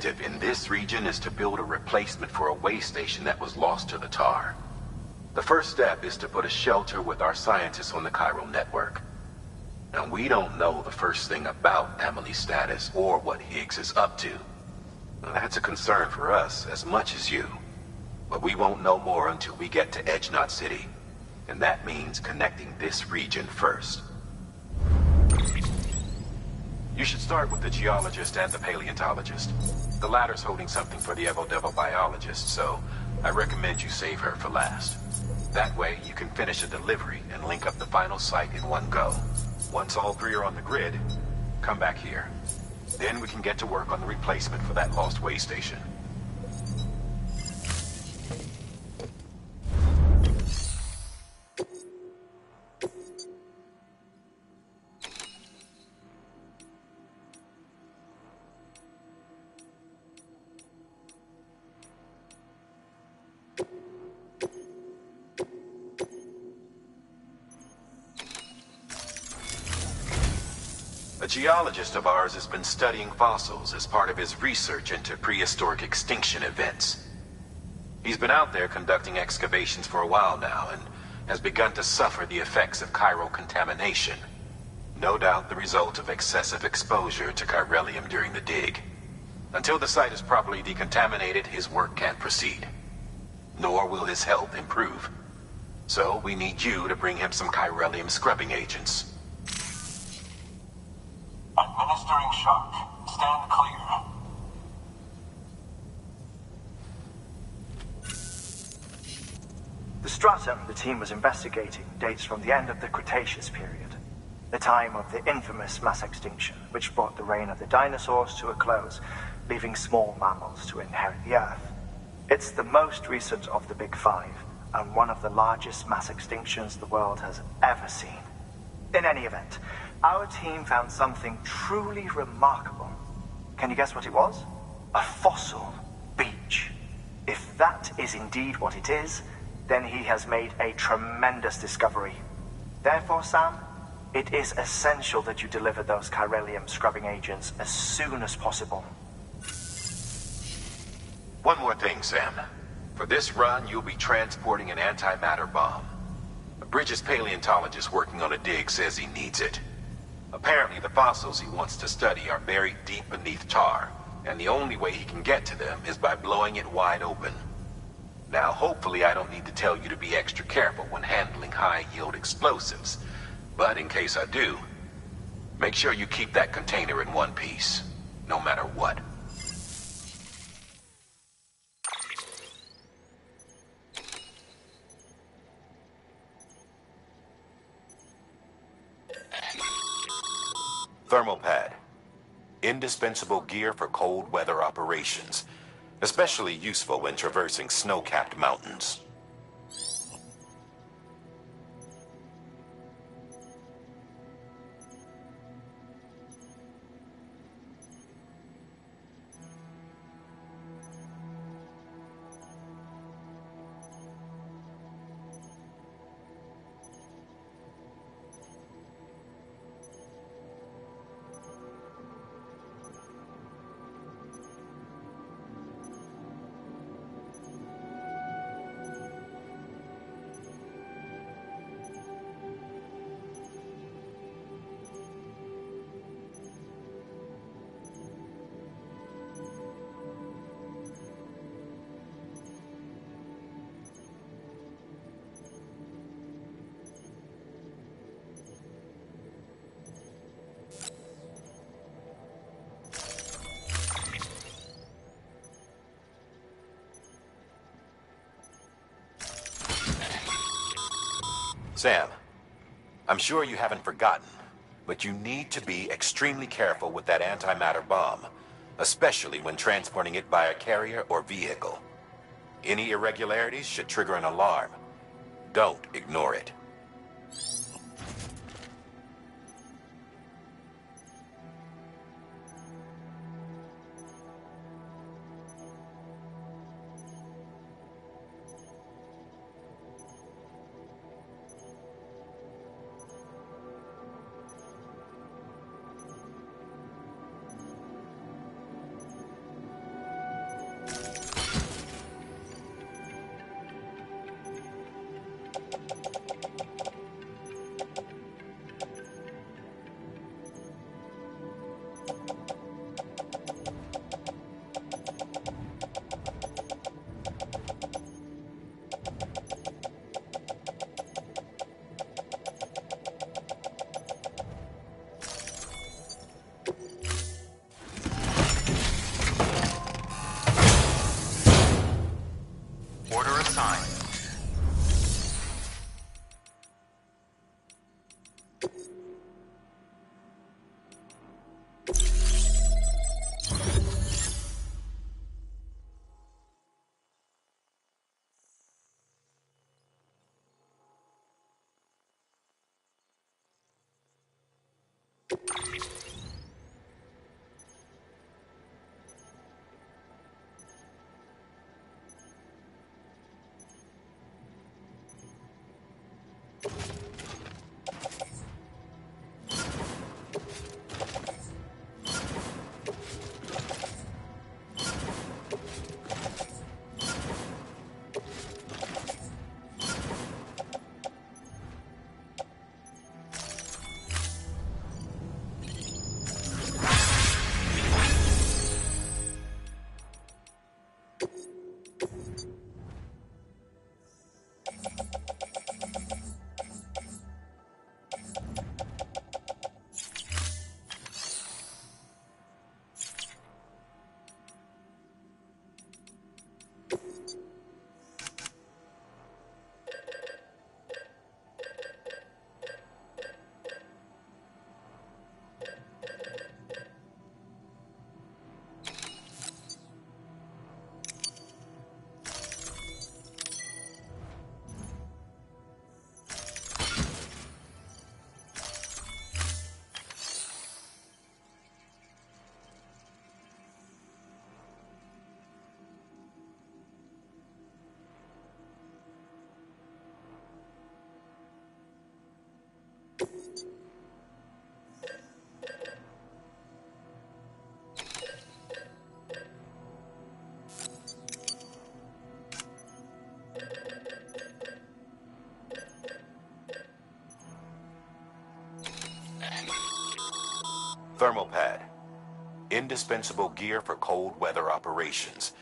In this region is to build a replacement for a way station that was lost to the tar. The first step is to put a shelter with our scientists on the chiral network. Now, we don't know the first thing about Emily's status or what Higgs is up to. Now, that's a concern for us as much as you. But we won't know more until we get to Edge Knot City. And that means connecting this region first. You should start with the geologist and the paleontologist. The latter's holding something for the Evo-Devo biologist, so I recommend you save her for last. That way, you can finish a delivery and link up the final site in one go. Once all three are on the grid, come back here. Then we can get to work on the replacement for that lost way station. A geologist of ours has been studying fossils as part of his research into prehistoric extinction events. He's been out there conducting excavations for a while now and has begun to suffer the effects of chiral contamination. No doubt the result of excessive exposure to chiralium during the dig. Until the site is properly decontaminated, his work can't proceed. Nor will his health improve. So we need you to bring him some chiralium scrubbing agents. Administering shock. Stand clear. The stratum the team was investigating dates from the end of the Cretaceous period, the time of the infamous mass extinction, which brought the reign of the dinosaurs to a close, leaving small mammals to inherit the Earth. It's the most recent of the Big Five, and one of the largest mass extinctions the world has ever seen. In any event, our team found something truly remarkable. Can you guess what it was? A fossil beach. If that is indeed what it is, then he has made a tremendous discovery. Therefore, Sam, it is essential that you deliver those chiralium scrubbing agents as soon as possible. One more thing, Sam. For this run, you'll be transporting an antimatter bomb. A Bridges paleontologist working on a dig says he needs it. Apparently, the fossils he wants to study are buried deep beneath tar, and the only way he can get to them is by blowing it wide open. Now, hopefully I don't need to tell you to be extra careful when handling high-yield explosives, but in case I do, make sure you keep that container in one piece, no matter what. Thermal pad. Indispensable gear for cold weather operations, especially useful when traversing snow-capped mountains. Sam, I'm sure you haven't forgotten, but you need to be extremely careful with that antimatter bomb, especially when transporting it by a carrier or vehicle. Any irregularities should trigger an alarm. Don't ignore it. Thermal pad. Indispensable gear for cold weather operations.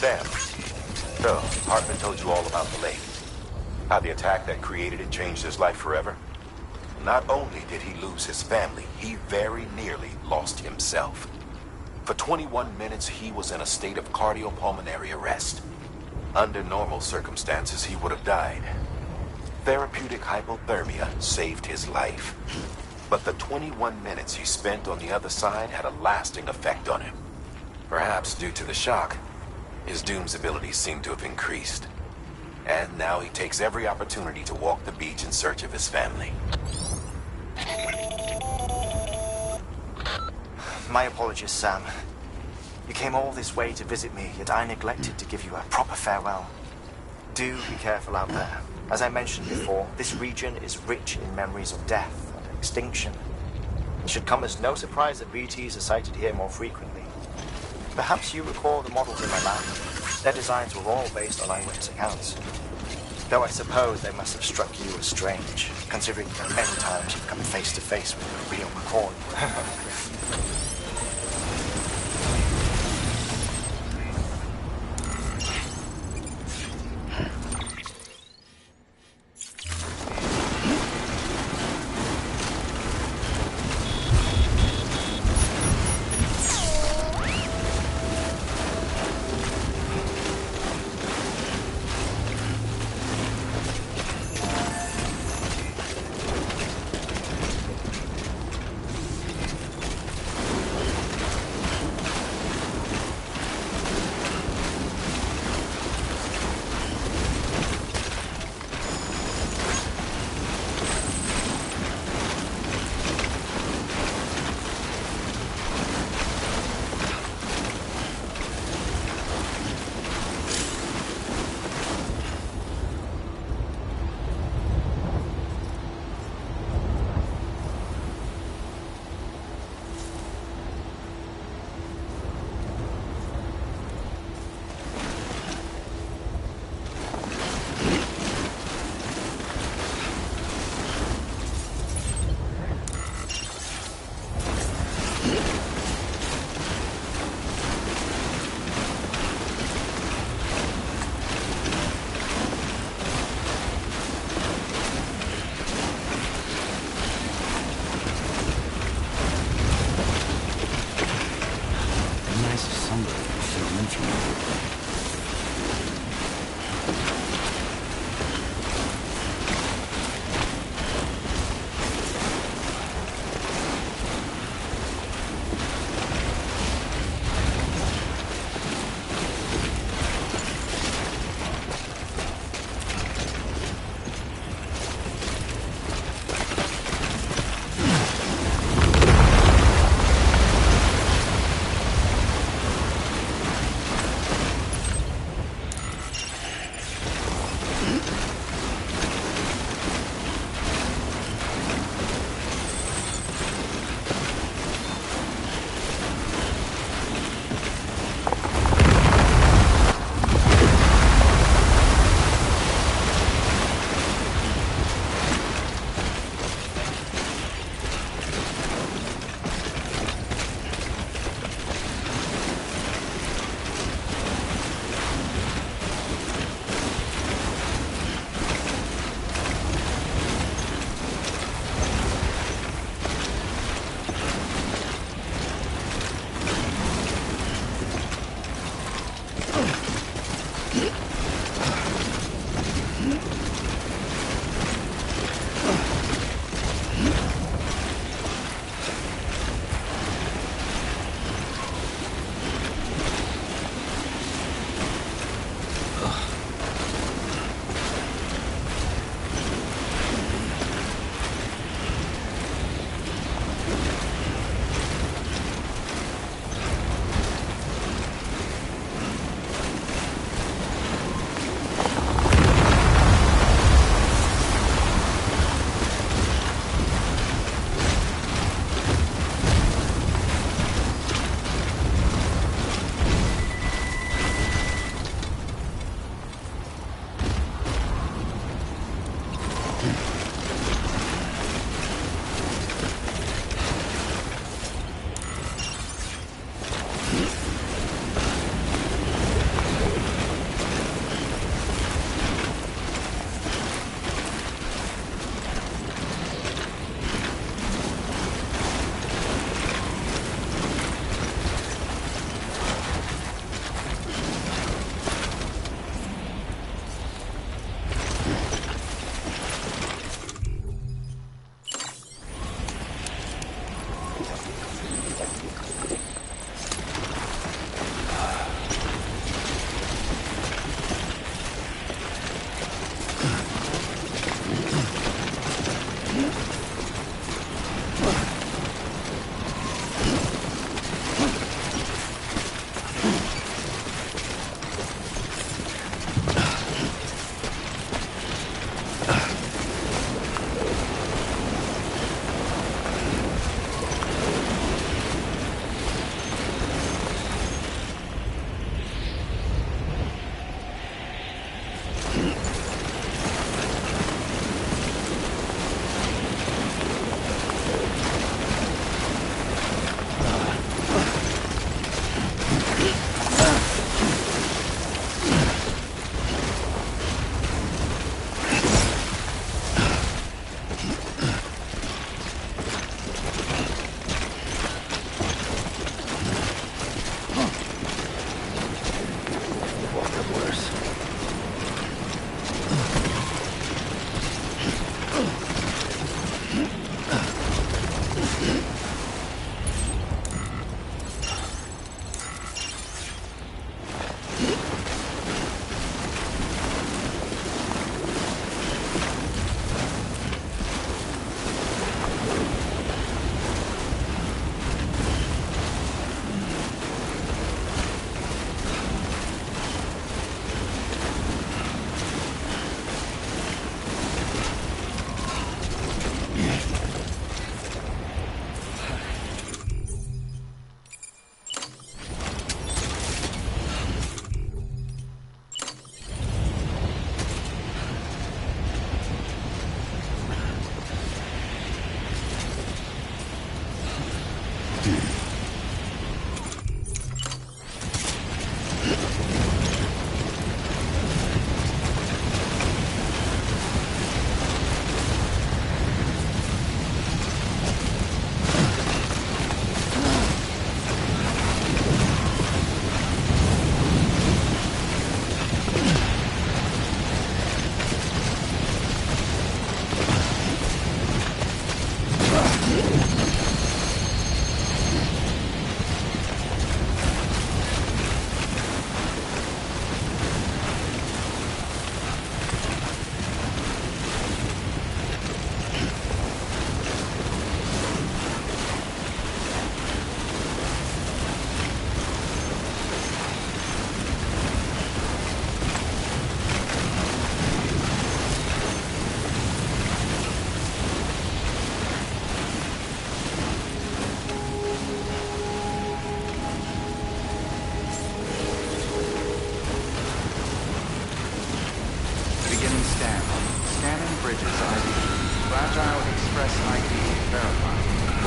Sam, so, Hartman told you all about the lake. How the attack that created it changed his life forever? Not only did he lose his family, he very nearly lost himself. For 21 minutes, he was in a state of cardiopulmonary arrest. Under normal circumstances, he would have died. Therapeutic hypothermia saved his life. But the 21 minutes he spent on the other side had a lasting effect on him. Perhaps due to the shock, his Doom's abilities seem to have increased. And now he takes every opportunity to walk the beach in search of his family. My apologies, Sam. You came all this way to visit me, yet I neglected to give you a proper farewell. Do be careful out there. As I mentioned before, this region is rich in memories of death and extinction. It should come as no surprise that BTs are sighted here more frequently. Perhaps you recall the models in my lab. Their designs were all based on eyewitness accounts. Though I suppose they must have struck you as strange, considering that many times you've come face to face with a real McCoy.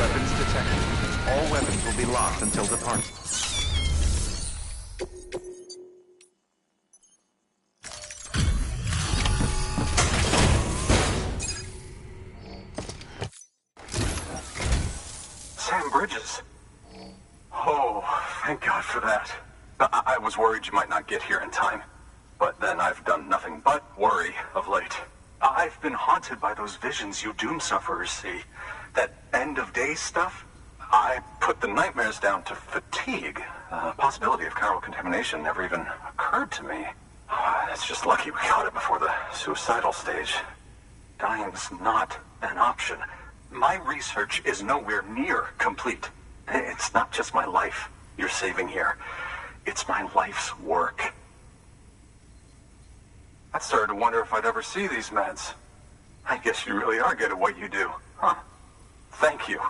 weapons detected. All weapons will be locked until departure. Sam Bridges. Oh, thank God for that. I was worried you might not get here in time. But then I've done nothing but worry of late. I've been haunted by those visions you doom sufferers see. That end of days stuff. I put the nightmares down to fatigue. The possibility of chiral contamination never even occurred to me. It's just lucky we caught it before the suicidal stage. Dying's not an option. My research is nowhere near complete. It's not just my life you're saving here. It's my life's work. I started to wonder if I'd ever see these meds. I guess you really are good at what you do, huh? Thank you.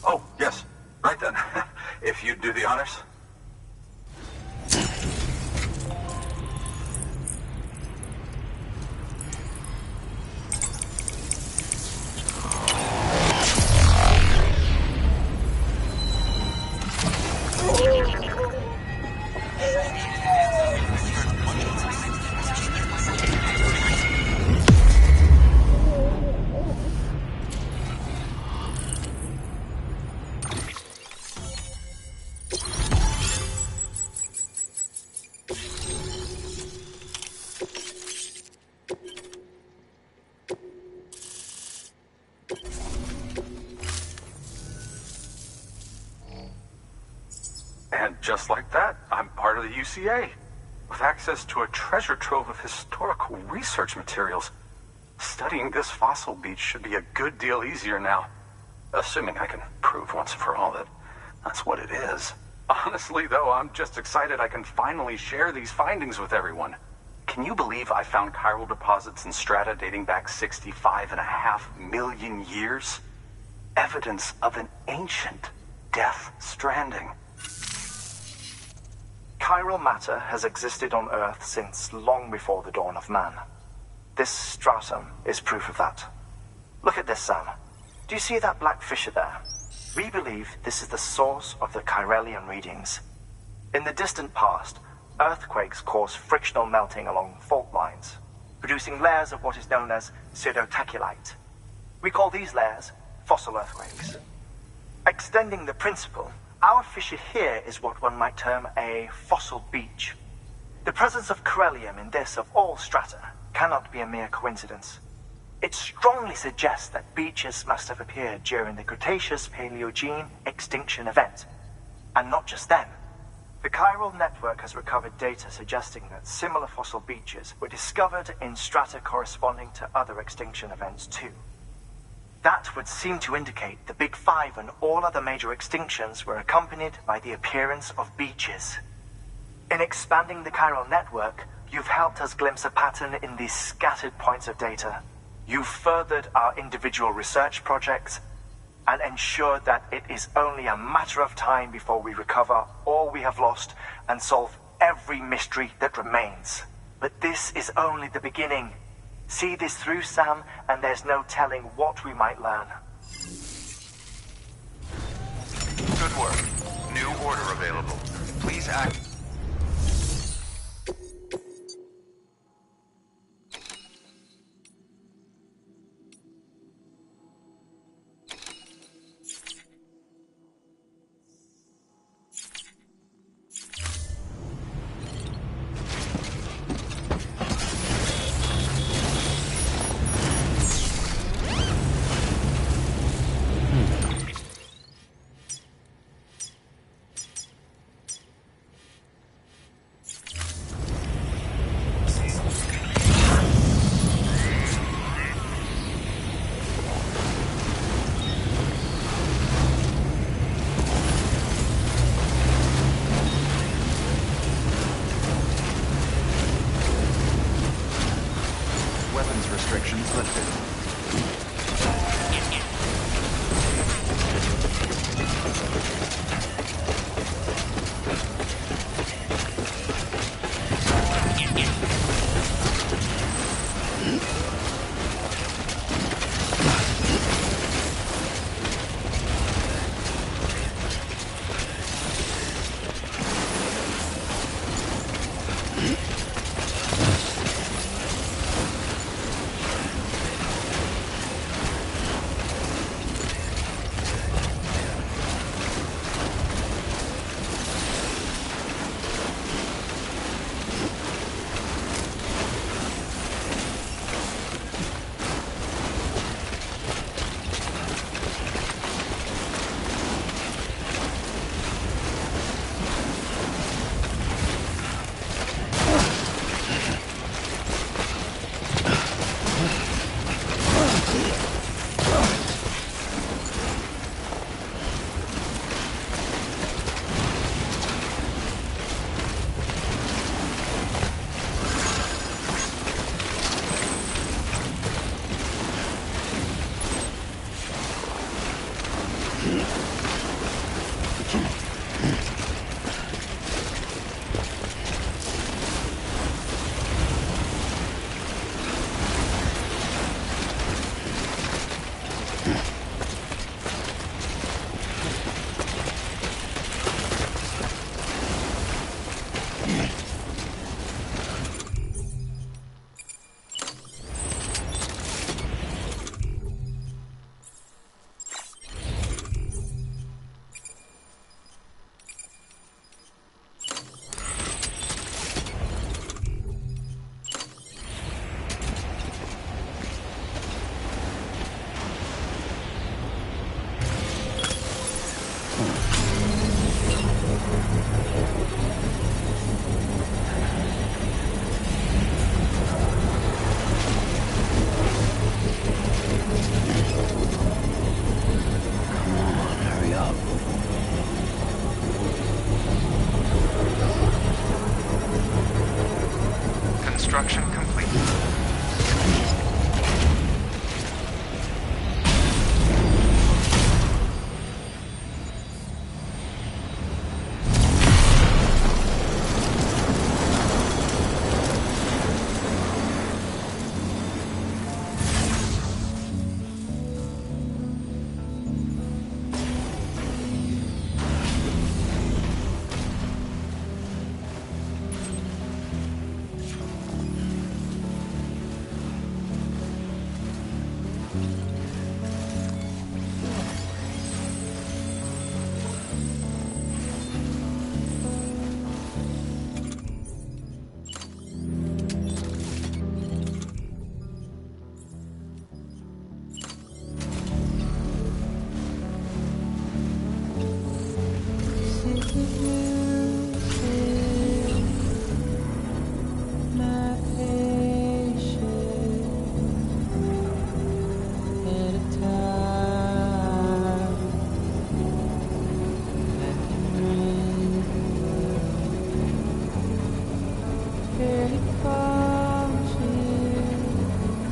Oh, yes. Right then. If you'd do the honors. And just like that, I'm part of the UCA, with access to a treasure trove of historical research materials. Studying this fossil beach should be a good deal easier now, assuming I can prove once and for all that that's what it is. Honestly, though, I'm just excited I can finally share these findings with everyone. Can you believe I found chiral deposits in strata dating back 65.5 million years? Evidence of an ancient Death Stranding. Chiral matter has existed on Earth since long before the dawn of man. This stratum is proof of that. Look at this, Sam. Do you see that black fissure there? We believe this is the source of the Chiralian readings. In the distant past, earthquakes caused frictional melting along fault lines, producing layers of what is known as pseudotachylite. We call these layers fossil earthquakes. Extending the principle, our fissure here is what one might term a fossil beach. The presence of chiralium in this of all strata cannot be a mere coincidence. It strongly suggests that beaches must have appeared during the Cretaceous-Paleogene extinction event. And not just then. The chiral network has recovered data suggesting that similar fossil beaches were discovered in strata corresponding to other extinction events too. That would seem to indicate the Big Five and all other major extinctions were accompanied by the appearance of beaches. In expanding the chiral network, you've helped us glimpse a pattern in these scattered points of data. You've furthered our individual research projects and ensured that it is only a matter of time before we recover all we have lost and solve every mystery that remains. But this is only the beginning. See this through, Sam, and there's no telling what we might learn. Good work. New order available. Please act. Cancel at 50. Construction complete.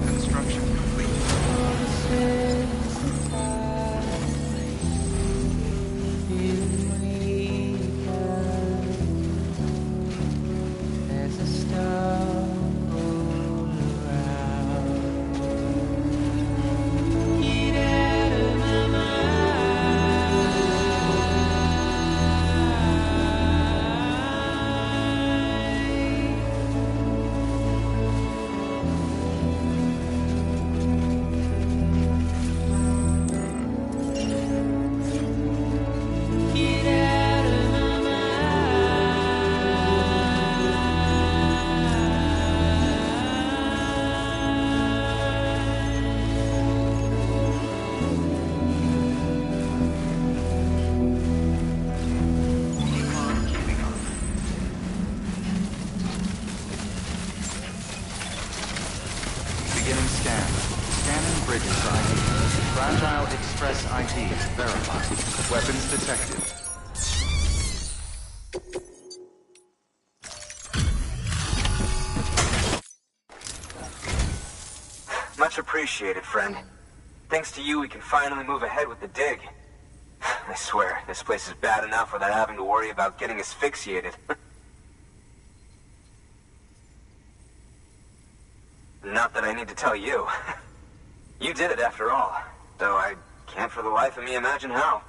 Construction complete. Beginning scan. Scanning Bridges ID. Fragile Express ID verified. Weapons detected. My Much appreciated, friend. Thanks to you, we can finally move ahead with the dig. I swear, this place is bad enough without having to worry about getting asphyxiated. Not that I need to tell you. You did it after all, though I can't for the life of me imagine how.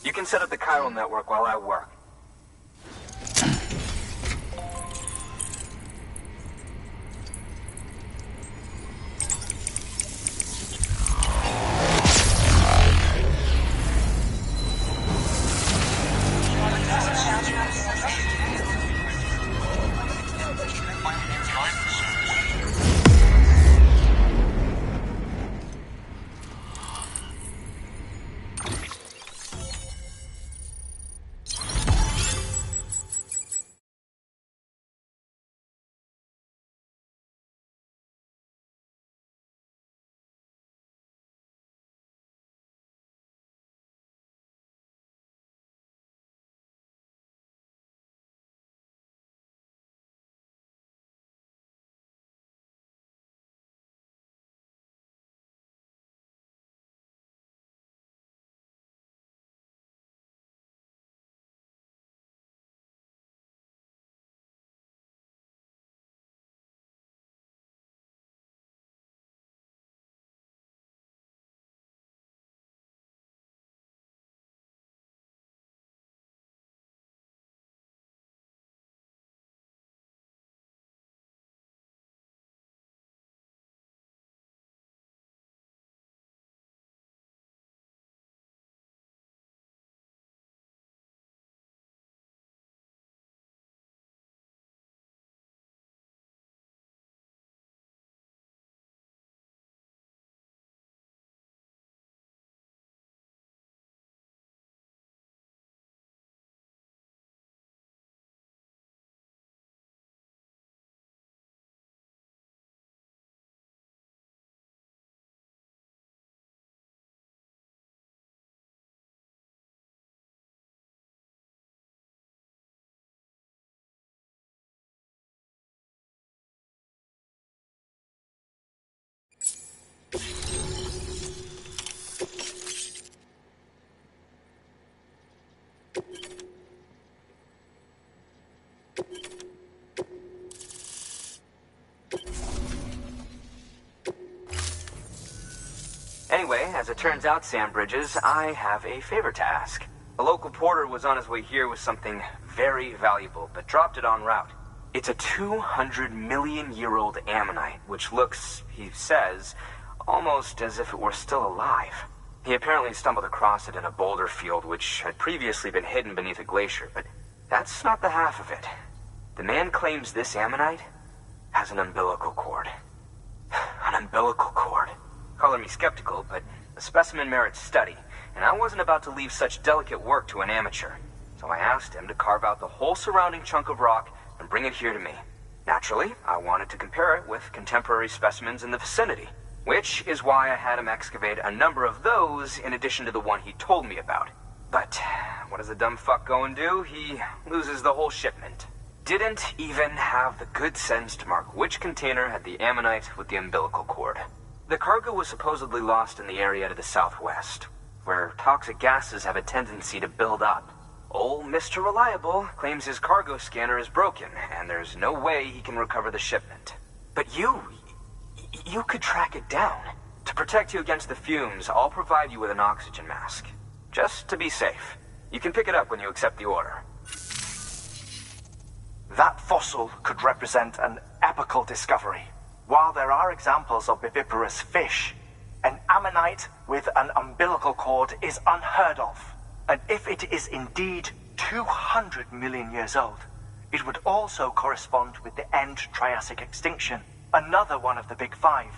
You can set up the chiral network while I work. Anyway, as it turns out, Sam Bridges, I have a favor to ask. A local porter was on his way here with something very valuable, but dropped it en route. It's a 200-million-year-old ammonite, which looks, he says, almost as if it were still alive. He apparently stumbled across it in a boulder field which had previously been hidden beneath a glacier, but that's not the half of it. The man claims this ammonite has an umbilical cord. An umbilical cord. Color me skeptical, but the specimen merits study, and I wasn't about to leave such delicate work to an amateur. So I asked him to carve out the whole surrounding chunk of rock and bring it here to me. Naturally, I wanted to compare it with contemporary specimens in the vicinity, which is why I had him excavate a number of those in addition to the one he told me about. But what does the dumb fuck go and do? He loses the whole shipment. Didn't even have the good sense to mark which container had the ammonite with the umbilical cord. The cargo was supposedly lost in the area to the southwest, where toxic gases have a tendency to build up. Old Mr. Reliable claims his cargo scanner is broken, and there's no way he can recover the shipment. But you could track it down. To protect you against the fumes, I'll provide you with an oxygen mask. Just to be safe. You can pick it up when you accept the order. That fossil could represent an epochal discovery. While there are examples of viviparous fish, an ammonite with an umbilical cord is unheard of. And if it is indeed 200 million years old, it would also correspond with the end Triassic extinction, another one of the big five.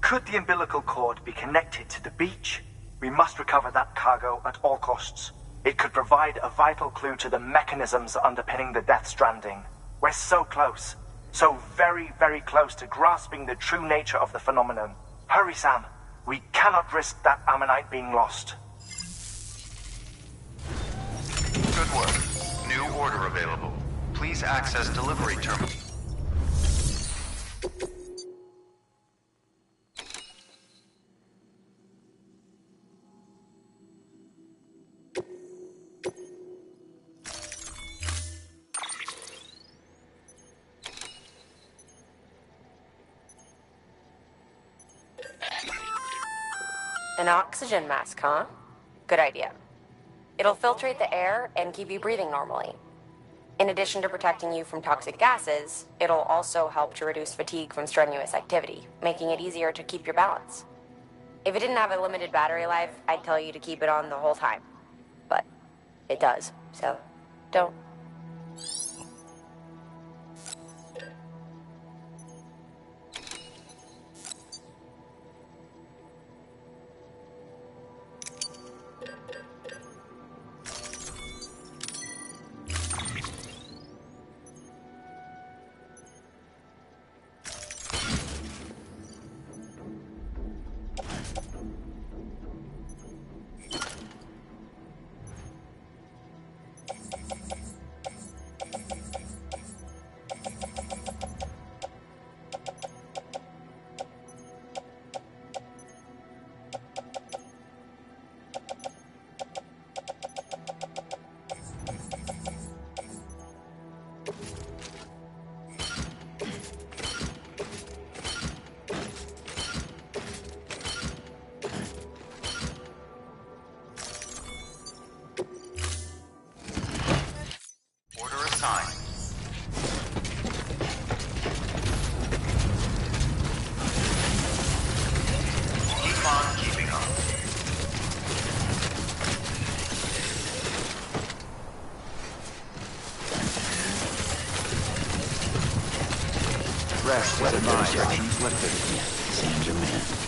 Could the umbilical cord be connected to the beach? We must recover that cargo at all costs. It could provide a vital clue to the mechanisms underpinning the Death Stranding. We're so close. So very, very close to grasping the true nature of the phenomenon. Hurry, Sam. We cannot risk that ammonite being lost. Good work. New order available. Please access delivery terminal. An oxygen mask, huh? Good idea. It'll filtrate the air and keep you breathing normally. In addition to protecting you from toxic gases, it'll also help to reduce fatigue from strenuous activity, making it easier to keep your balance. If it didn't have a limited battery life, I'd tell you to keep it on the whole time. But it does, so don't. Rest, weather restrictions lifted. San Germain.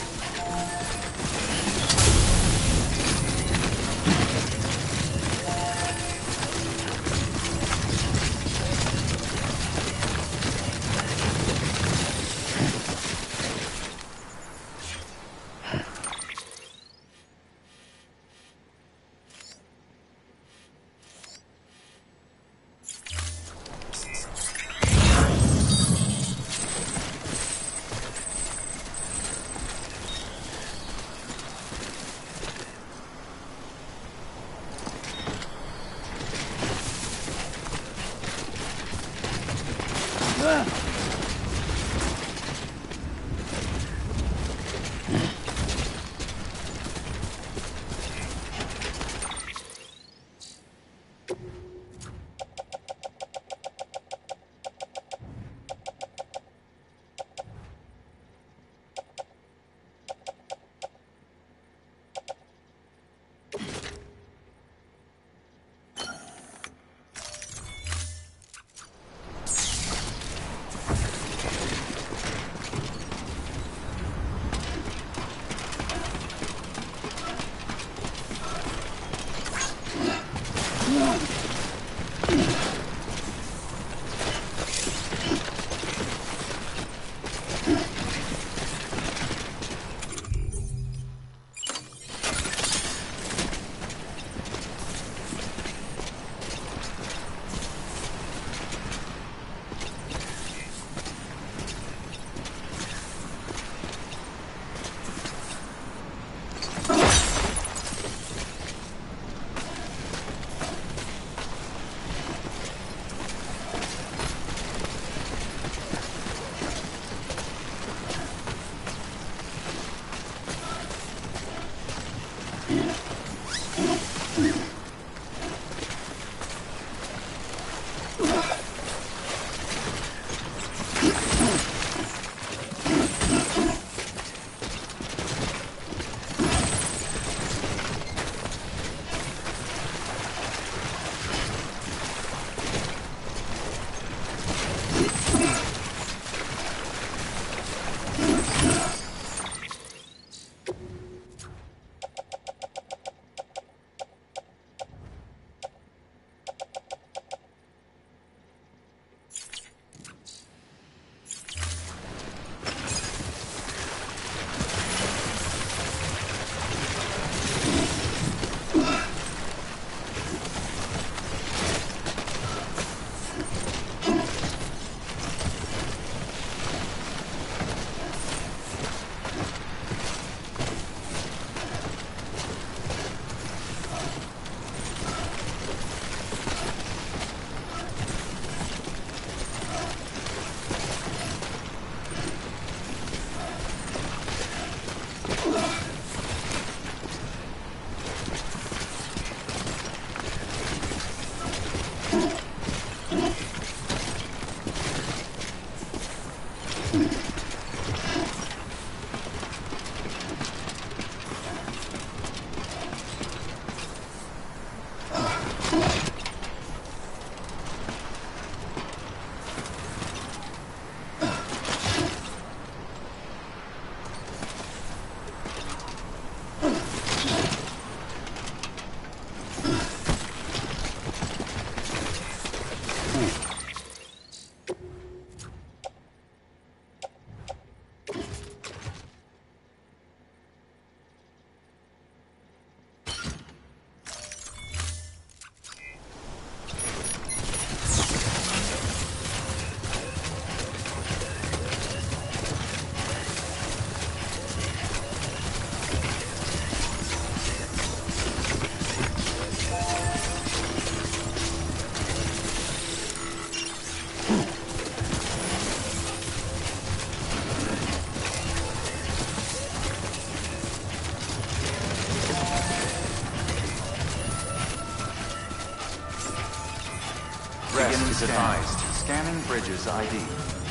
Begin is advised. Scanning bridges ID.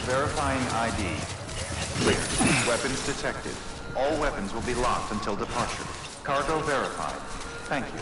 Verifying ID. Clear. Weapons detected. All weapons will be locked until departure. Cargo verified. Thank you.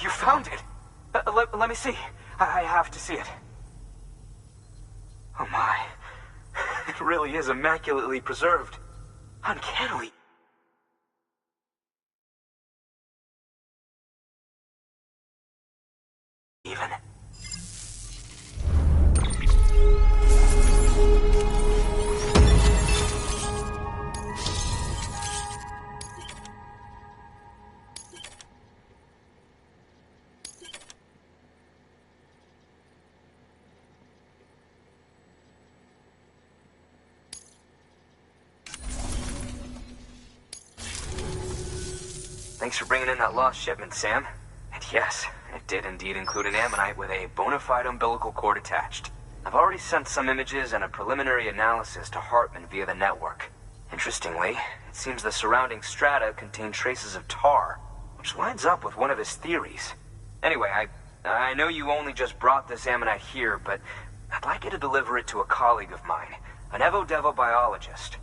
You found it! Let me see. I have to see it. Oh my. It really is immaculately preserved. Uncannily. Even. Thanks for bringing in that lost shipment, Sam. And yes, it did indeed include an ammonite with a bona fide umbilical cord attached. I've already sent some images and a preliminary analysis to Hartman via the network. Interestingly, it seems the surrounding strata contain traces of tar, which lines up with one of his theories. Anyway, I know you only just brought this ammonite here, but I'd like you to deliver it to a colleague of mine, an Evo-Devo biologist.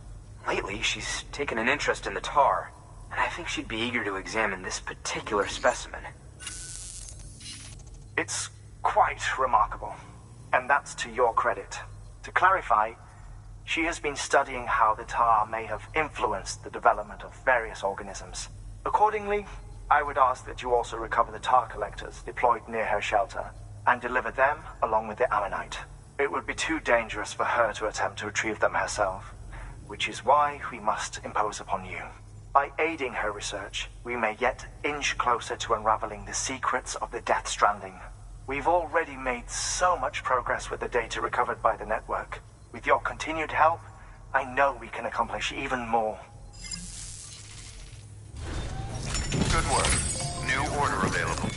Lately, she's taken an interest in the tar, and I think she'd be eager to examine this particular specimen. It's quite remarkable, and that's to your credit. To clarify, she has been studying how the tar may have influenced the development of various organisms. Accordingly, I would ask that you also recover the tar collectors deployed near her shelter, and deliver them along with the ammonite. It would be too dangerous for her to attempt to retrieve them herself, which is why we must impose upon you. By aiding her research, we may yet inch closer to unraveling the secrets of the Death Stranding. We've already made so much progress with the data recovered by the network. With your continued help, I know we can accomplish even more. Good work. New order available.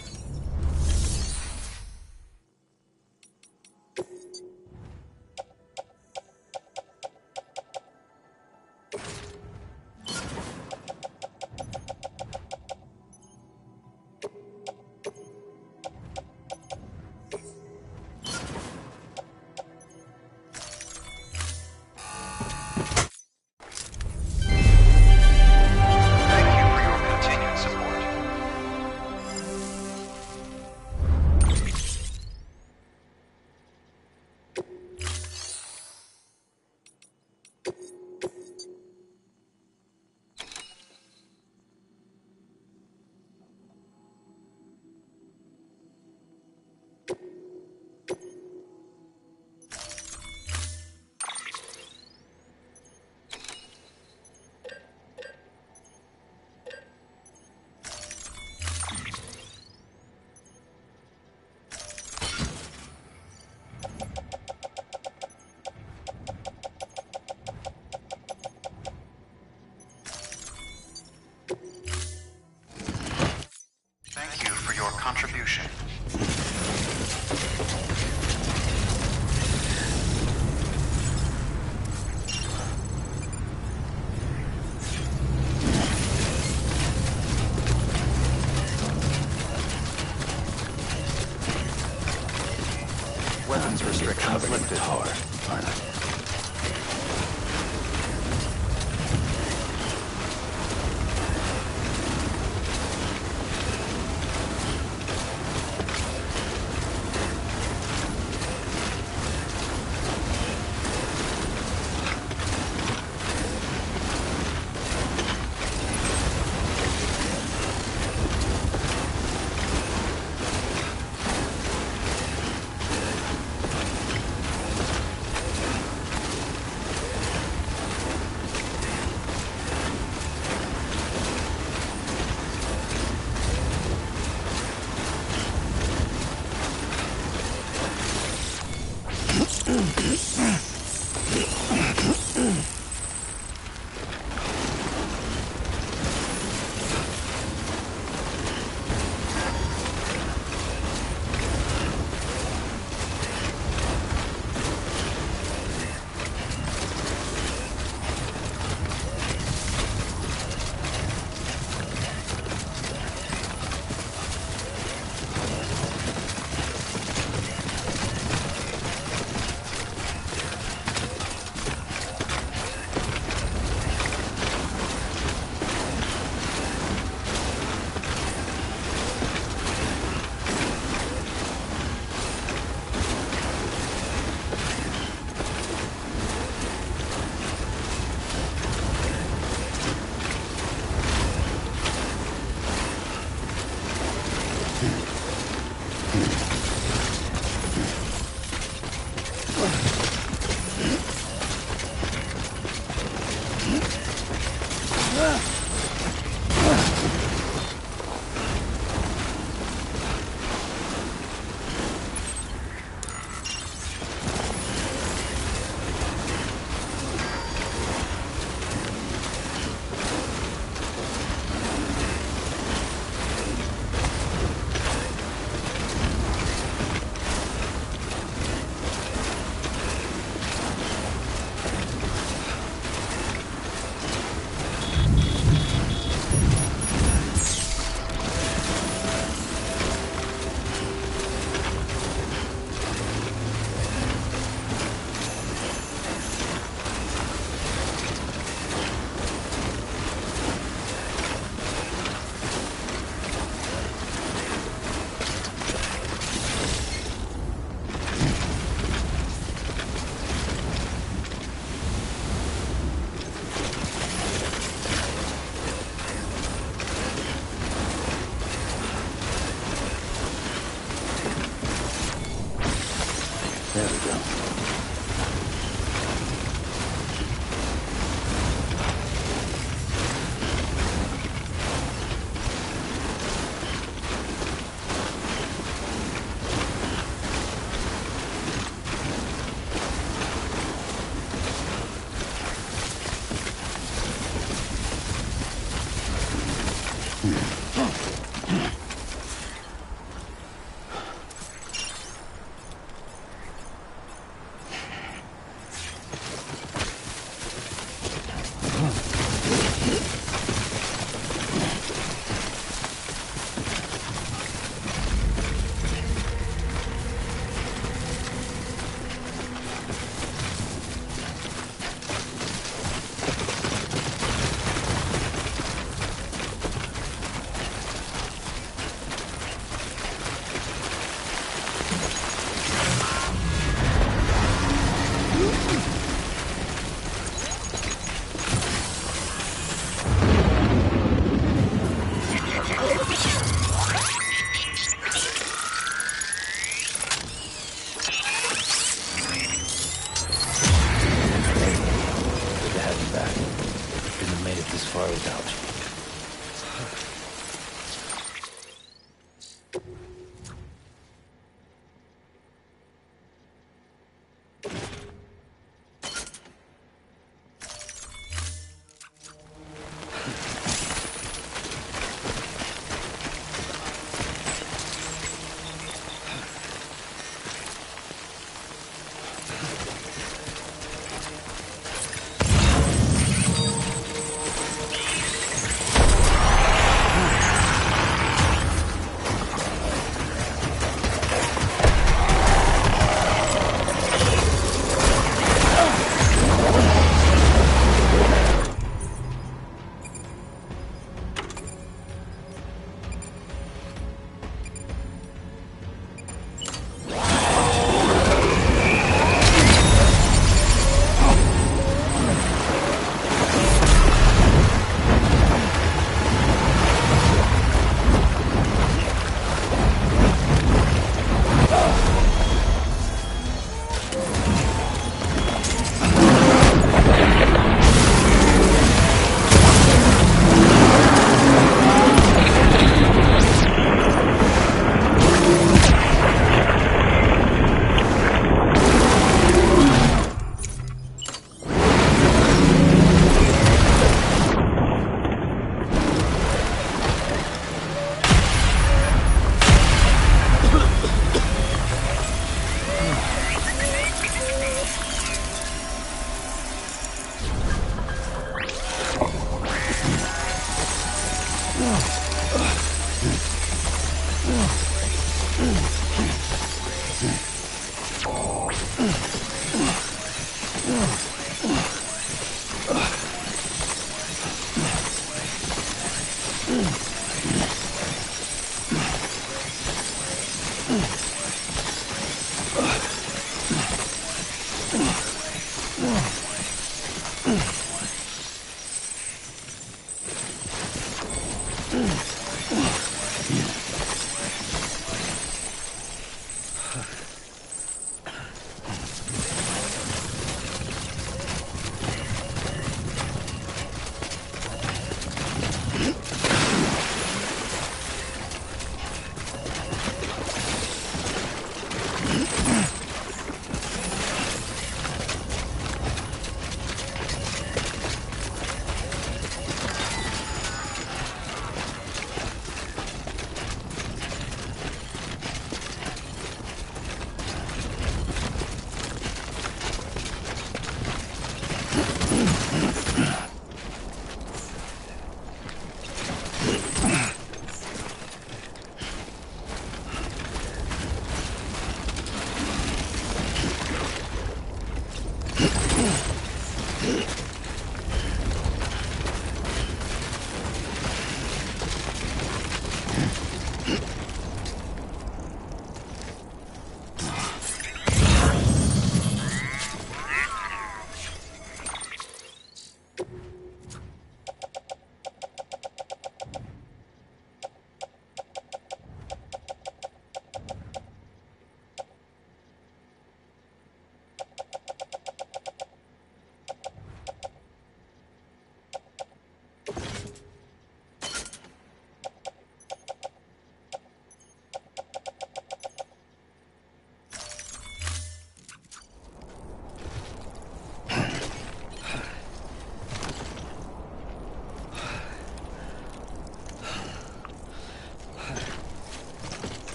contribution. Weapons restrictions lifted.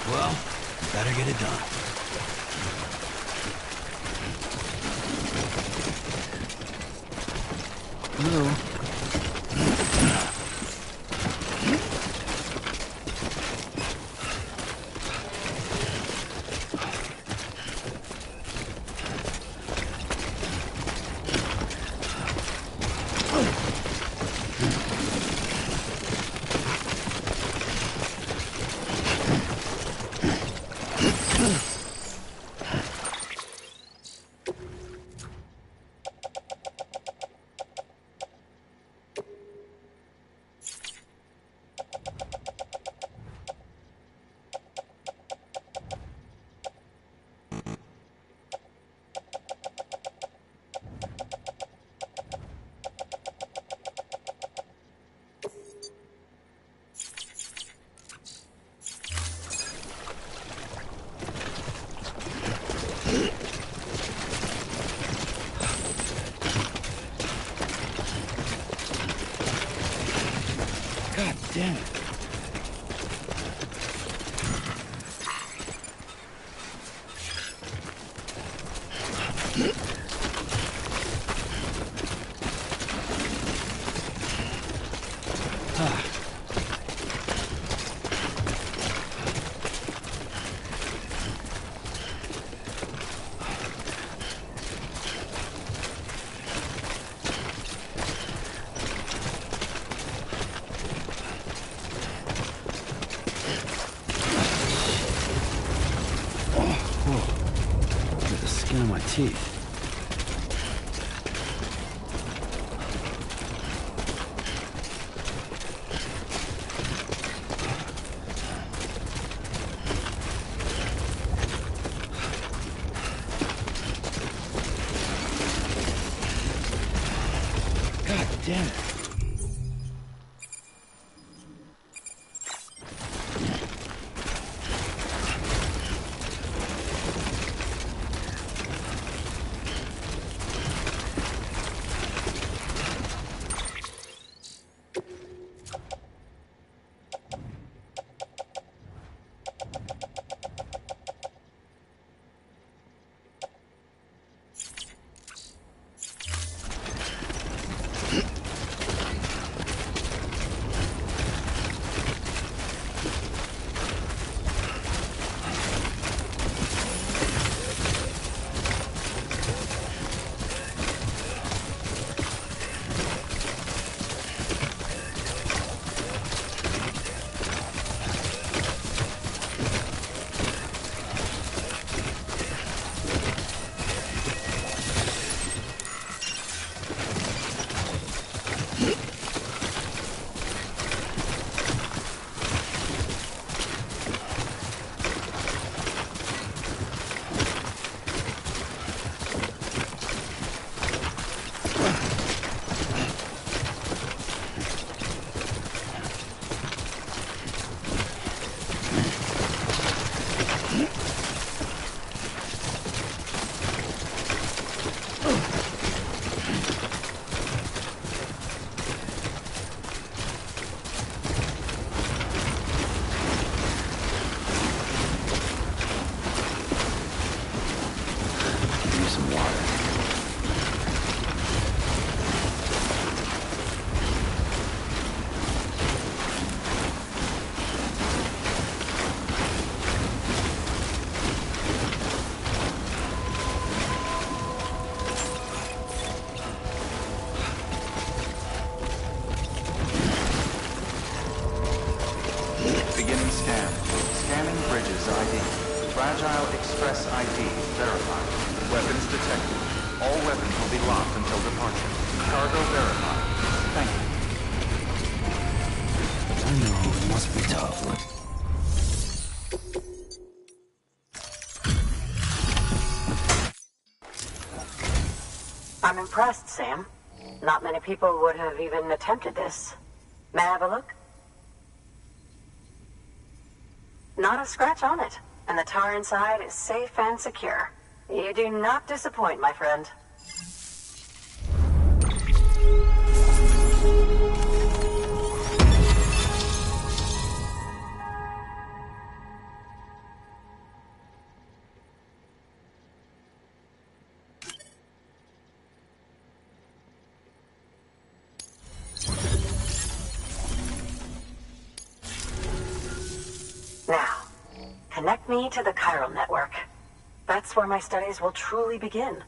Well, better get it done. Hello. God damn it. Look at the skin of my teeth. God damn it. All weapons will be locked until departure. Cargo verified. Thank you. I know, it must be tough. I'm impressed, Sam. Not many people would have even attempted this. May I have a look? Not a scratch on it, and the tar inside is safe and secure. You do not disappoint, my friend. Now, connect me to the chiral network. That's where my studies will truly begin.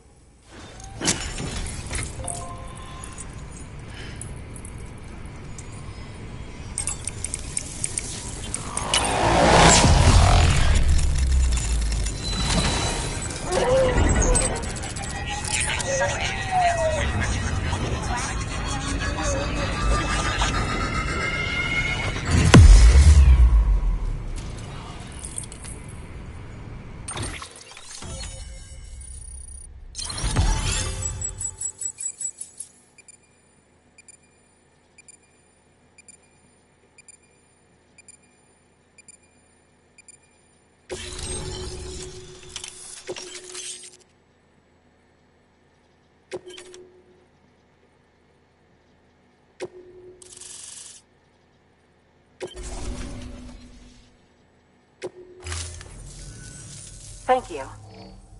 Thank you.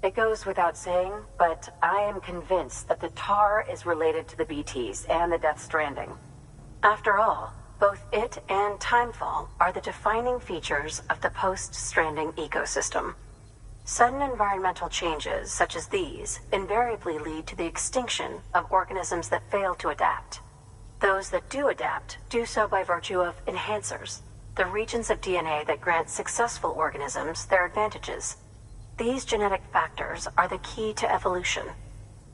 It goes without saying, but I am convinced that the tar is related to the BTs and the Death Stranding. After all, both it and Timefall are the defining features of the post-Stranding ecosystem. Sudden environmental changes such as these invariably lead to the extinction of organisms that fail to adapt. Those that do adapt do so by virtue of enhancers, the regions of DNA that grant successful organisms their advantages. These genetic factors are the key to evolution.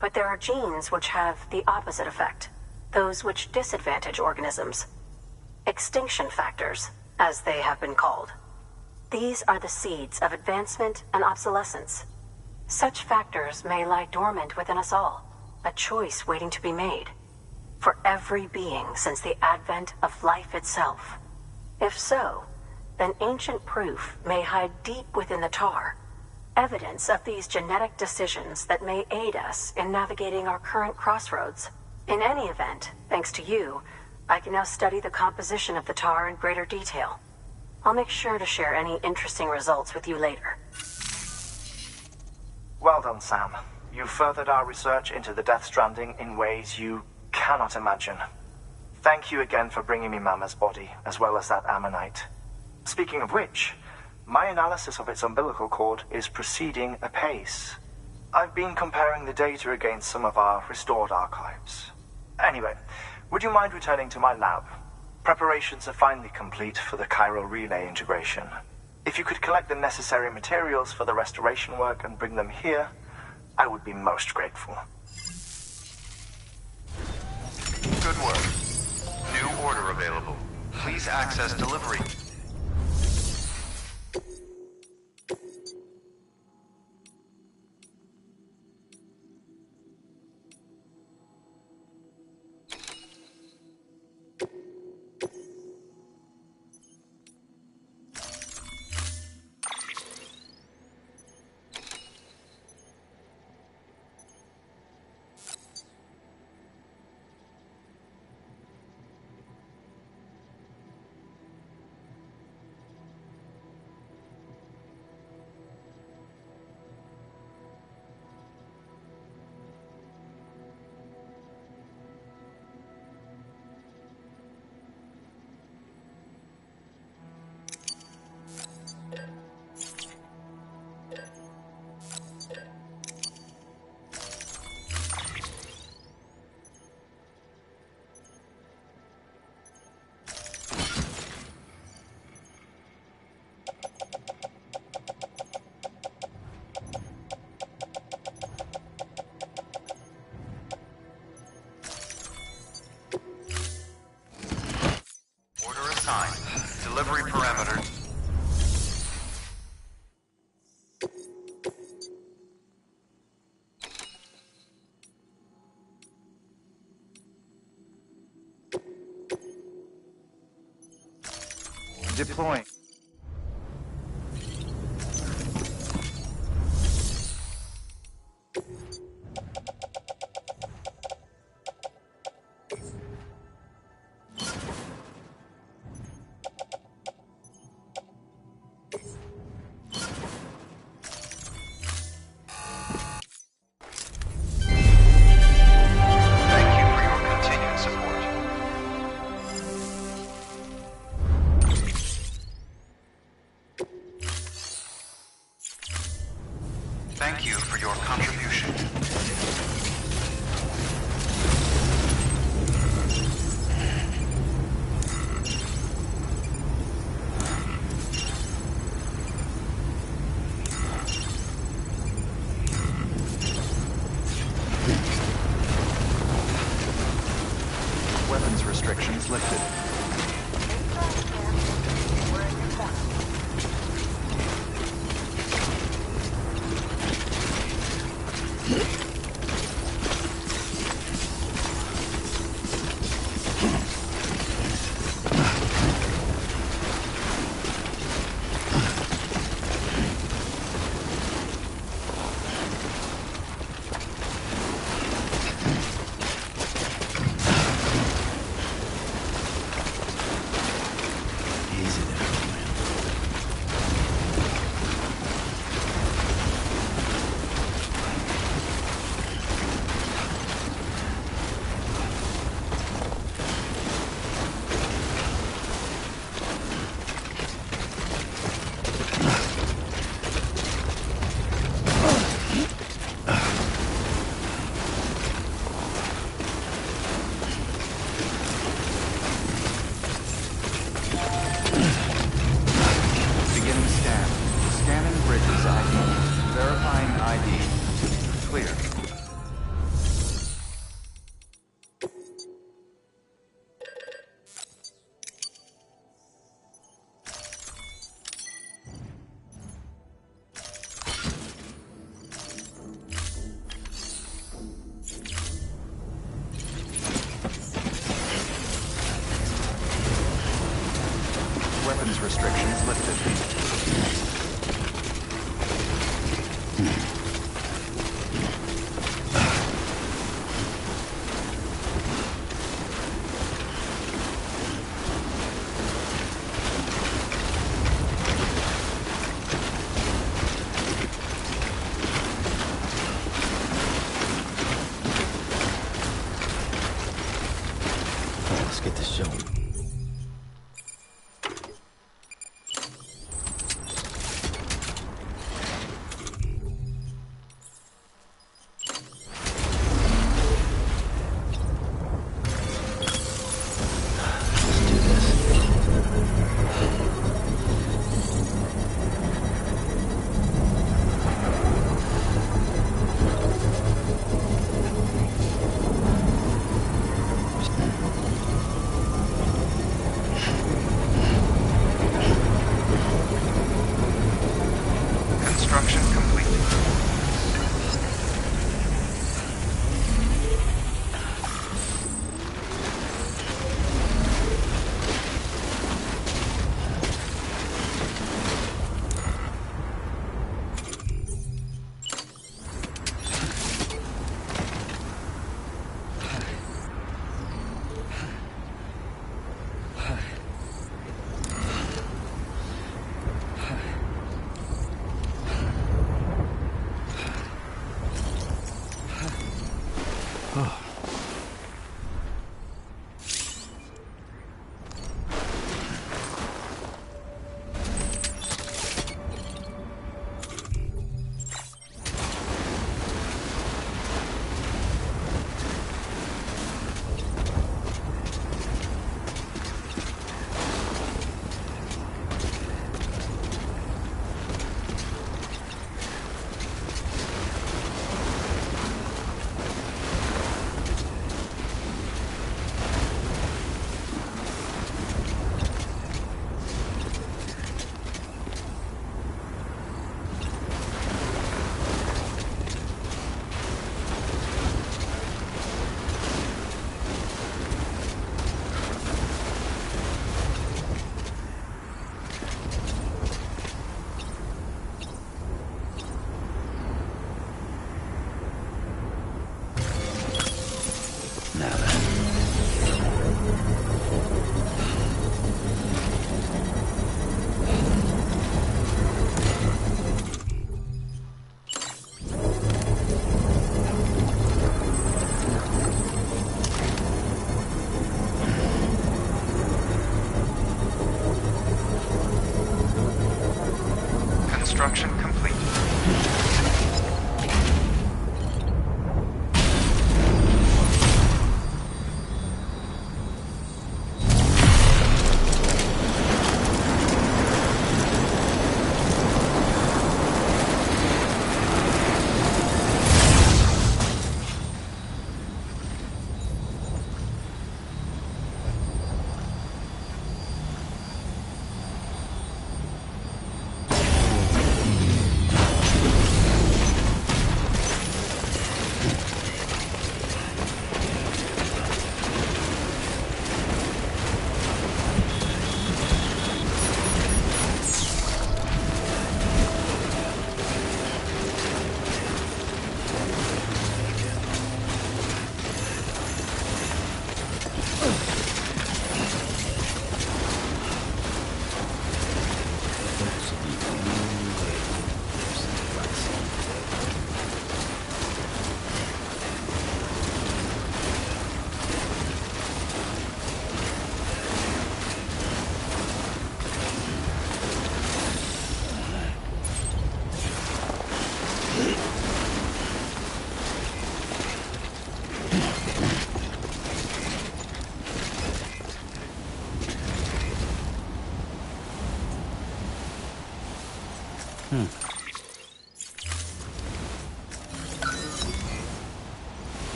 But there are genes which have the opposite effect, those which disadvantage organisms. Extinction factors, as they have been called. These are the seeds of advancement and obsolescence. Such factors may lie dormant within us all, a choice waiting to be made. For every being since the advent of life itself. If so, then ancient proof may hide deep within the tar. Evidence of these genetic decisions that may aid us in navigating our current crossroads. In any event, thanks to you, I can now study the composition of the tar in greater detail. I'll make sure to share any interesting results with you later. Well done, Sam. You furthered our research into the Death Stranding in ways you cannot imagine. Thank you again for bringing me Mama's body, as well as that ammonite. Speaking of which, my analysis of its umbilical cord is proceeding apace. I've been comparing the data against some of our restored archives. Anyway, would you mind returning to my lab? Preparations are finally complete for the chiral relay integration. If you could collect the necessary materials for the restoration work and bring them here, I would be most grateful. Good work. New order available. Please access delivery. delivery parameters. Deploying. Thank you for your continued support. Thank you for your contribution. Weapons restrictions lifted. Easy there, old man. Beginning scan. Scanning bridges ID. Verifying ID. Clear. Weapons restrictions lifted. All right, let's get this show. Let's do this. Construction complete.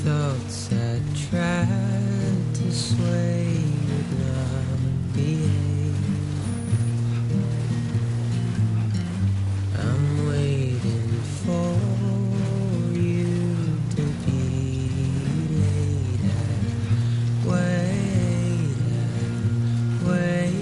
thoughts I tried to sway would not behave. I'm waiting for you to be laid. Wait, wait.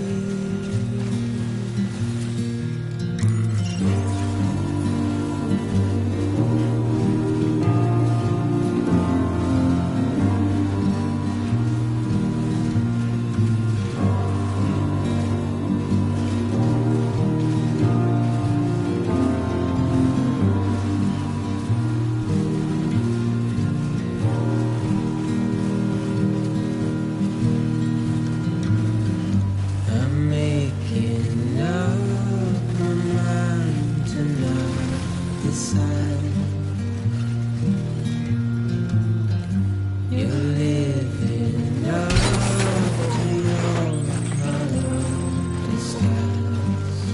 I'm making up my mind to not decide. You're living up to your own disguise.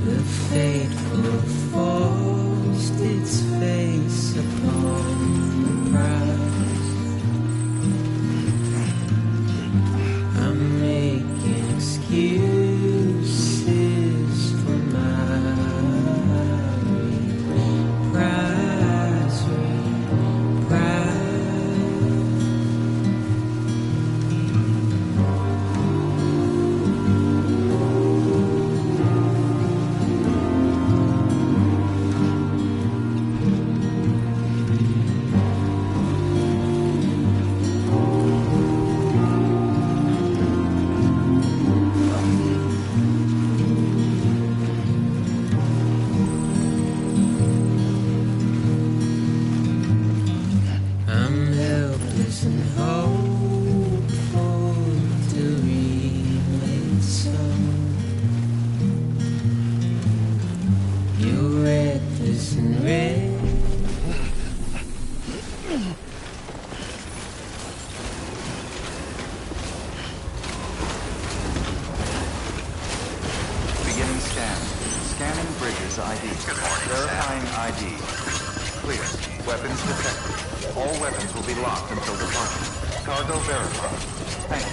The fateful forced its face upon the prize. I'm making excuses for my reprise, reprise. I'm helpless and hopeful to remain so. You're reckless and red. Beginning scan. Scanning bridges ID. Verifying ID. Clear. Weapons detected. All weapons will be locked until departure. Cargo verified. Thank you.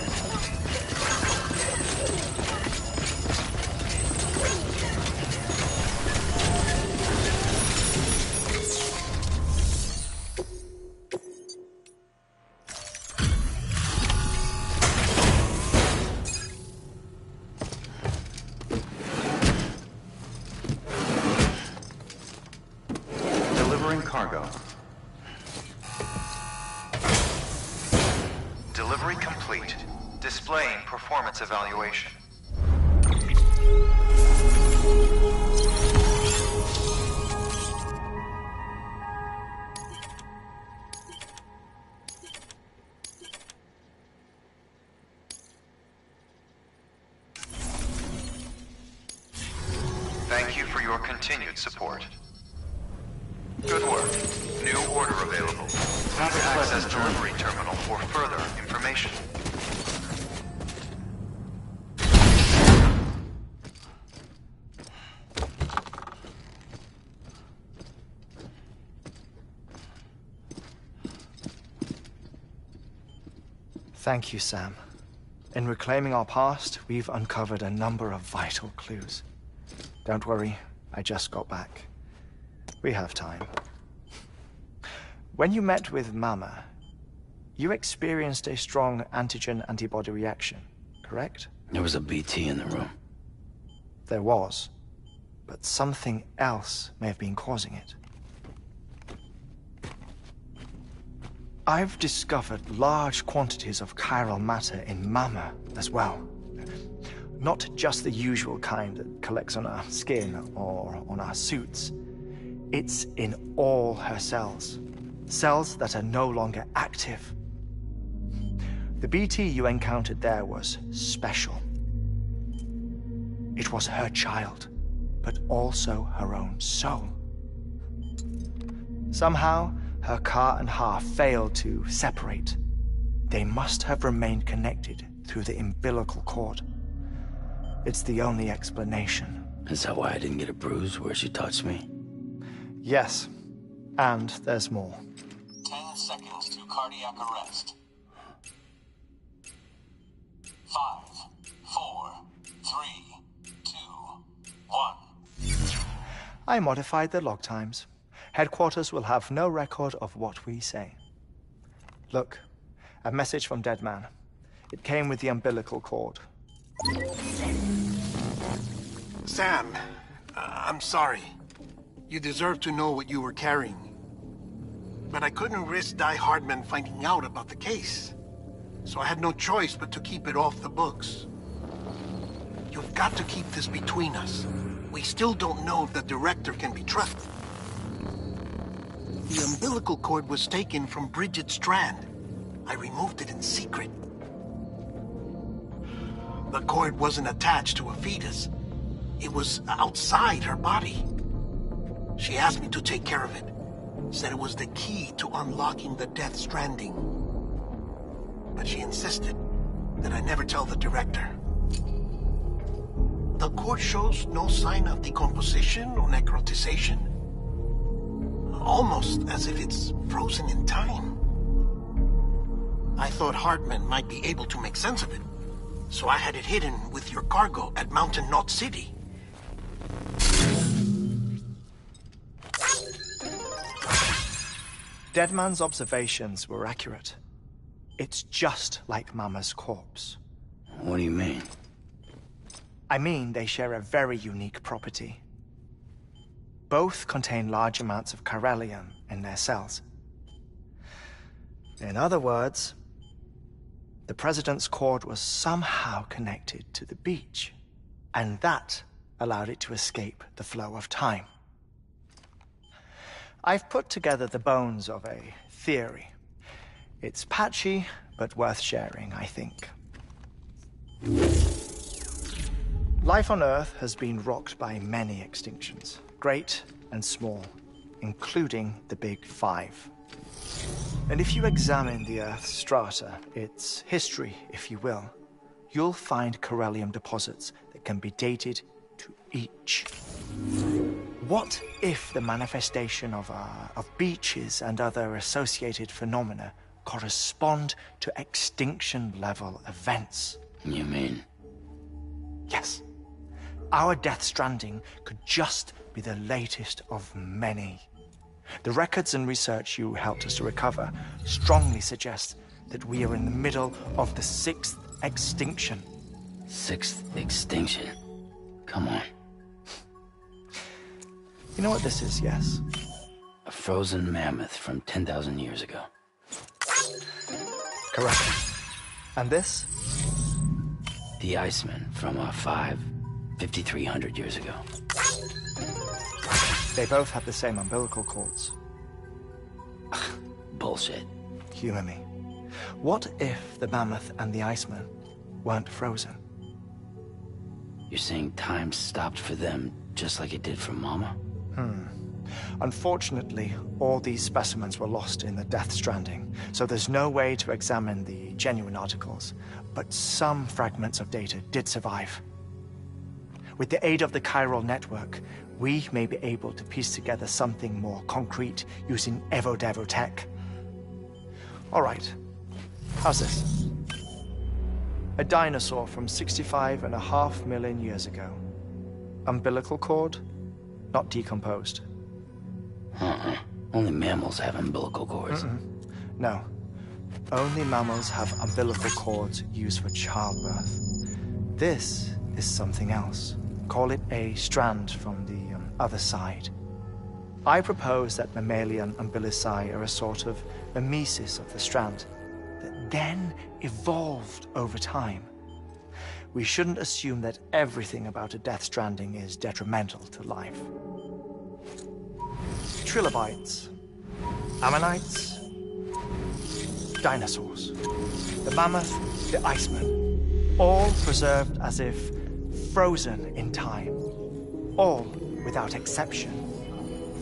Delivering cargo. Delivery complete. Displaying performance evaluation. Thank you for your continued support. Good work. New order available. Please access delivery terminal for further information. Thank you, Sam. In reclaiming our past, we've uncovered a number of vital clues. Don't worry, I just got back. We have time. When you met with Mama, you experienced a strong antigen-antibody reaction, correct? There was a BT in the room. There was, but something else may have been causing it. I've discovered large quantities of chiral matter in Mama as well. Not just the usual kind that collects on our skin or on our suits. It's in all her cells. Cells that are no longer active. The BT you encountered there was special. It was her child, but also her own soul. Somehow, her car and half failed to separate. They must have remained connected through the umbilical cord. It's the only explanation. Is that why I didn't get a bruise where she touched me? Yes. And there's more. 10 seconds to cardiac arrest. 5, 4, 3, 2, 1. I modified the log times. Headquarters will have no record of what we say. Look, a message from Dead Man. It came with the umbilical cord. Sam, I'm sorry. You deserve to know what you were carrying. But I couldn't risk Di Hardman finding out about the case. So I had no choice but to keep it off the books. You've got to keep this between us. We still don't know if the director can be trusted. The umbilical cord was taken from Bridget Strand. I removed it in secret. The cord wasn't attached to a fetus. It was outside her body. She asked me to take care of it. Said it was the key to unlocking the Death Stranding. But she insisted that I never tell the director. The cord shows no sign of decomposition or necrotization. Almost as if it's frozen in time. I thought Hartman might be able to make sense of it, so I had it hidden with your cargo at Mountain Knot City. Deadman's observations were accurate. It's just like Mama's corpse. What do you mean? I mean, they share a very unique property. Both contain large amounts of chiralium in their cells. In other words, the President's cord was somehow connected to the beach, and that allowed it to escape the flow of time. I've put together the bones of a theory. It's patchy, but worth sharing, I think. Life on Earth has been rocked by many extinctions, great and small, including the Big Five. And if you examine the Earth's strata, its history, if you will, you'll find chiralium deposits that can be dated to each. What if the manifestation of beaches and other associated phenomena correspond to extinction-level events? You mean? Yes. Our Death Stranding could just be the latest of many. The records and research you helped us to recover strongly suggest that we are in the middle of the 6th extinction. 6th extinction? Come on. You know what this is, yes? A frozen mammoth from 10,000 years ago. Correct. And this? The Iceman from 5,300 years ago. They both have the same umbilical cords. Bullshit. Humor me. What if the mammoth and the Iceman weren't frozen? You're saying time stopped for them just like it did for Mama? Unfortunately, all these specimens were lost in the Death Stranding, so there's no way to examine the genuine articles, but some fragments of data did survive. With the aid of the chiral network, we may be able to piece together something more concrete using Evo-Devo tech. All right, how's this? A dinosaur from 65.5 million years ago. Umbilical cord, not decomposed. Only mammals have umbilical cords. No. Only mammals have umbilical cords used for childbirth. This is something else. Call it a strand from the other side. I propose that mammalian umbilici are a sort of mimesis of the strand that then evolved over time. We shouldn't assume that everything about a Death Stranding is detrimental to life. Trilobites, ammonites, dinosaurs, the mammoth, the Iceman, all preserved as if frozen in time, all, without exception,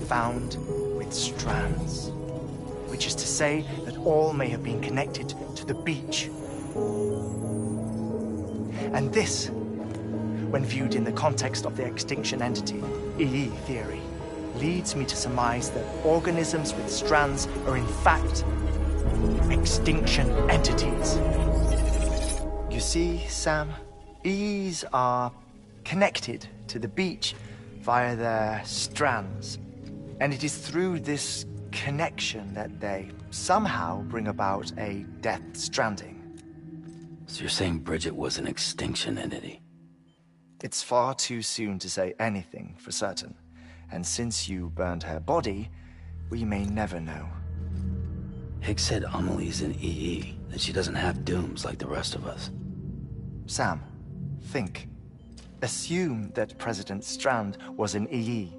found with strands, which is to say that all may have been connected to the beach. And this, when viewed in the context of the extinction entity, EE theory, leads me to surmise that organisms with strands are in fact extinction entities. You see, Sam, EEs are connected to the beach via their strands. And it is through this connection that they somehow bring about a death stranding. So you're saying Bridget was an extinction entity? It's far too soon to say anything for certain. And since you burned her body, we may never know. Higgs said Amelie's an EE, that she doesn't have dooms like the rest of us. Sam, think. Assume that President Strand was an EE.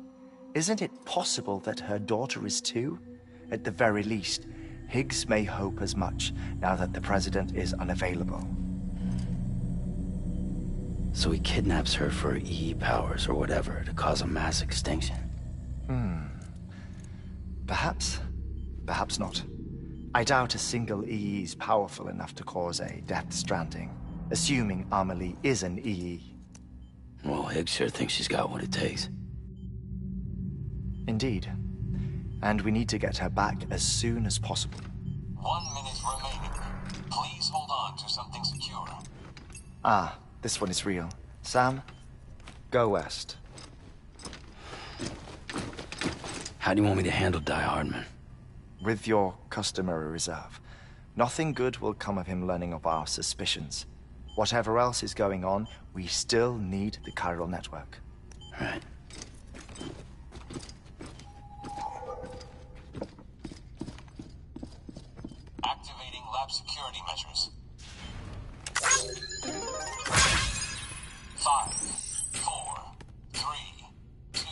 Isn't it possible that her daughter is too? At the very least, Higgs may hope as much now that the President is unavailable. So he kidnaps her for EE powers or whatever to cause a mass extinction. Perhaps. Perhaps not. I doubt a single EE is powerful enough to cause a death stranding, assuming Amelie is an EE. Well, Higgs sure thinks she's got what it takes. Indeed. And we need to get her back as soon as possible. 1 minute remaining. Please hold on to something secure. Ah, this one is real. Sam, go west. How do you want me to handle Die Hardman? With your customary reserve. Nothing good will come of him learning of our suspicions. Whatever else is going on, we still need the chiral network. Right. Activating lab security measures. 5, 4, 3, 2,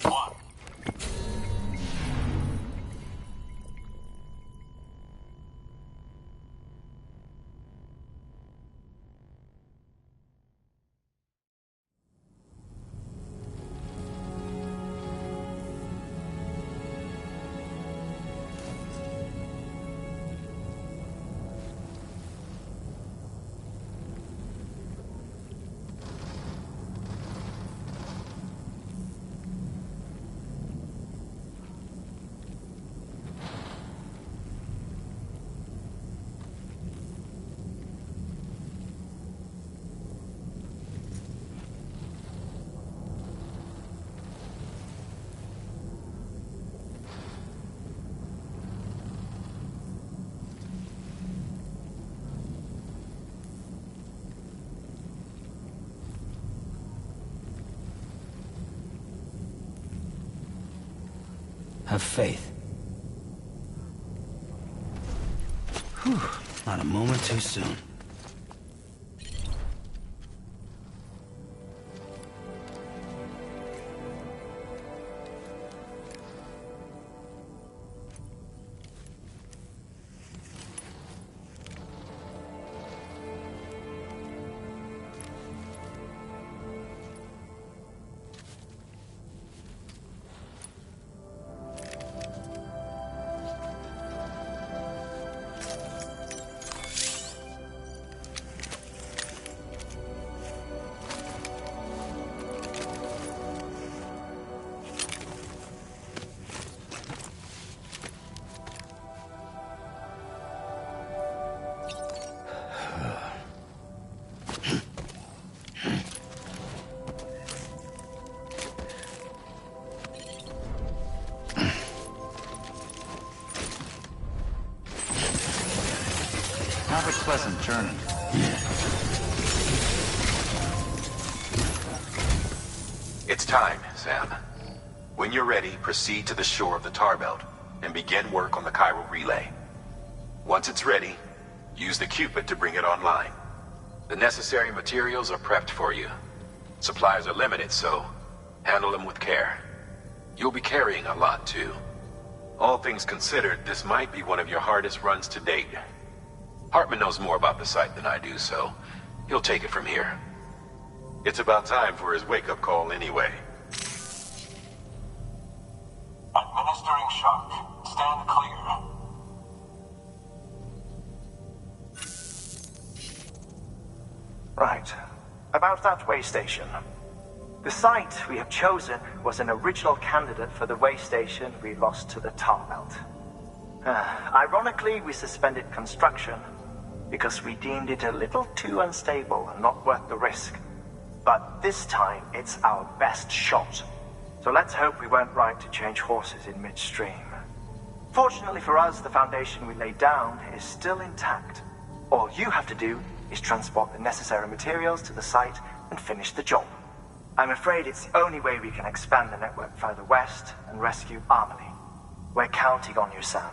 1. Have faith. Whew, not a moment too soon. Have a pleasant journey. It's time, Sam. When you're ready, proceed to the shore of the tar belt and begin work on the chiral relay. Once it's ready, use the Cupid to bring it online. The necessary materials are prepped for you. Supplies are limited, so handle them with care. You'll be carrying a lot, too. All things considered, this might be one of your hardest runs to date. Hartman knows more about the site than I do, so he'll take it from here. It's about time for his wake-up call anyway. Administering shock. Stand clear. Right. About that way station. The site we have chosen was an original candidate for the way station we lost to the tar belt. Ironically, we suspended construction because we deemed it a little too unstable and not worth the risk. But this time, it's our best shot. So let's hope we weren't right to change horses in midstream. Fortunately for us, the foundation we laid down is still intact. All you have to do is transport the necessary materials to the site and finish the job. I'm afraid it's the only way we can expand the network further west and rescue Harmony. We're counting on you, Sam.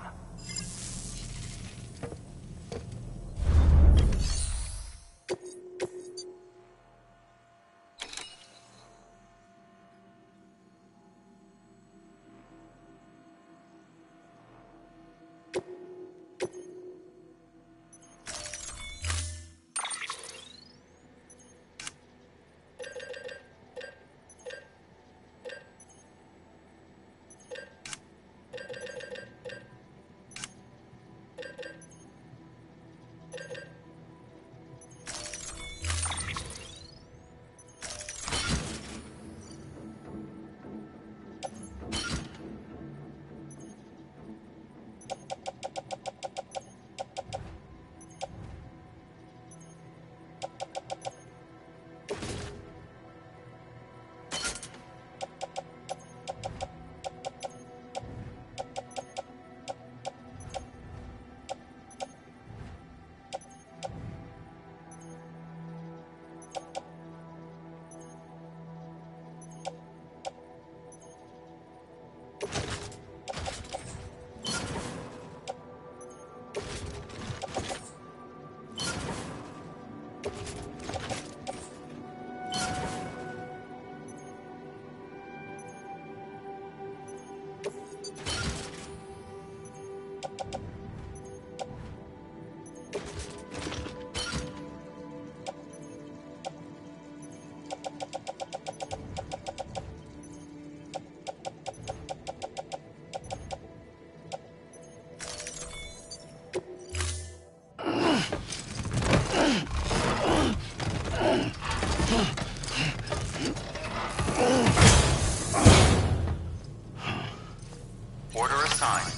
Order assigned.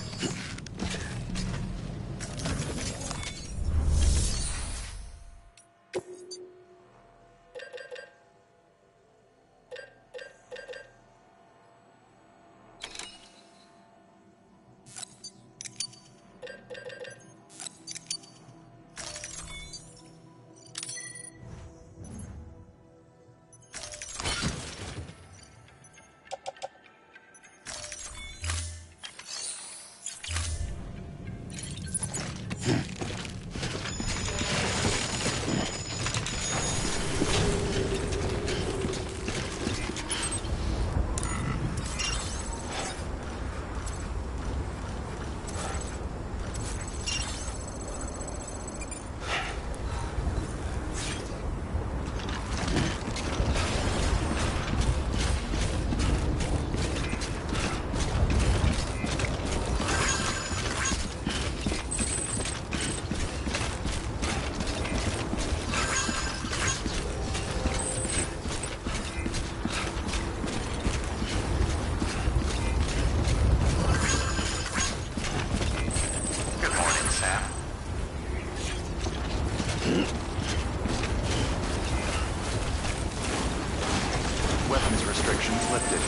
Weapons restrictions lifted.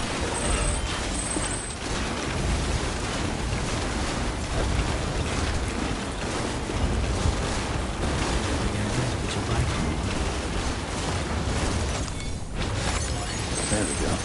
There we go.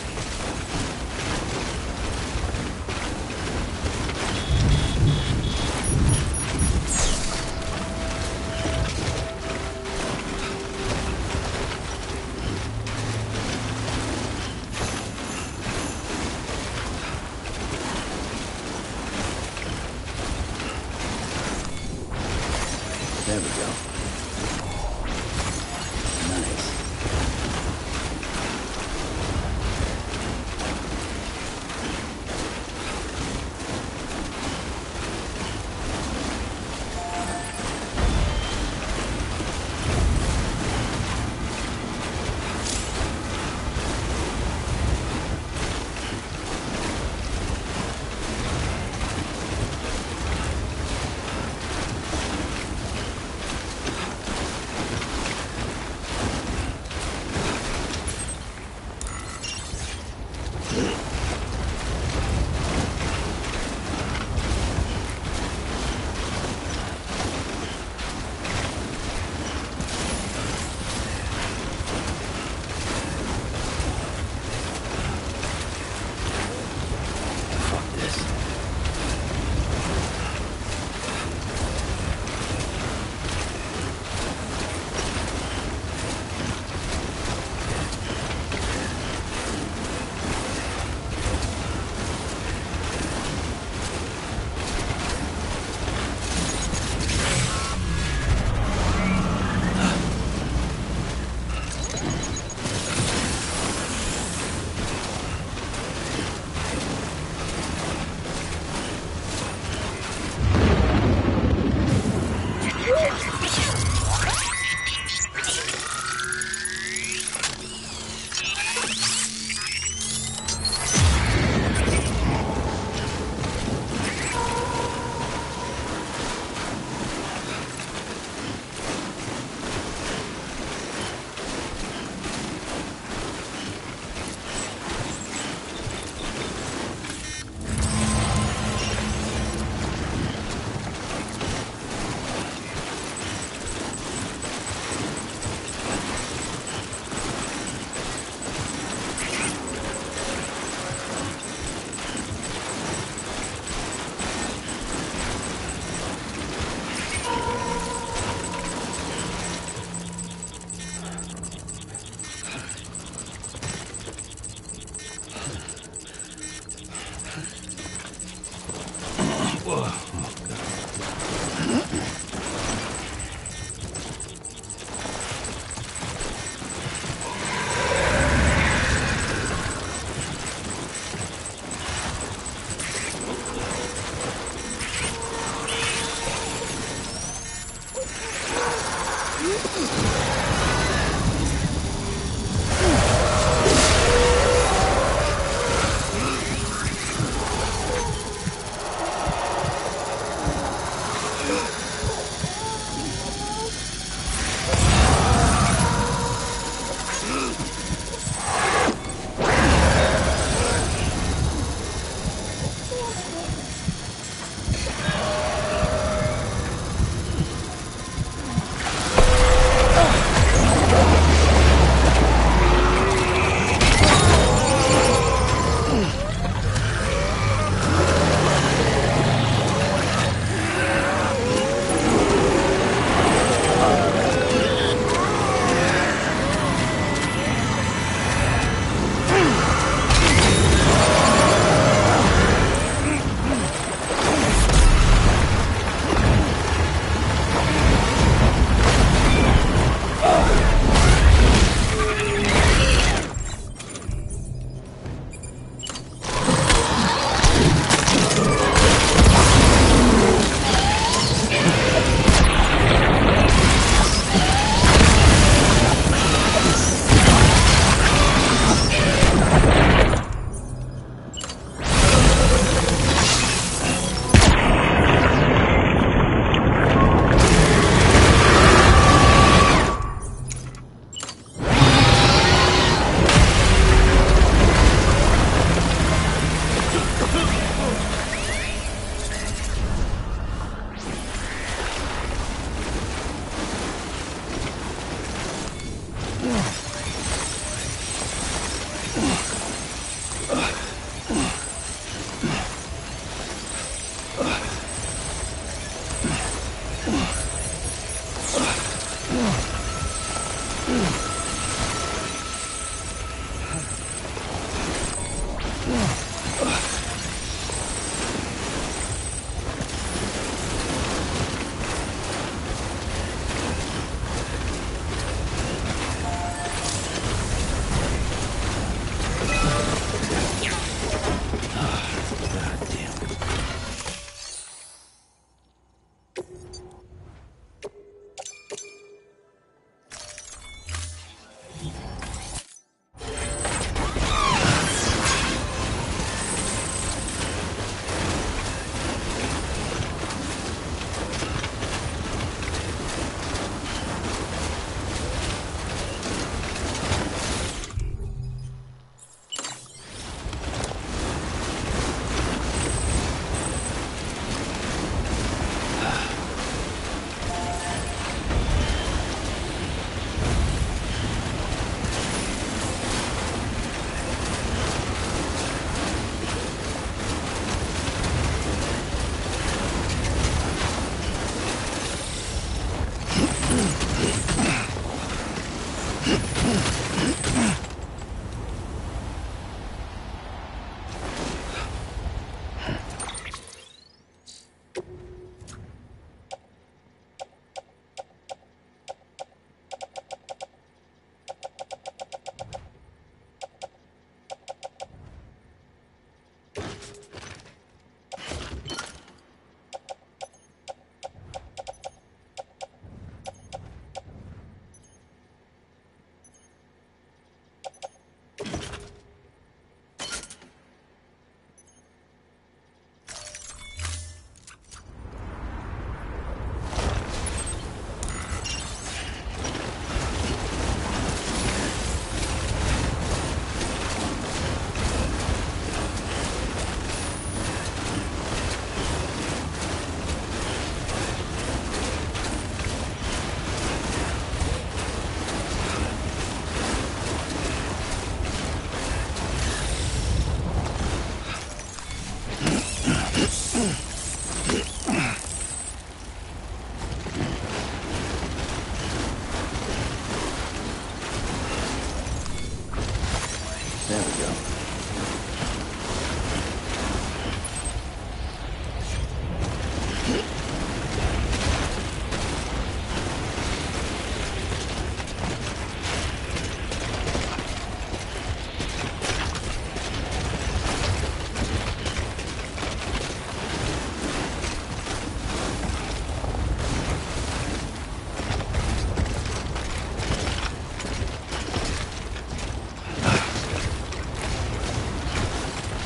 There we go. Nice.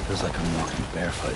Feels like I'm walking barefoot.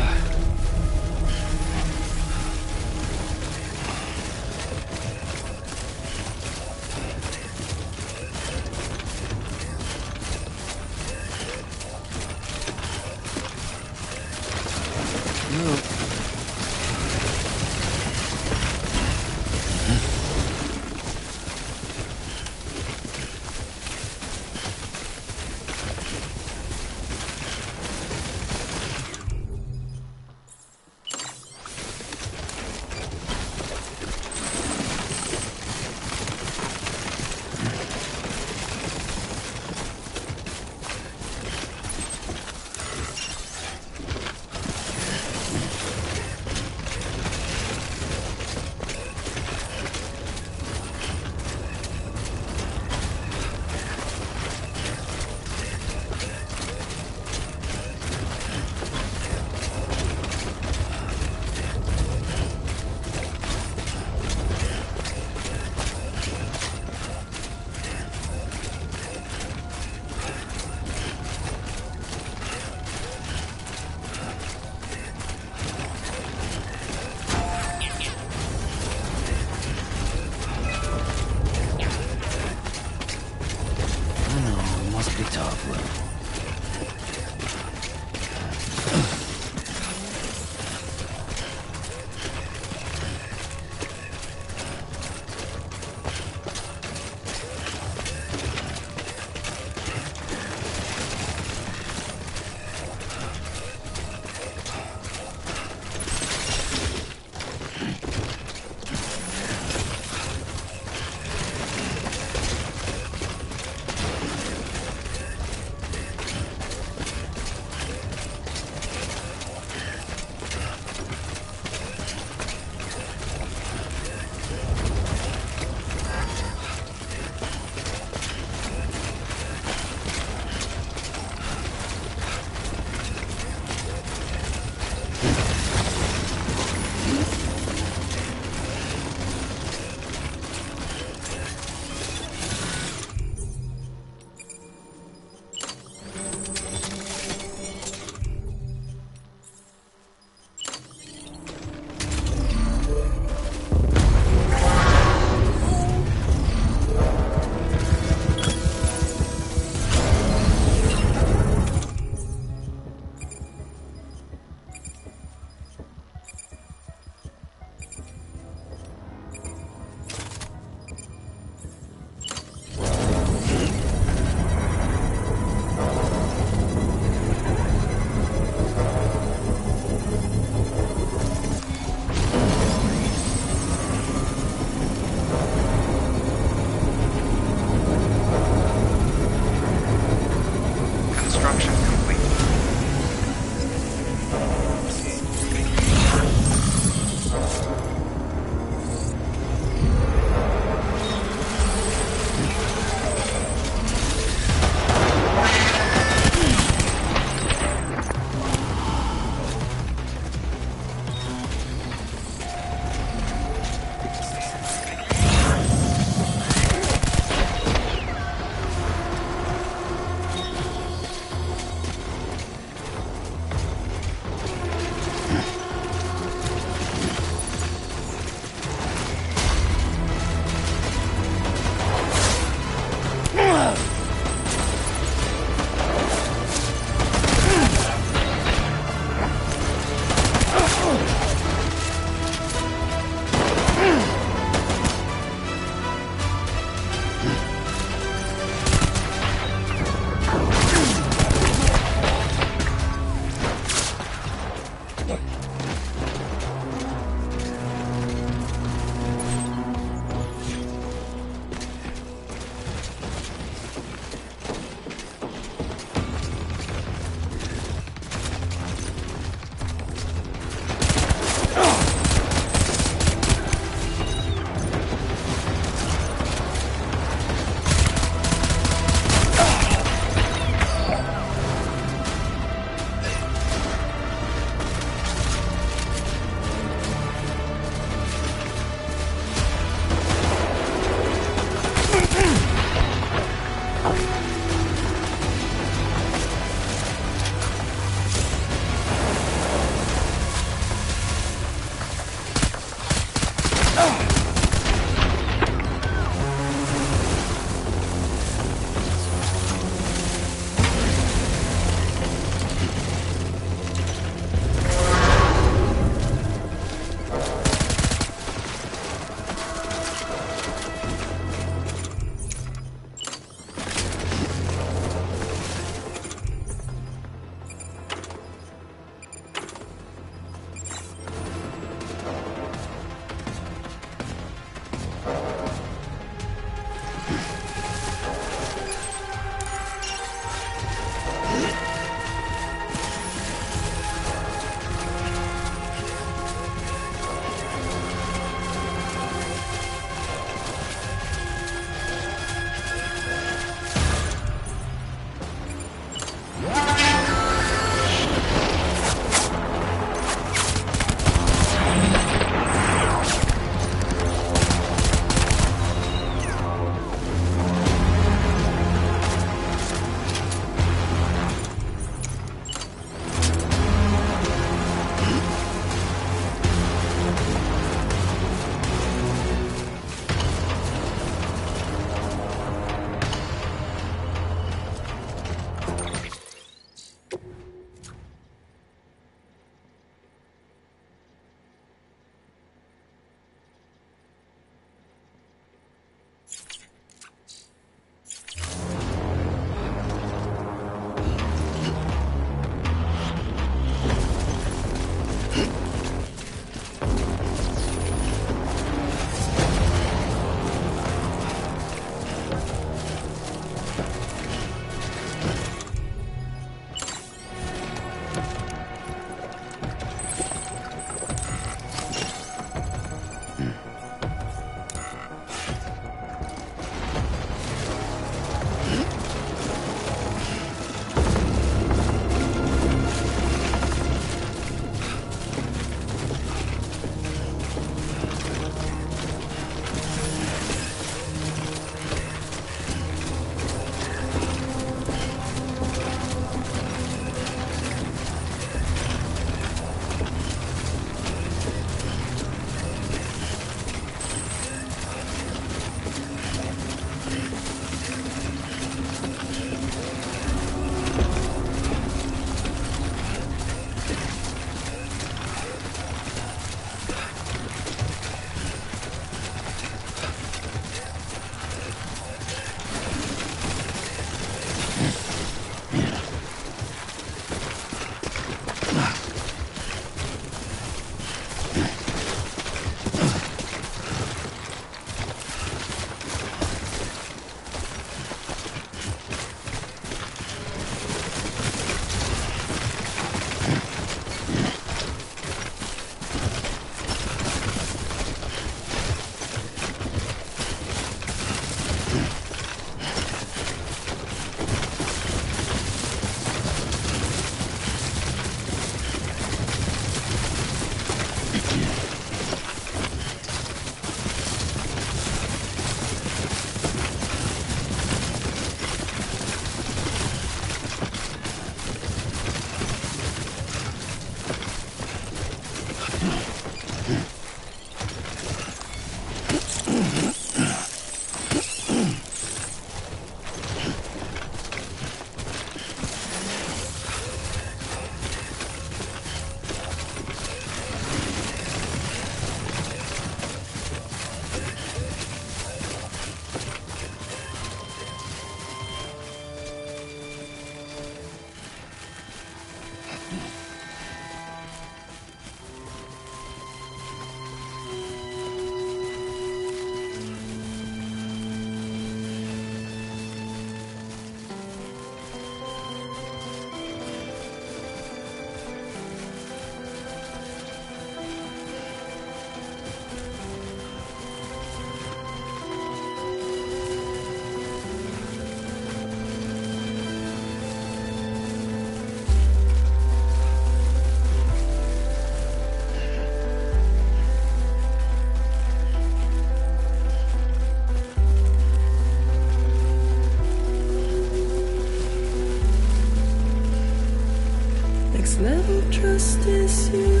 Next level trust is you.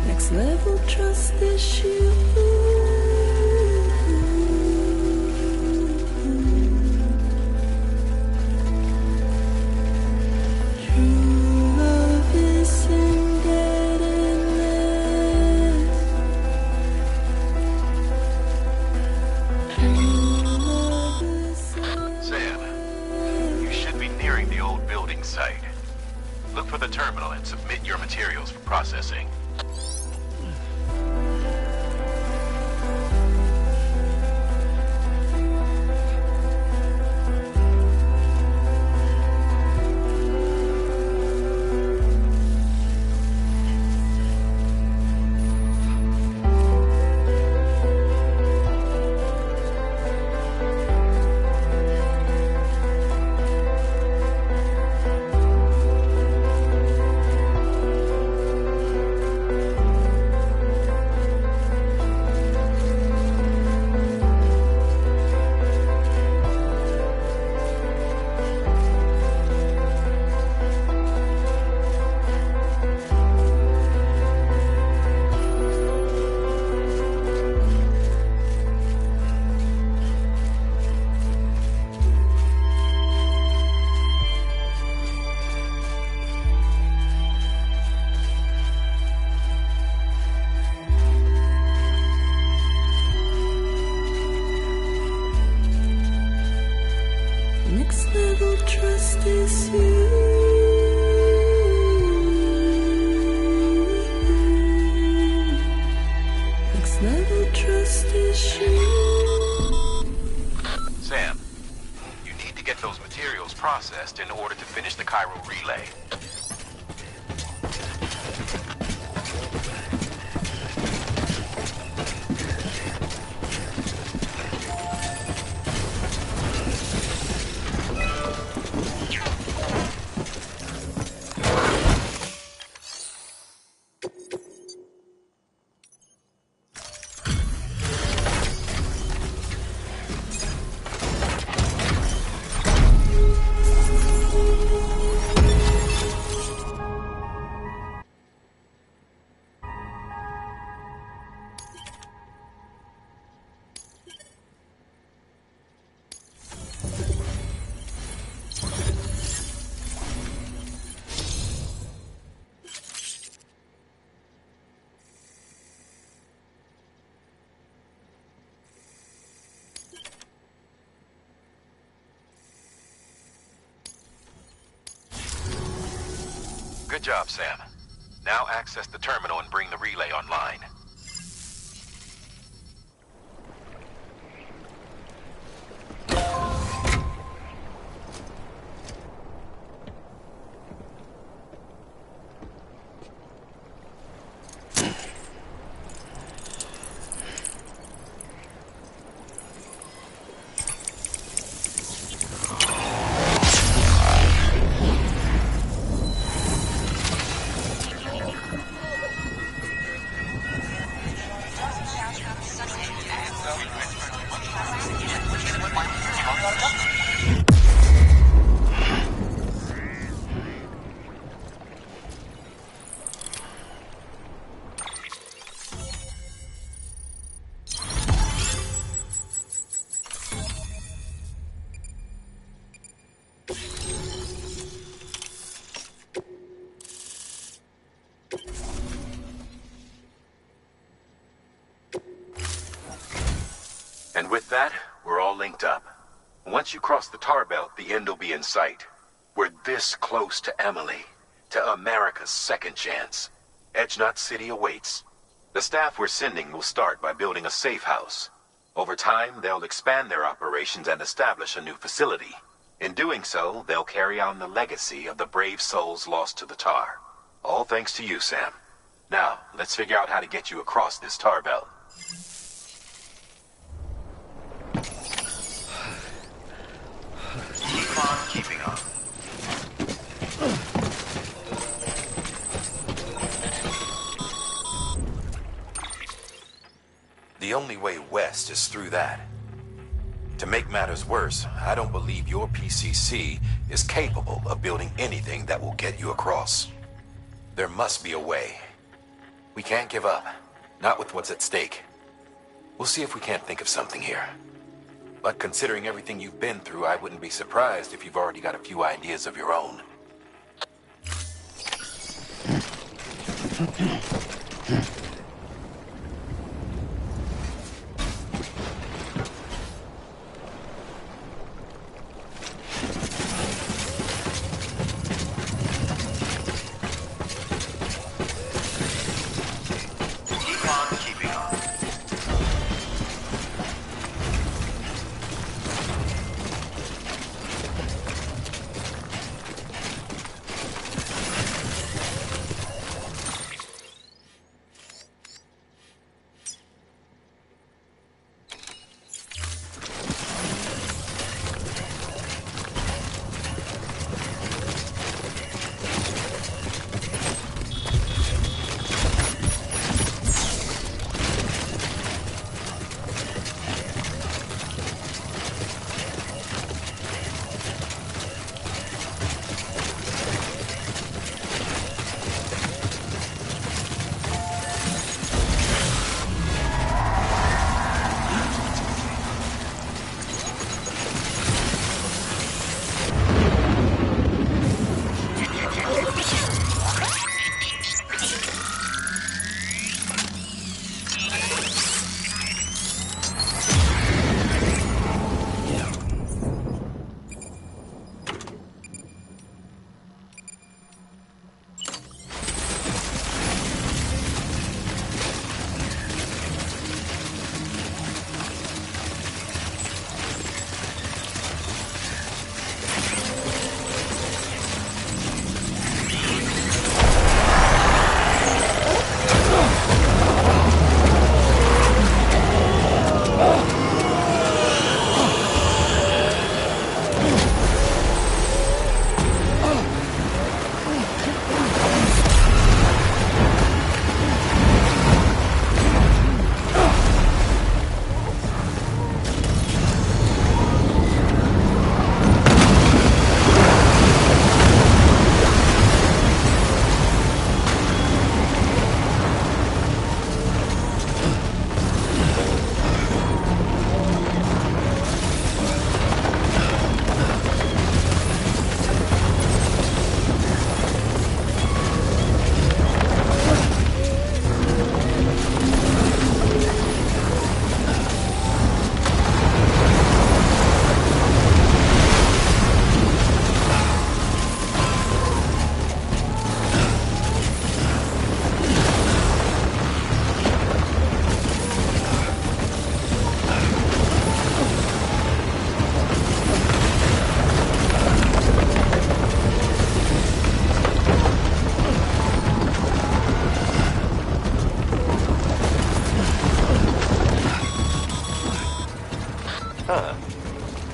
Next level trust is you. True love isn't endless. Sam, you should be nearing the old building site. Look for the terminal and submit your materials for processing. Next level trust is you. Next level trust is you. Sam, you need to get those materials processed in order to finish the Cairo relay. Good job, Sam. Now access the terminal and bring the relay online. And with that, we're all linked up. Once you cross the tar belt, the end will be in sight. We're this close to Emily, to America's second chance. Edgenut City awaits. The staff we're sending will start by building a safe house. Over time, they'll expand their operations and establish a new facility. In doing so, they'll carry on the legacy of the brave souls lost to the tar. All thanks to you, Sam. Now, let's figure out how to get you across this tar belt. Keep on keeping on. The only way west is through that. To make matters worse, I don't believe your PCC is capable of building anything that will get you across. There must be a way. We can't give up. Not with what's at stake. We'll see if we can't think of something here. But considering everything you've been through, I wouldn't be surprised if you've already got a few ideas of your own.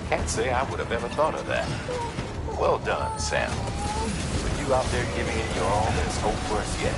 Can't say I would have ever thought of that. Well done, Sam. With you out there giving it your all, there's hope for us yet.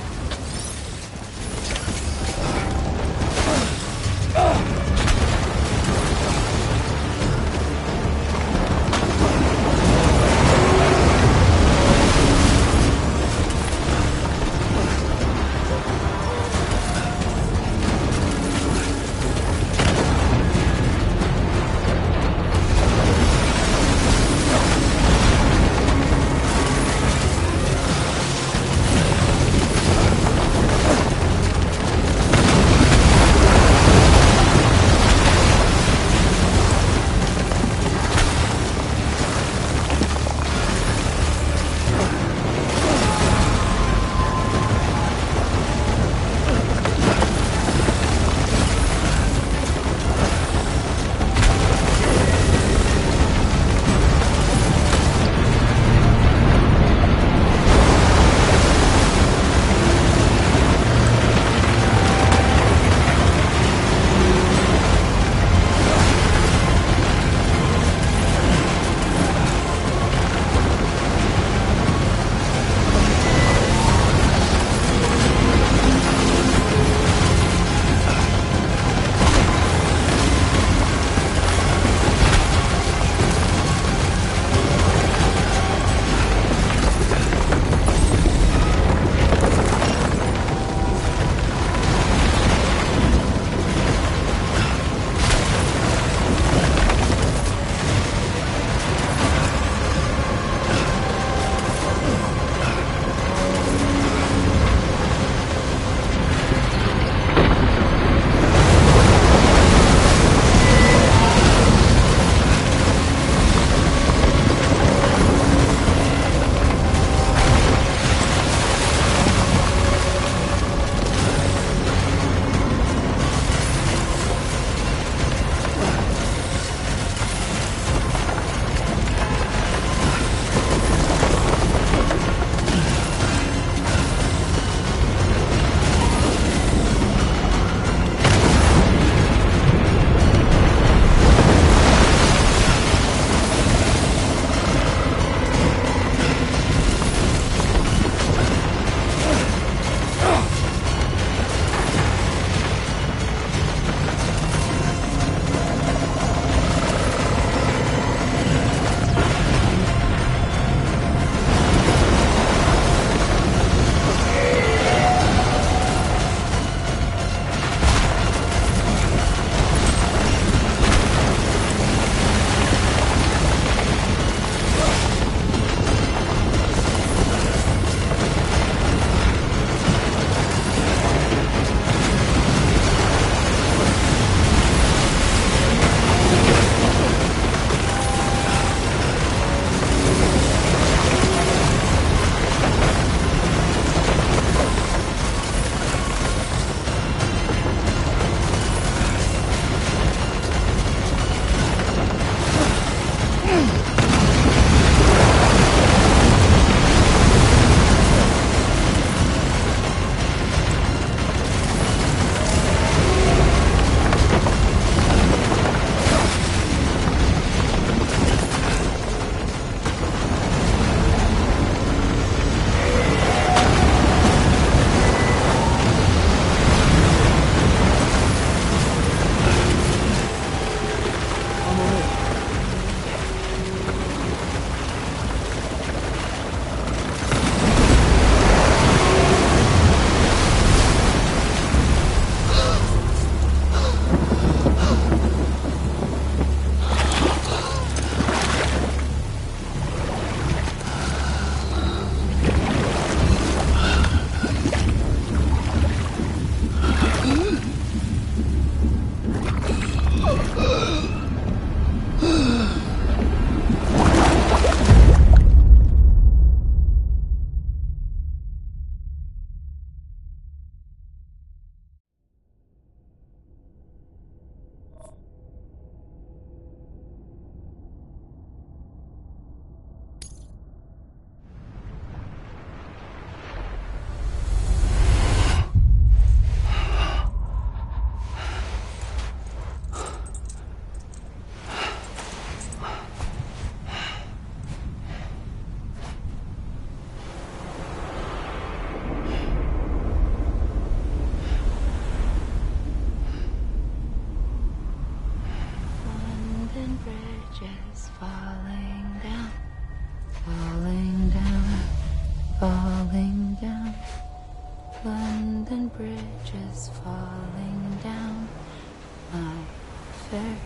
fair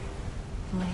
lady.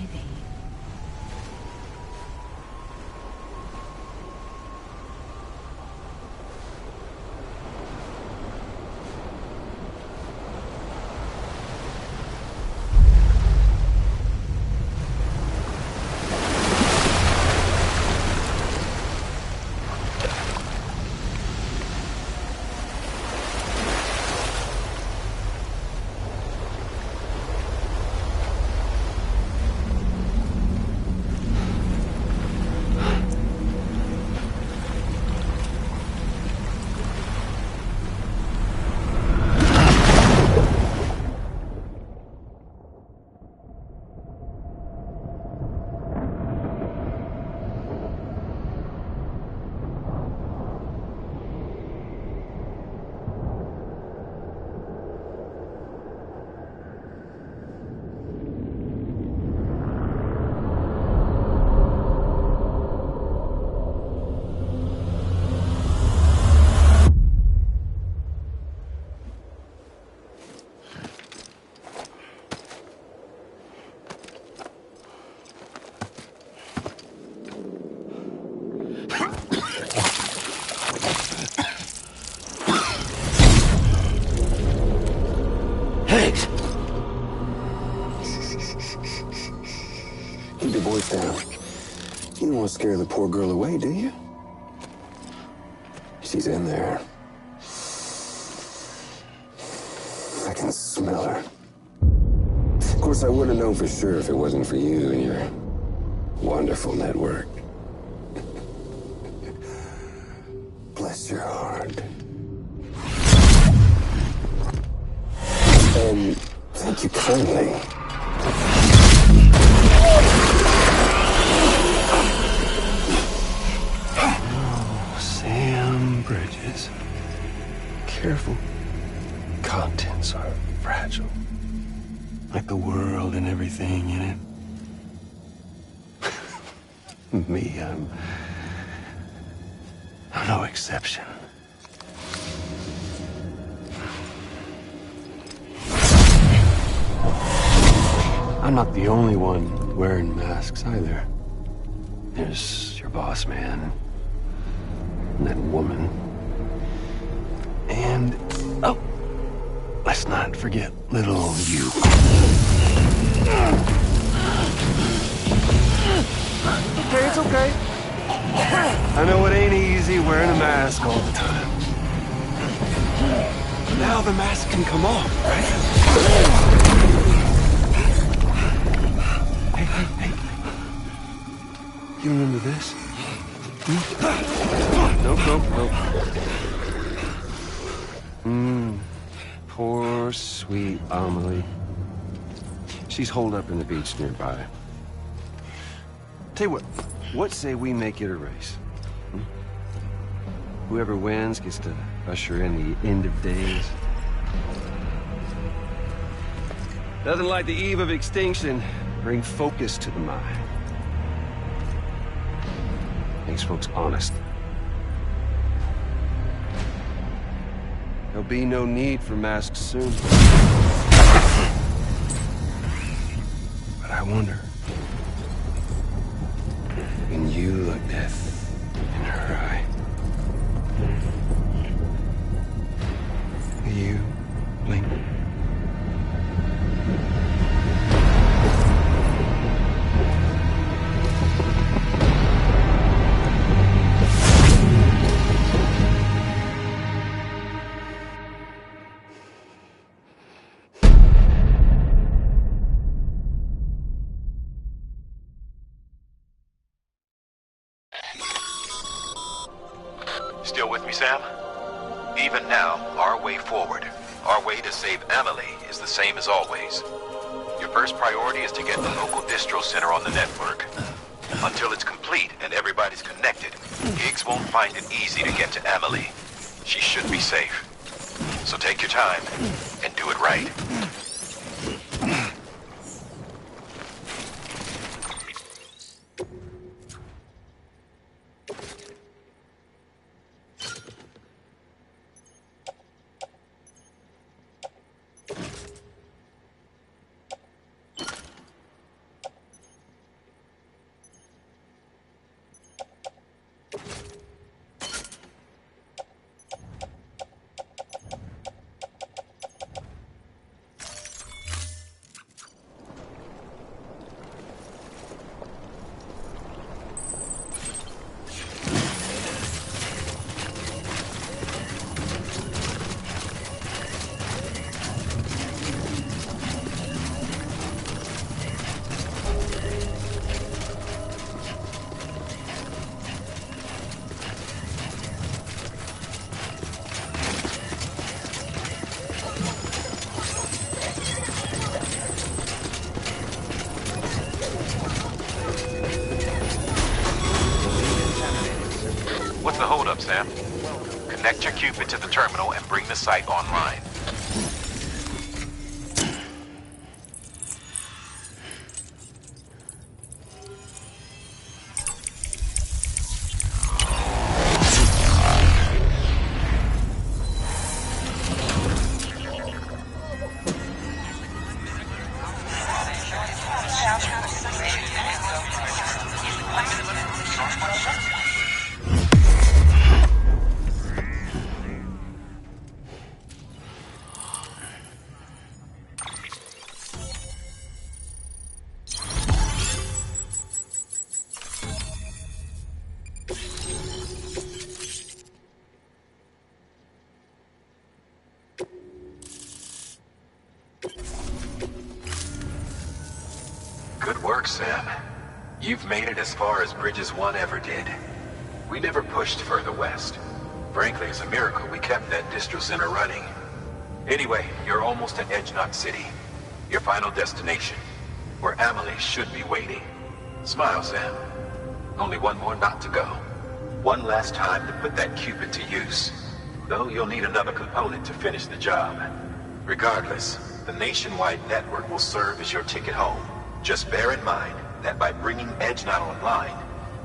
Keep your voice down. You don't want to scare the poor girl away, do you? She's in there. I can smell her. Of course, I wouldn't have known for sure if it wasn't for you and your wonderful network. Bless your heart. And thank you kindly. Oh, Sam Bridges. Careful. Contents are fragile. Like the world and everything in it. Me, I'm no exception. I'm not the only one wearing masks either. There's your boss man, and that woman, and, oh, let's not forget little you. Okay, it's okay. I know it ain't easy wearing a mask all the time. But now the mask can come off, right? Hey. You remember this? Nope. Poor, sweet Amelie. She's holed up in the beach nearby. Tell you what say we make it a race? Whoever wins gets to usher in the end of days. Nothing like the eve of extinction. Bring focus to the mind. Makes folks honest. There'll be no need for masks soon. But I wonder, when you look death in her eye, will you blink? Still with me, Sam? Even now, our way forward, our way to save Amelie, is the same as always. Your first priority is to get the local distro center on the network. Until it's complete and everybody's connected, Giggs won't find it easy to get to Amelie. She should be safe. So take your time and do it right. Connect your Cupid to the terminal and bring the site online. Good work, Sam. You've made it as far as Bridges 1 ever did. We never pushed further west. Frankly, it's a miracle we kept that distro center running. Anyway, you're almost at Edge Knot City, your final destination, where Amelie should be waiting. Smile, Sam. Only one more knot to go. One last time to put that Cupid to use. Though you'll need another component to finish the job. Regardless, the nationwide network will serve as your ticket home. Just bear in mind that by bringing Edge Knot online,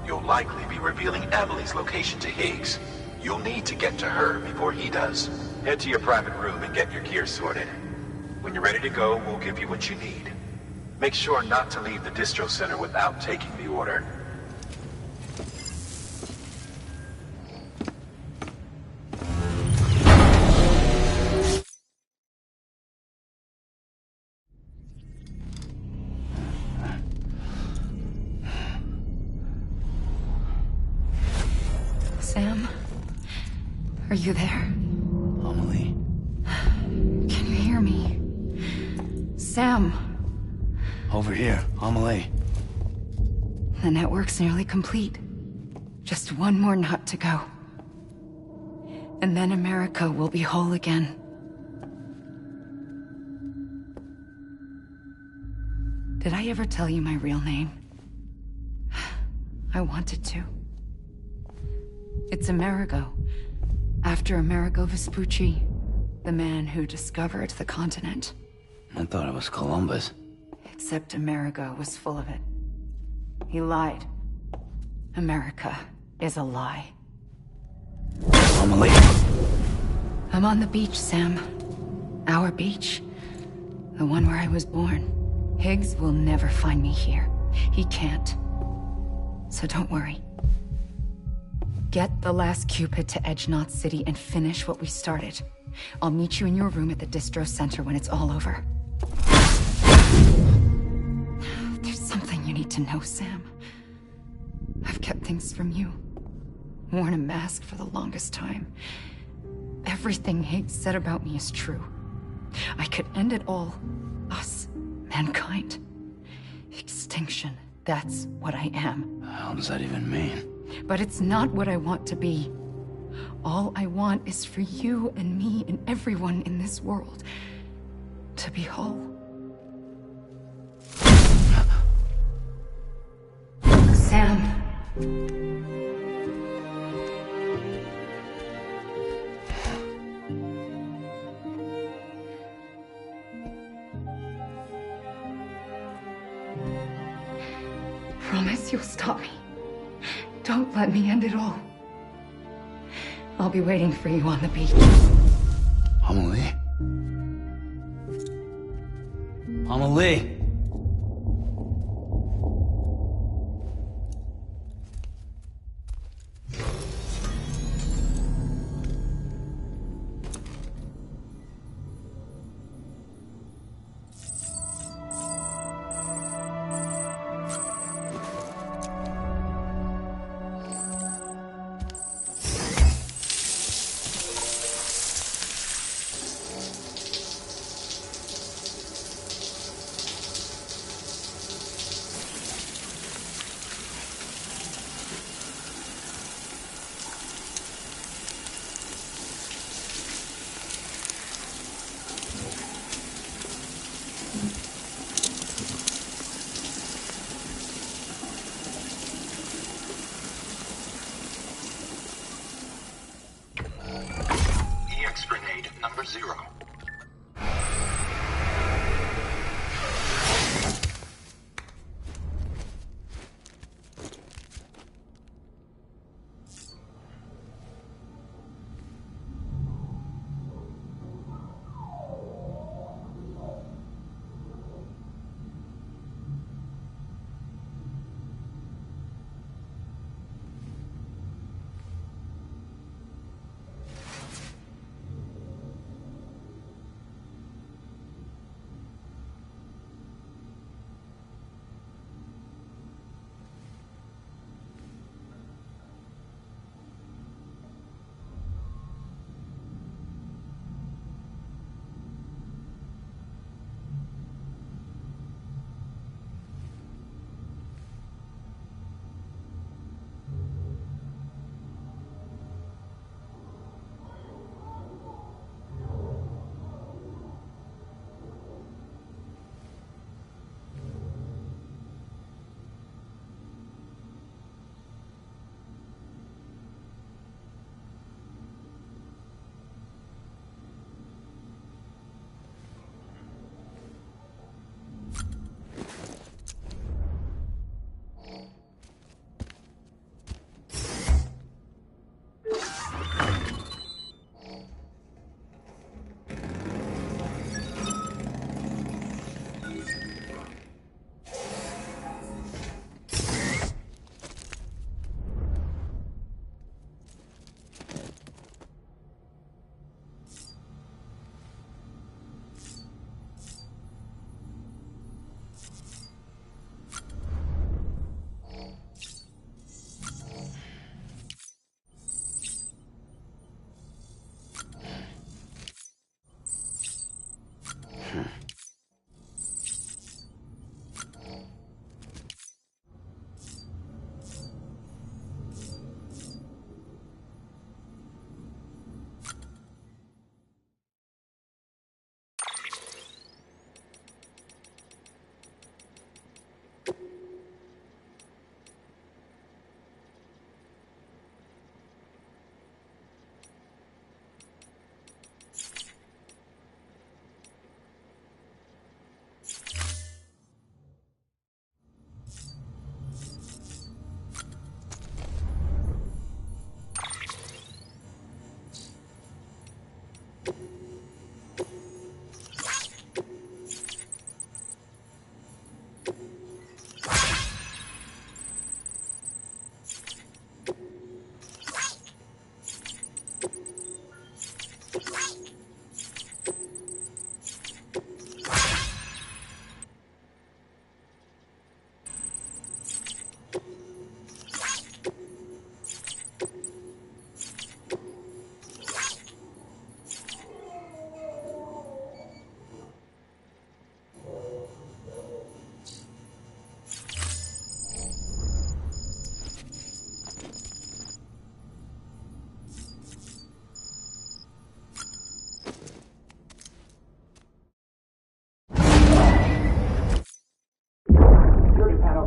you'll likely be revealing Amelie's location to Higgs. You'll need to get to her before he does. Head to your private room and get your gear sorted. When you're ready to go, we'll give you what you need. Make sure not to leave the distro center without taking the order. Sam? Are you there? Amelie? Can you hear me? Sam? Over here, Amelie. The network's nearly complete. Just one more knot to go. And then America will be whole again. Did I ever tell you my real name? I wanted to. It's Amerigo. After Amerigo Vespucci, the man who discovered the continent. I thought it was Columbus. Except Amerigo was full of it. He lied. America is a lie. Amelie. I'm on the beach, Sam. Our beach. The one where I was born. Higgs will never find me here. He can't. So don't worry. Get the last Cupid to Edge Knot City and finish what we started. I'll meet you in your room at the distro center when it's all over. There's something you need to know, Sam. I've kept things from you. Worn a mask for the longest time. Everything Higgs said about me is true. I could end it all. Us. Mankind. Extinction. That's what I am. The hell does that even mean? But it's not what I want to be. All I want is for you and me and everyone in this world to be whole. Sam. Promise you'll stop me. Don't let me end it all. I'll be waiting for you on the beach. Amelie? Amelie!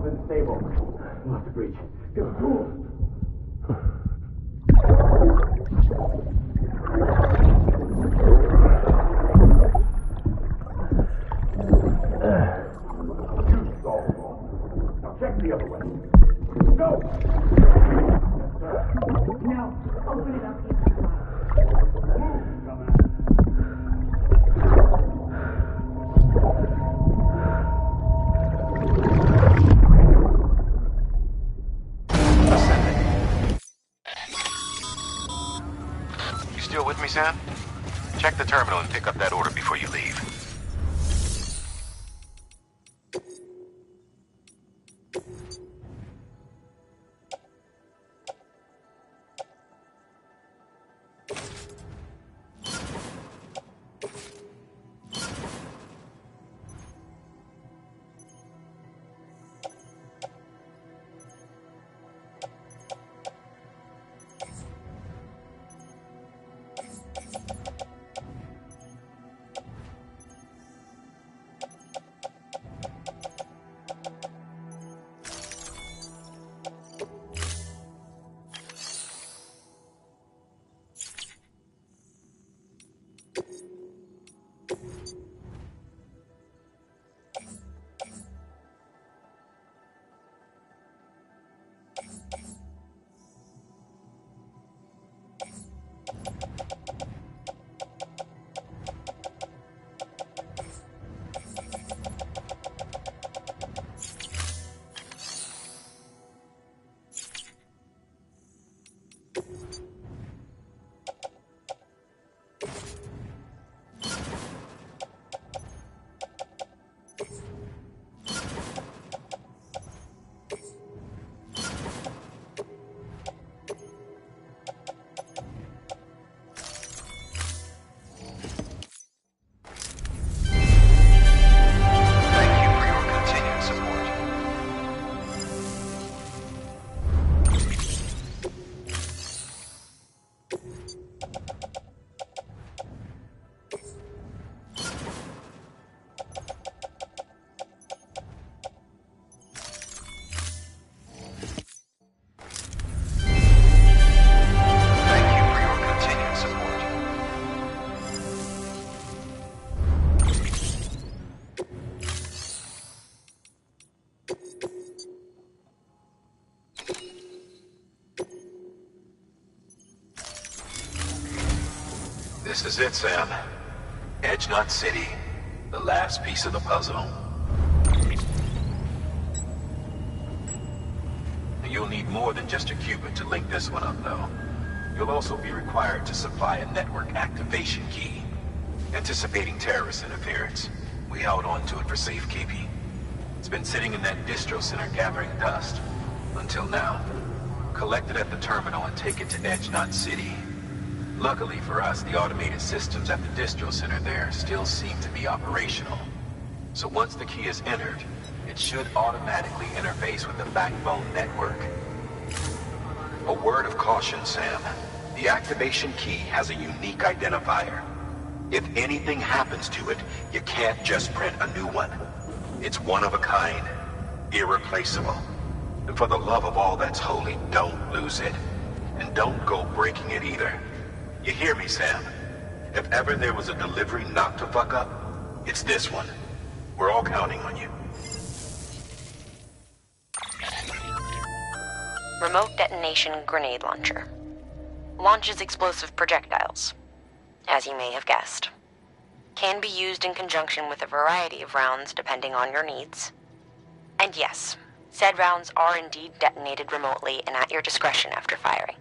weapons stable. We'll have to breach. Go. Now check the other way. Go! Now, open it up. You still with me, Sam? Check the terminal and pick up that order before you leave. This is it, Sam. Edge Knot City. The last piece of the puzzle. You'll need more than just a qubit to link this one up, though. You'll also be required to supply a network activation key. Anticipating terrorist interference, we held on to it for safekeeping. It's been sitting in that distro center gathering dust. Until now. Collect it at the terminal and take it to Edge Knot City. Luckily for us, the automated systems at the distro center there still seem to be operational. So once the key is entered, it should automatically interface with the backbone network. A word of caution, Sam. The activation key has a unique identifier. If anything happens to it, you can't just print a new one. It's one of a kind, irreplaceable. And for the love of all that's holy, don't lose it. And don't go breaking it either. You hear me, Sam? If ever there was a delivery not to fuck up, it's this one. We're all counting on you. Remote detonation grenade launcher. Launches explosive projectiles. As you may have guessed. Can be used in conjunction with a variety of rounds depending on your needs. And yes, said rounds are indeed detonated remotely and at your discretion after firing.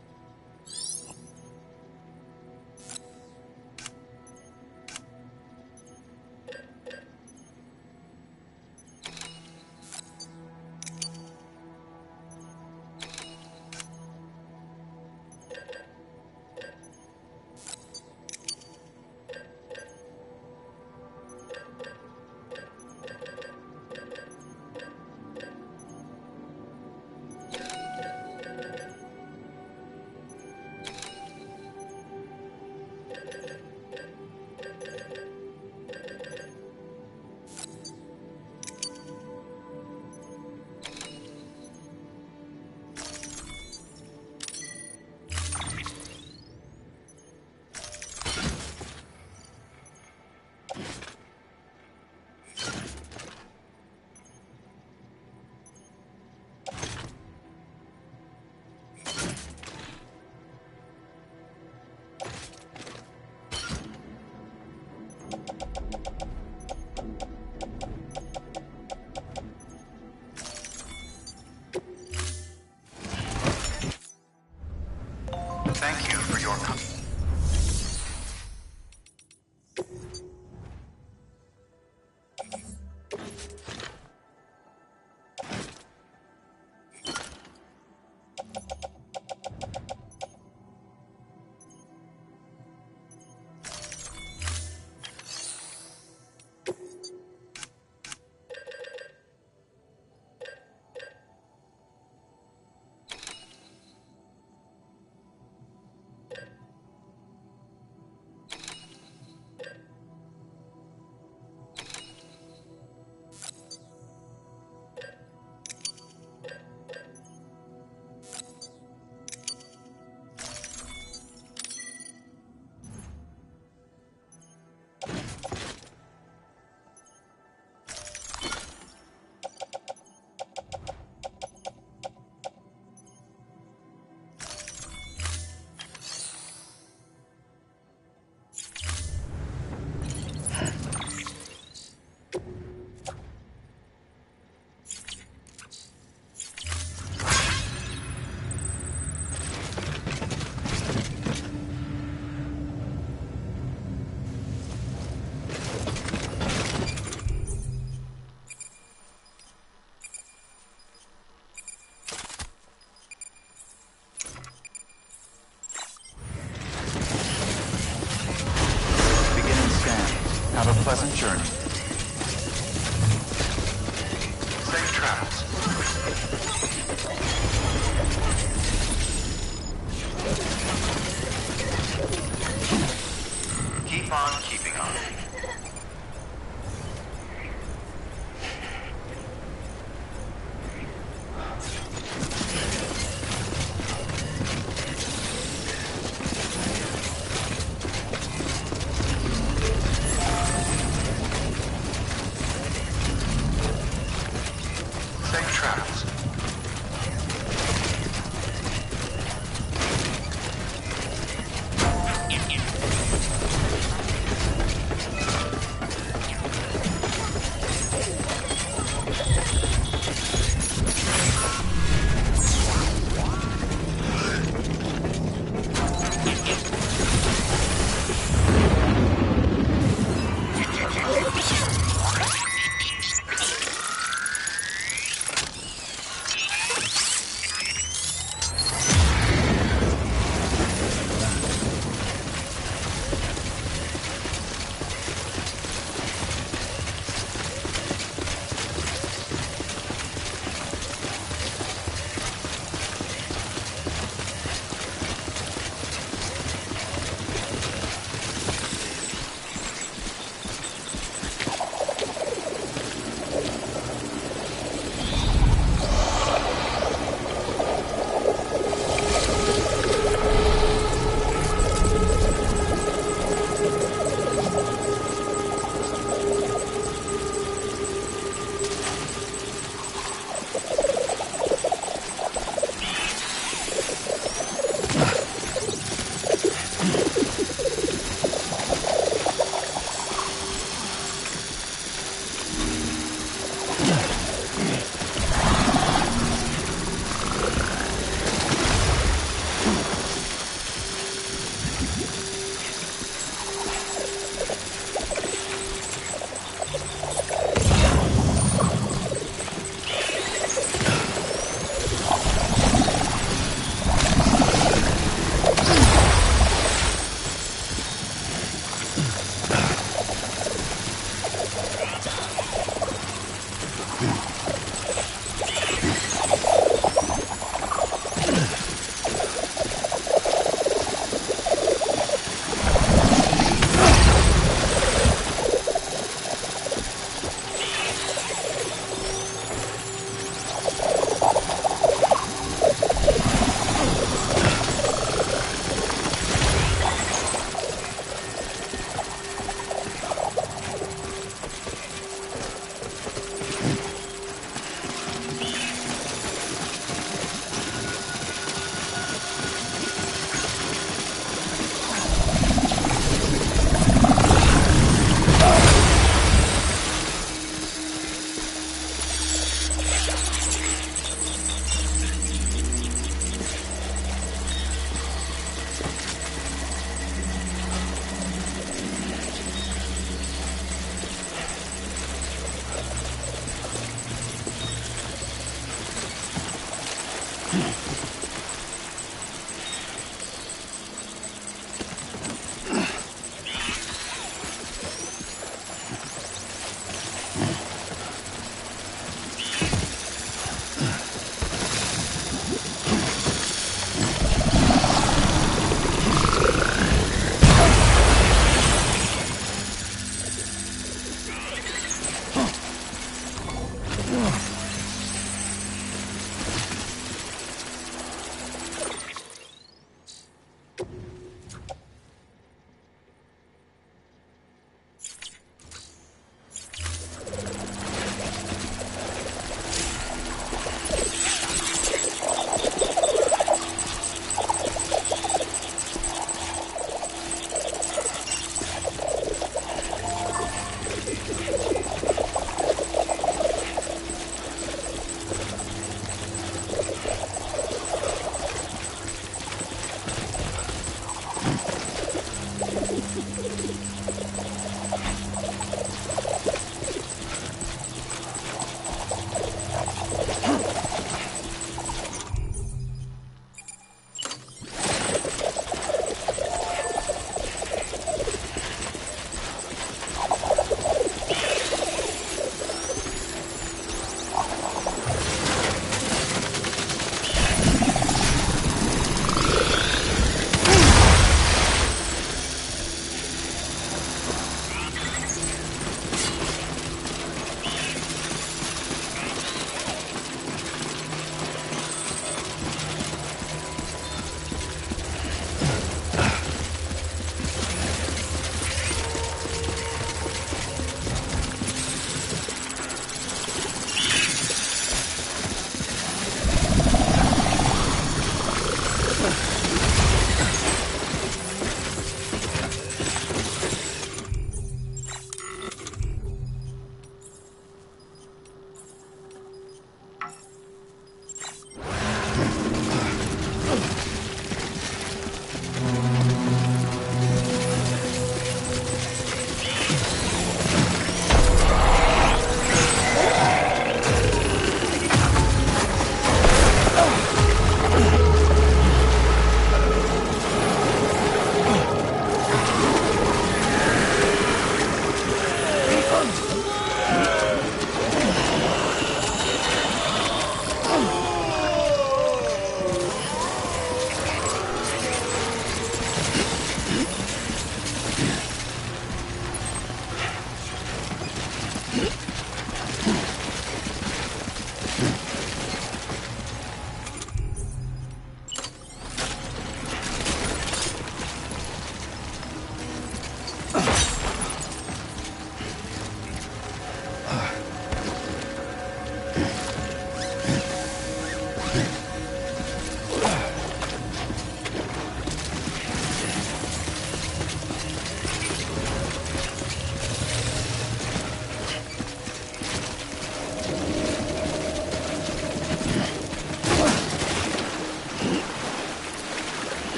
paths.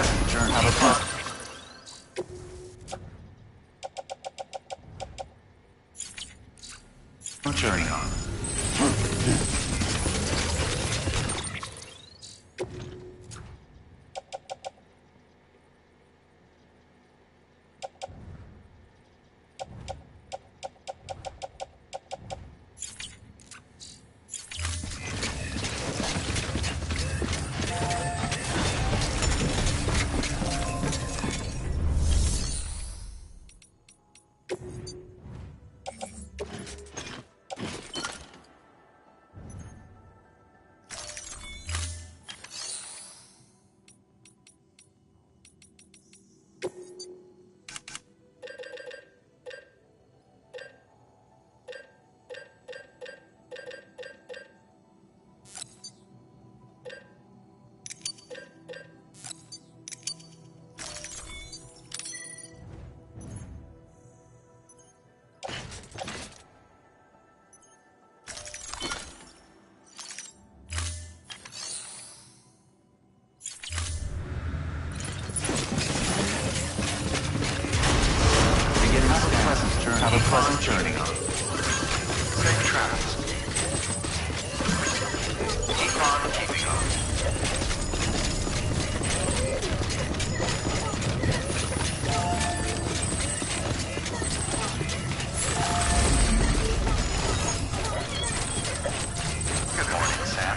pleasant journey. Have a pleasant. Journey on. Have a pleasant journey. Safe travels. Keep on keeping on. Good morning, Sam.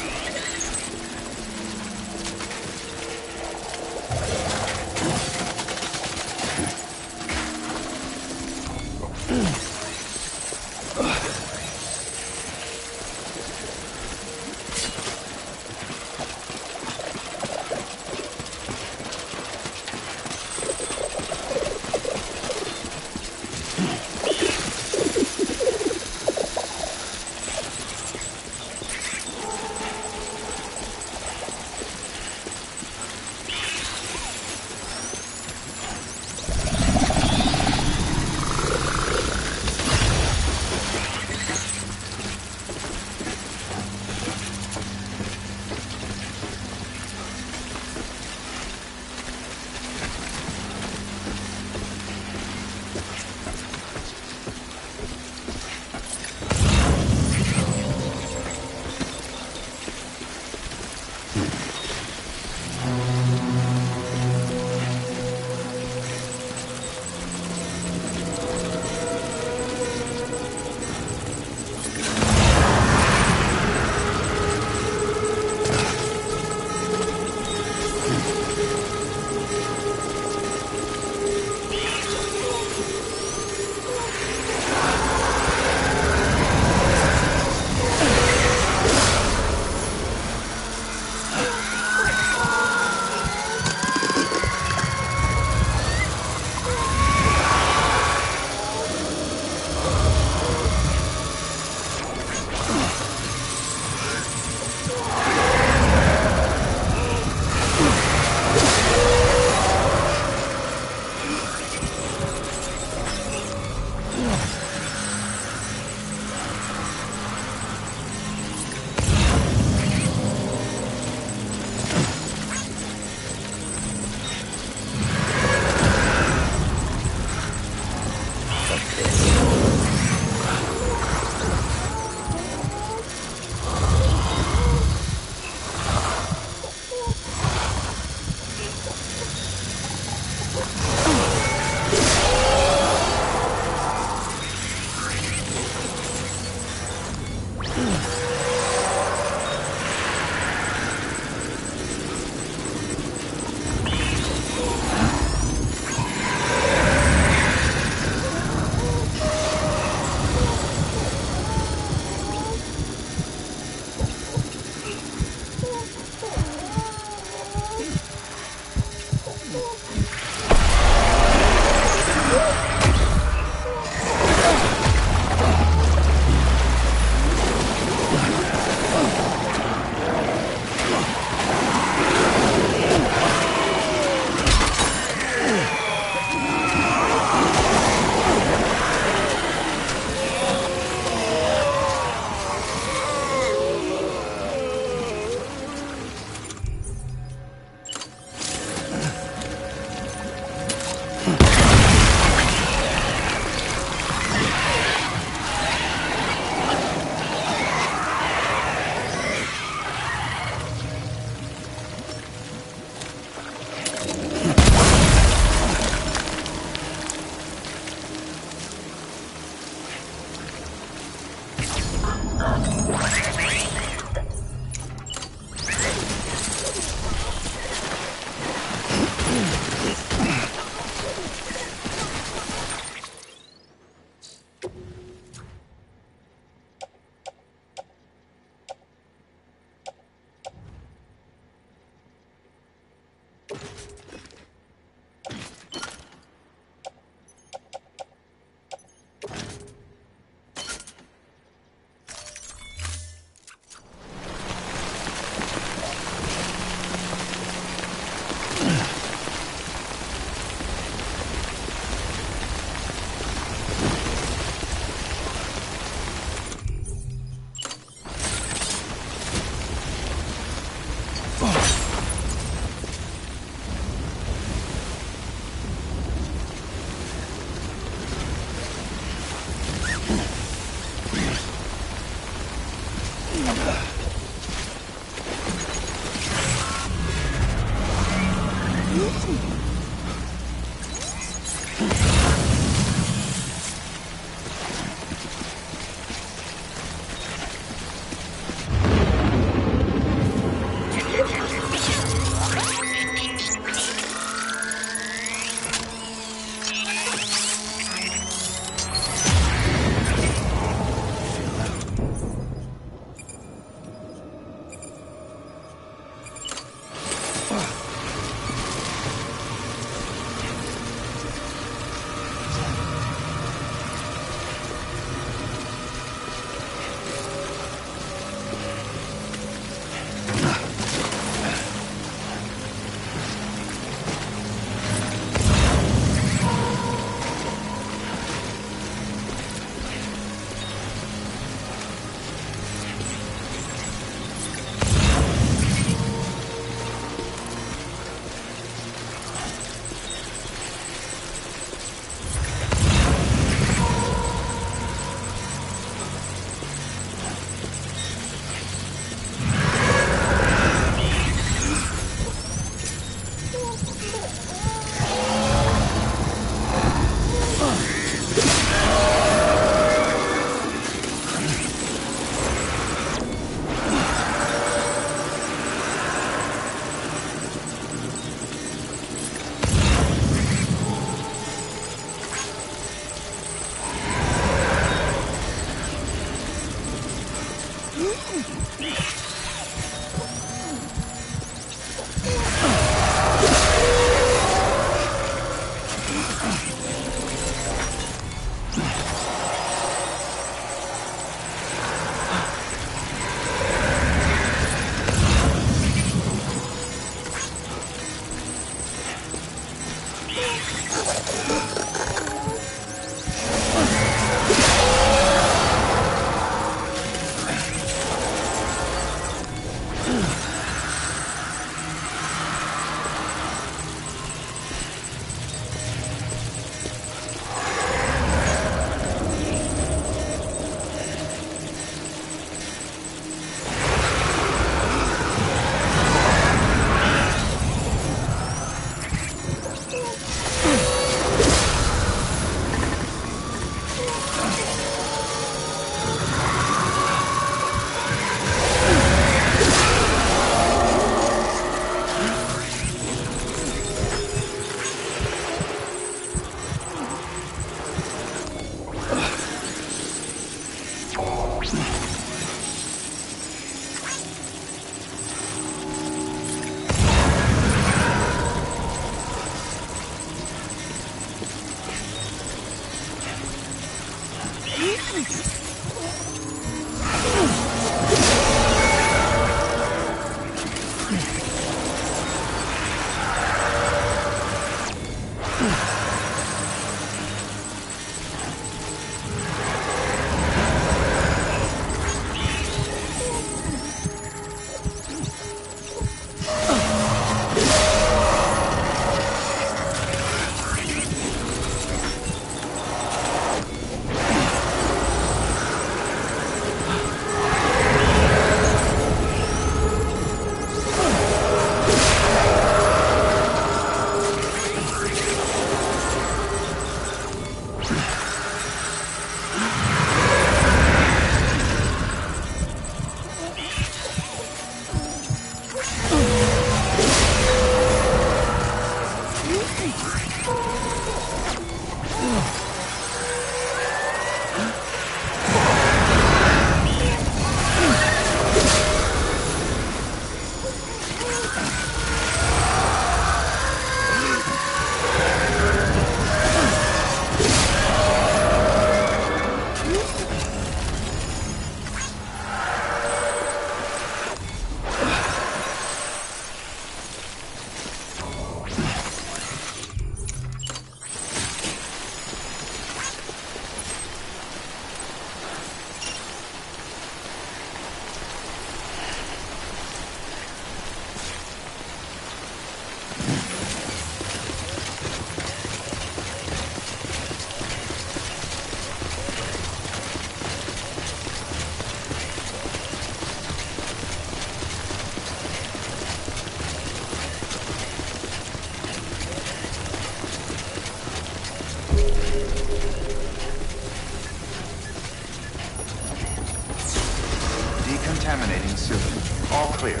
Decontaminating soon. All clear.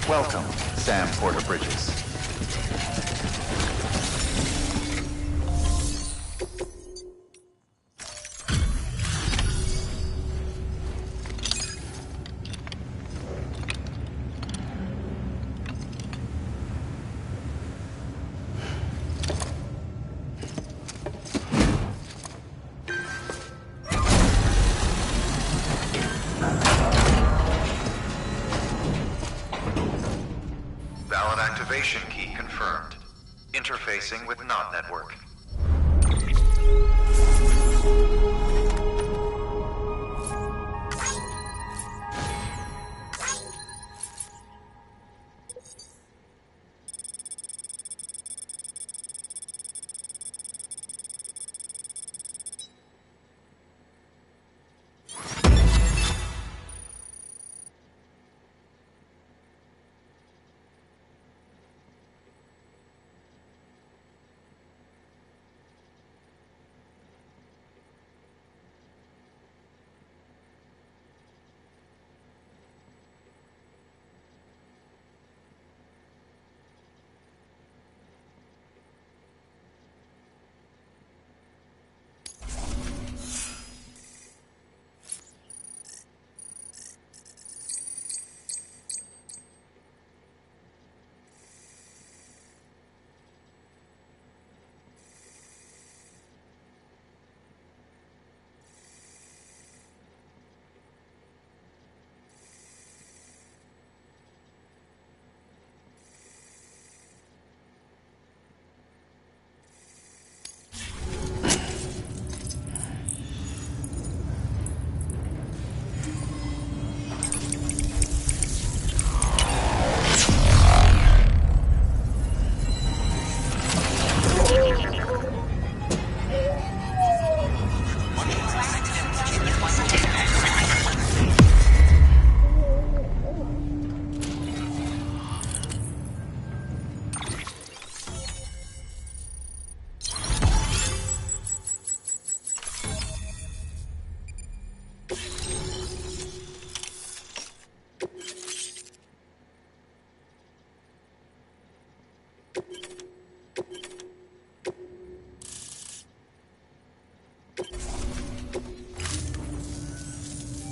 Welcome, Sam Porter Bridges. Valid activation key confirmed. Interfacing with NOT network.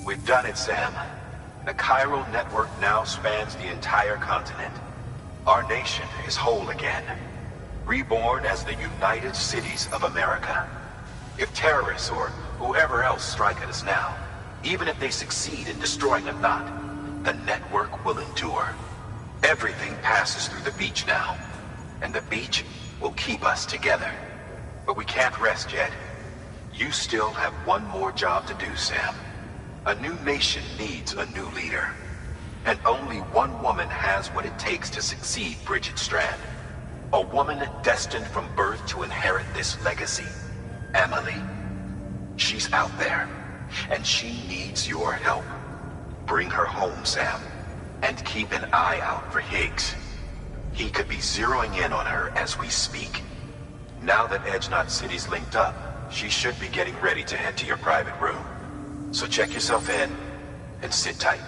We've done it, Sam. The chiral network now spans the entire continent. Our nation is whole again. Reborn as the United Cities of America. If terrorists or whoever else strike at us now, even if they succeed in destroying a knot, the network will endure. Everything passes through the beach now, and the beach will keep us together. But we can't rest yet. You still have one more job to do, Sam. A new nation needs a new leader. And only one woman has what it takes to succeed Bridget Strand. A woman destined from birth to inherit this legacy. Emily. She's out there, and she needs your help. Bring her home, Sam, and keep an eye out for Higgs. He could be zeroing in on her as we speak. Now that Edge Knot City's linked up, she should be getting ready to head to your private room. So check yourself in, and sit tight.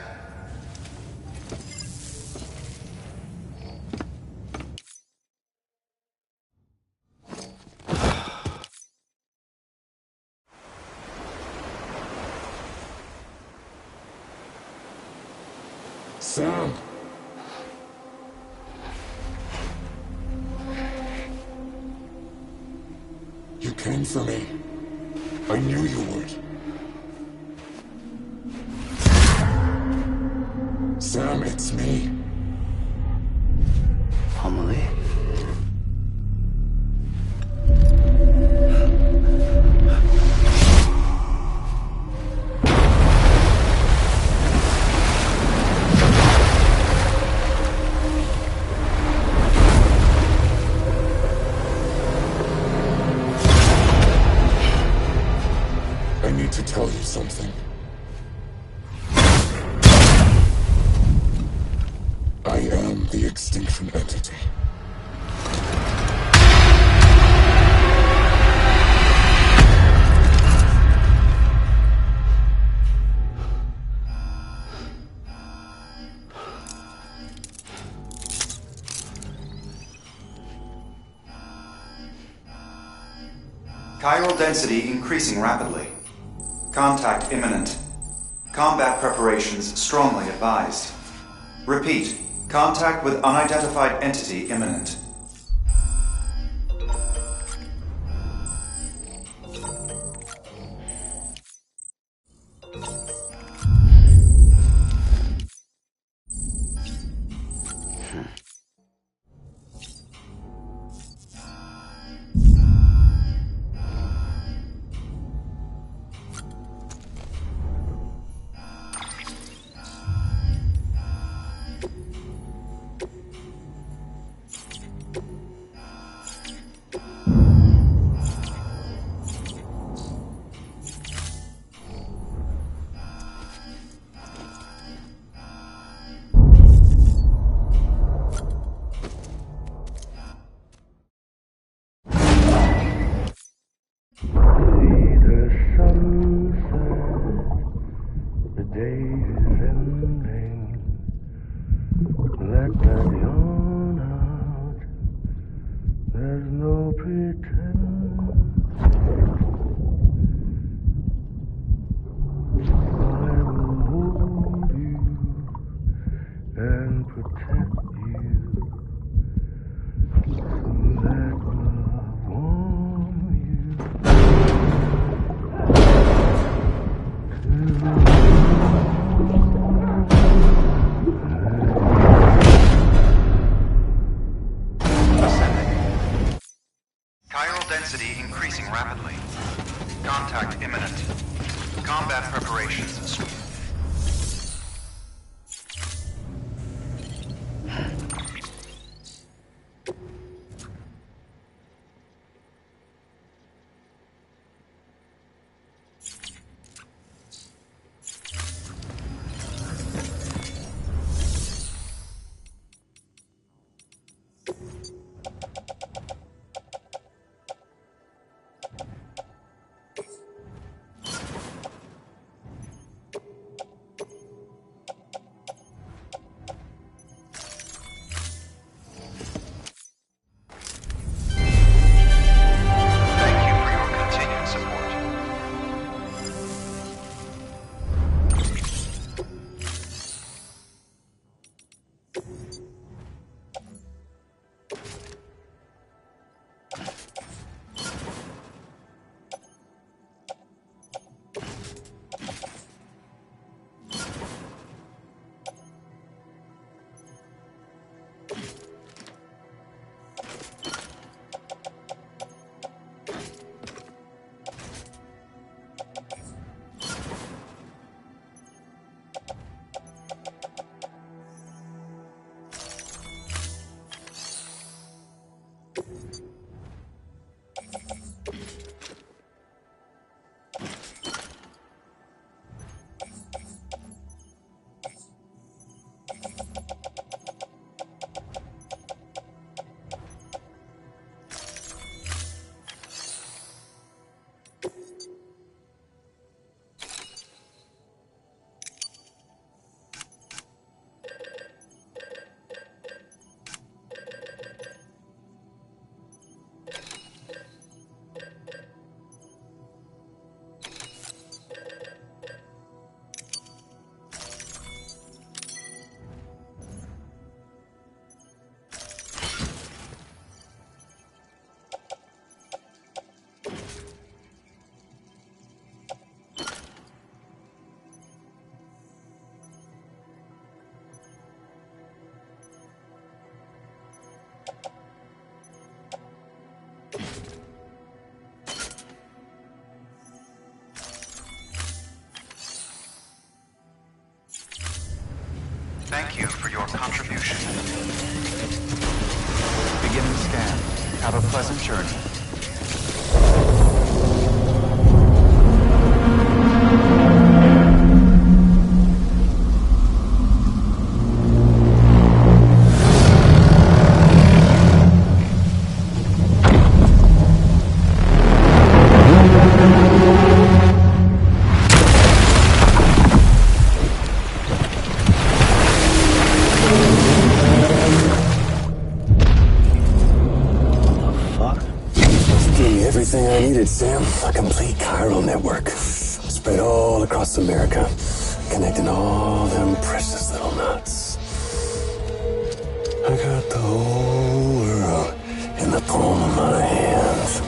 Sam! You came for me. I knew you would. Sam, it's me. Amelie? I need to tell you something. I am the Extinction Entity. Chiral density increasing rapidly. Contact imminent. Combat preparations strongly advised. Repeat, contact with unidentified entity imminent. Chiral density increasing rapidly. Contact imminent. Combat preparations. Thank you for your contribution. Beginning scan. Have a pleasant journey. Fuck? Sam, a complete chiral network. Spread all across America. Connecting all them precious little nuts. I got the whole world in the palm of my hands.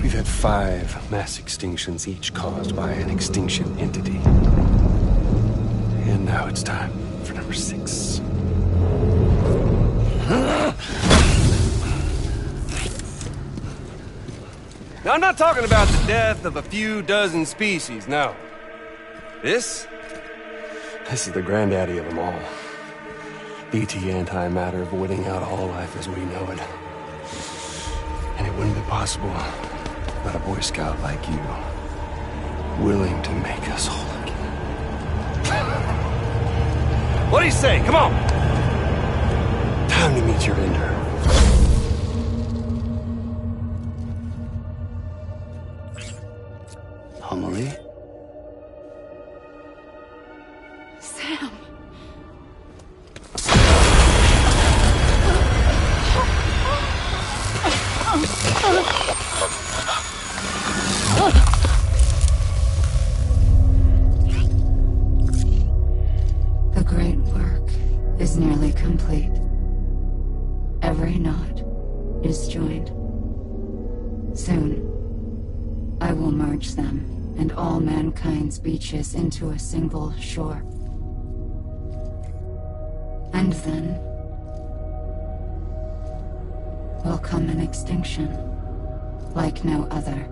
We've had 5 mass extinctions, each caused by an extinction entity. And now it's time for number 6. Now, I'm not talking about the death of a few dozen species, no. This is the granddaddy of them all. BT antimatter voiding out all life as we know it. And it wouldn't be possible without a Boy Scout like you, willing to make us whole again. What do you say? Come on! Time to meet your ender. Amelie? Sam. The great work is nearly complete. Every knot is joined. Soon, I will merge them and all mankind's beaches into a single shore. And then will come an extinction like no other.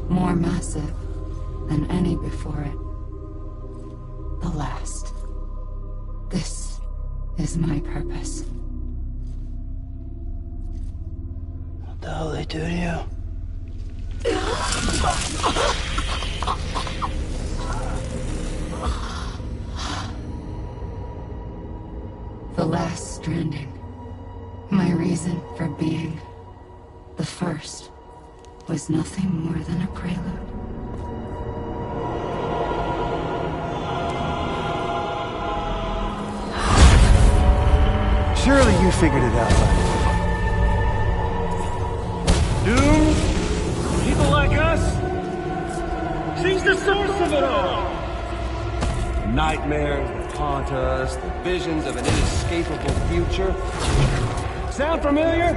More massive than any before it. The last. This is my purpose. What the hell they do to you? The last stranding. My reason for being. The first was nothing more than a prelude. Surely you figured it out. Doom? People like us? She's the source of it all! Nightmares that haunt us, the visions of an inescapable future. Sound familiar?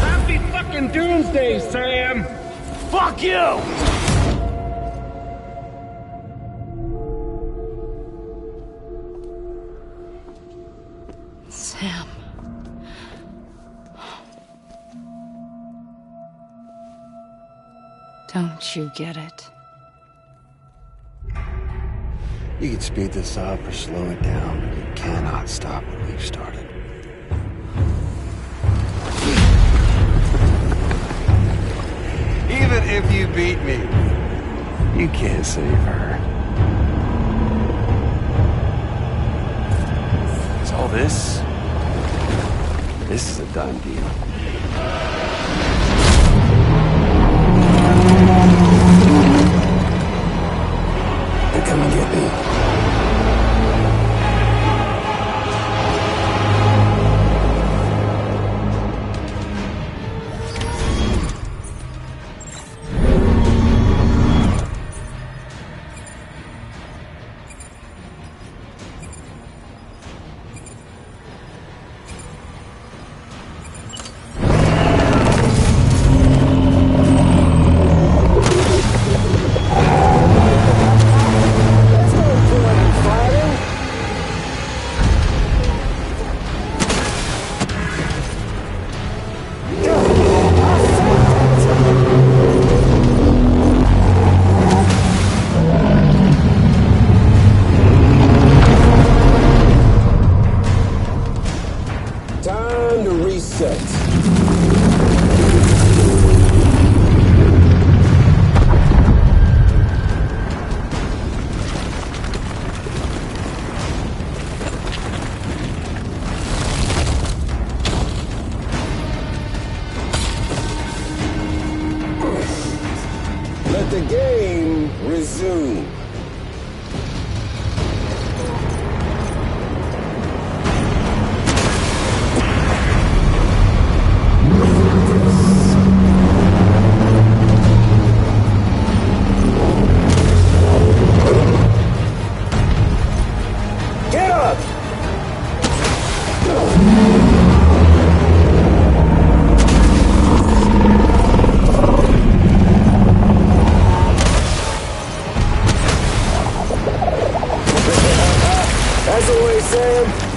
Happy fucking doomsday, Sam! Fuck you! Sam. Don't you get it? You can speed this up or slow it down, but you cannot stop what we've started. Even if you beat me, you can't save her. So all this is a done deal. They're coming to get me. Let the game resume. Get up! That's the way, Sam.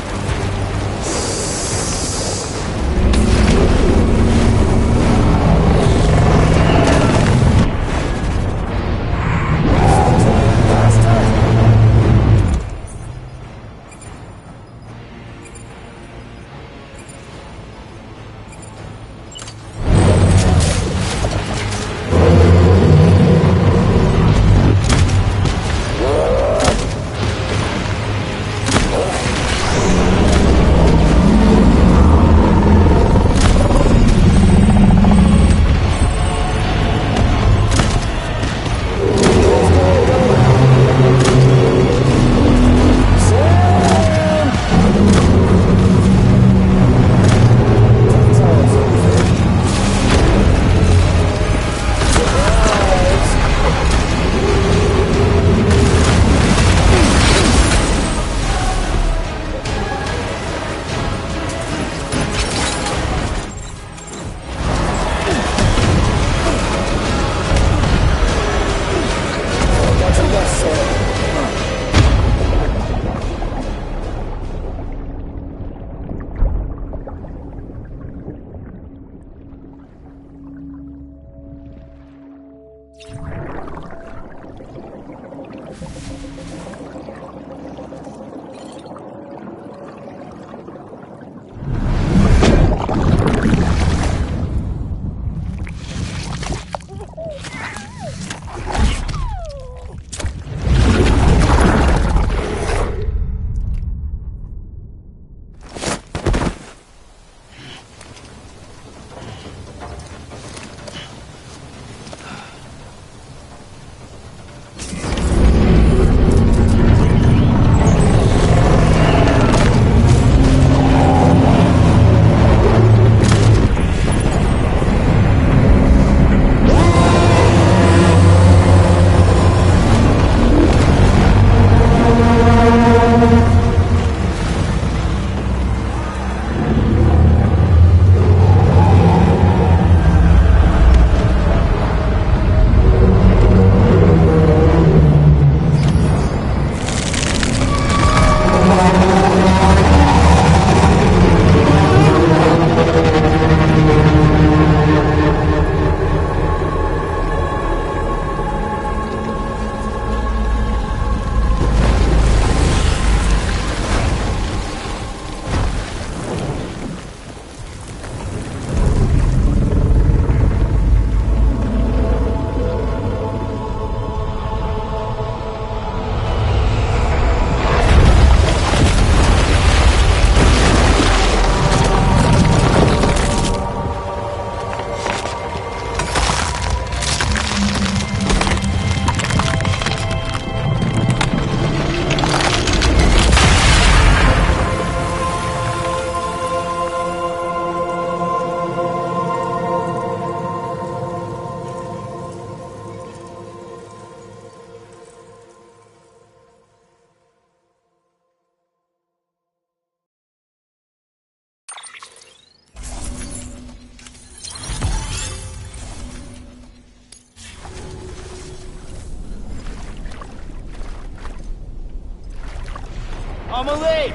Amelie!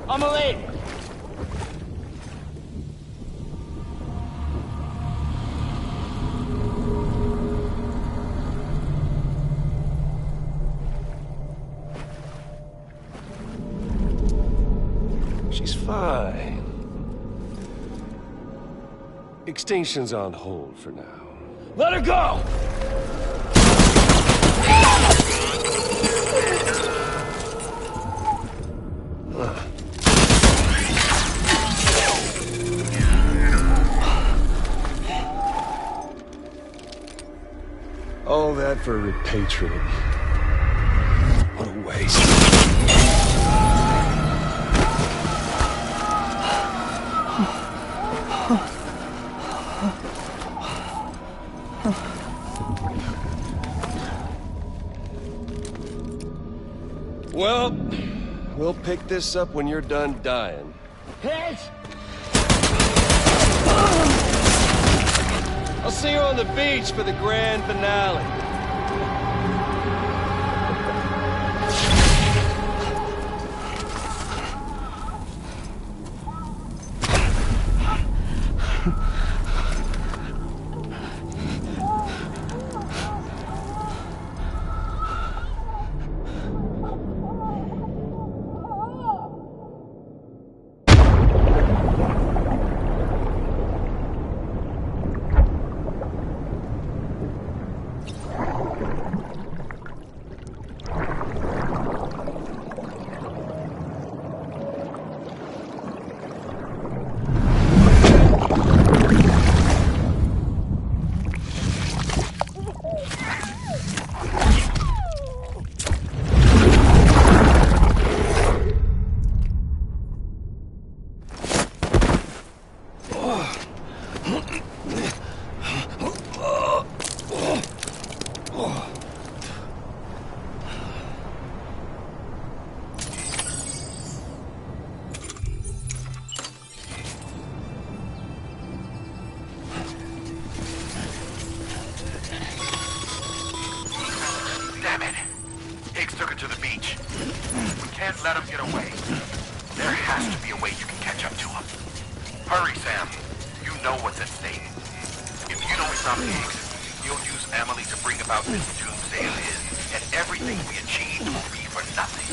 Amelie! She's fine. Extinction's on hold for now. Let her go! All that for repatriating. What a waste. Well, we'll pick this up when you're done dying. I'll see you on the beach for the grand finale. Damn it. Higgs took it to the beach. We can't let him get away. There has to be a way you can catch up to him. Hurry, Sam. You know what's at stake. If you don't stop Higgs, you'll use Emily to bring about this doomsday of his, and everything we achieved will be for nothing.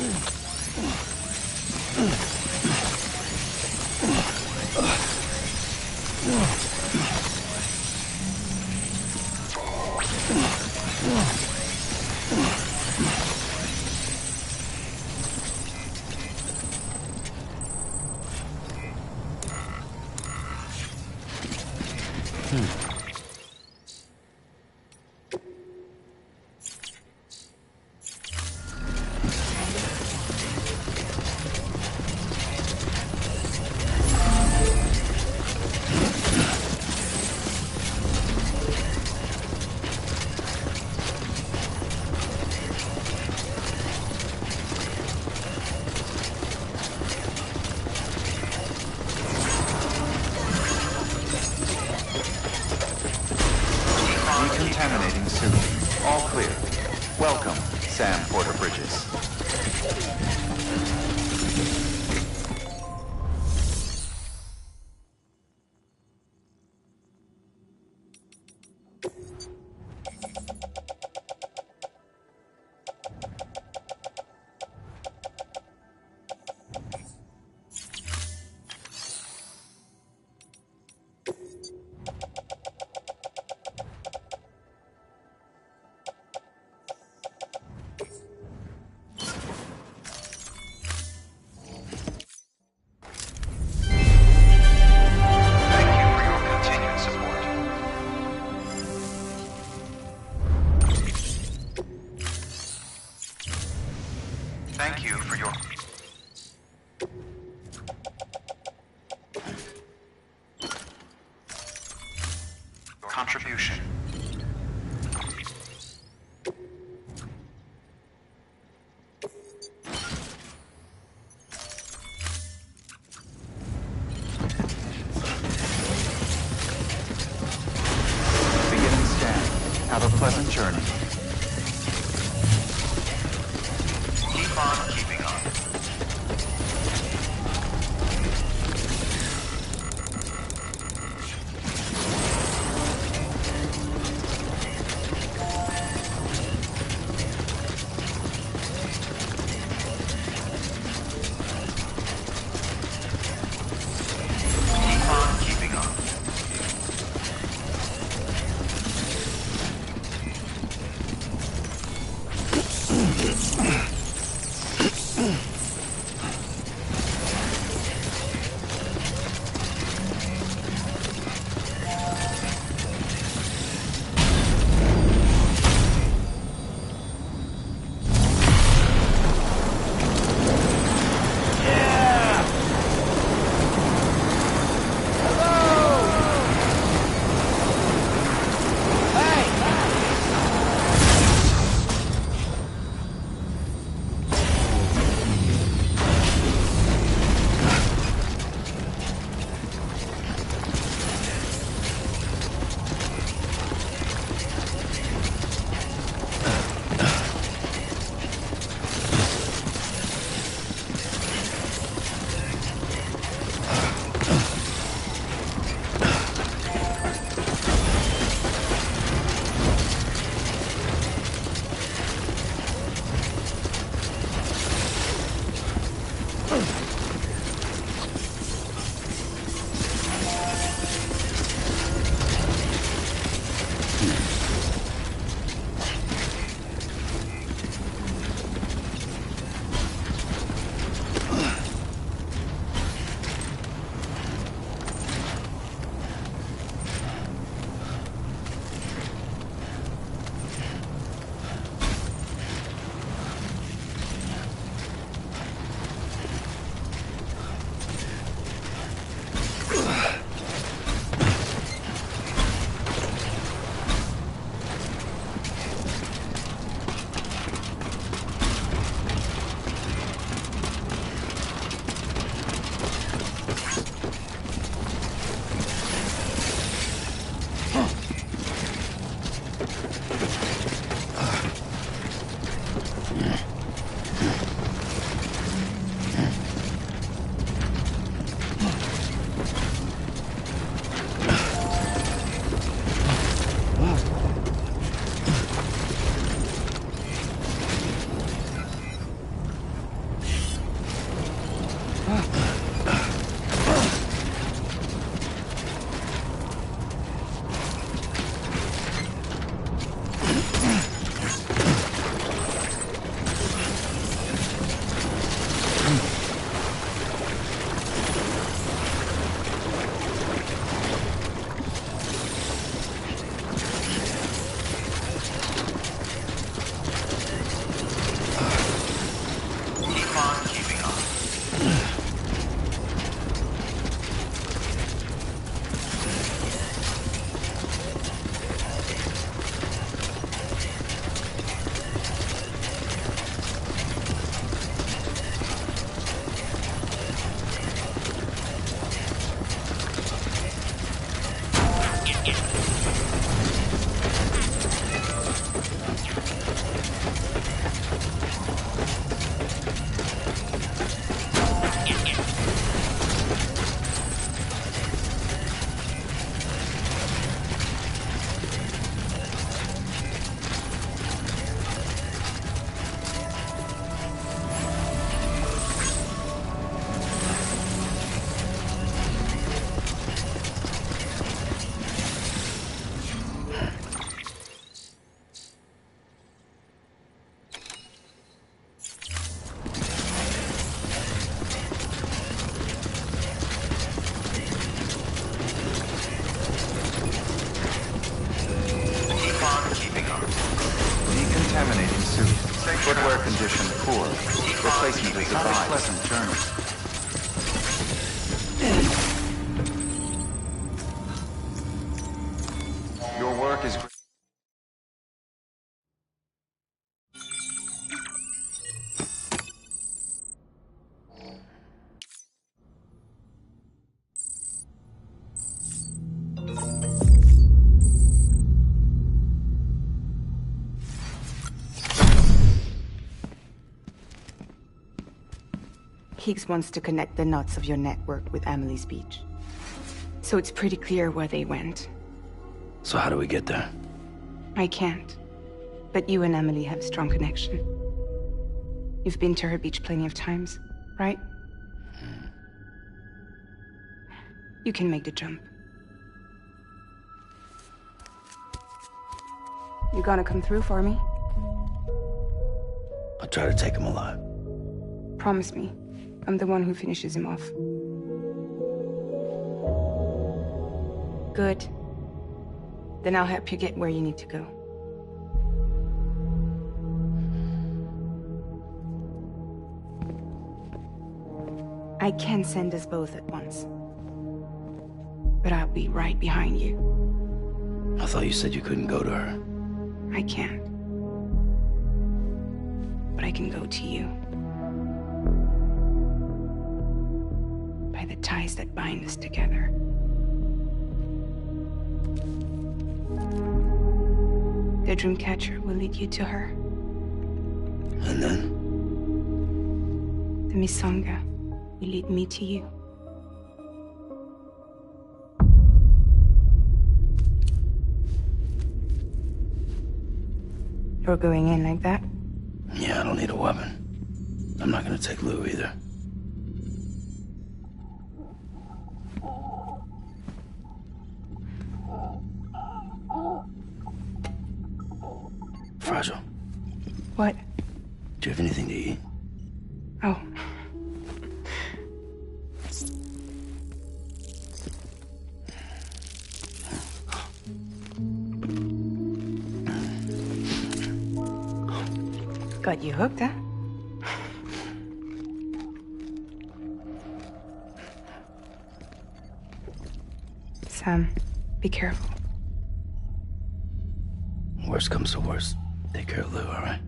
Decontaminating suit. All clear. Welcome, Sam Porter Bridges. Thank you for your contribution. Beginning scan. Have a pleasant journey. Keep on keeping on. decontaminating suit. Footwear condition poor. Replacement is advised. Pleasant journey. Your work is... Higgs wants to connect the knots of your network with Amelie's beach. So it's pretty clear where they went. So how do we get there? I can't. But you and Emily have a strong connection. You've been to her beach plenty of times, right? You can make the jump. You gonna come through for me? I'll try to take him alive. Promise me. I'm the one who finishes him off. Good. Then I'll help you get where you need to go. I can send us both at once. But I'll be right behind you. I thought you said you couldn't go to her. I can't. But I can go to you. By the ties that bind us together. The Dreamcatcher will lead you to her. And then? The Misanga will lead me to you. You're going in like that? Yeah, I don't need a weapon. I'm not gonna take Lou either. Fragile. What? Do you have anything to eat? Oh. Got you hooked, huh? Sam, be careful. Worst comes to worst. Take care of Lou, all right?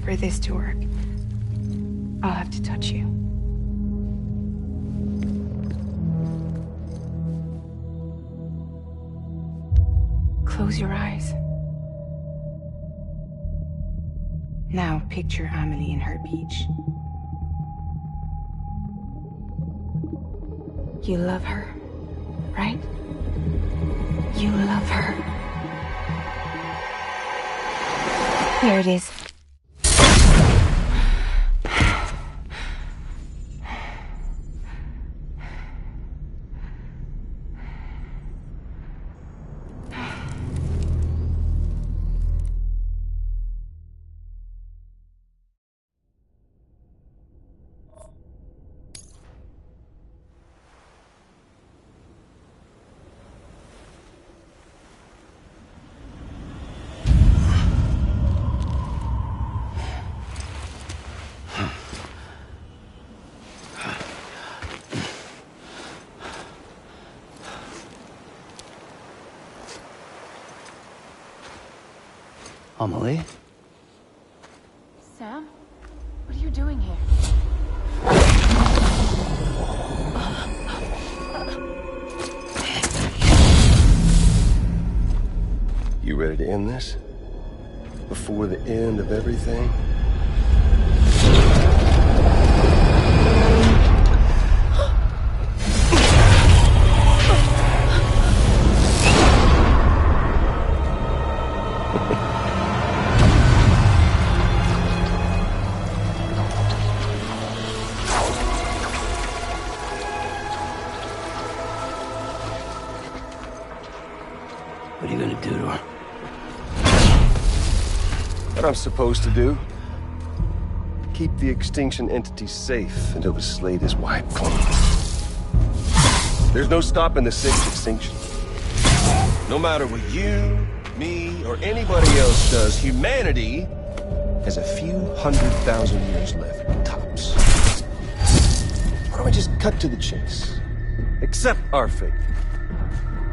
For this to work, I'll have to touch you. Close your eyes. Now picture Amelie in her beach. You love her, right? You love her. Here it is. Amelie? Sam? What are you doing here? You ready to end this? Before the end of everything? What are you gonna do to her? What I'm supposed to do? Keep the extinction entity safe until the slate is wiped clean. There's no stopping the sixth extinction. No matter what you, me, or anybody else does, humanity has a few 100,000 years left, tops. Why don't we just cut to the chase? Accept our fate.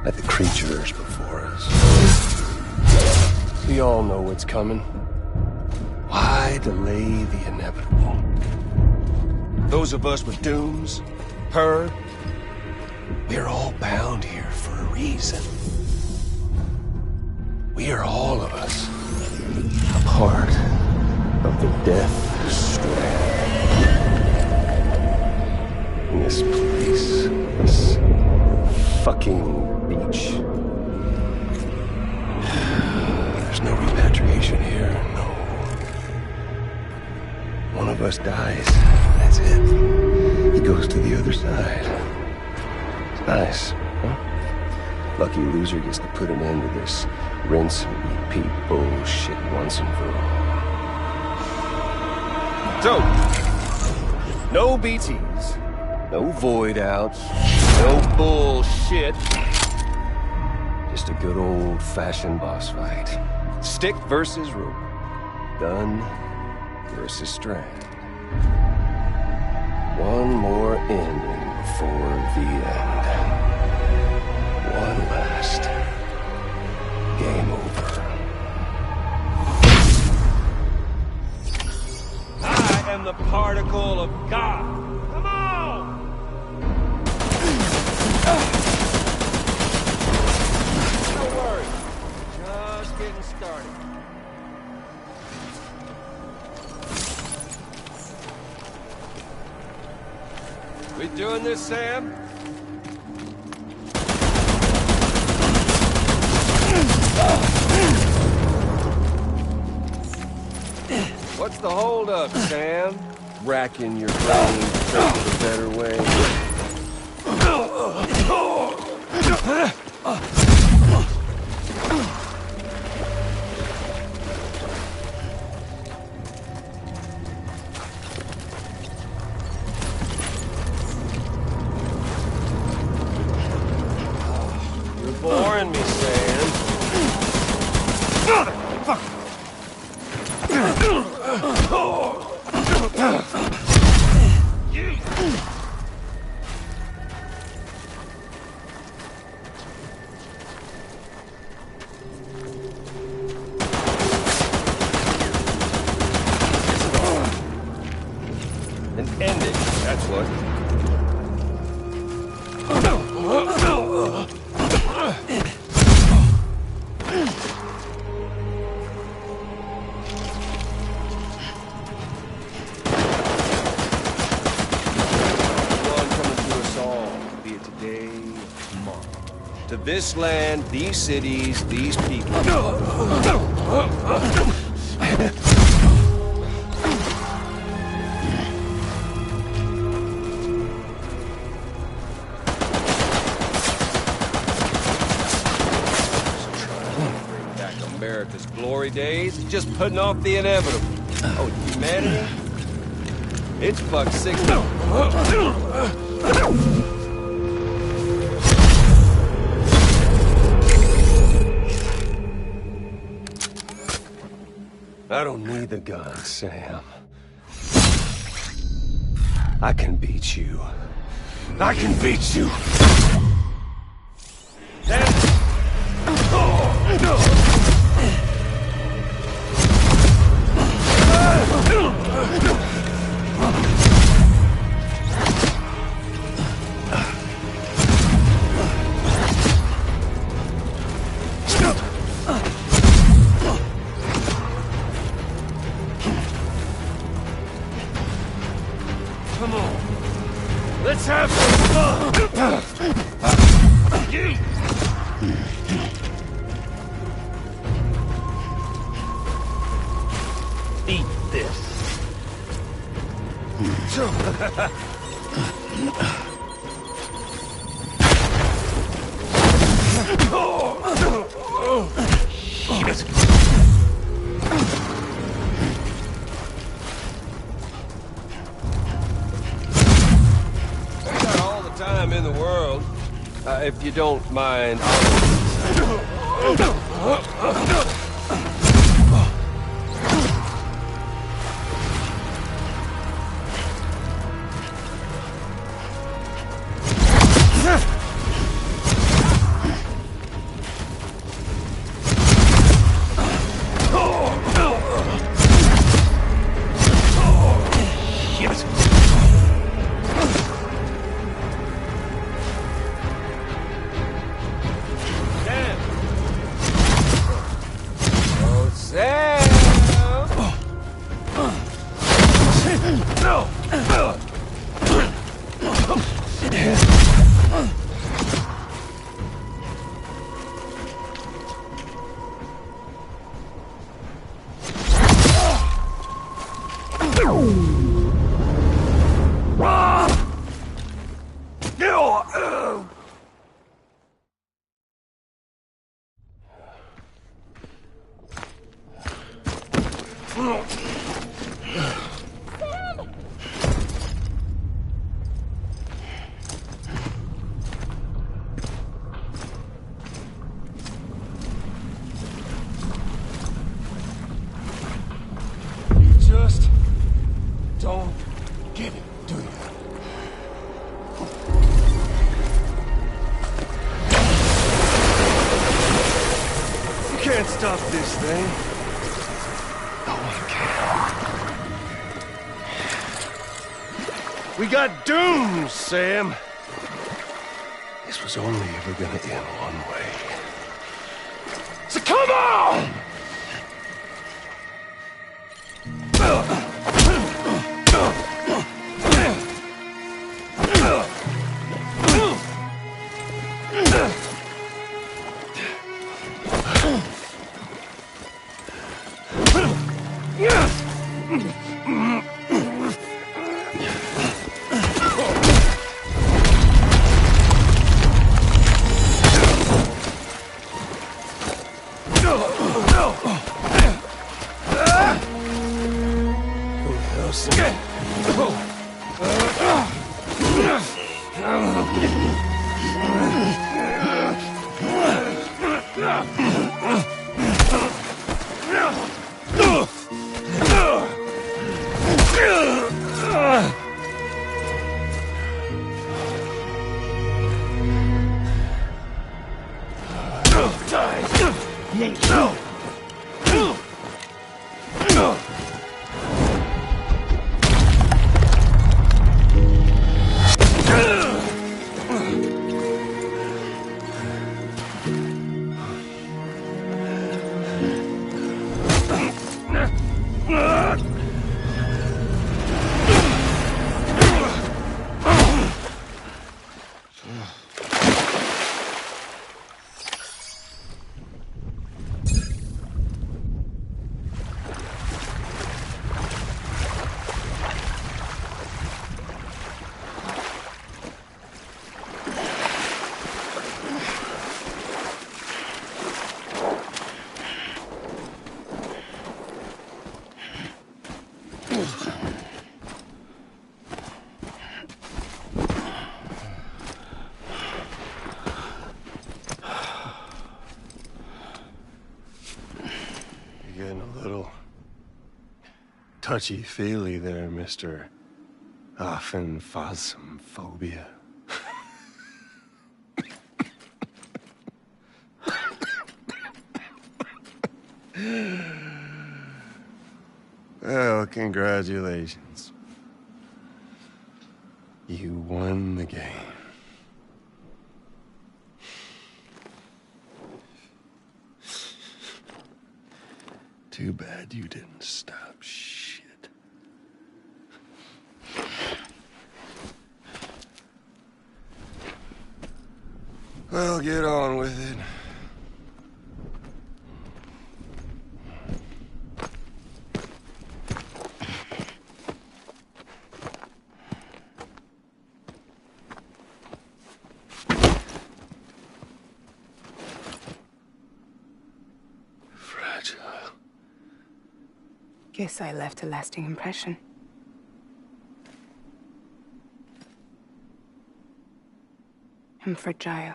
Let the creatures before us. We all know what's coming. Why delay the inevitable? Those of us with dooms, her, we're all bound here for a reason. We are all of us a part of the Death Strand. In this place, this fucking beach. There's no repatriation here, no. One of us dies, that's it. He goes to the other side. It's nice, huh? Lucky loser gets to put an end to this rinse and repeat bullshit once and for all. So, no BTs, no void outs, no bullshit. Just a good old-fashioned boss fight. Stick versus rope. Gun versus strand. One more ending before the end. One last game over. I am the particle of God. Come on! Don't worry. Just getting started. We doing this, Sam? What's the holdup, Sam? Racking your brain, thinking a better way. You're boring me, Sam. Fuck. An ending, that's what. To this land, these cities, these people. Bring back America's glory days, just putting off the inevitable. Oh, humanity? It's fuck sick. I don't need the gun, Sam. I can beat you. I can beat you. Come on. Let's have some fun. Eat this. if you don't mind, just don't get it, do you? You can't stop this thing. No one can. We got doomed, Sam. This was only ever gonna end one way. So come on! You're getting a little touchy-feely there, Mr. Phasmophobia. Well, congratulations. You won the game. Too bad you didn't stop shit. Well, get on with it. Guess I left a lasting impression. I'm fragile.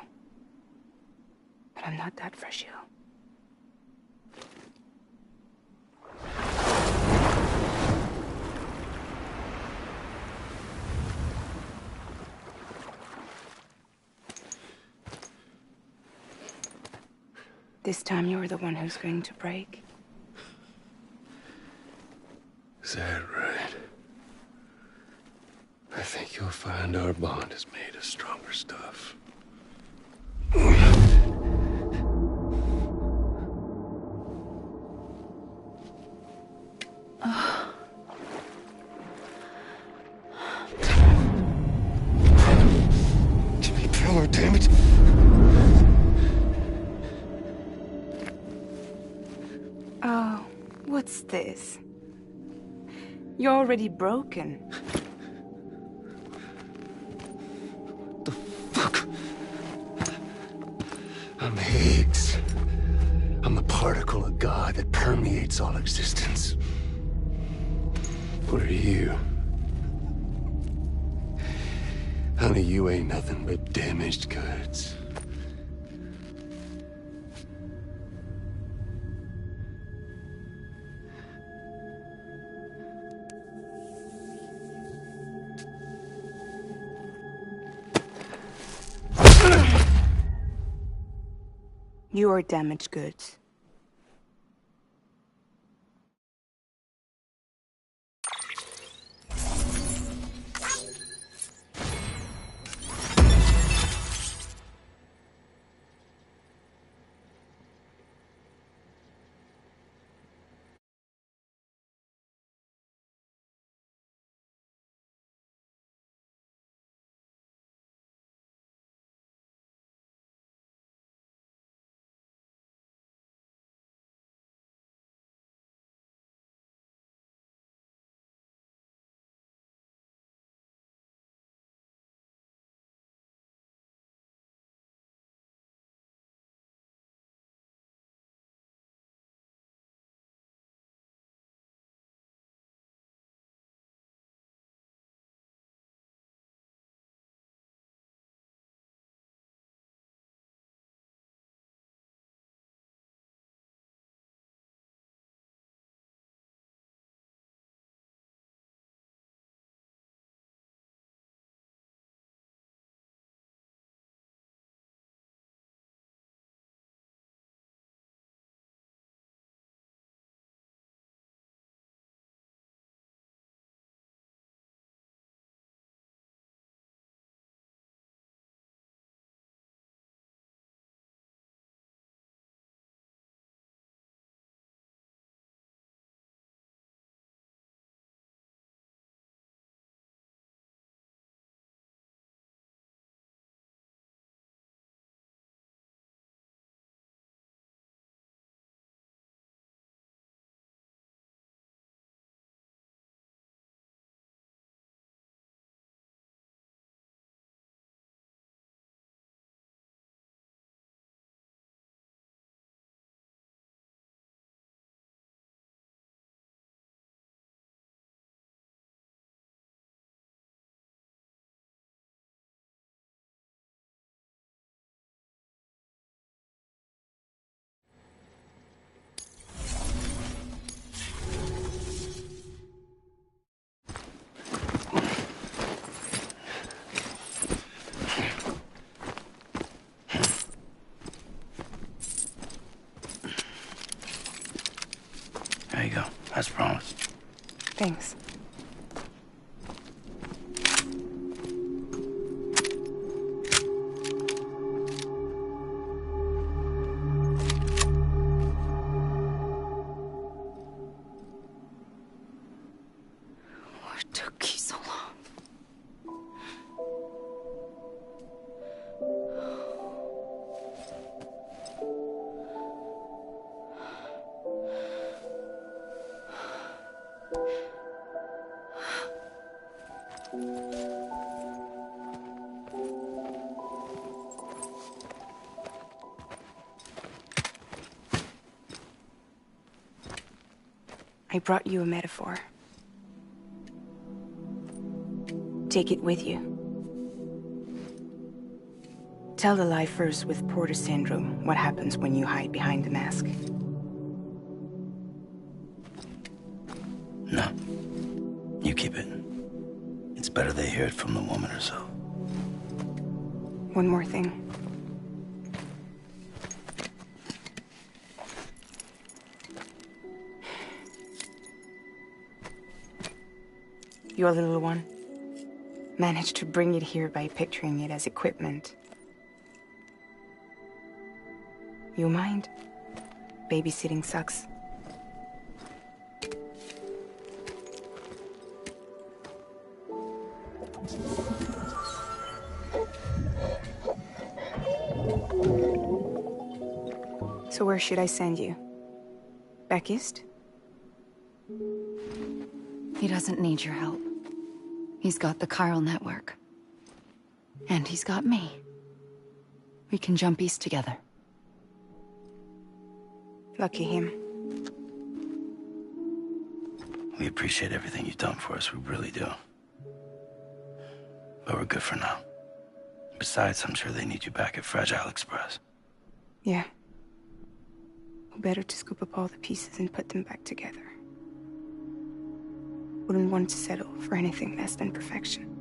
I'm not that fragile. This time you're the one who's going to break. Is that right? I think you'll find our bond is made of stronger stuff. Jimmy Pillar, damn it! Oh, what's this? You're already broken. I'm Higgs. I'm the particle of God that permeates all existence. What are you? Honey, you ain't nothing but damaged goods. You are damaged goods. There you go, as promised. Thanks. What took you so long? I brought you a metaphor. Take it with you. Tell the lifers with Porter syndrome what happens when you hide behind the mask. No. You keep it. It's better they hear it from the woman herself. One more thing. Your little one managed to bring it here by picturing it as equipment. You mind? Babysitting sucks. So where should I send you? Back east? He doesn't need your help. He's got the chiral network. And he's got me. We can jump east together. Lucky him. We appreciate everything you've done for us, we really do. But we're good for now. Besides, I'm sure they need you back at Fragile Express. Yeah. Better to scoop up all the pieces and put them back together. Wouldn't want to settle for anything less than perfection.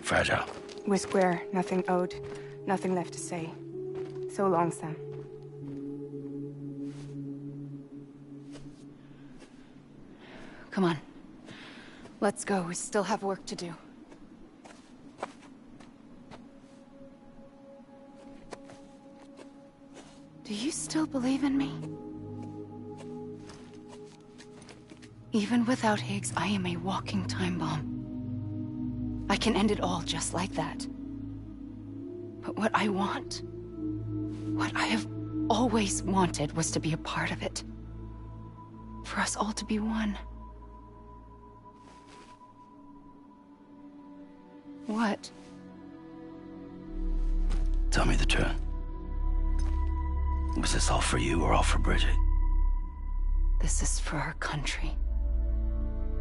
Fragile. We're square, nothing owed, nothing left to say. So long, Sam. Come on. Let's go. We still have work to do. Do you still believe in me? Even without Higgs, I am a walking time bomb. I can end it all just like that. But what I want, what I have always wanted, was to be a part of it. For us all to be one. What? Tell me the truth. Was this all for you or all for Bridget? This is for our country.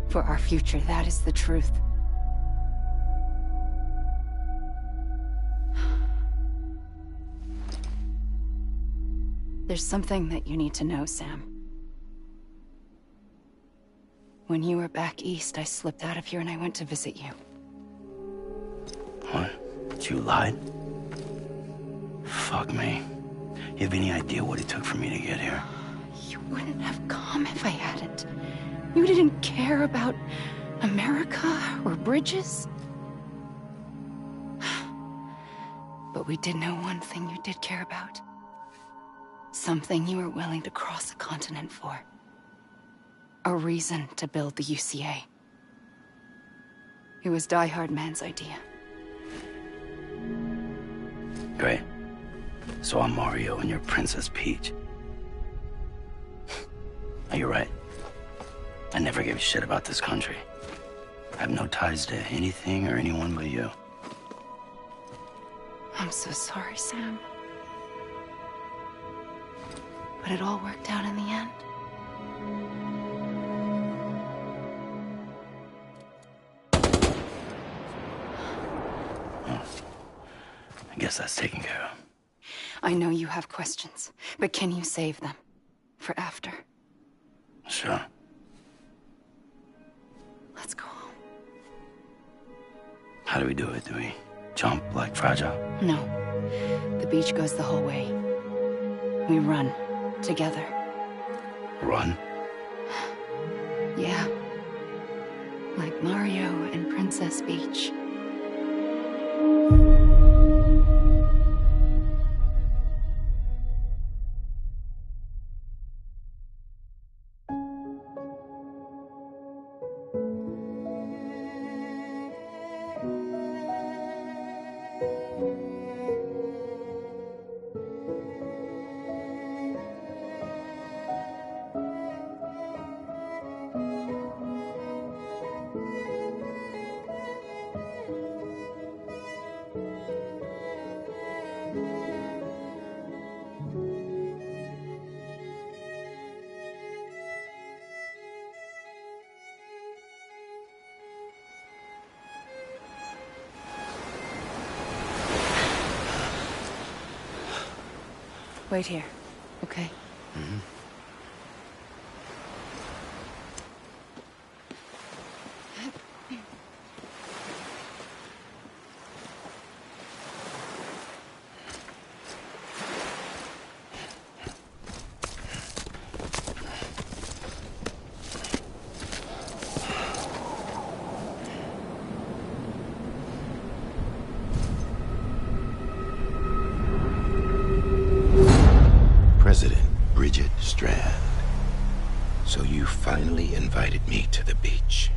For our future, that is the truth. There's something that you need to know, Sam. When you were back east, I slipped out of here and I went to visit you. What? You lied? Fuck me. You have any idea what it took for me to get here? You wouldn't have come if I hadn't. You didn't care about America or bridges. But we did know one thing you did care about. Something you were willing to cross a continent for. A reason to build the UCA. It was Die Hard Man's idea. Great. So I'm Mario and you're Princess Peach. You're right. I never gave a shit about this country. I have no ties to anything or anyone but you. I'm so sorry, Sam. But it all worked out in the end. I guess that's taken care of. I know you have questions, but can you save them? For after? Sure. Let's go home. How do we do it? Do we jump like Fragile? No. The beach goes the whole way. We run. Together. Run? Yeah. Like Mario and Princess Peach. Wait here, okay? Mm-hmm. President Bridget Strand. So you finally invited me to the beach.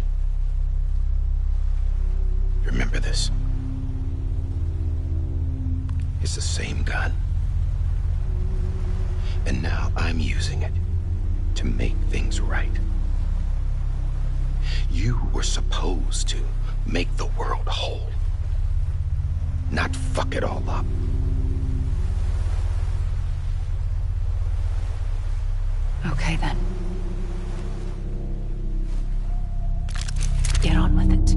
Remember this? It's the same gun. And now I'm using it to make things right. You were supposed to make the world whole, not fuck it all up. Okay, then. Get on with it.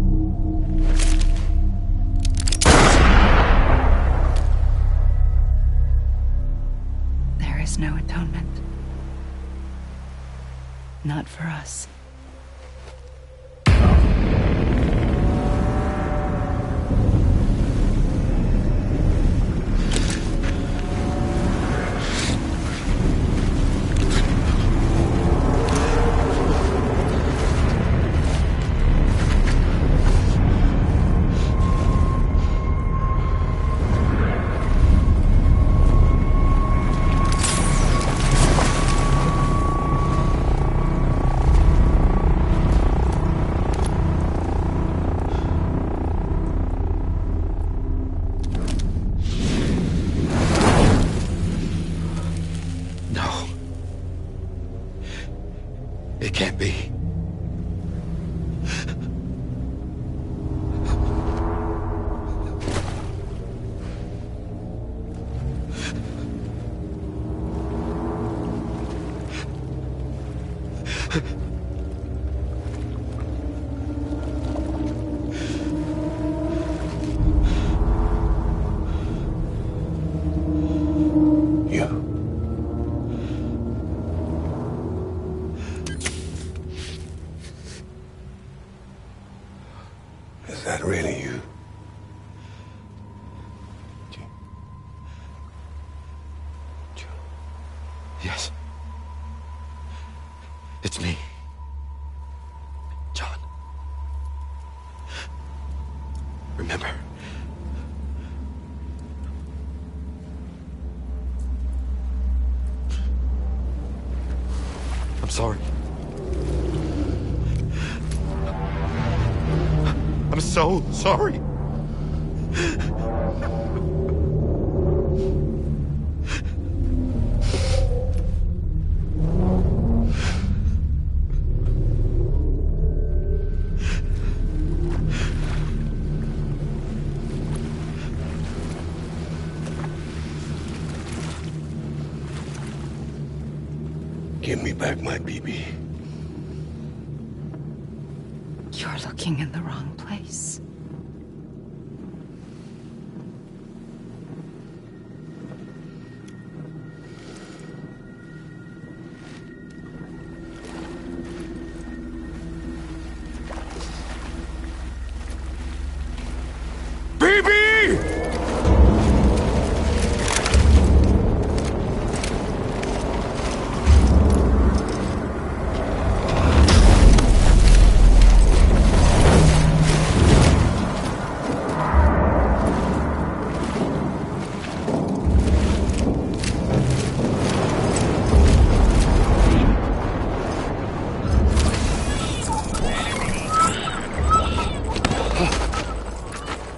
There is no atonement. Not for us. It can't be. Is that really you? Yes. It's me. John. Remember? I'm sorry. I'm so sorry. Give me back my BB. You're looking in the wrong place.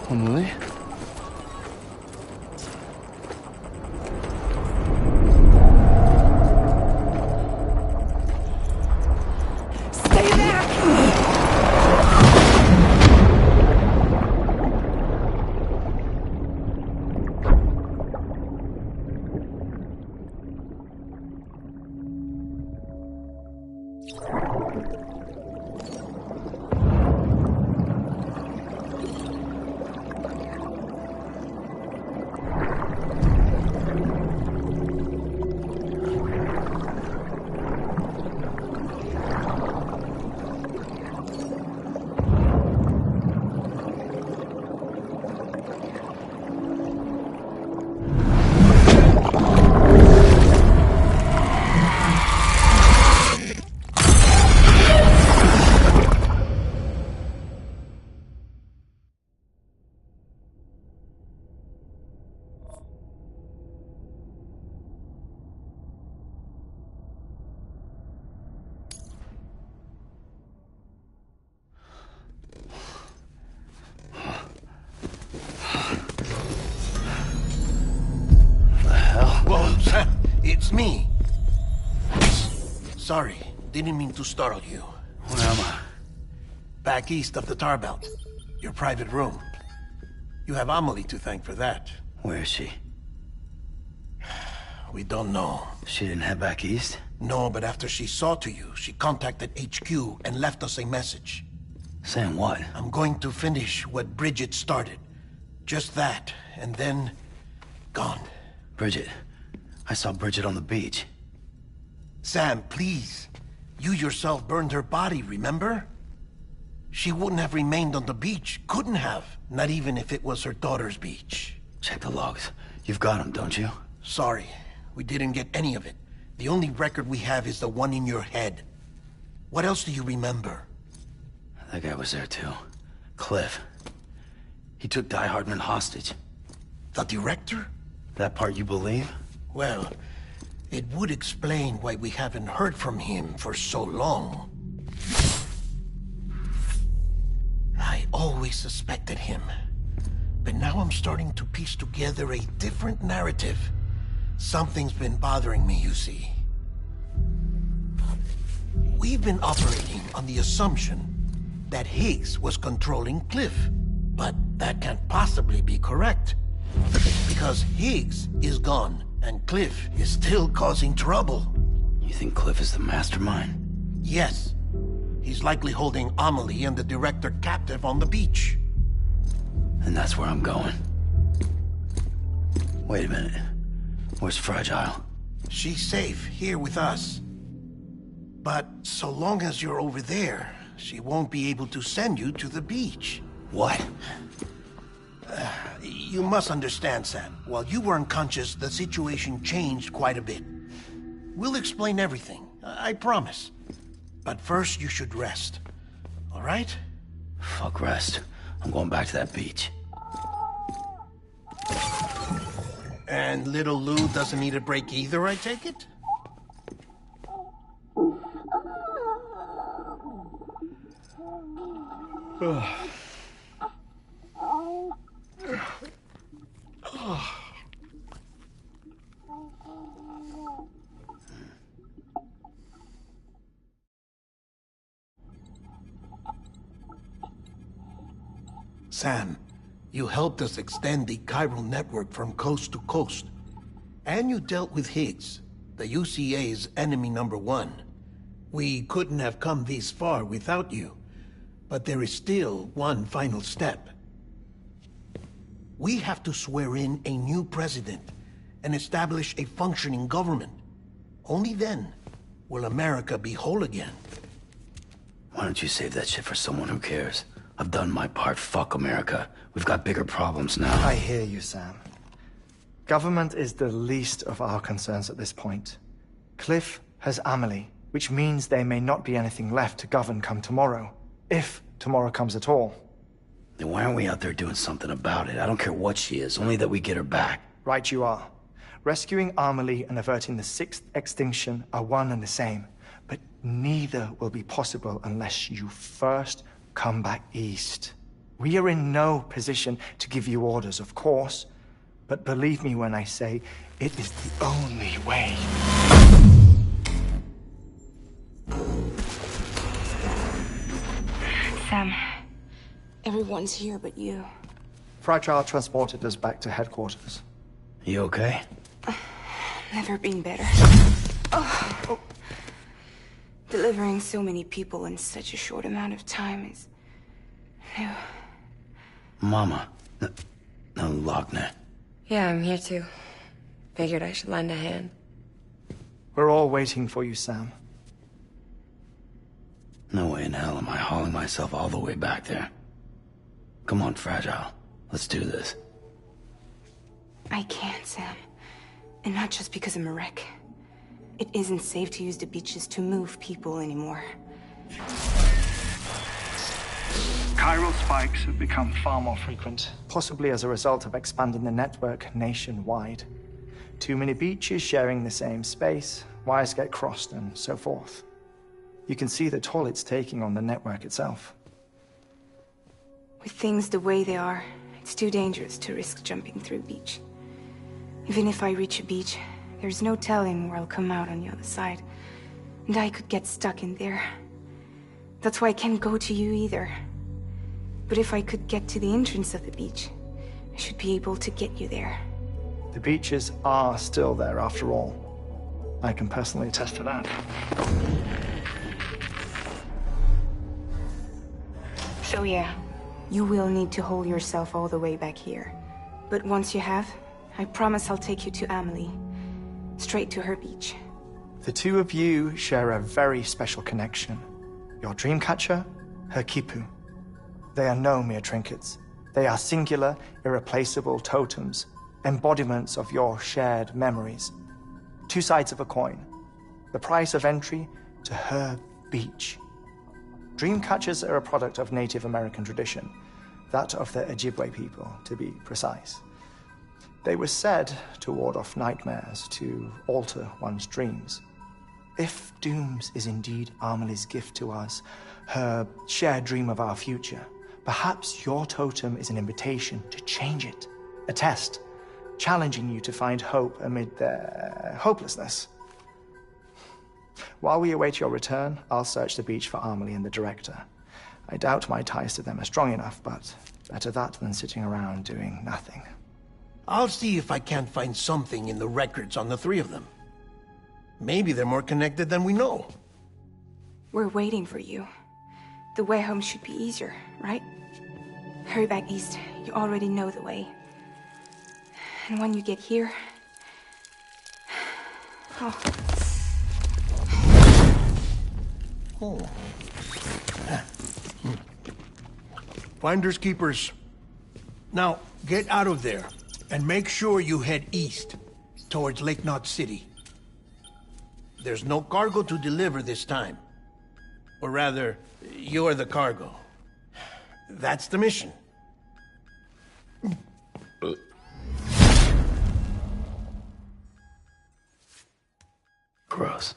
Emily? Stay back! it's me. Sorry, didn't mean to startle you. Where am I? Back east of the tar belt. Your private room. You have Amelie to thank for that. Where is she? We don't know. She didn't head back east? No, but after she saw to you, she contacted HQ and left us a message. Saying what? I'm going to finish what Bridget started. Just that, and then... gone. Bridget. I saw Bridget on the beach. Sam, please. You yourself burned her body, remember? She wouldn't have remained on the beach. Couldn't have. Not even if it was her daughter's beach. Check the logs. You've got them, don't you? Sorry. We didn't get any of it. The only record we have is the one in your head. What else do you remember? That guy was there too. Cliff. He took Die Hardman hostage. The director? That part you believe? Well, it would explain why we haven't heard from him for so long. I always suspected him. But now I'm starting to piece together a different narrative. Something's been bothering me, you see. We've been operating on the assumption that Higgs was controlling Cliff. But that can't possibly be correct. Because Higgs is gone, and Cliff is still causing trouble. You think Cliff is the mastermind? Yes. He's likely holding Amelie and the director captive on the beach. And that's where I'm going. Wait a minute. Where's Fragile? She's safe, here with us. But so long as you're over there, she won't be able to send you to the beach. What? You must understand, Sam. While you were unconscious, the situation changed quite a bit. We'll explain everything, I promise. But first, you should rest. All right? Fuck rest. I'm going back to that beach. And little Lou doesn't need a break either, I take it? Sam, you helped us extend the chiral network from coast to coast. And you dealt with Higgs, the UCA's enemy #1. We couldn't have come this far without you. But there is still one final step. We have to swear in a new president and establish a functioning government. Only then will America be whole again. Why don't you save that shit for someone who cares? I've done my part. Fuck America. We've got bigger problems now. I hear you, Sam. Government is the least of our concerns at this point. Cliff has Amelie, which means there may not be anything left to govern come tomorrow. If tomorrow comes at all. Then why aren't we out there doing something about it? I don't care what she is, only that we get her back. Right you are. Rescuing Amelie and averting the 6th extinction are one and the same. But neither will be possible unless you first come back east. We are in no position to give you orders, of course. But believe me when I say, it is the only way. Sam, everyone's here but you. Fragile transported us back to headquarters. You okay? Never been better. Oh. Delivering so many people in such a short amount of time is new. Mama. No, Lochner. Yeah, I'm here too. Figured I should lend a hand. We're all waiting for you, Sam. No way in hell am I hauling myself all the way back there. Come on, Fragile. Let's do this. I can't, Sam. And not just because I'm a wreck. It isn't safe to use the beaches to move people anymore. Chiral spikes have become far more frequent. Possibly as a result of expanding the network nationwide. Too many beaches sharing the same space, wires get crossed, and so forth. You can see the toll it's taking on the network itself. With things the way they are, it's too dangerous to risk jumping through a beach. Even if I reach a beach, There's no telling where I'll come out on the other side. And I could get stuck in there. That's why I can't go to you either. But if I could get to the entrance of the beach, I should be able to get you there. The beaches are still there after all. I can personally attest to that. So yeah, you will need to hold yourself all the way back here. But once you have, I promise I'll take you to Amelie. Straight to her beach. The two of you share a very special connection. Your dreamcatcher, her quipu. They are no mere trinkets. They are singular, irreplaceable totems, embodiments of your shared memories. Two sides of a coin. The price of entry to her beach. Dreamcatchers are a product of Native American tradition, that of the Ojibwe people, to be precise. They were said to ward off nightmares, to alter one's dreams. If Dooms is indeed Amelie's gift to us, her shared dream of our future, perhaps your totem is an invitation to change it. A test, challenging you to find hope amid their hopelessness. While we await your return, I'll search the beach for Amelie and the director. I doubt my ties to them are strong enough, but better that than sitting around doing nothing. I'll see if I can't find something in the records on the three of them. Maybe they're more connected than we know. We're waiting for you. The way home should be easier, right? Hurry back east. You already know the way. And when you get here... Oh. Oh. Finders keepers. Now, get out of there, and make sure you head east, towards Lake Knot City. There's no cargo to deliver this time. Or rather, you're the cargo. That's the mission. Gross.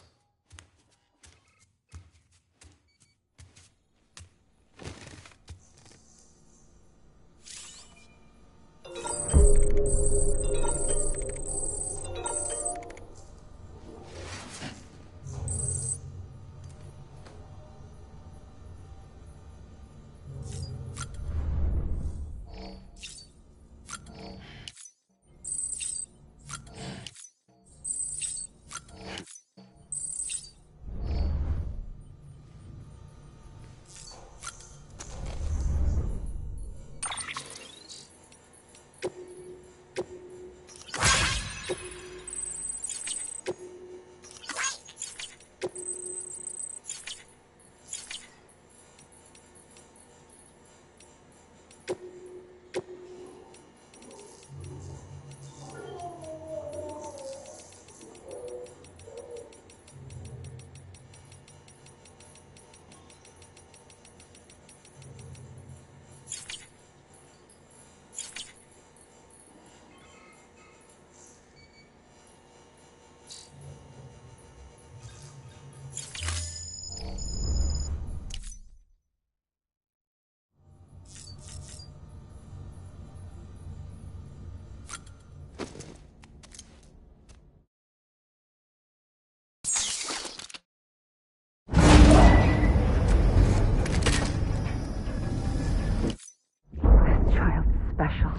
Special.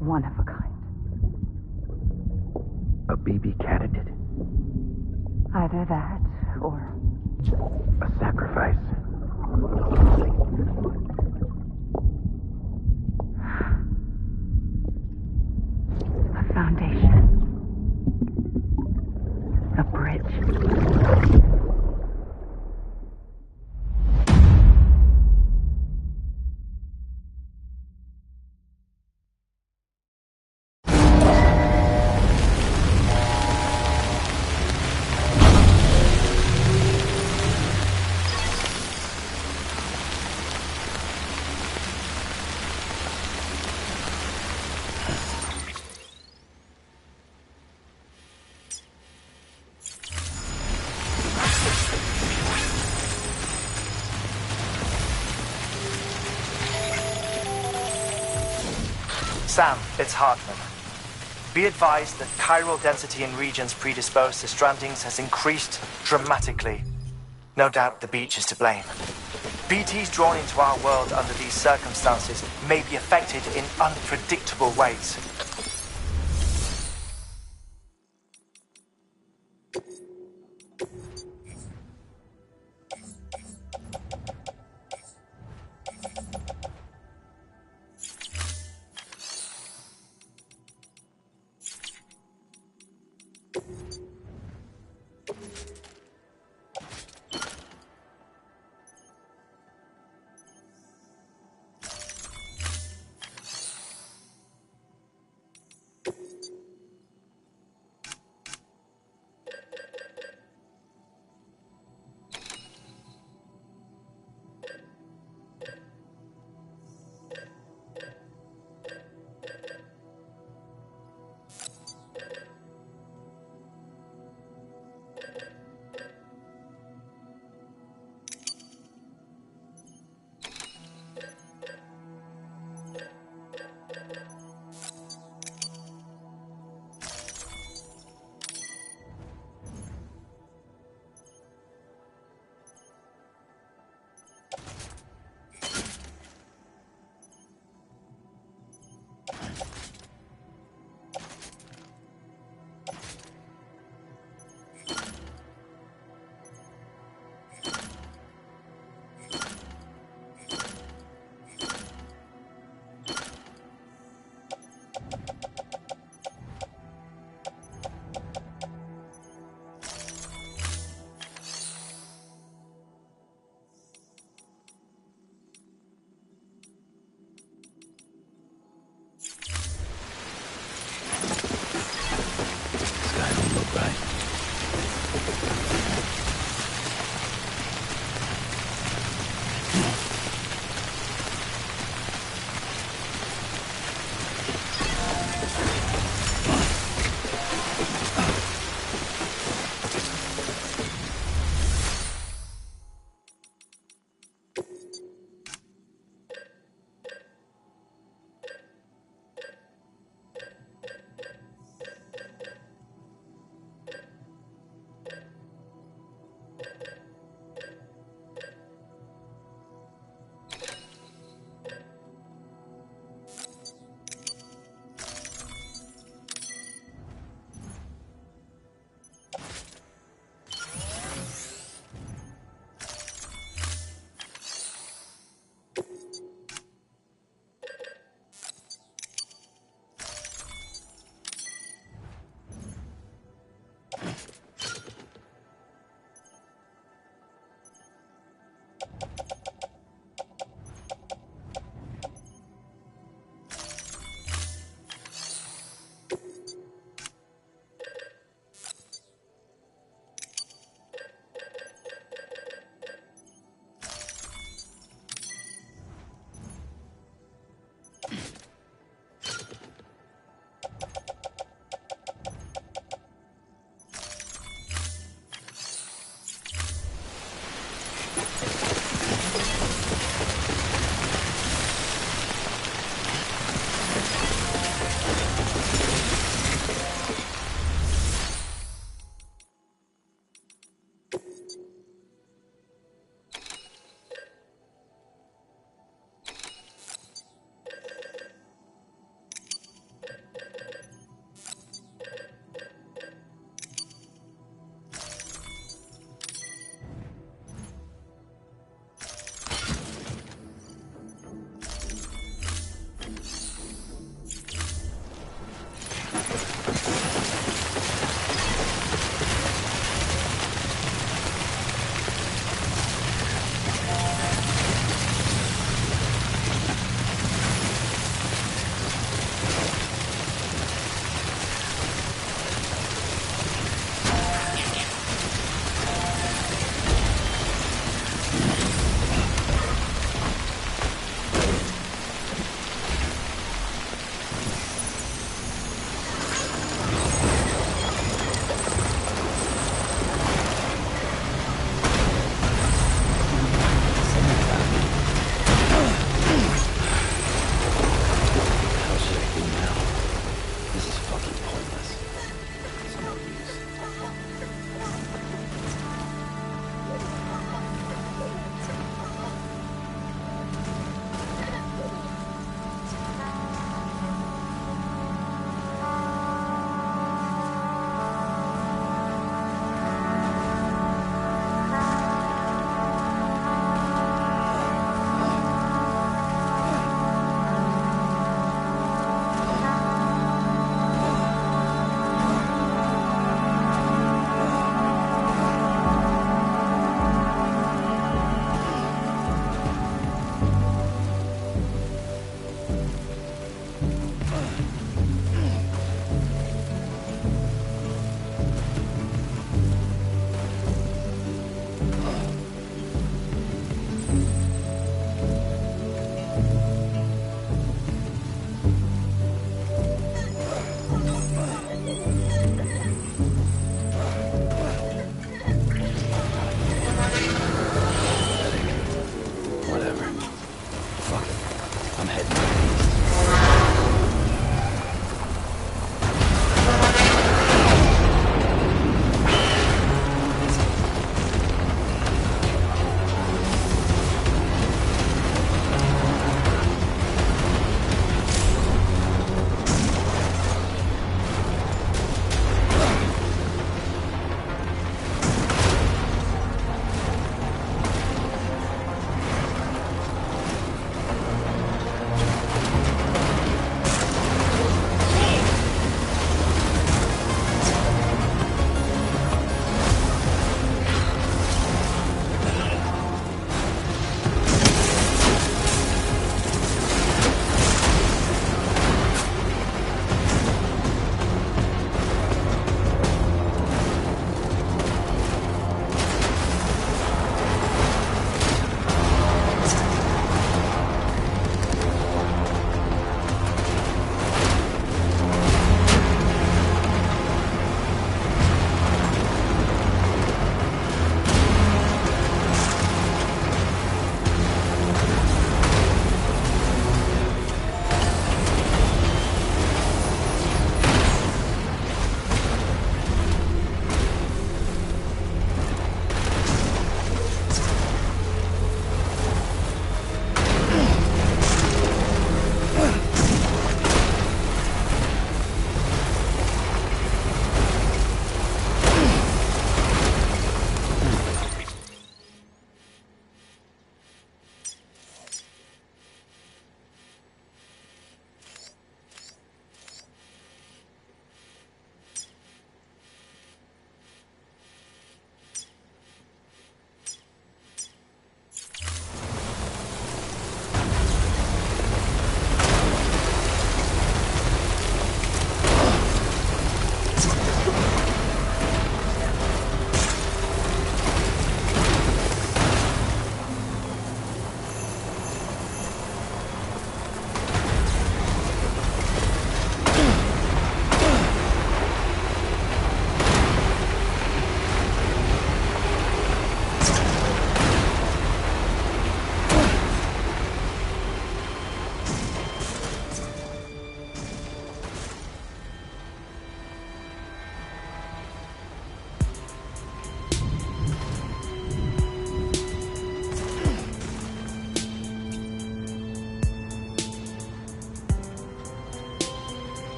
One of a kind. A baby candidate? Either that, or... a sacrifice. A foundation. A bridge. Sam, it's Hartman. Be advised that chiral density in regions predisposed to strandings has increased dramatically. No doubt the beach is to blame. BTs drawn into our world under these circumstances may be affected in unpredictable ways.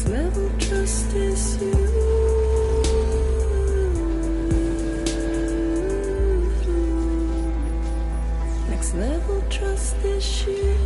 level trust is you. Next level trust is you.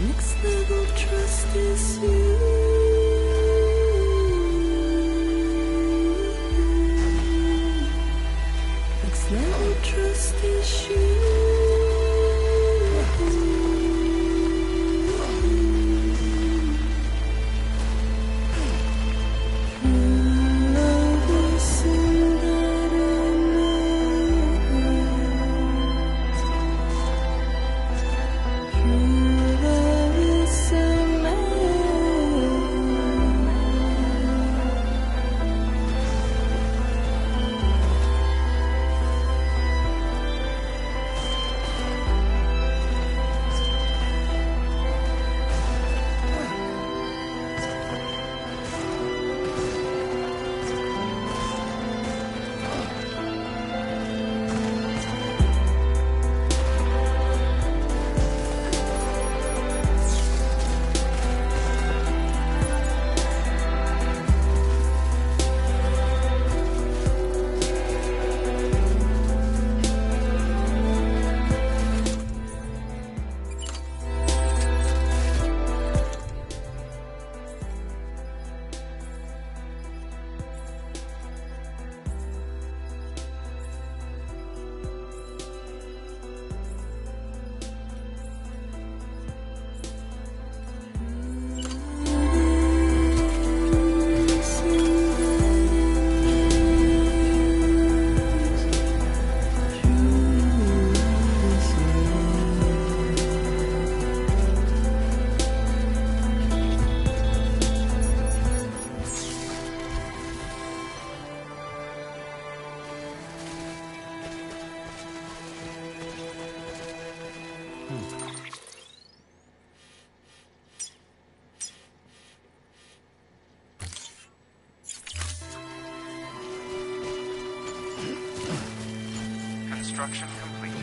Next level trust is you. Next level trust is you. Construction complete.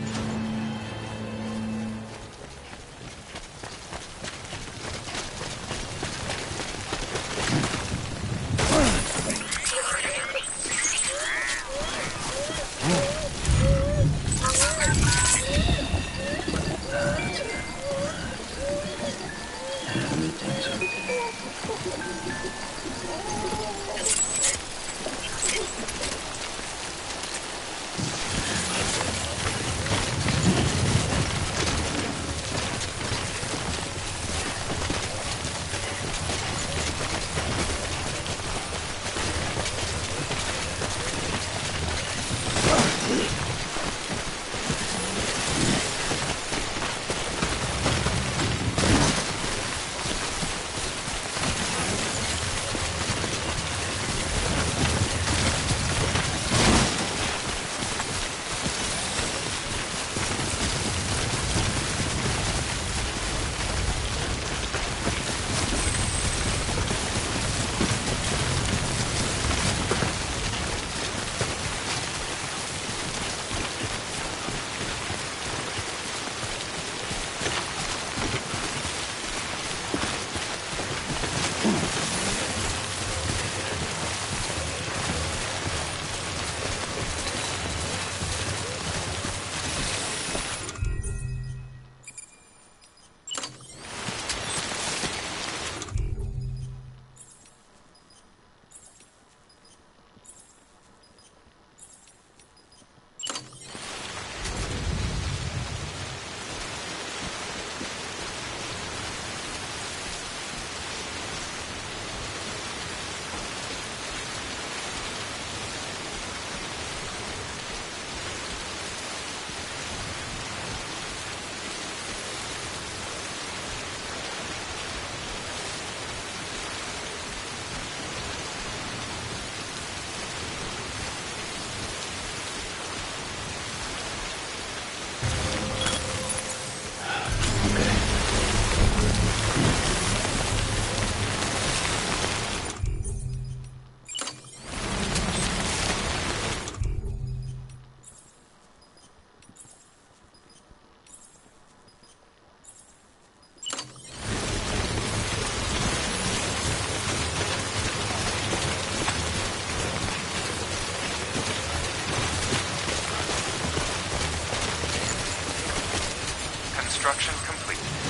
Construction complete.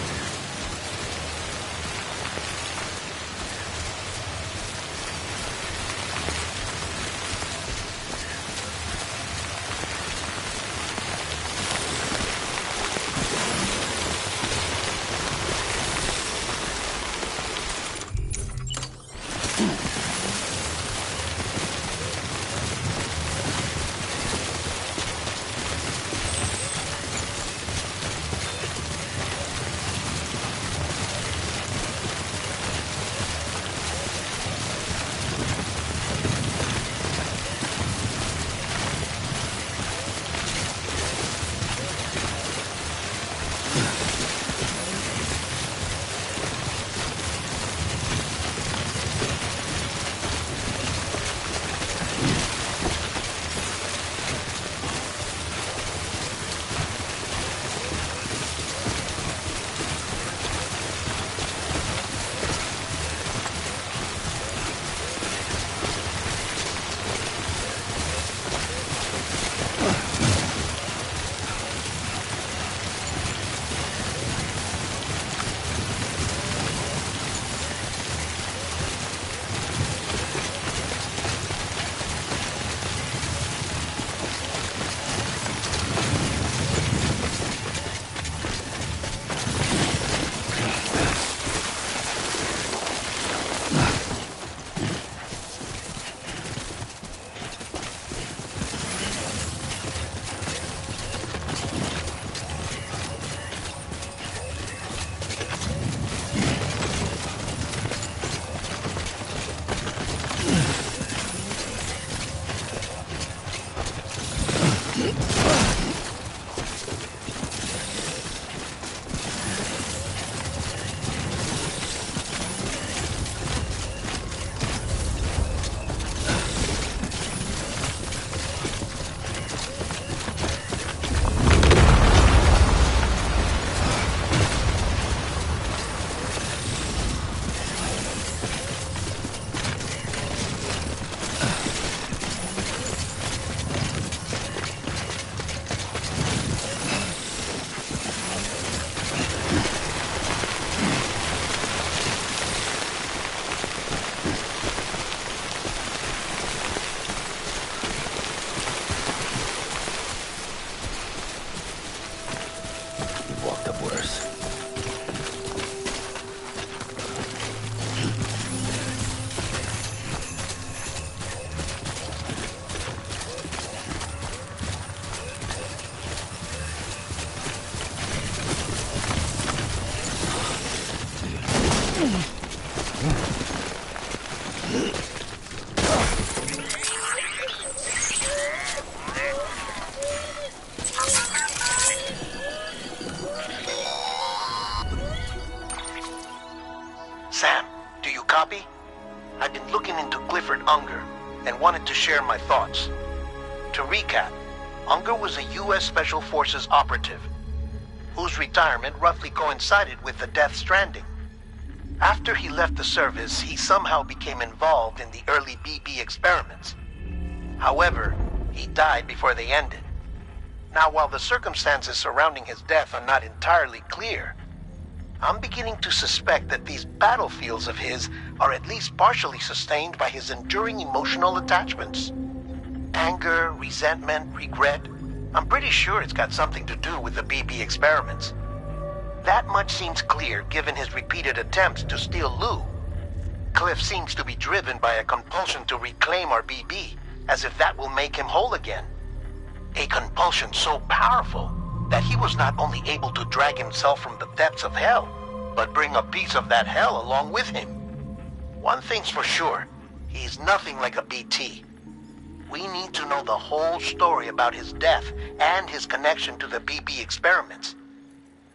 Sam, do you copy? I've been looking into Clifford Unger and wanted to share my thoughts. To recap, Unger was a U.S. Special Forces operative whose retirement roughly coincided with the Death Stranding. After he left the service, he somehow became involved in the early BB experiments. However, he died before they ended. Now, while the circumstances surrounding his death are not entirely clear, I'm beginning to suspect that these battlefields of his are at least partially sustained by his enduring emotional attachments. Anger, resentment, regret. I'm pretty sure it's got something to do with the BB experiments. That much seems clear given his repeated attempts to steal Lou. Cliff seems to be driven by a compulsion to reclaim our BB, as if that will make him whole again. A compulsion so powerful that he was not only able to drag himself from the depths of hell, but bring a piece of that hell along with him. One thing's for sure, he's nothing like a BT. We need to know the whole story about his death and his connection to the BB experiments.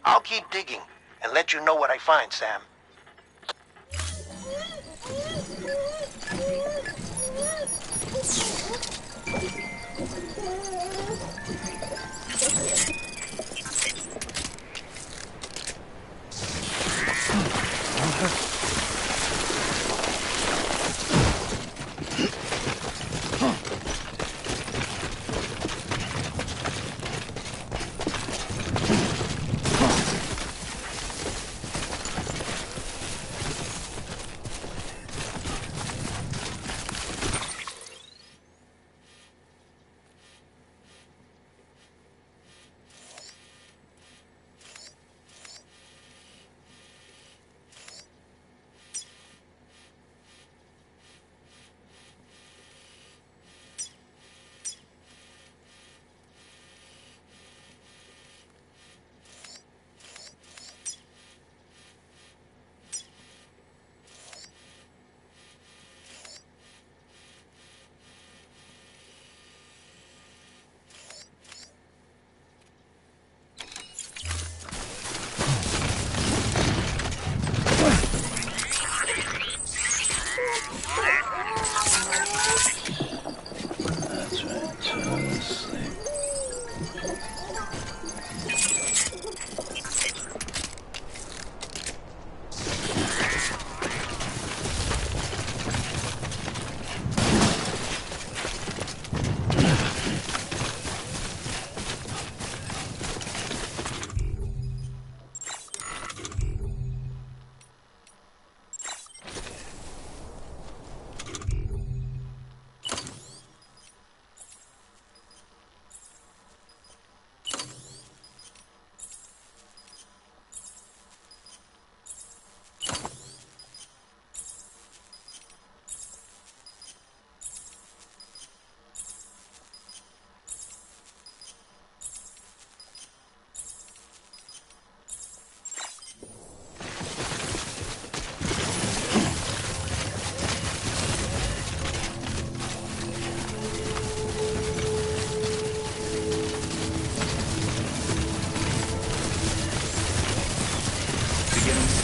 I'll keep digging and let you know what I find, Sam.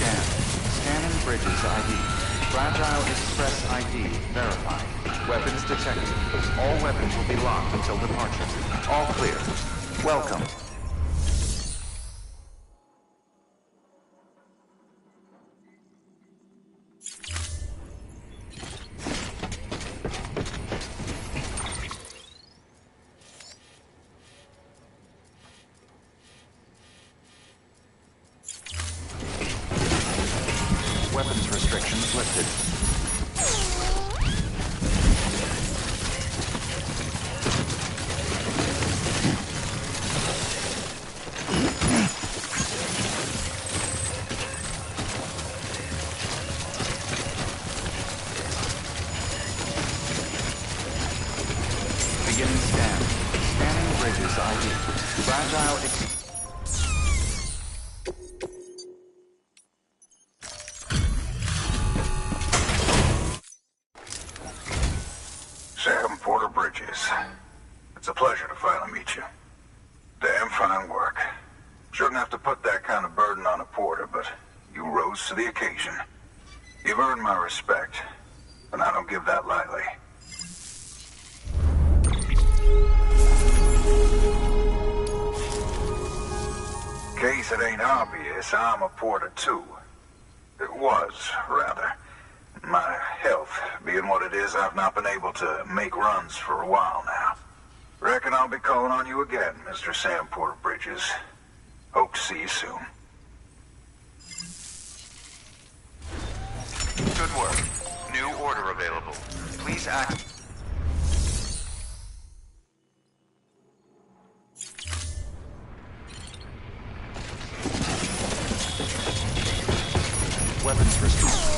scanned. Scanning bridges ID. Fragile Express ID verified. Weapons detected. All weapons will be locked until departure. All clear. Welcome. Weapons restrictions lifted. Beginning scan. Scanning bridges ID. Fragile Sam Porter Bridges. It's a pleasure to finally meet you. Damn fine work. Shouldn't have to put that kind of burden on a porter, but you rose to the occasion. You've earned my respect, and I don't give that lightly. In case it ain't obvious, I'm a porter too. It was, rather. My health being what it is, I've not been able to make runs for a while now. Reckon I'll be calling on you again, Mr. Sam Porter Bridges. Hope to see you soon. Good work. New order available. Please act. weapons restrictions.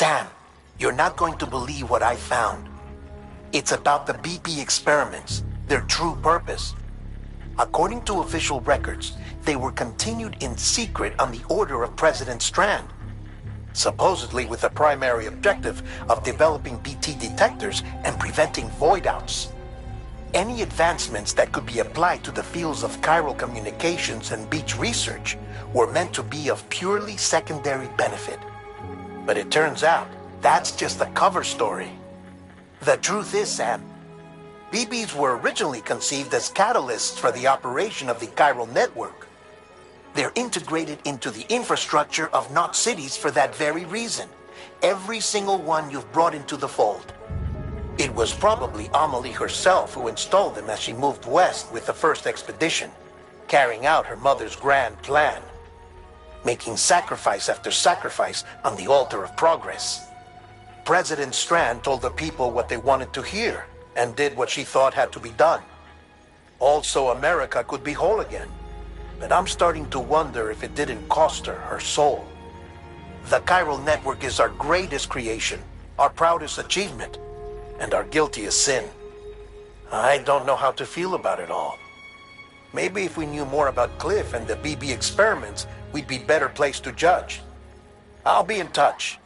Sam, you're not going to believe what I found. It's about the BP experiments, their true purpose. According to official records, they were continued in secret on the order of President Strand, supposedly with the primary objective of developing BT detectors and preventing void-outs. Any advancements that could be applied to the fields of chiral communications and beach research were meant to be of purely secondary benefit. But it turns out, that's just a cover story. The truth is, Sam, BBs were originally conceived as catalysts for the operation of the chiral network. They're integrated into the infrastructure of Knot cities for that very reason. Every single one you've brought into the fold. It was probably Amelie herself who installed them as she moved west with the first expedition, carrying out her mother's grand plan, making sacrifice after sacrifice on the altar of progress. President Strand told the people what they wanted to hear, and did what she thought had to be done. Also, America could be whole again. But I'm starting to wonder if it didn't cost her her soul. The chiral network is our greatest creation, our proudest achievement, and our guiltiest sin. I don't know how to feel about it all. Maybe if we knew more about Cliff and the BB experiments, we'd be better placed to judge. I'll be in touch.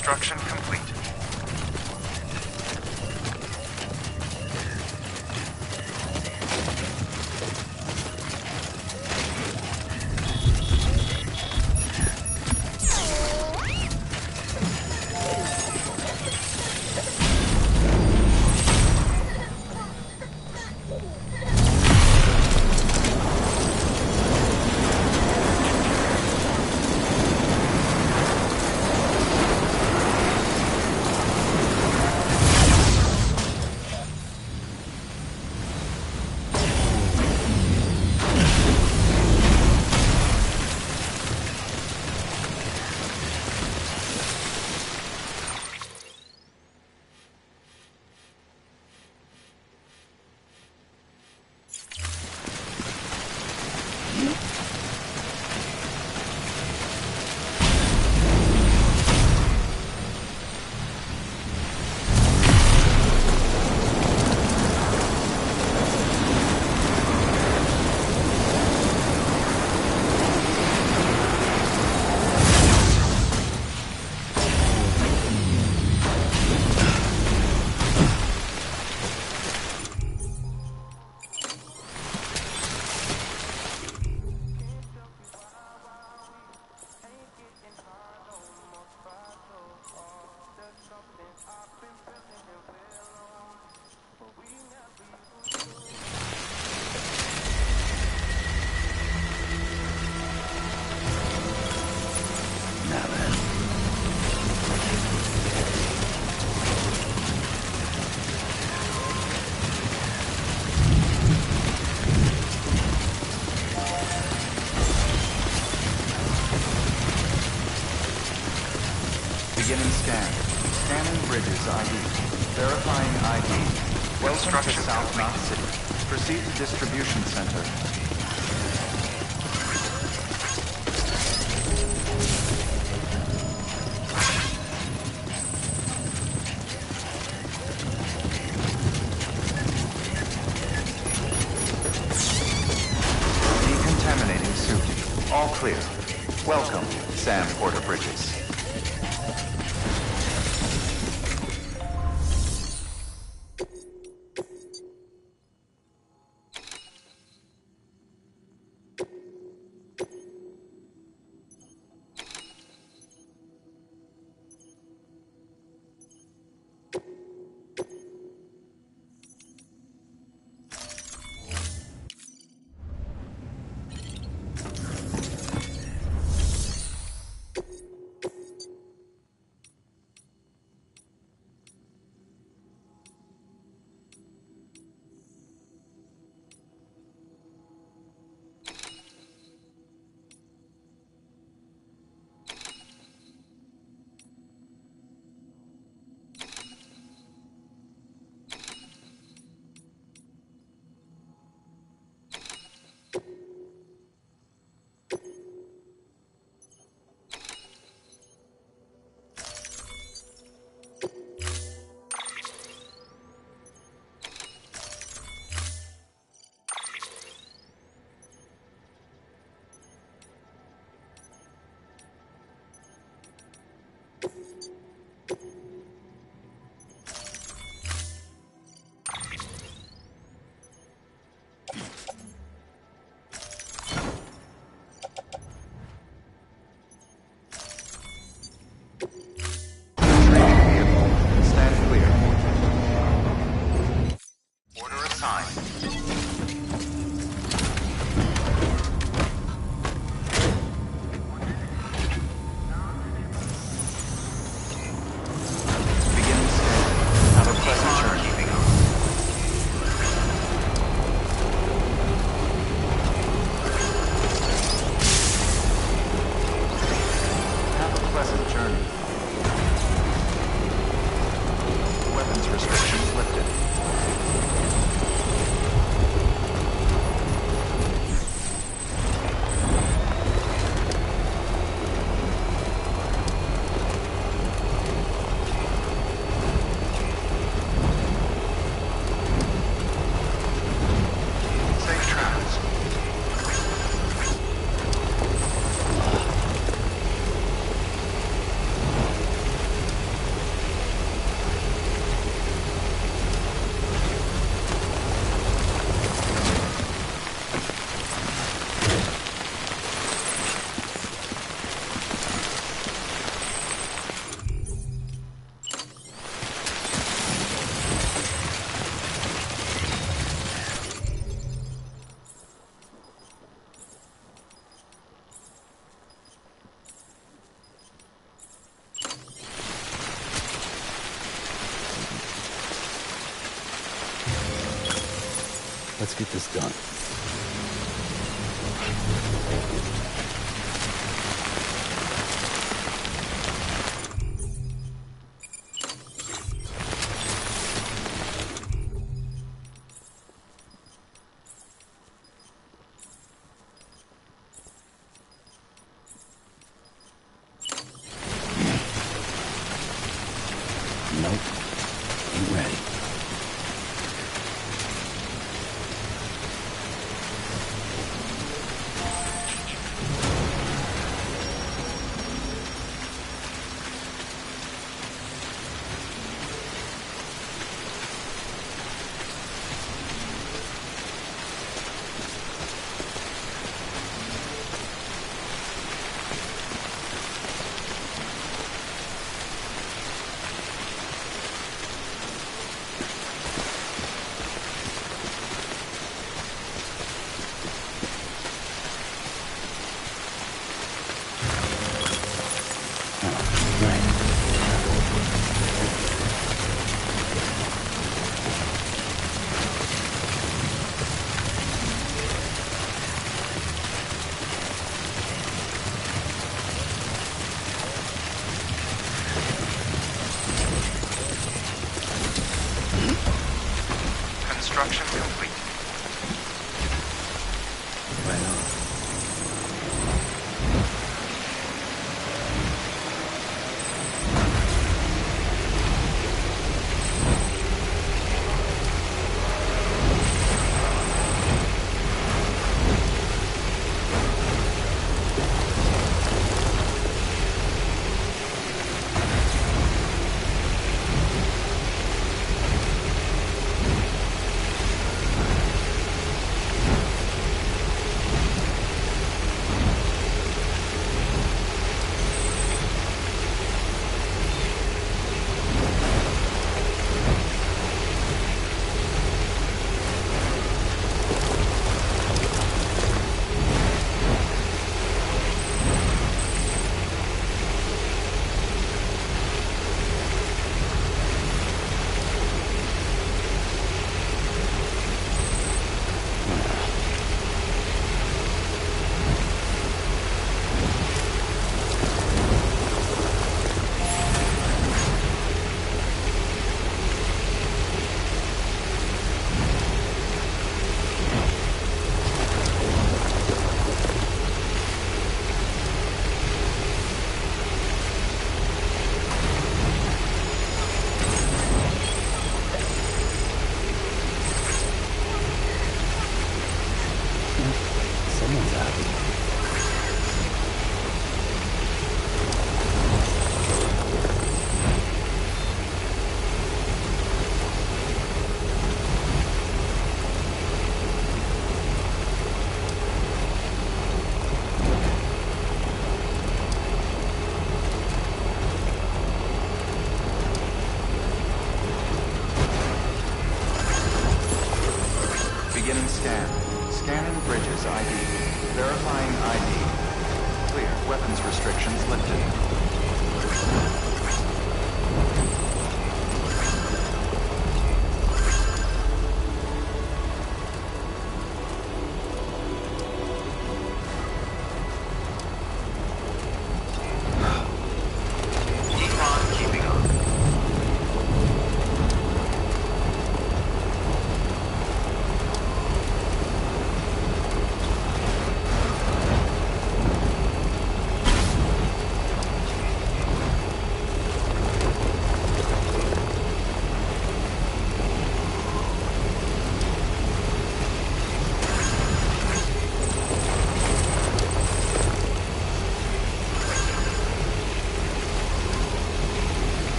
Construction complete. Beginning scan. Scanning bridges ID. Verifying ID. Welcome to South Knot City. Proceed to distribution center. Decontaminating suit. All clear. Welcome, Sam Porter Bridges. Let's get this done. Nope. Ain't ready.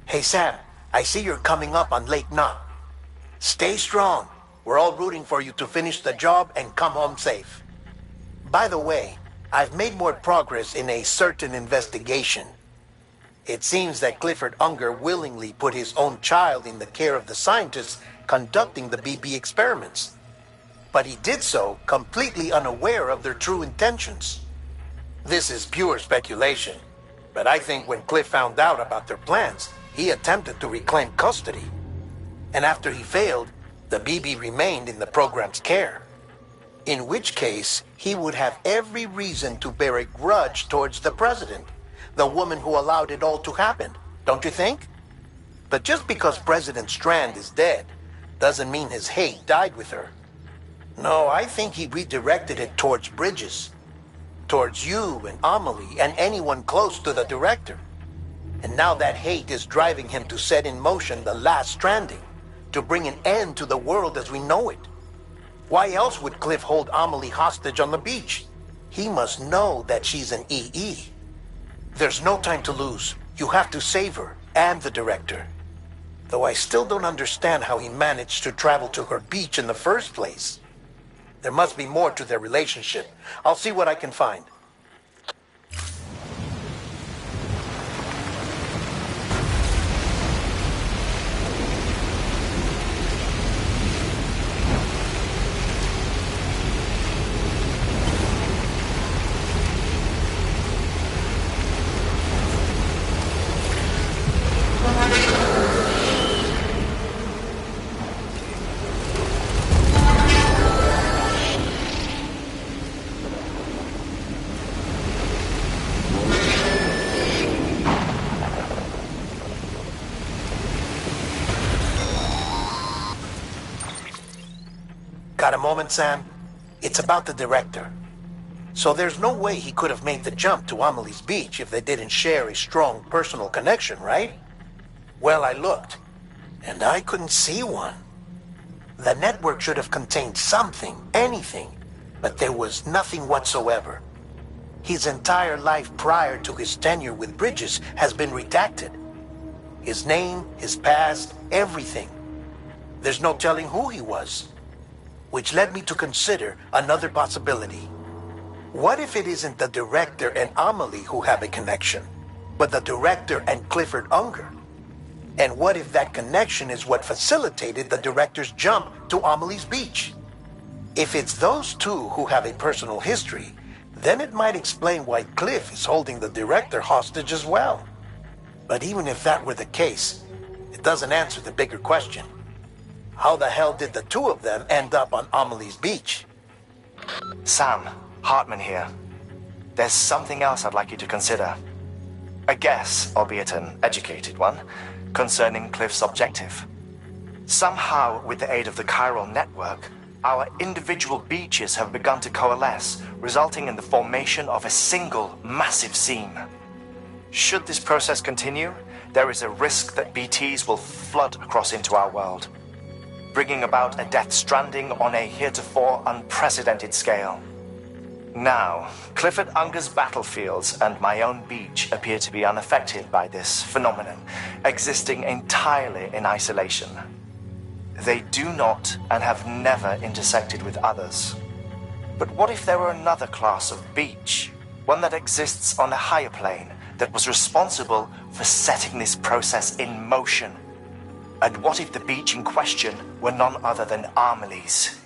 Hey, Sam, I see you're coming up on Lake Knot. Stay strong. We're all rooting for you to finish the job and come home safe. By the way, I've made more progress in a certain investigation. It seems that Clifford Unger willingly put his own child in the care of the scientists conducting the BP experiments. But he did so completely unaware of their true intentions. This is pure speculation, but I think when Cliff found out about their plans, he attempted to reclaim custody. And after he failed, the BB remained in the program's care. In which case, he would have every reason to bear a grudge towards the president, the woman who allowed it all to happen, don't you think? But just because President Strand is dead, doesn't mean his hate died with her. No, I think he redirected it towards Bridges, towards you and Amelie and anyone close to the director. And now that hate is driving him to set in motion the last stranding, to bring an end to the world as we know it. Why else would Cliff hold Amelie hostage on the beach? He must know that she's an EE. There's no time to lose. You have to save her and the director. Though I still don't understand how he managed to travel to her beach in the first place. There must be more to their relationship. I'll see what I can find. Got a moment, Sam? It's about the director. So there's no way he could have made the jump to Amelie's beach if they didn't share a strong personal connection, right? Well, I looked, and I couldn't see one. The network should have contained something, anything, but there was nothing whatsoever. His entire life prior to his tenure with Bridges has been redacted. His name, his past, everything. There's no telling who he was. Which led me to consider another possibility. What if it isn't the director and Amelie who have a connection, but the director and Clifford Unger? And what if that connection is what facilitated the director's jump to Amelie's beach? If it's those two who have a personal history, then it might explain why Cliff is holding the director hostage as well. But even if that were the case, it doesn't answer the bigger question. How the hell did the two of them end up on Amelie's beach? Sam, Hartman here. There's something else I'd like you to consider. A guess, albeit an educated one, concerning Cliff's objective. Somehow, with the aid of the chiral network, our individual beaches have begun to coalesce, resulting in the formation of a single massive seam. Should this process continue, there is a risk that BTs will flood across into our world, bringing about a death stranding on a heretofore unprecedented scale. Now, Clifford Unger's battlefields and my own beach appear to be unaffected by this phenomenon, existing entirely in isolation. They do not and have never intersected with others. But what if there were another class of beach, one that exists on a higher plane, that was responsible for setting this process in motion? And what if the beach in question were none other than Amelie's?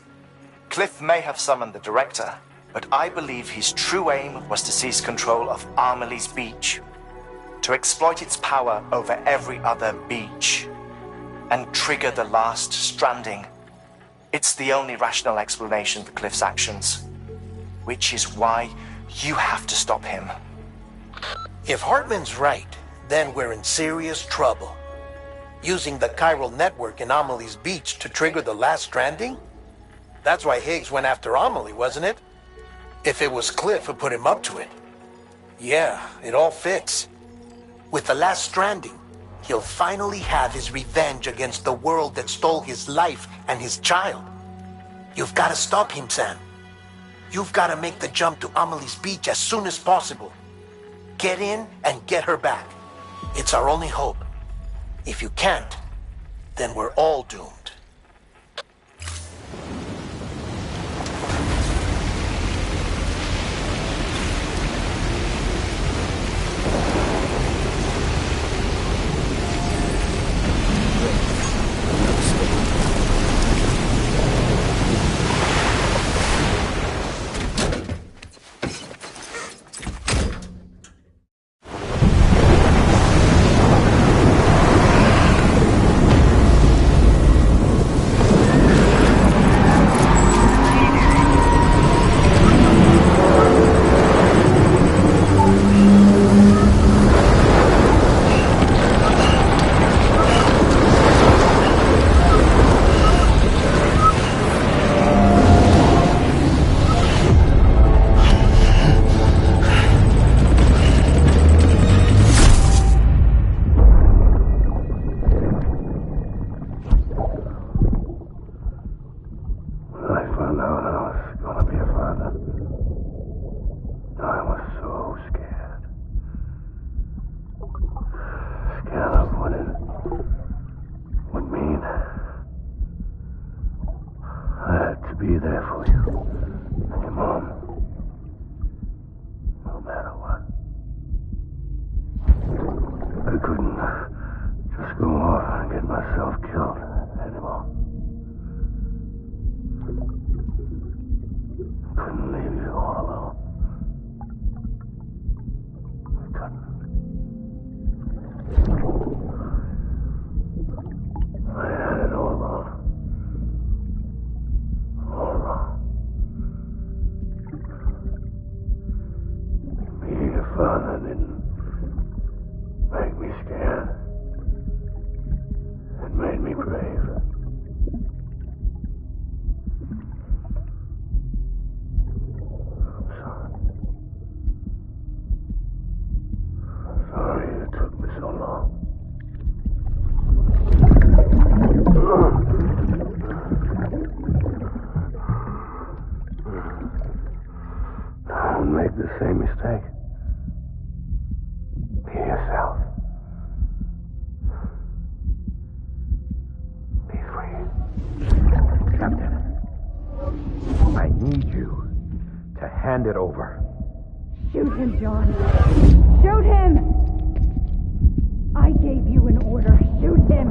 Cliff may have summoned the director, but I believe his true aim was to seize control of Amelie's beach, to exploit its power over every other beach, and trigger the last stranding. It's the only rational explanation for Cliff's actions, which is why you have to stop him. If Hartman's right, then we're in serious trouble. Using the chiral network in Amelie's beach to trigger the last stranding? That's why Higgs went after Amelie, wasn't it? If it was Cliff who put him up to it. Yeah, it all fits. With the last stranding, he'll finally have his revenge against the world that stole his life and his child. You've got to stop him, Sam. You've got to make the jump to Amelie's beach as soon as possible. Get in and get her back. It's our only hope. If you can't, then we're all doomed. Be there for you. And your mom. No matter what. I couldn't just go off and get myself killed anymore. Couldn't leave you all alone. I couldn't. I had it all wrong. All wrong. Being a father didn't make me scared. It made me brave. I'm sorry. I'm sorry it took me so long. Don't make the same mistake. Be yourself. Be free. Captain, I need you to hand it over. Shoot him, John. Shoot him! I gave you an order. Shoot him!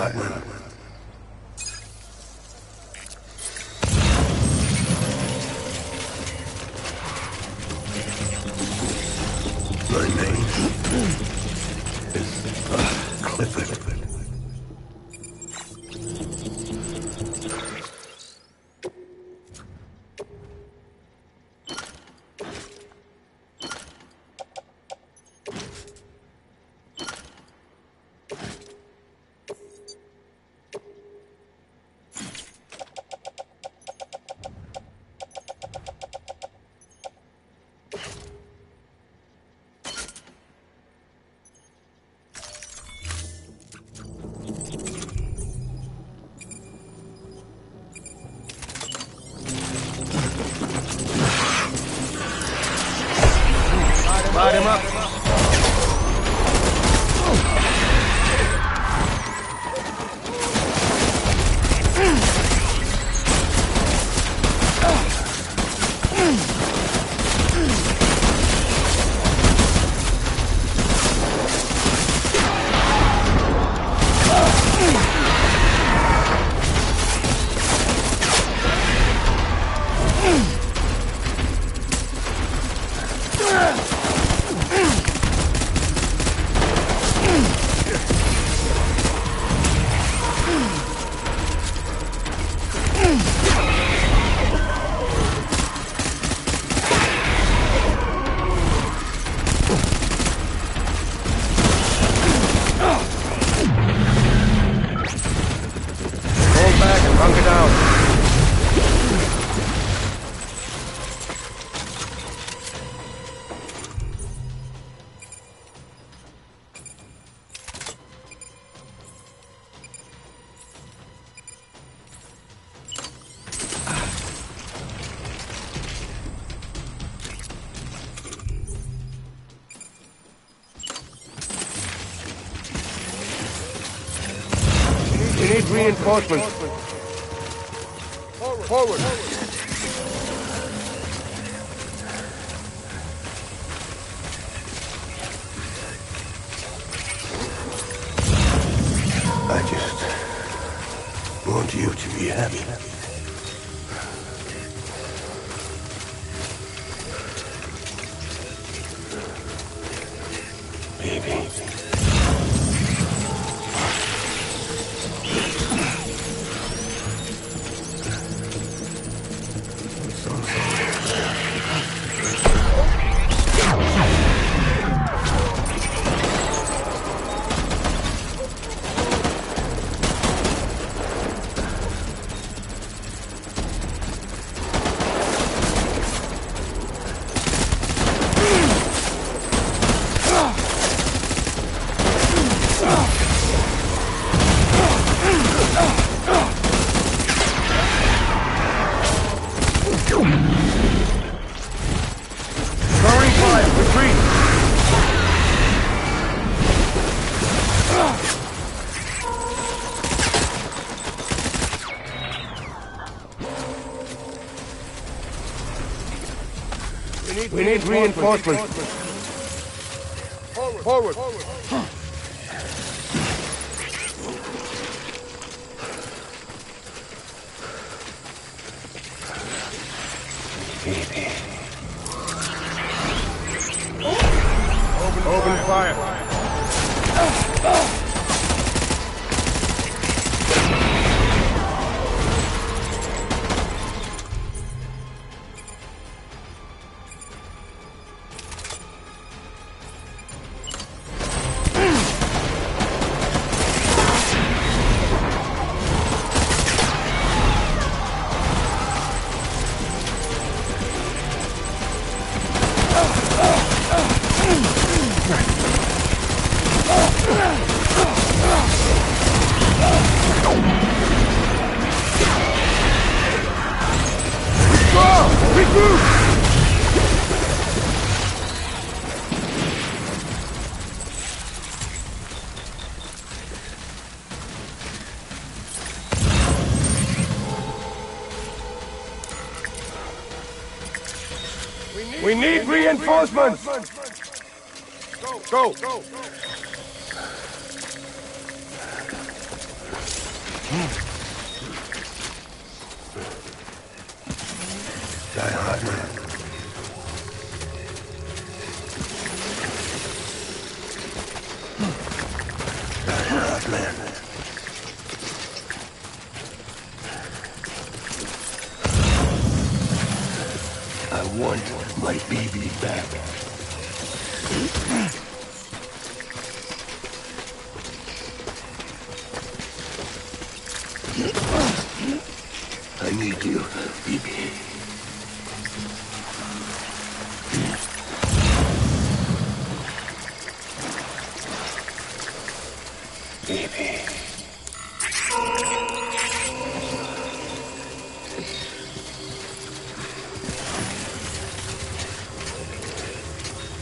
Quiet. My name is Clifford. Light him up. Hunker down. We need reinforcements. Forward. I just want you to be happy. Baby. We need reinforcements. Forward. Baby. Open fire. We need reinforcements! Go! Die hard, man. Die hard, man. I want my baby back. I need you, baby. Baby.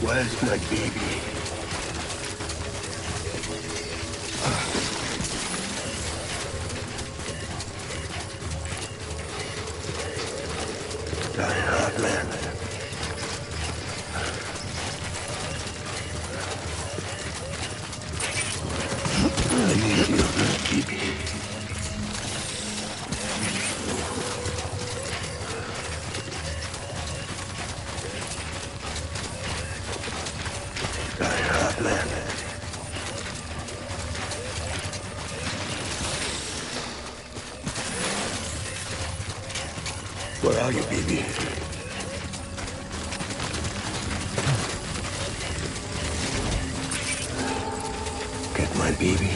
Where's my baby? Die hard, man. I need you, baby. Die hard, man. Where are you, baby? Get my baby.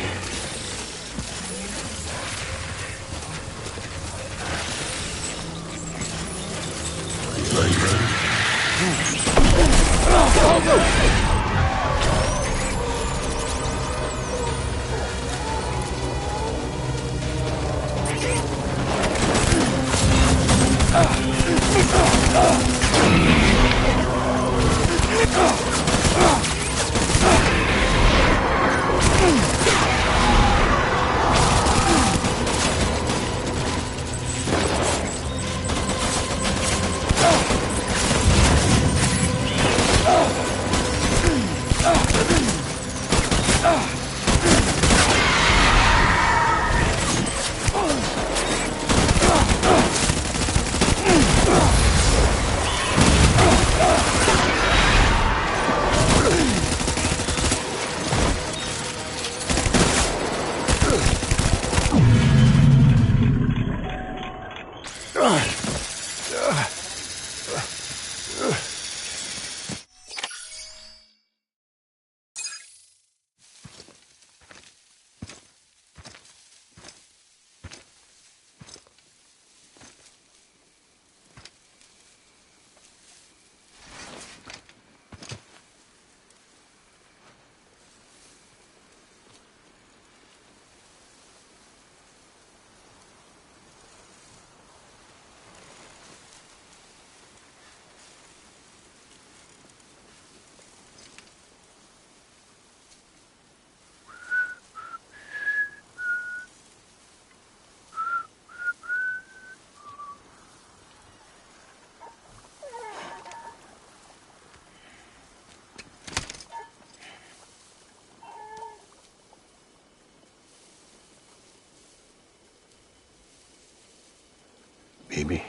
Baby,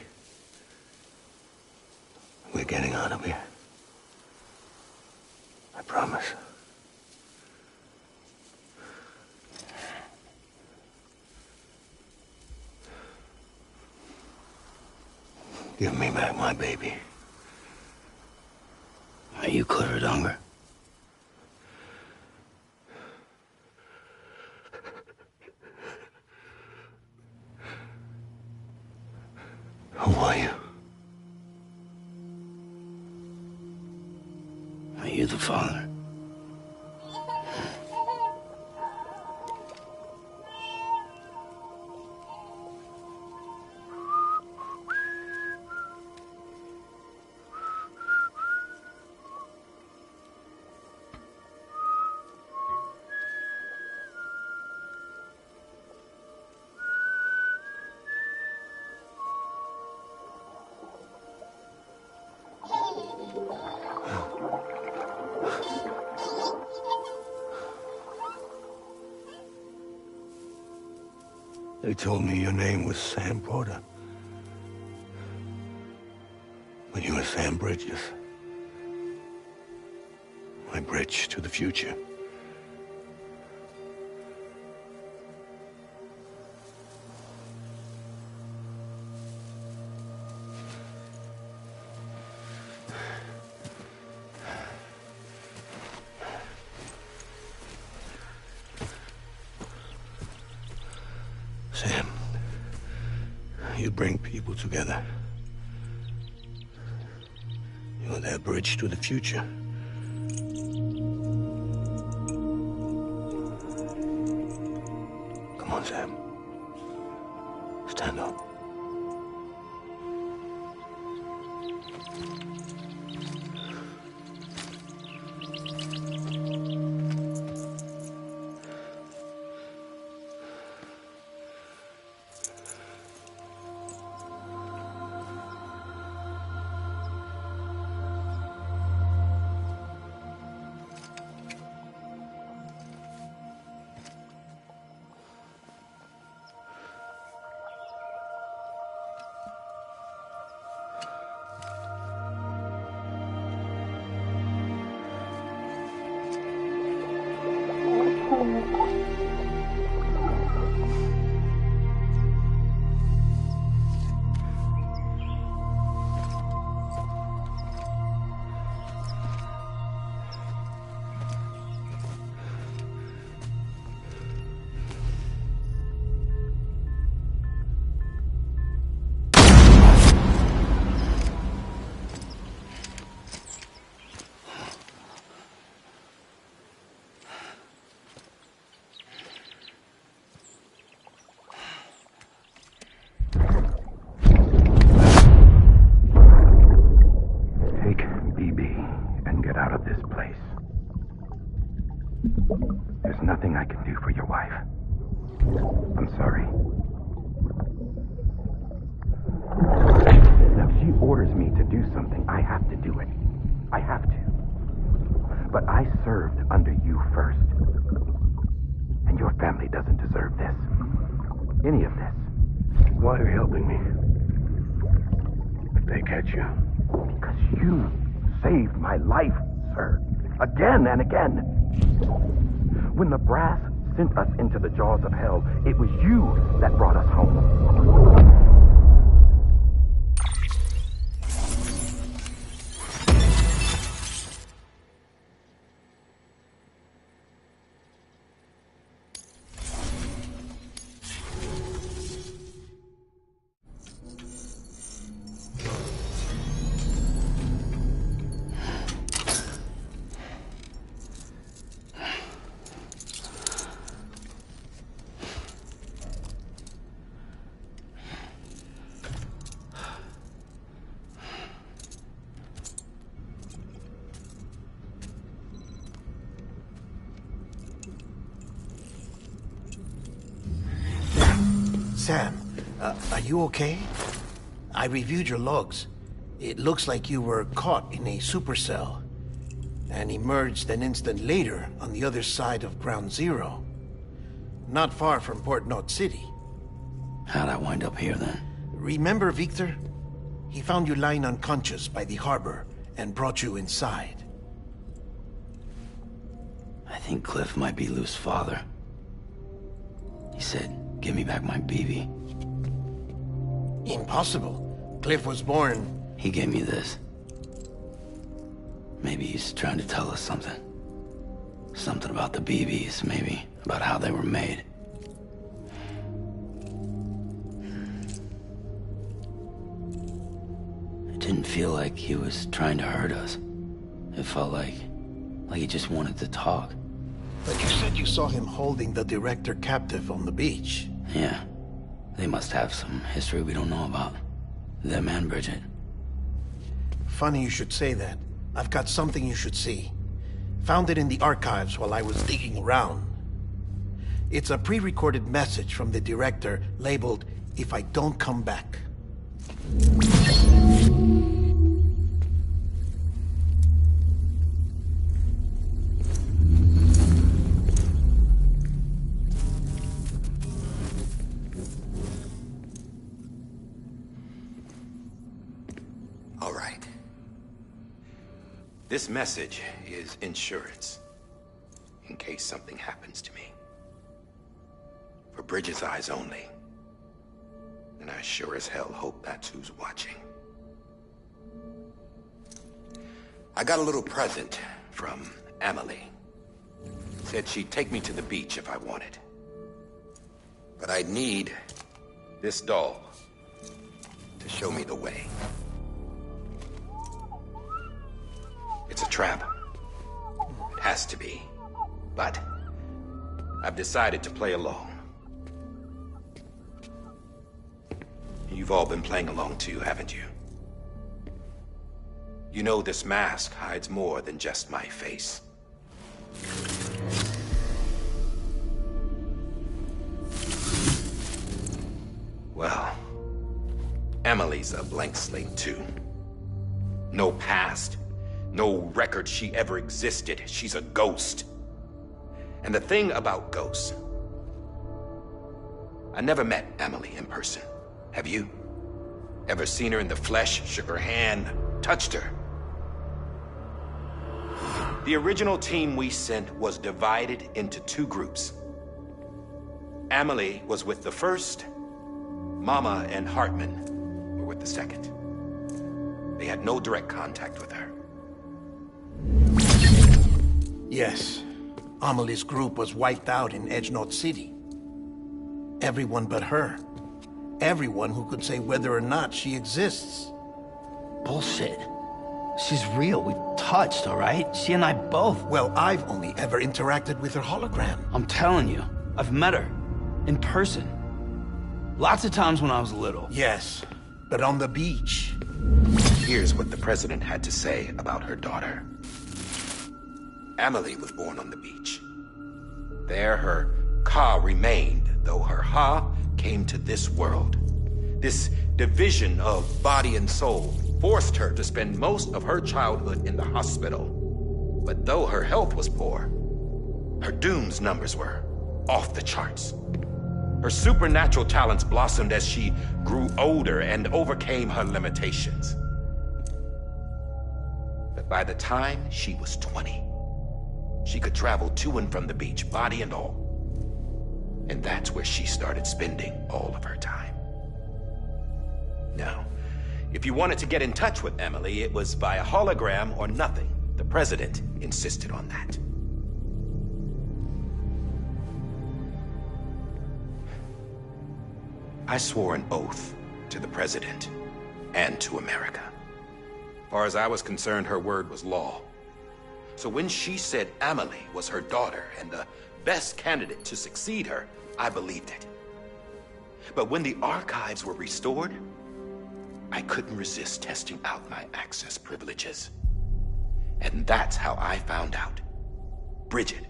we're getting out of here. I promise. Give me back my baby. Are you clear of hunger? Who are you? Are you the father? They told me your name was Sam Porter. But you were Sam Bridges. My bridge to the future. Sam, you bring people together. You're their bridge to the future. Come on, Sam. Stand up. There's nothing I can do for your wife. I'm sorry. Now, if she orders me to do something, I have to do it. I have to. But I served under you first. And your family doesn't deserve this. Any of this. Why are you helping me? If they catch you. Because you saved my life, sir. Again and again. When the brass sent us into the jaws of hell, it was you that brought us home. Sam, are you okay? I reviewed your logs. It looks like you were caught in a supercell and emerged an instant later on the other side of Ground Zero. Not far from Port Knot City. How'd I wind up here then? Remember Victor? He found you lying unconscious by the harbor and brought you inside. I think Cliff might be Lou's father. He said, "Give me back my BB." Impossible. Cliff was born... He gave me this. Maybe he's trying to tell us something. Something about the BBs, maybe. About how they were made. It didn't feel like he was trying to hurt us. It felt like he just wanted to talk. But you said you saw him holding the director captive on the beach. Yeah. They must have some history we don't know about. Them and Bridget. Funny you should say that. I've got something you should see. Found it in the archives while I was digging around. It's a pre-recorded message from the director labeled, "If I don't come back." This message is insurance, in case something happens to me. For Bridget's eyes only. And I sure as hell hope that's who's watching. I got a little present from Emily. Said she'd take me to the beach if I wanted. But I'd need this doll to show me the way. It's a trap. It has to be. But I've decided to play along. You've all been playing along too, haven't you? You know this mask hides more than just my face. Well, Emily's a blank slate too. No past, no record she ever existed. She's a ghost. And the thing about ghosts, I never met Emily in person. Have you? Ever seen her in the flesh, shook her hand, touched her? The original team we sent was divided into two groups. Emily was with the first. Mama and Hartman were with the second. They had no direct contact with her. Yes. Amelie's group was wiped out in Edgenorth City. Everyone but her. Everyone who could say whether or not she exists. Bullshit. She's real. We've touched, all right? She and I both. Well, I've only ever interacted with her hologram. I'm telling you, I've met her. In person. Lots of times when I was little. Yes, but on the beach. Here's what the president had to say about her daughter. Emily was born on the beach. There her Ka remained, though her Ha came to this world. This division of body and soul forced her to spend most of her childhood in the hospital. But though her health was poor, her Doom's numbers were off the charts. Her supernatural talents blossomed as she grew older and overcame her limitations. But by the time she was 20, she could travel to and from the beach, body and all. And that's where she started spending all of her time. Now, if you wanted to get in touch with Emily, it was via hologram or nothing. The president insisted on that. I swore an oath to the president and to America. As far as I was concerned, her word was law. So when she said Emily was her daughter and the best candidate to succeed her, I believed it. But when the archives were restored, I couldn't resist testing out my access privileges. And that's how I found out Bridget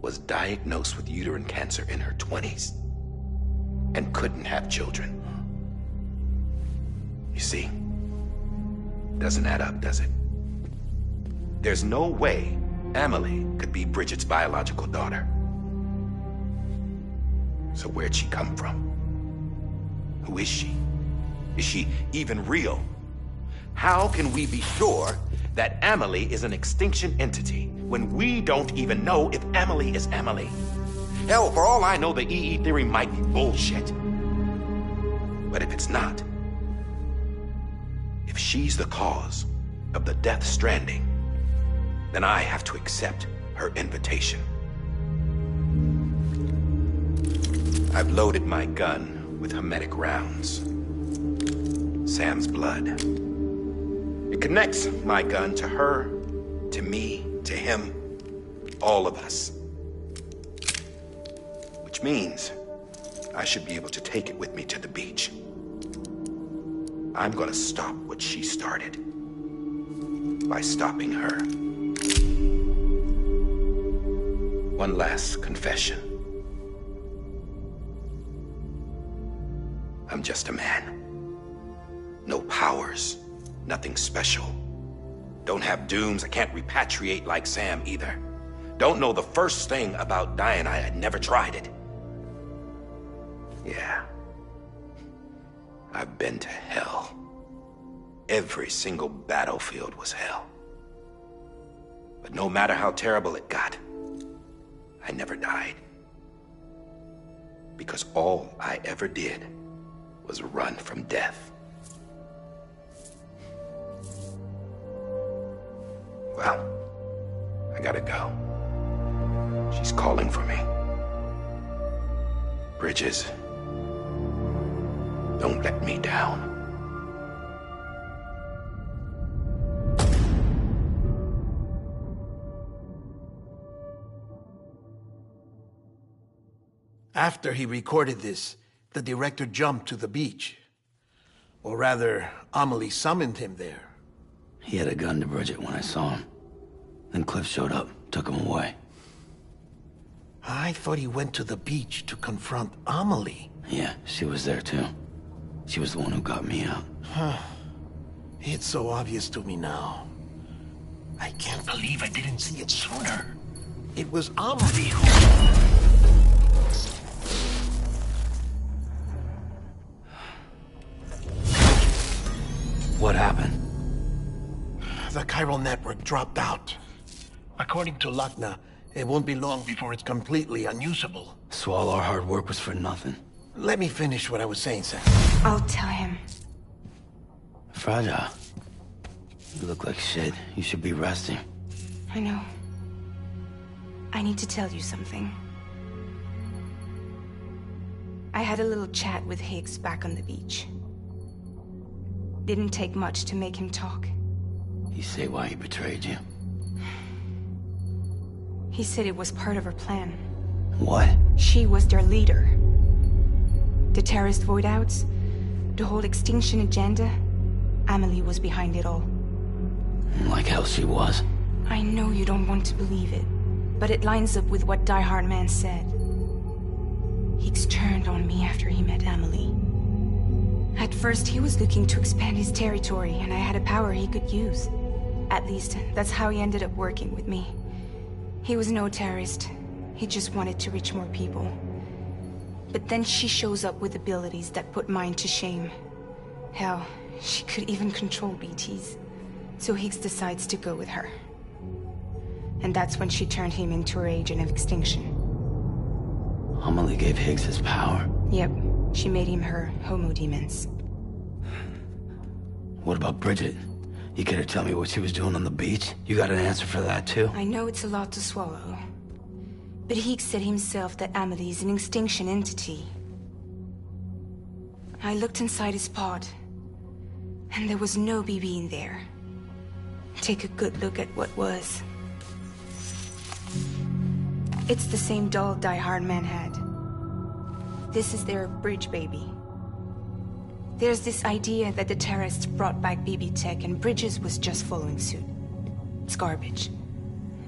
was diagnosed with uterine cancer in her 20s and couldn't have children. You see, doesn't add up, does it? There's no way Emily could be Bridget's biological daughter. So where'd she come from? Who is she? Is she even real? How can we be sure that Emily is an extinction entity when we don't even know if Emily is Emily? Hell, for all I know, the EE theory might be bullshit. But if it's not, if she's the cause of the Death Stranding, then I have to accept her invitation. I've loaded my gun with hermetic rounds. Sam's blood. It connects my gun to her, to me, to him, all of us. Which means I should be able to take it with me to the beach. I'm gonna stop what she started by stopping her. One last confession. I'm just a man. No powers, nothing special. Don't have dooms, I can't repatriate like Sam either. Don't know the first thing about dying, I had never tried it. Yeah. I've been to hell. Every single battlefield was hell. But no matter how terrible it got, I never died. Because all I ever did was run from death. Well, I gotta go. She's calling for me. Bridges, don't let me down. After he recorded this, the director jumped to the beach. Or rather, Amelie summoned him there. He had a gun to Bridget when I saw him. Then Cliff showed up, took him away. I thought he went to the beach to confront Amelie. Yeah, she was there too. She was the one who got me out. It's so obvious to me now. I can't believe I didn't see it sooner. It was Amelie who... What happened? The chiral network dropped out. According to Lakhna, it won't be long before it's completely unusable. So all our hard work was for nothing. Let me finish what I was saying, Sam. I'll tell him. Fragile. You look like shit. You should be resting. I know. I need to tell you something. I had a little chat with Higgs back on the beach. Didn't take much to make him talk. You say why he betrayed you? He said it was part of her plan. What? She was their leader. The terrorist void-outs, the whole extinction agenda, Amelie was behind it all. Like hell she was. I know you don't want to believe it, but it lines up with what Die Hard Man said. Higgs turned on me after he met Amelie. At first, he was looking to expand his territory, and I had a power he could use. At least, that's how he ended up working with me. He was no terrorist. He just wanted to reach more people. But then she shows up with abilities that put mine to shame. Hell, she could even control BTs. So Higgs decides to go with her. And that's when she turned him into her agent of extinction. Amelie gave Higgs his power? Yep. She made him her homo demons. What about Bridget? You care to tell me what she was doing on the beach? You got an answer for that too? I know it's a lot to swallow. But Higgs said himself that Amelie is an extinction entity. I looked inside his pod, and there was no BB in there. Take a good look at what was. It's the same doll Die Hard Man had. This is their bridge baby. There's this idea that the terrorists brought back BB tech and Bridges was just following suit. It's garbage.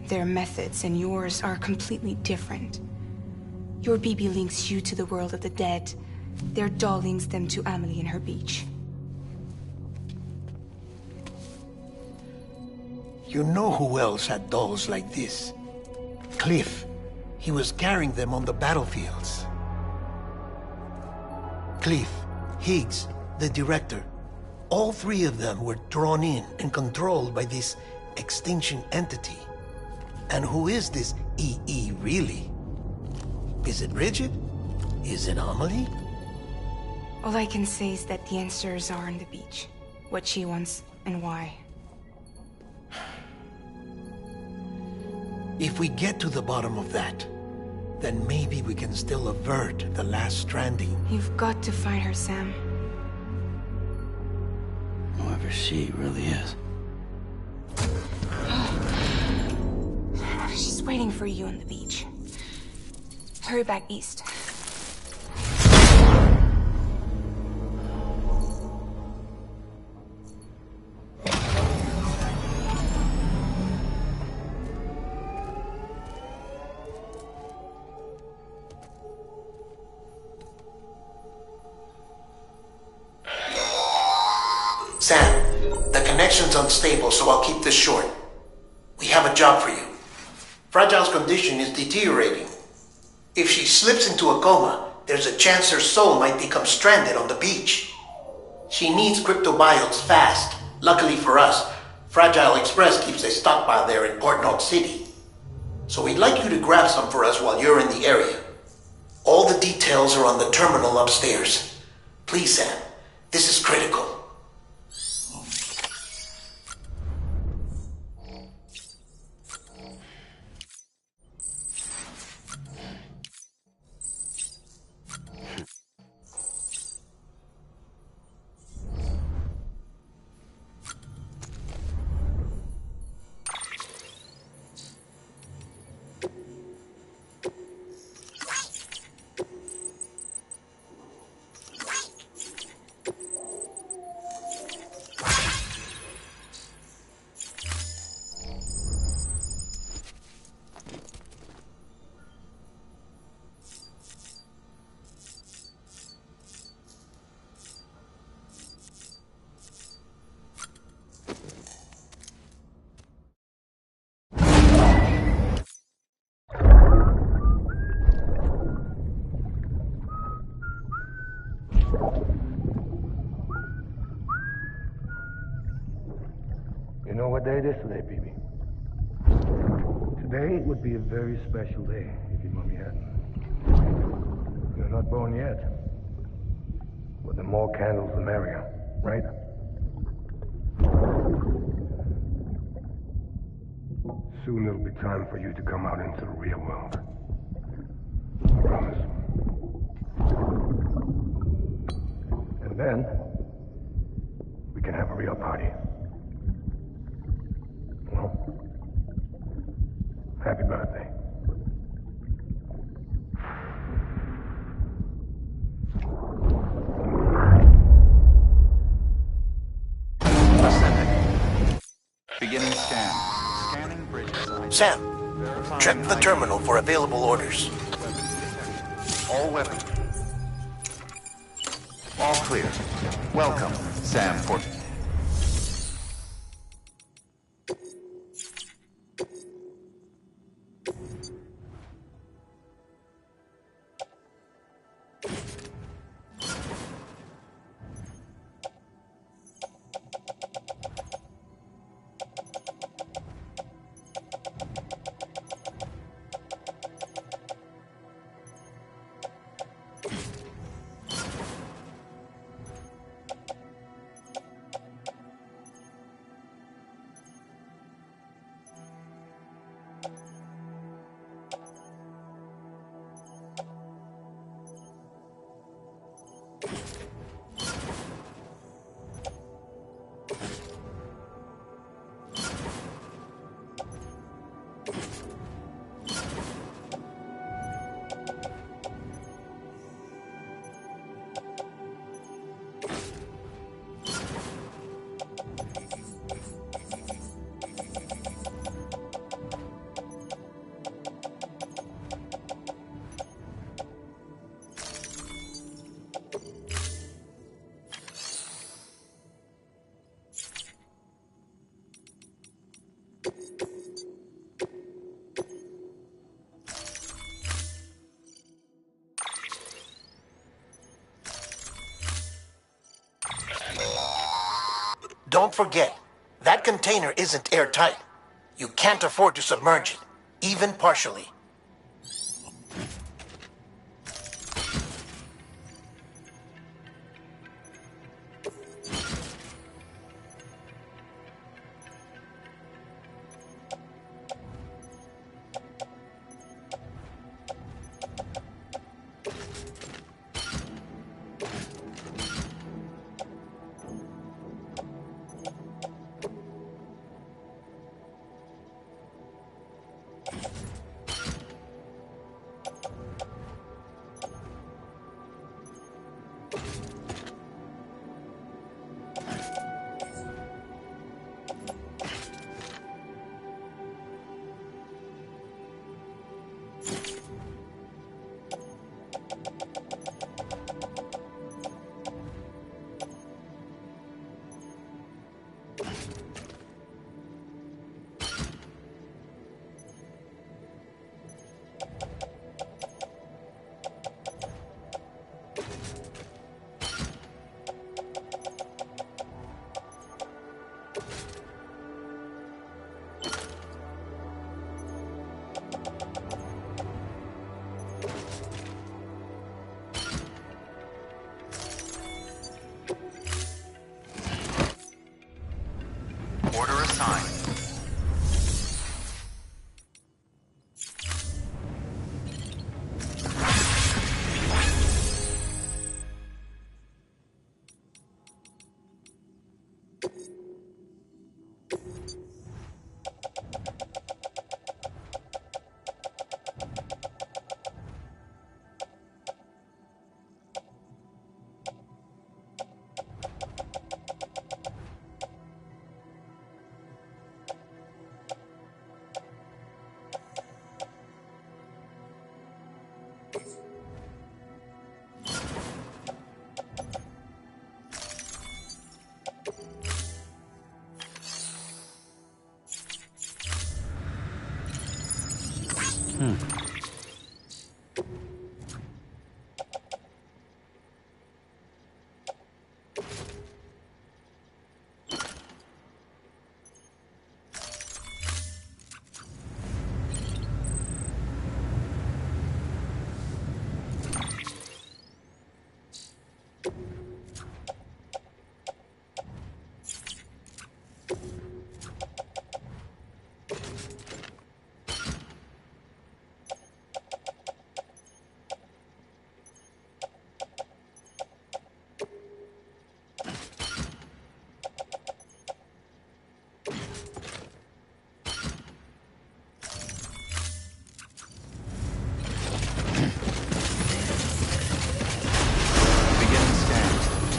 Their methods and yours are completely different. Your BB links you to the world of the dead. Their doll links them to Amelie and her beach. You know who else had dolls like this? Cliff. He was carrying them on the battlefields. Cliff, Higgs, the director, all three of them were drawn in and controlled by this extinction entity. And who is this EE really? Is it Bridget? Is it Amelie? All I can say is that the answers are on the beach. What she wants and why. If we get to the bottom of that, then maybe we can still avert the last stranding. You've got to find her, Sam. Whoever she really is. She's waiting for you on the beach. Hurry back east. Sam, the connection's unstable, so I'll keep this short. We have a job for you. Fragile's condition is deteriorating. If she slips into a coma, there's a chance her soul might become stranded on the beach. She needs cryptobiotes fast. Luckily for us, Fragile Express keeps a stockpile there in Port Knox City. So we'd like you to grab some for us while you're in the area. All the details are on the terminal upstairs. Please, Sam. This is critical. You know what day it is today, Phoebe? Today would be a very special day if your mommy hadn't. You're not born yet. But the more candles, the merrier, right? Soon it'll be time for you to come out into the real world. I promise. And then, we can have a real party. Well, happy birthday. Beginning scan. Scanning bridges. Sam, check the terminal for available orders. All weapons. All clear. Welcome, Sam Fort. Don't forget, that container isn't airtight. You can't afford to submerge it, even partially.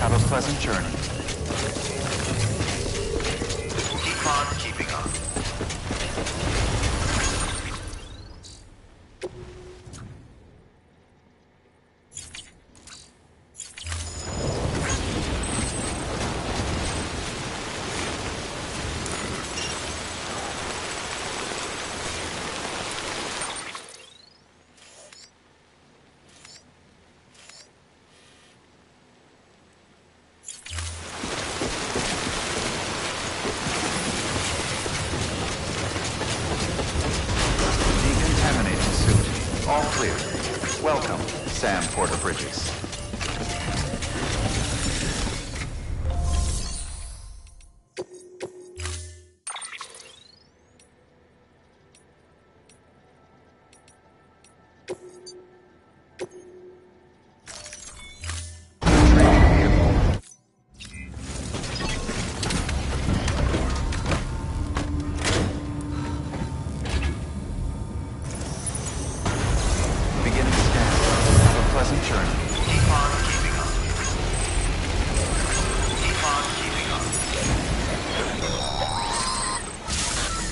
Have a pleasant journey. Keep on keeping on. All clear. Welcome, Sam Porter Bridges.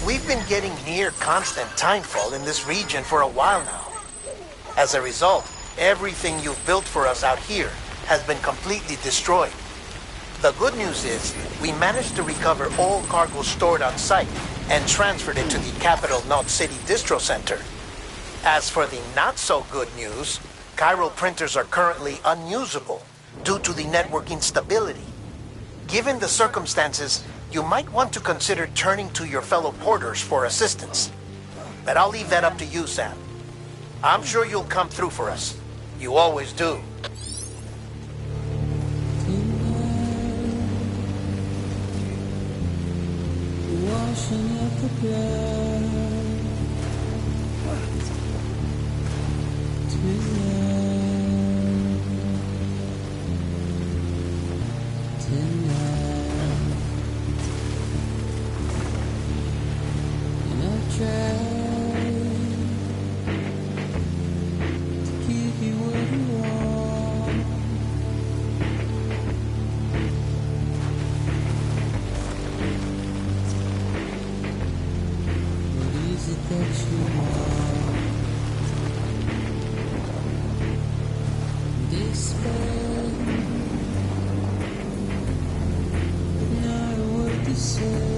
We've been getting near constant timefall in this region for a while now. As a result, everything you've built for us out here has been completely destroyed. The good news is, we managed to recover all cargo stored on site and transferred it to the Capital Knot City Distro Center. As for the not-so-good news, chiral printers are currently unusable due to the network instability. Given the circumstances, you might want to consider turning to your fellow porters for assistance. But I'll leave that up to you, Sam. I'm sure you'll come through for us. You always do. Washing up the blood and I've tried to keep you where you are. What is it that you want? Despair, not a word to say.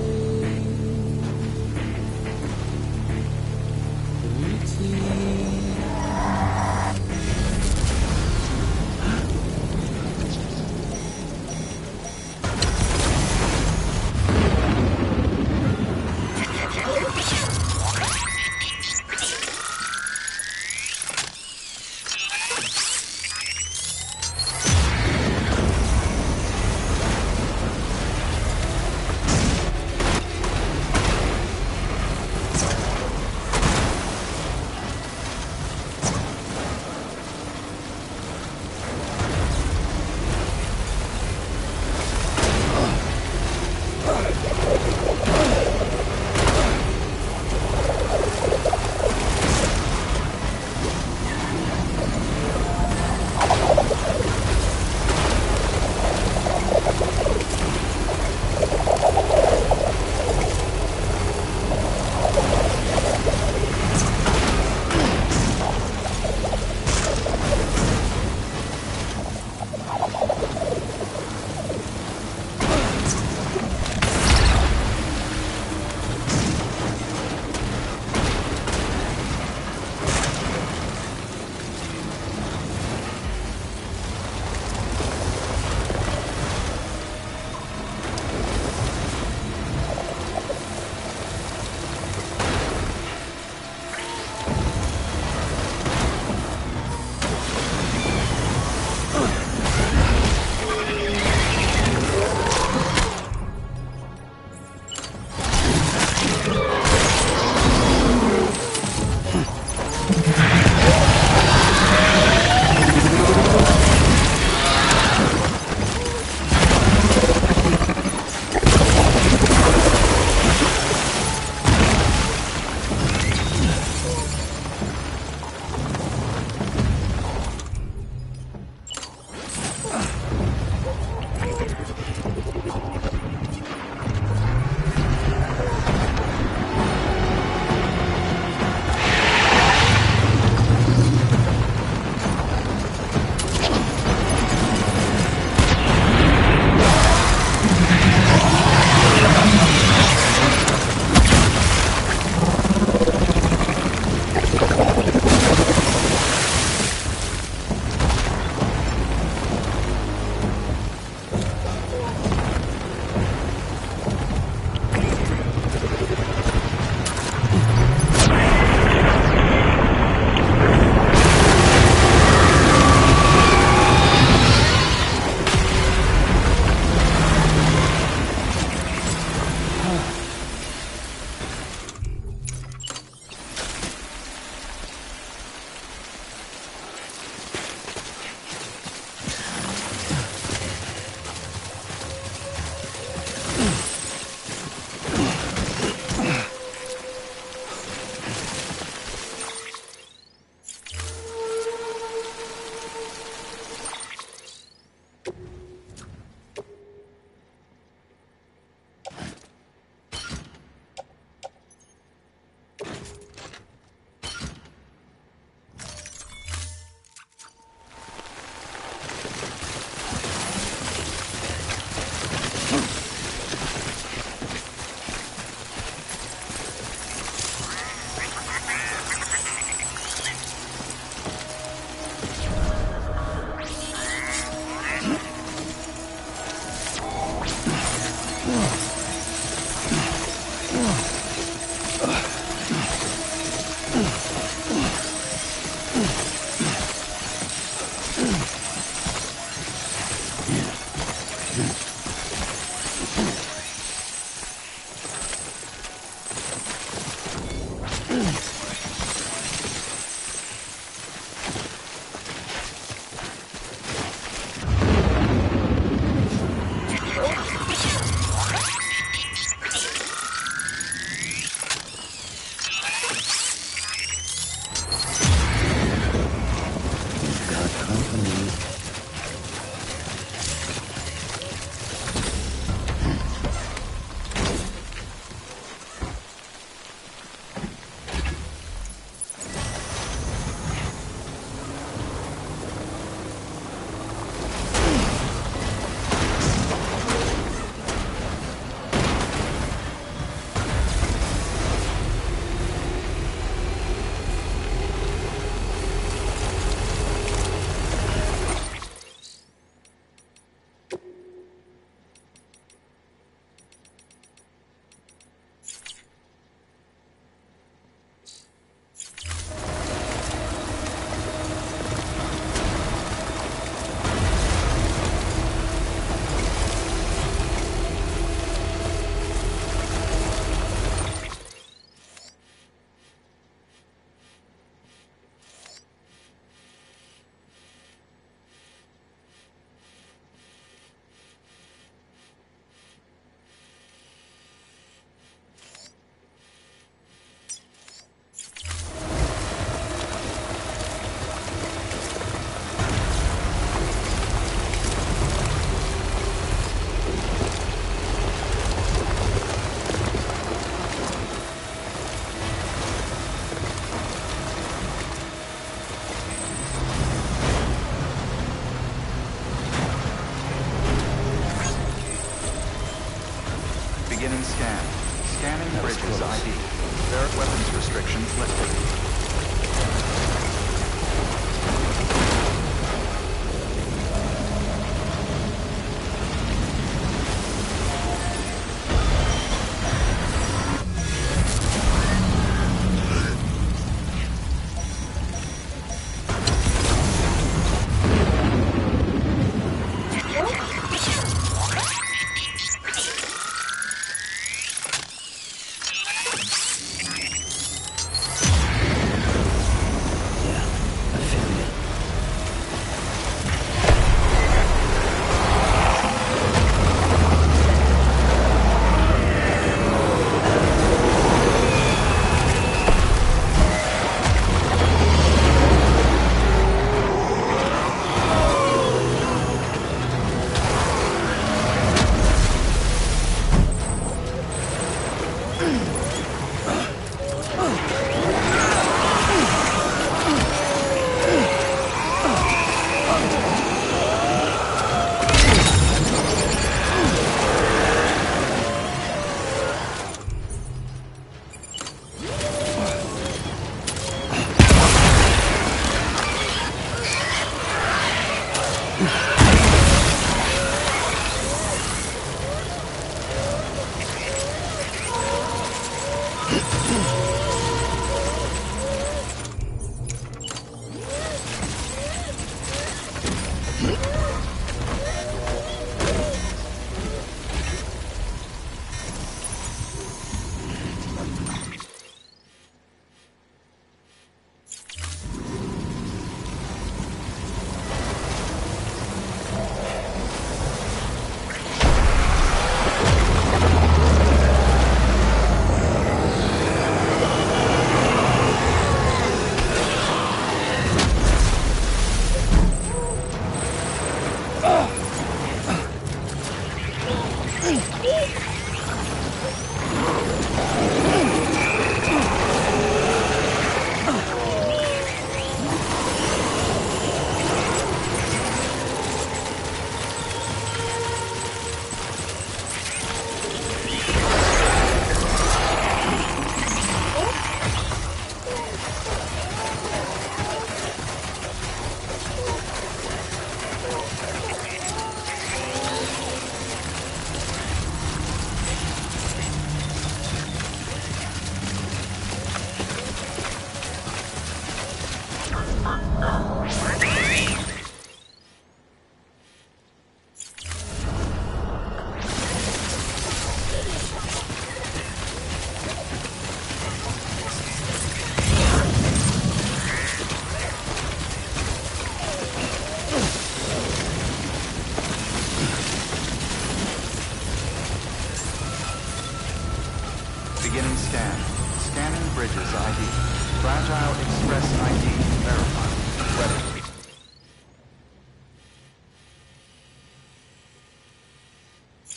Beginning scan. Scanning bridges ID. Fragile Express ID verified. Ready.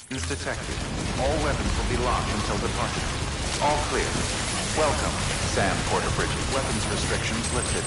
Weapons detected. All weapons will be locked until departure. All clear. Welcome, Sam Porter Bridges. Weapons restrictions lifted.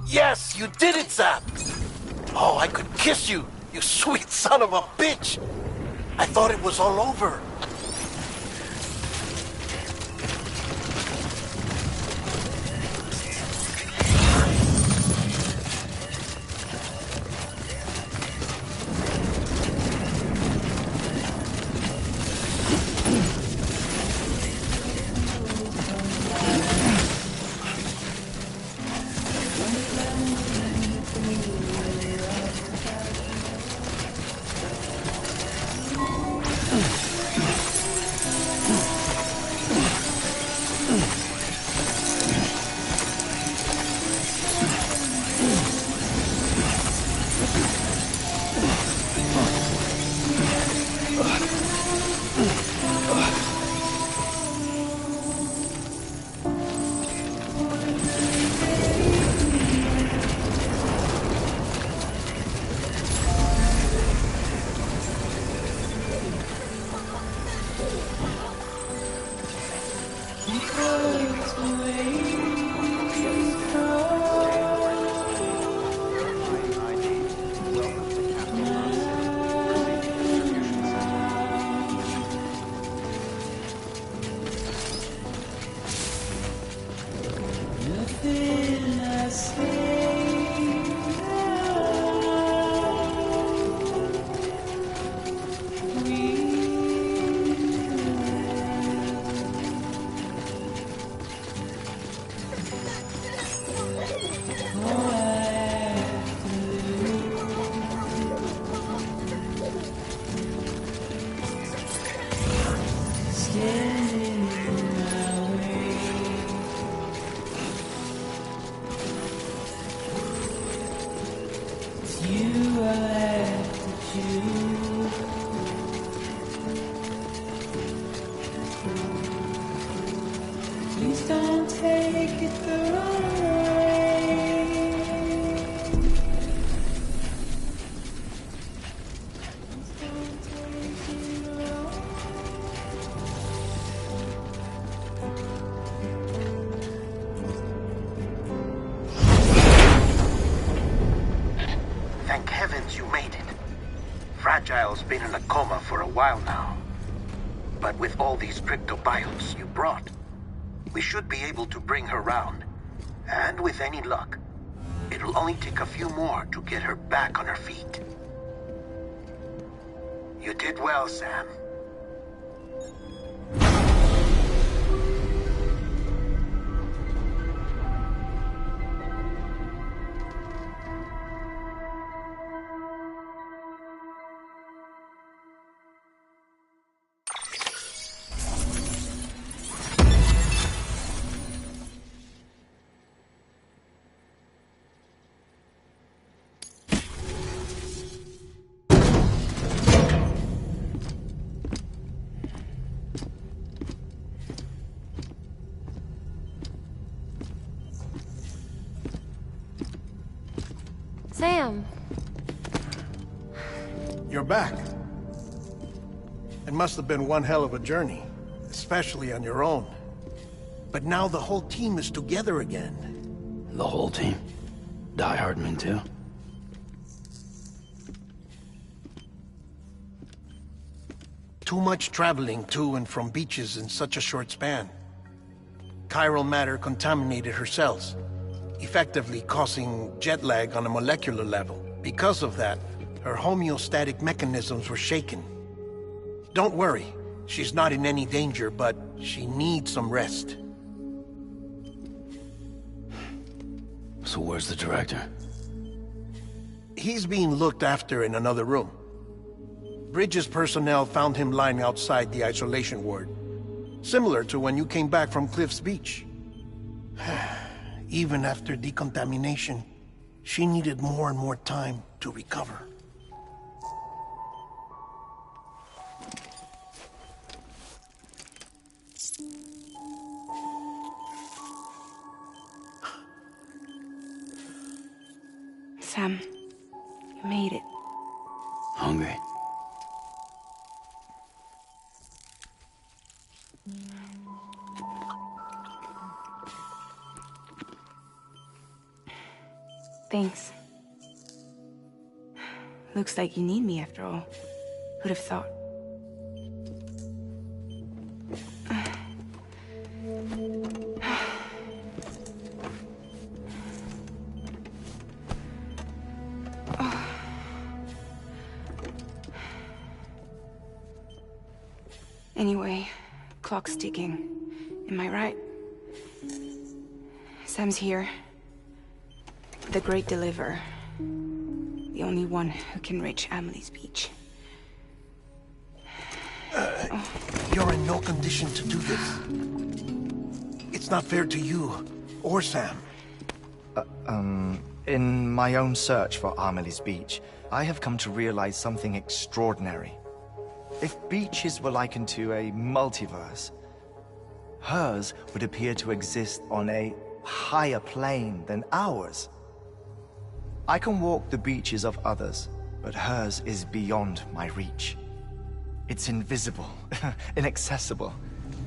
Yes, you did it, Zap! Oh, I could kiss you, you sweet son of a bitch! I thought it was all over. Please don't take it the wrong way. Please don't take it the wrong Thank heavens you made it. Fragile's been in a coma for a while now. But with all these cryptobiotes you brought, we should be able to bring her round. And with any luck, it'll only take a few more to get her back on her feet. You did well, Sam. Sam. You're back. It must have been one hell of a journey, especially on your own. But now the whole team is together again. The whole team? Die Hardman too? Too much traveling to and from beaches in such a short span. Chiral matter contaminated her cells, effectively causing jet lag on a molecular level. Because of that, her homeostatic mechanisms were shaken. Don't worry, she's not in any danger, but she needs some rest. So where's the director? He's being looked after in another room. Bridges personnel found him lying outside the isolation ward. Similar to when you came back from Cliff's Beach. Even after decontamination, she needed more and more time to recover. Sam, you made it. Hungry? Thanks. Looks like you need me after all. Who'd have thought? Anyway, clock's ticking. Am I right? Sam's here. The Great Deliverer. The only one who can reach Amelie's Beach. You're in no condition to do this. It's not fair to you, or Sam. In my own search for Amelie's Beach, I have come to realize something extraordinary. If beaches were likened to a multiverse, hers would appear to exist on a higher plane than ours. I can walk the beaches of others, but hers is beyond my reach. It's invisible, inaccessible,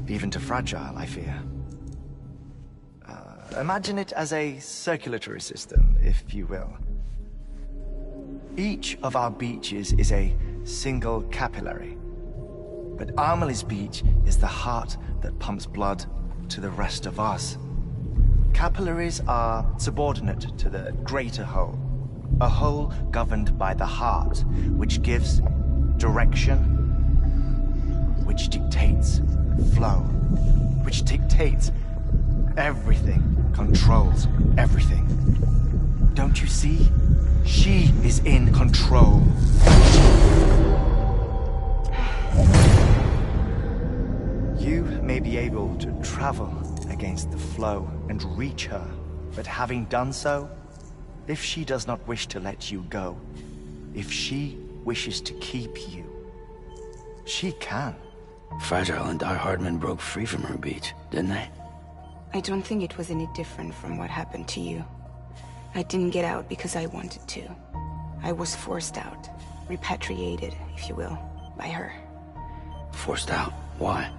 even to Fragile, I fear. Imagine it as a circulatory system, if you will. Each of our beaches is a single capillary, but Amelie's Beach is the heart that pumps blood to the rest of us. Capillaries are subordinate to the greater whole, a whole governed by the heart, which gives direction, which dictates flow, which dictates everything, controls everything. Don't you see? She is in control. You may be able to travel against the flow and reach her, but having done so, if she does not wish to let you go, if she wishes to keep you, she can. Fragile and Die Hardman broke free from her beach, didn't they? I don't think it was any different from what happened to you. I didn't get out because I wanted to. I was forced out. Repatriated, if you will, by her. Forced out? Why?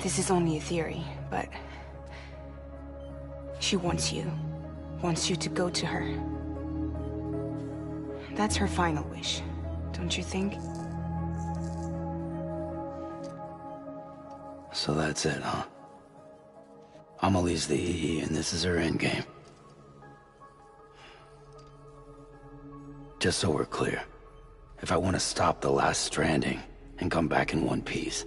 This is only a theory, but... she wants you. Wants you to go to her. That's her final wish, don't you think? So that's it, huh? Amelie's the EE, and this is her endgame. Just so we're clear, if I want to stop the last stranding and come back in one piece,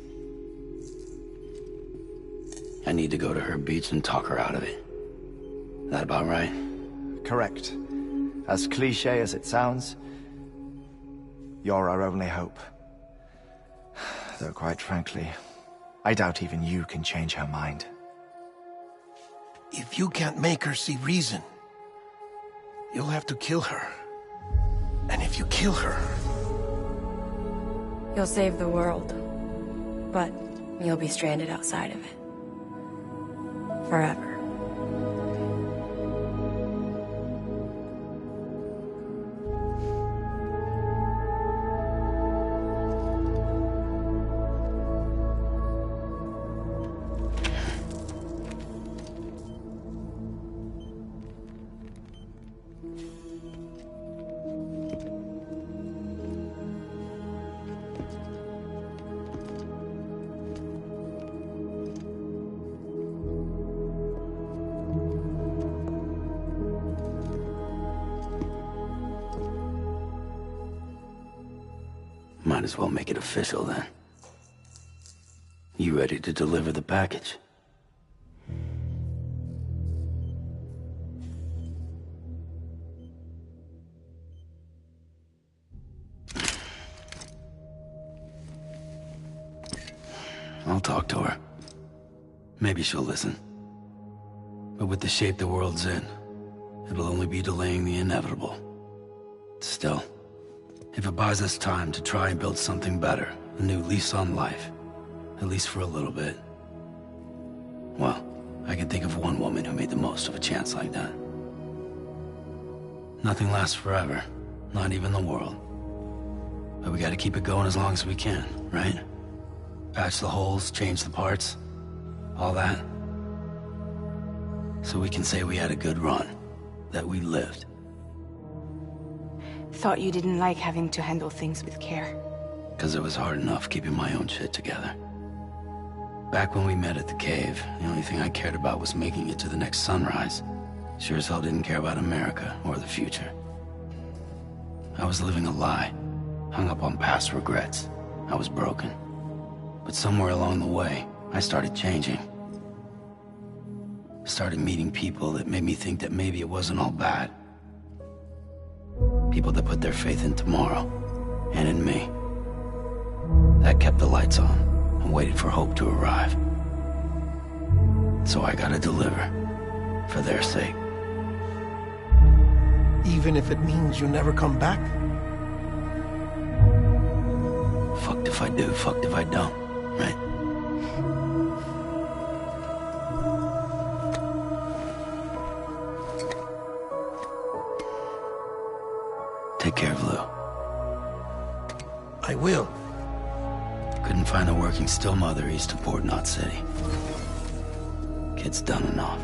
I need to go to her beach and talk her out of it. That about right? Correct. As cliché as it sounds, you're our only hope. Though quite frankly, I doubt even you can change her mind. If you can't make her see reason, you'll have to kill her. And if you kill her... You'll save the world, but you'll be stranded outside of it. Forever. Might as well make it official then. You ready to deliver the package? I'll talk to her. Maybe she'll listen. But with the shape the world's in, it'll only be delaying the inevitable. Still, if it buys us time to try and build something better, a new lease on life, at least for a little bit, well, I can think of one woman who made the most of a chance like that. Nothing lasts forever, not even the world. But we gotta keep it going as long as we can, right? Patch the holes, change the parts, all that. So we can say we had a good run, that we lived. Thought you didn't like having to handle things with care. Because it was hard enough keeping my own shit together. Back when we met at the cave, the only thing I cared about was making it to the next sunrise. Sure as hell didn't care about America or the future. I was living a lie, hung up on past regrets. I was broken. But somewhere along the way, I started changing. Started meeting people that made me think that maybe it wasn't all bad. People that put their faith in tomorrow, and in me. That kept the lights on, and waited for hope to arrive. So I gotta deliver, for their sake. Even if it means you never come back? Fucked if I do, fucked if I don't, right? Take care of Lou. I will. Couldn't find a working still mother east of Port Knot City. Kid's done enough.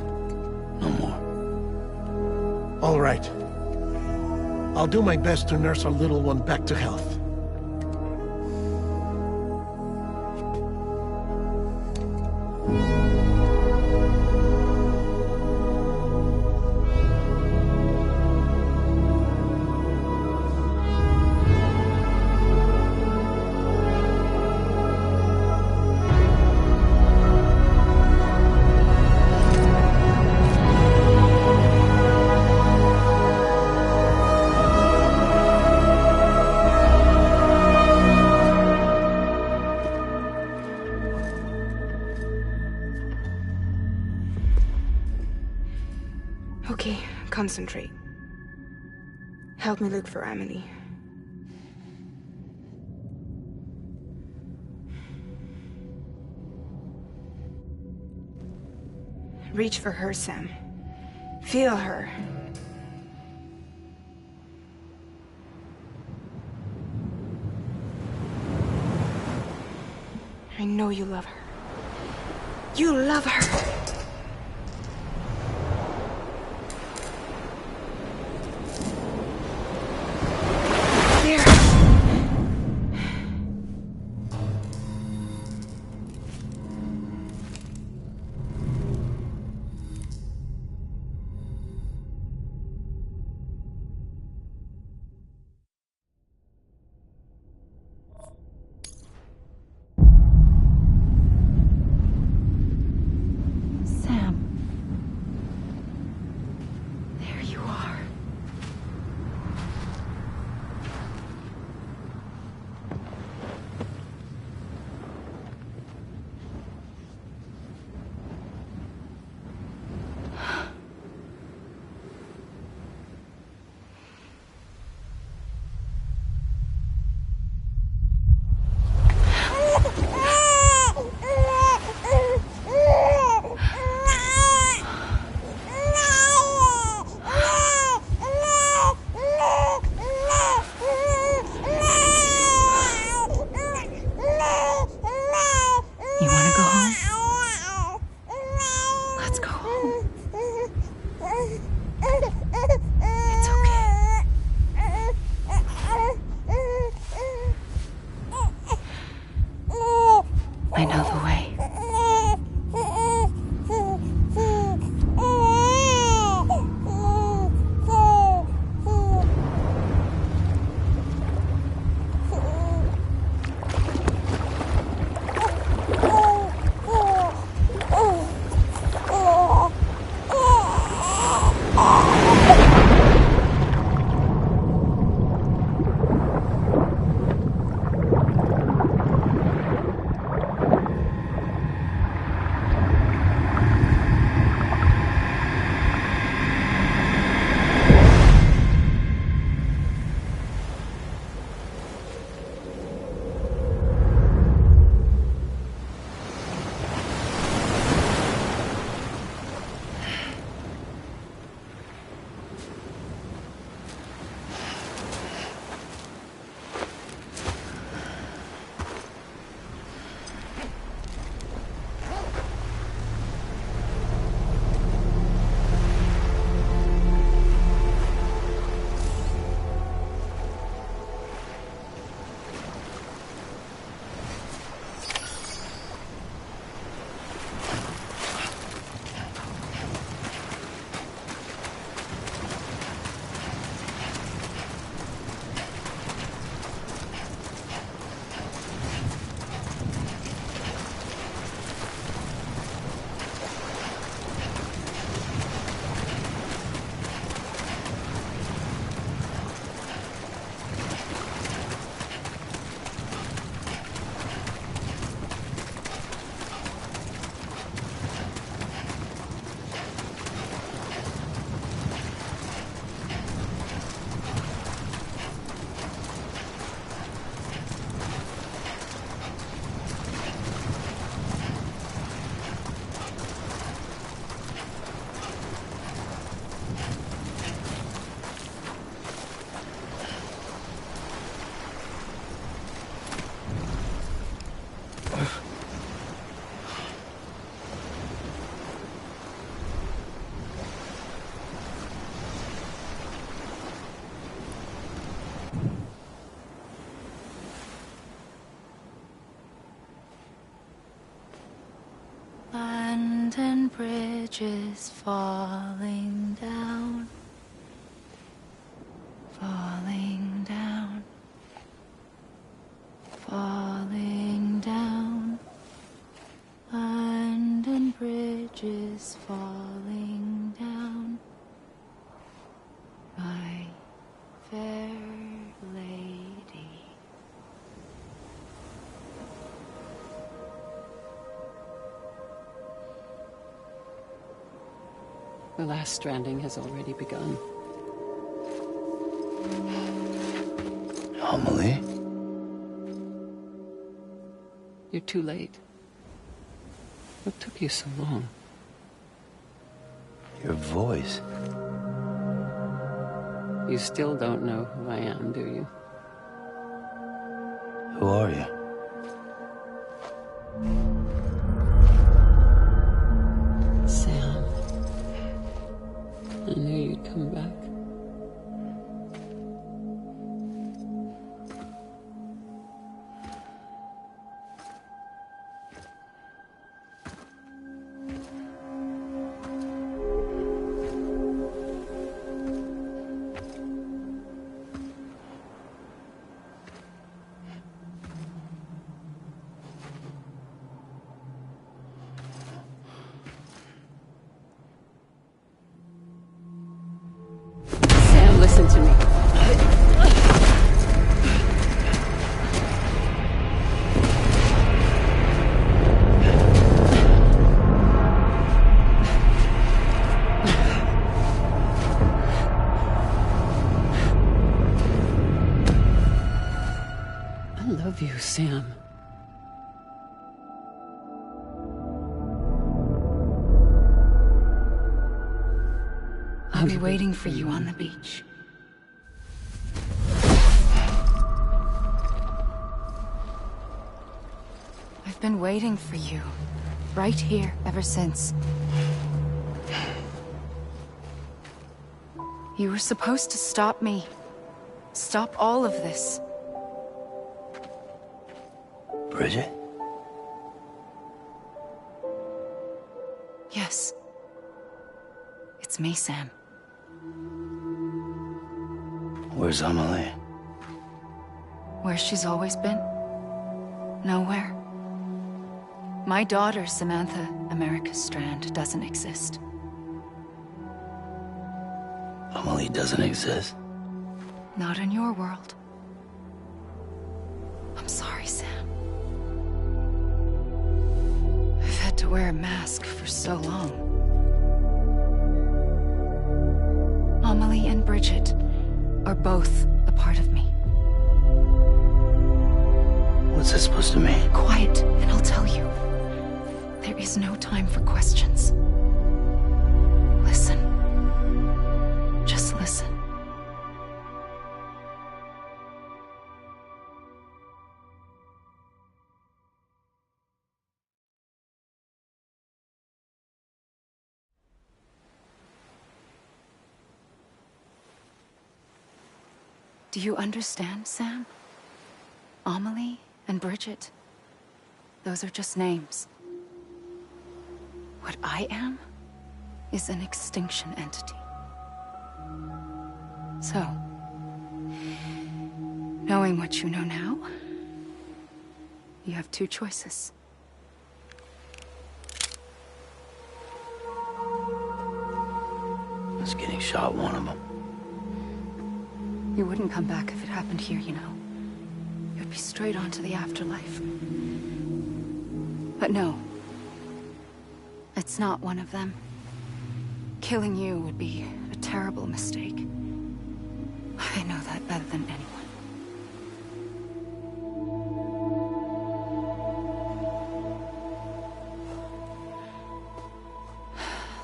No more. All right. I'll do my best to nurse our little one back to health. Okay, concentrate. Help me look for Emily. Reach for her, Sam. Feel her. I know you love her. You love her. There. Sam. There you are. You want to go home? Let's go home. It's okay. I know the way. London Bridge is falling down, falling down, falling down. London Bridge is falling down, my fair lady. The last stranding has already begun. Amelie? You're too late. What took you so long? Your voice. You still don't know who I am, do you? Who are you? Sam. I knew you'd come back. Sam, listen to me. I love you, Sam. I'll be waiting for you on the beach. I've been waiting for you, right here, ever since. You were supposed to stop me. Stop all of this. Bridget? Yes. It's me, Sam. Where's Amelie? Where she's always been. Nowhere. My daughter, Samantha America Strand, doesn't exist. Amelie doesn't exist? Not in your world. I'm sorry, Sam. I've had to wear a mask for so long. Amelie and Bridget are both a part of me. What's that supposed to mean? Quiet, and I'll tell you. There is no time for questions. Listen. Just listen. Do you understand, Sam? Amelie and Bridget, those are just names. What I am is an extinction entity. So, knowing what you know now, you have two choices. Was getting shot one of them. You wouldn't come back if it happened here, you know. You'd be straight on to the afterlife. But no. It's not one of them. Killing you would be a terrible mistake. I know that better than anyone.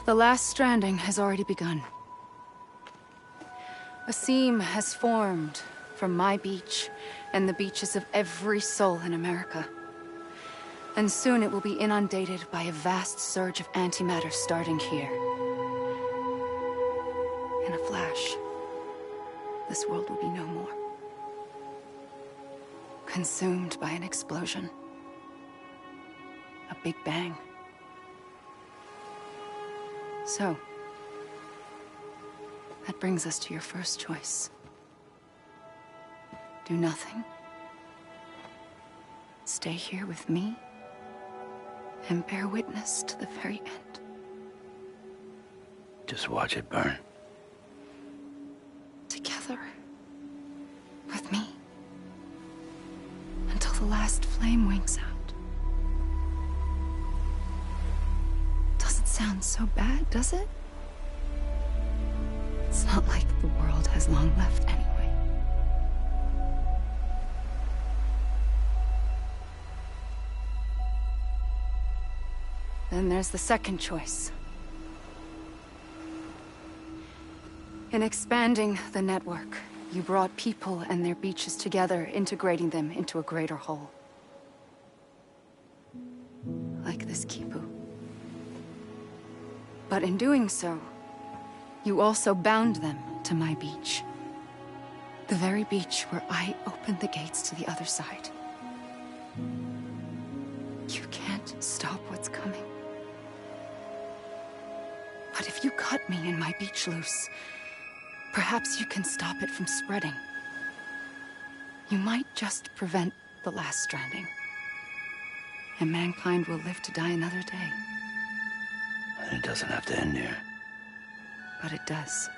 The last stranding has already begun. A seam has formed from my beach and the beaches of every soul in America. And soon it will be inundated by a vast surge of antimatter starting here. In a flash, this world will be no more. Consumed by an explosion. A big bang. So, that brings us to your first choice. Do nothing. Stay here with me and bear witness to the very end. Just watch it burn. Together. With me. Until the last flame winks out. Doesn't sound so bad, does it? It's not like the world has long left anyway. Then there's the second choice. In expanding the network, you brought people and their beaches together, integrating them into a greater whole. Like this Kipu. But in doing so, you also bound them to my beach. The very beach where I opened the gates to the other side. You can't stop what's coming. But if you cut me and my beach loose, perhaps you can stop it from spreading. You might just prevent the last stranding. And mankind will live to die another day. And it doesn't have to end here. But it does.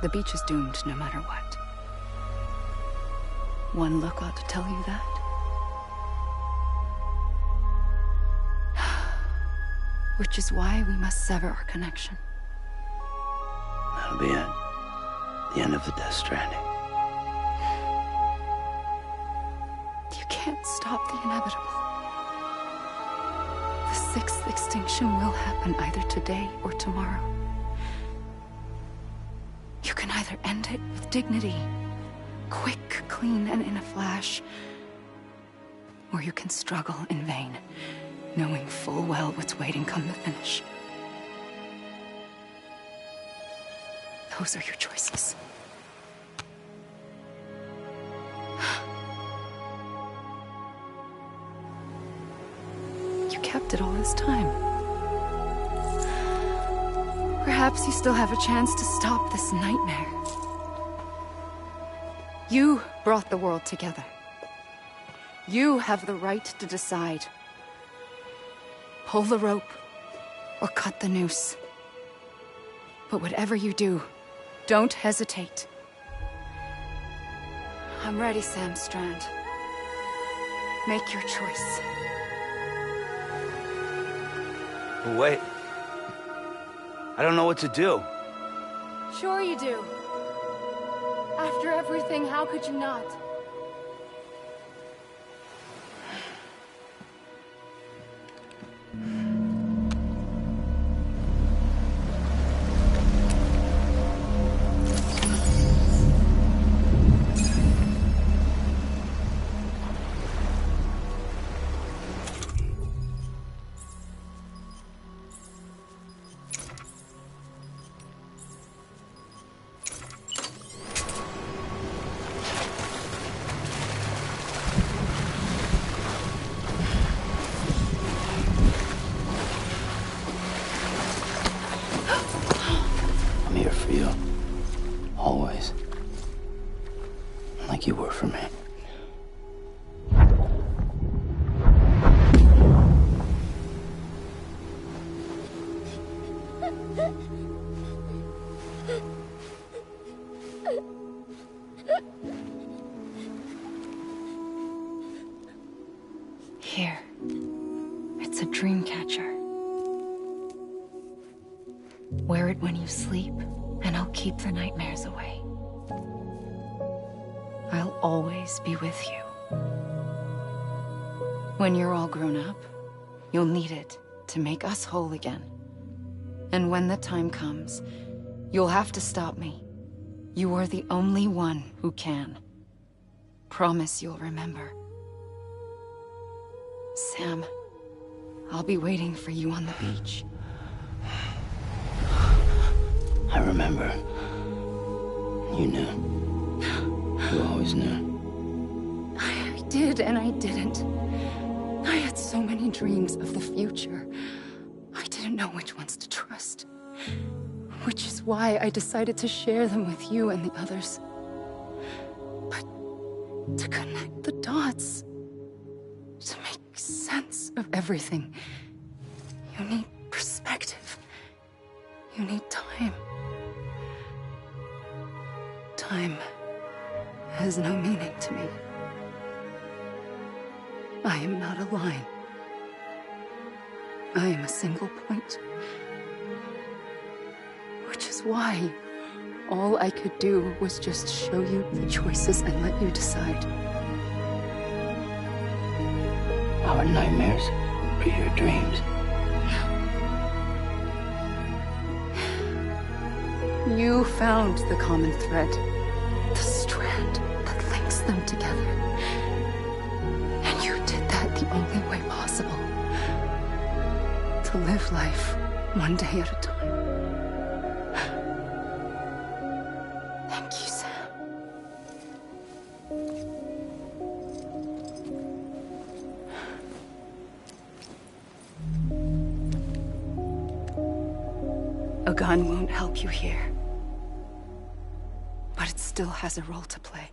The beach is doomed no matter what. One look ought to tell you that. Which is why we must sever our connection. That'll be it. The end of the Death Stranding. You can't stop the inevitable. The sixth extinction will happen either today or tomorrow. You can either end it with dignity, quick, clean, and in a flash, or you can struggle in vain, knowing full well what's waiting come the finish. Those are your choices. You kept it all this time. Perhaps you still have a chance to stop this nightmare. You brought the world together. You have the right to decide. Pull the rope or cut the noose. But whatever you do, don't hesitate. I'm ready, Sam Strand. Make your choice. But wait. I don't know what to do. Sure you do. After everything, how could you not? Like you were for me. Here. It's a dream catcher. Wear it when you sleep, and I'll keep the nightmares away. I'll always be with you. When you're all grown up, you'll need it to make us whole again. And when the time comes, you'll have to stop me. You are the only one who can. Promise you'll remember. Sam, I'll be waiting for you on the beach. I remember. You knew. You always knew. I did and I didn't. I had so many dreams of the future. I didn't know which ones to trust. Which is why I decided to share them with you and the others. But to connect the dots, to make sense of everything, you need perspective. You need time. Time has no meaning to me. I am not a line. I am a single point. Which is why all I could do was just show you the choices and let you decide. Our nightmares are your dreams. You found the common thread. The strand that links them together. And you did that the only way possible. To live life one day at a time. Thank you, Sam. A gun won't help you here. But it still has a role to play.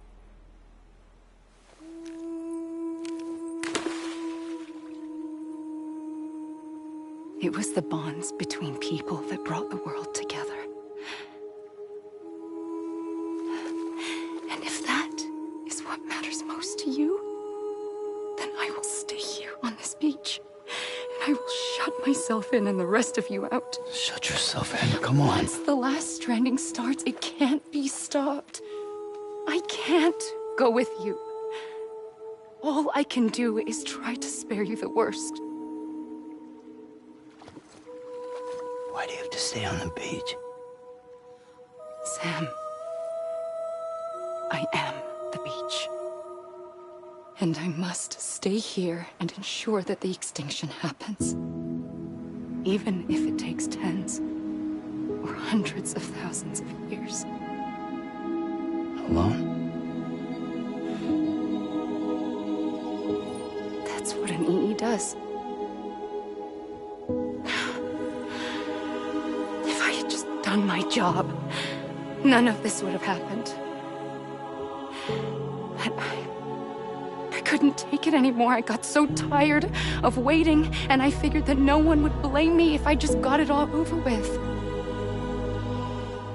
It was the bonds between people that brought the world together. And if that is what matters most to you, then I will stay here on this beach. And I will shut myself in and the rest of you out. Shut yourself in, come on. Once the last stranding starts, it can't be stopped. I can't go with you. All I can do is try to spare you the worst. Why do you have to stay on the beach? Sam, I am the beach. And I must stay here and ensure that the extinction happens. Even if it takes tens or hundreds of thousands of years. Alone? That's what an EE does. If I had just done my job, none of this would have happened. But I couldn't take it anymore. I got so tired of waiting, and I figured that no one would blame me if I just got it all over with.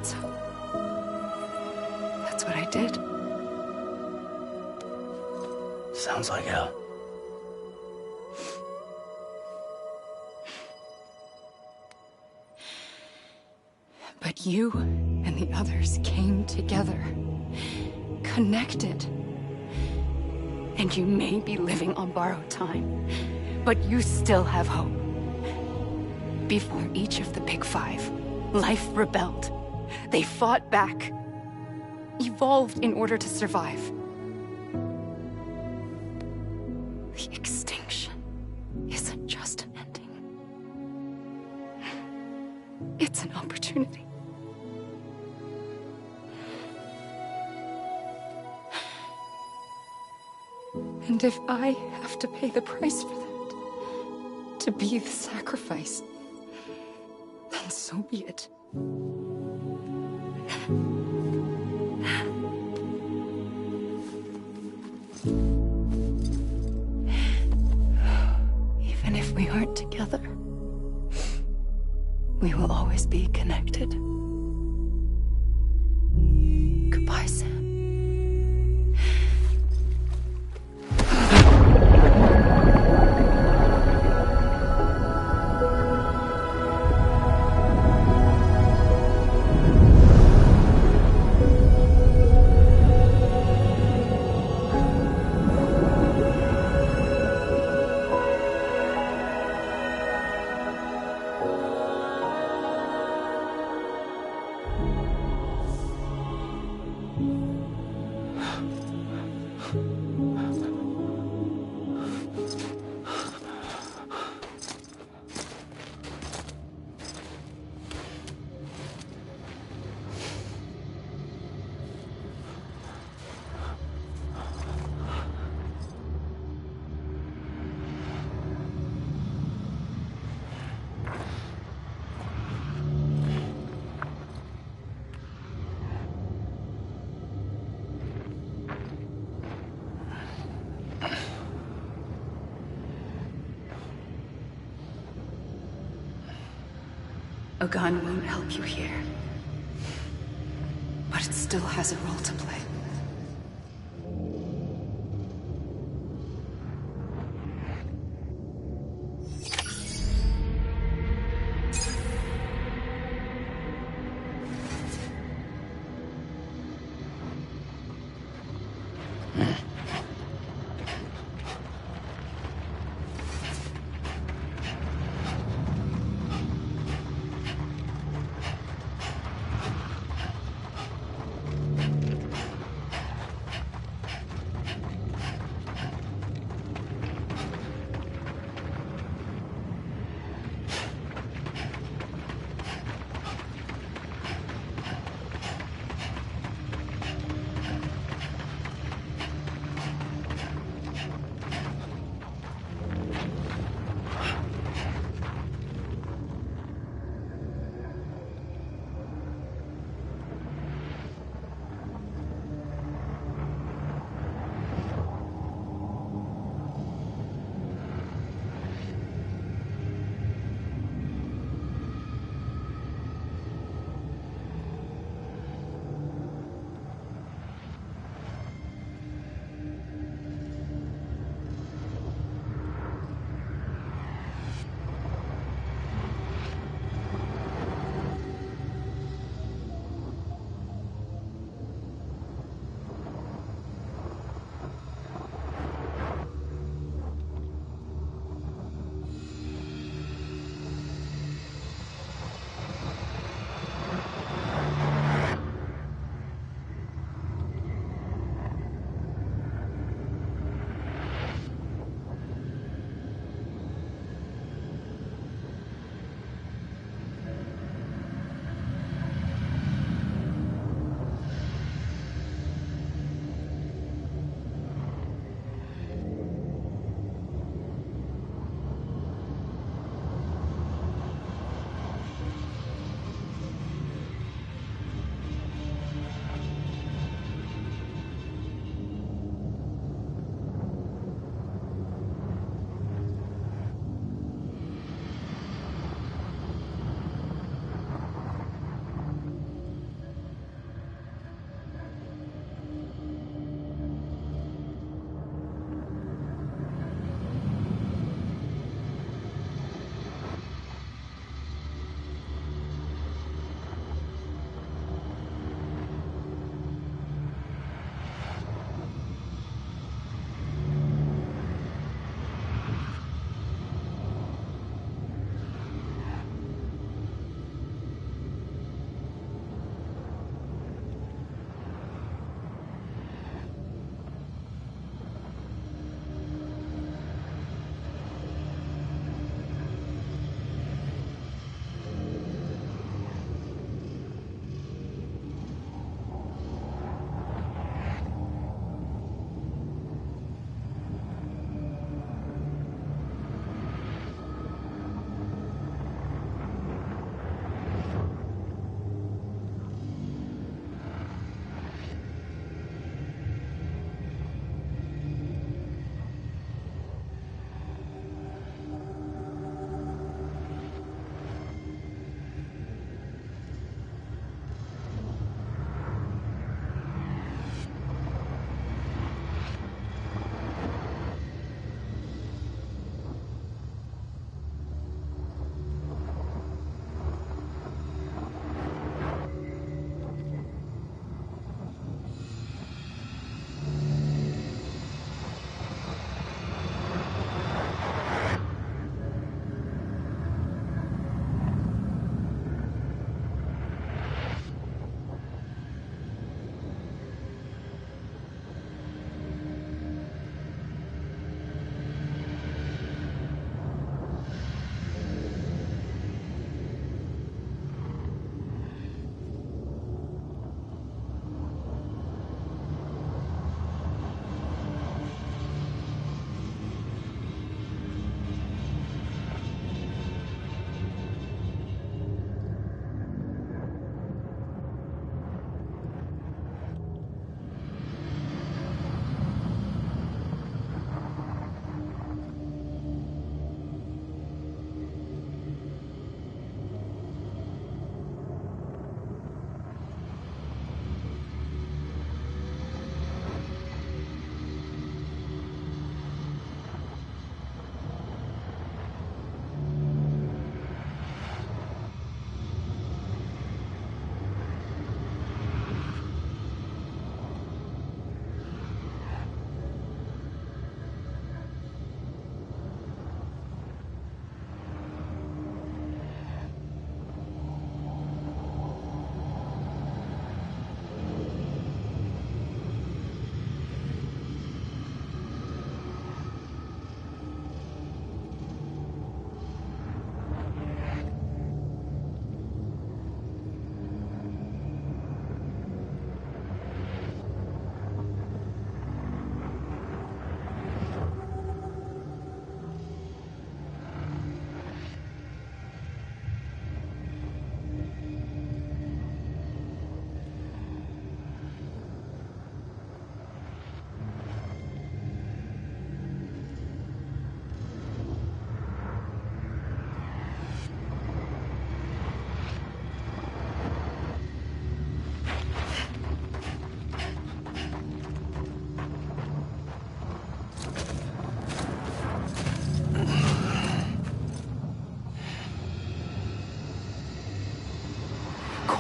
So, that's what I did. Sounds like hell. But you and the others came together, connected. And you may be living on borrowed time, but you still have hope. Before each of the Big Five, life rebelled. They fought back, evolved in order to survive. The extinction isn't just an ending. It's an opportunity. And if I have to pay the price for that, to be the sacrifice, then so be it. Even if we aren't together, we will always be connected. Goodbye, Sam. A gun won't help you here, but it still has a role to play.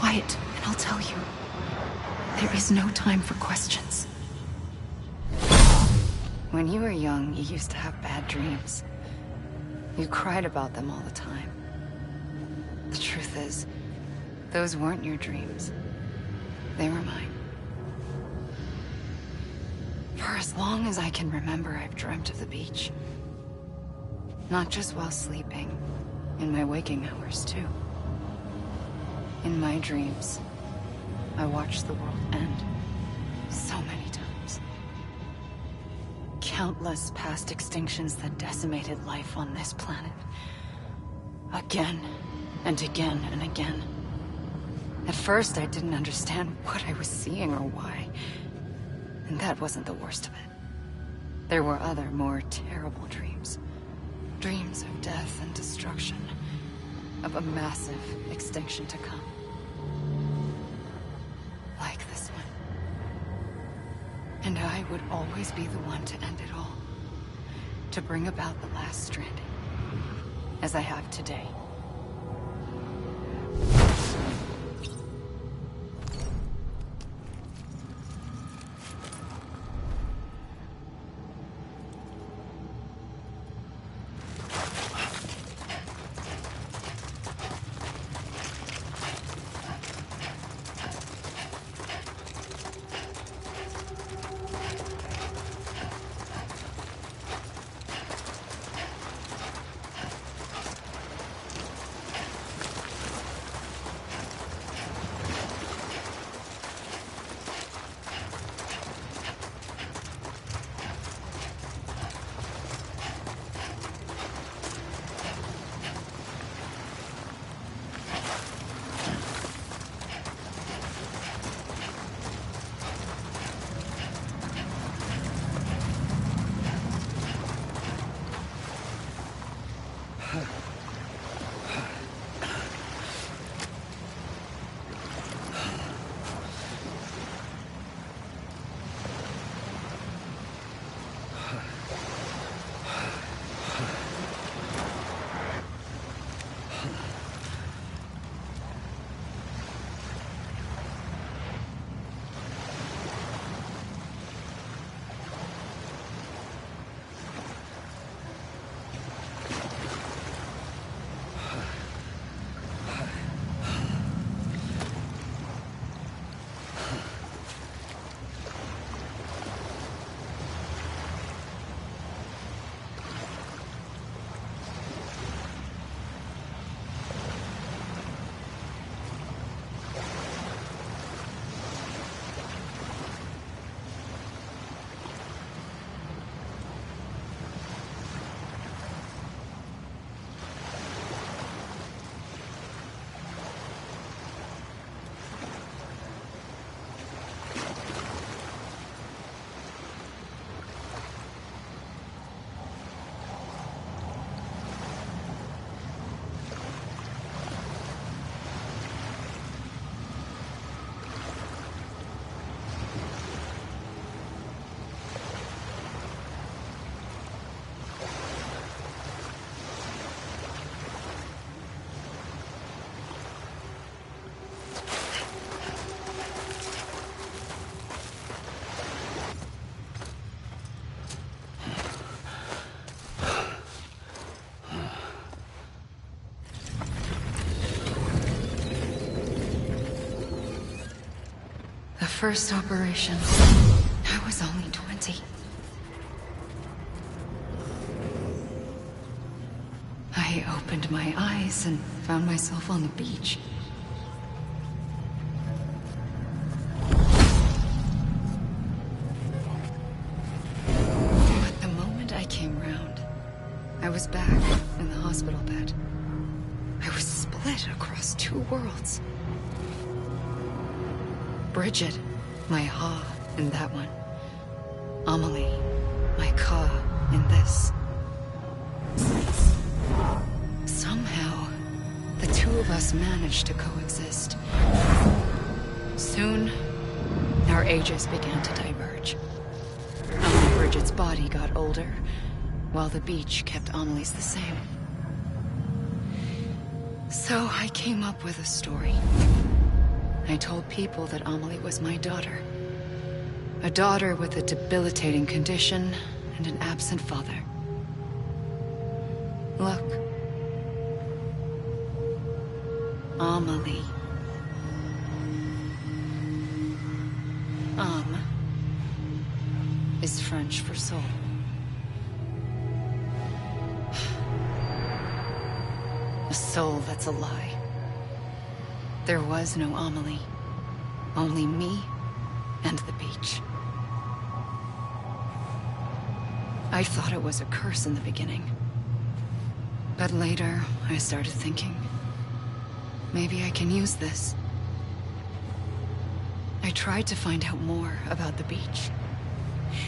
quiet, and I'll tell you. There is no time for questions. When you were young, you used to have bad dreams. You cried about them all the time. The truth is, those weren't your dreams. They were mine. For as long as I can remember, I've dreamt of the beach. Not just while sleeping, in my waking hours, too. In my dreams, I watched the world end so many times. Countless past extinctions that decimated life on this planet. Again, and again, and again. At first, I didn't understand what I was seeing or why. And that wasn't the worst of it. There were other, more terrible dreams. Dreams of death and destruction. Of a massive extinction to come. Like this one. And I would always be the one to end it all. To bring about the last stranding. As I have today. First operation. I was only 20. I opened my eyes and found myself on the beach. But the moment I came round, I was back in the hospital bed. I was split across two worlds. Bridget, my Ha in that one. Amelie, my Ka in this. Somehow, the two of us managed to coexist. Soon, our ages began to diverge. Only Bridget's body got older, while the beach kept Amelie's the same. So I came up with a story. I told people that Amelie was my daughter. A daughter with a debilitating condition and an absent father. Look. Amelie. Âme is French for soul. A soul that's a lie. There was no Amelie. Only me and the beach. I thought it was a curse in the beginning. But later, I started thinking, maybe I can use this. I tried to find out more about the beach.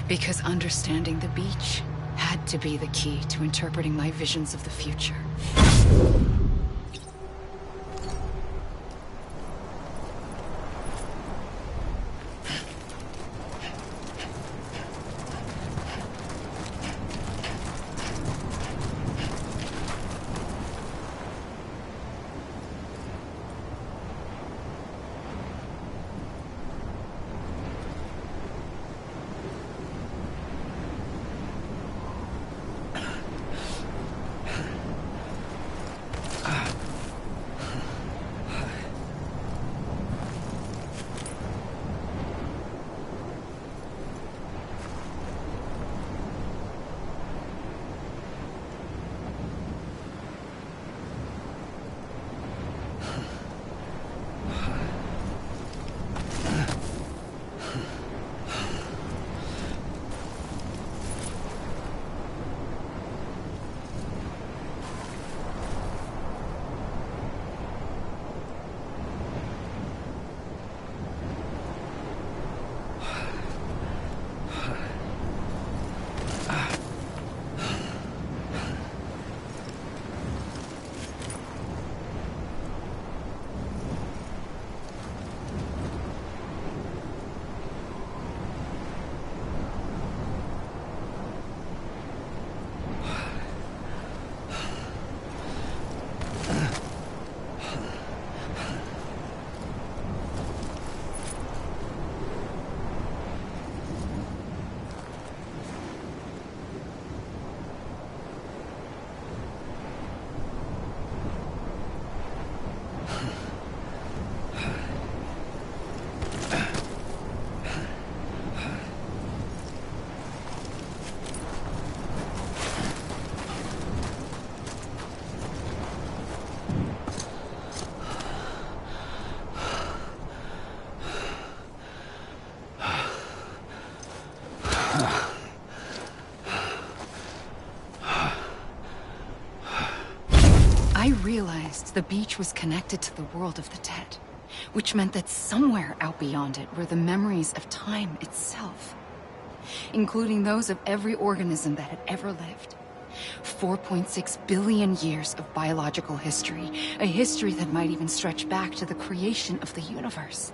Because understanding the beach had to be the key to interpreting my visions of the future. I realized the beach was connected to the world of the dead, which meant that somewhere out beyond it were the memories of time itself, including those of every organism that had ever lived. 4.6 billion years of biological history, a history that might even stretch back to the creation of the universe.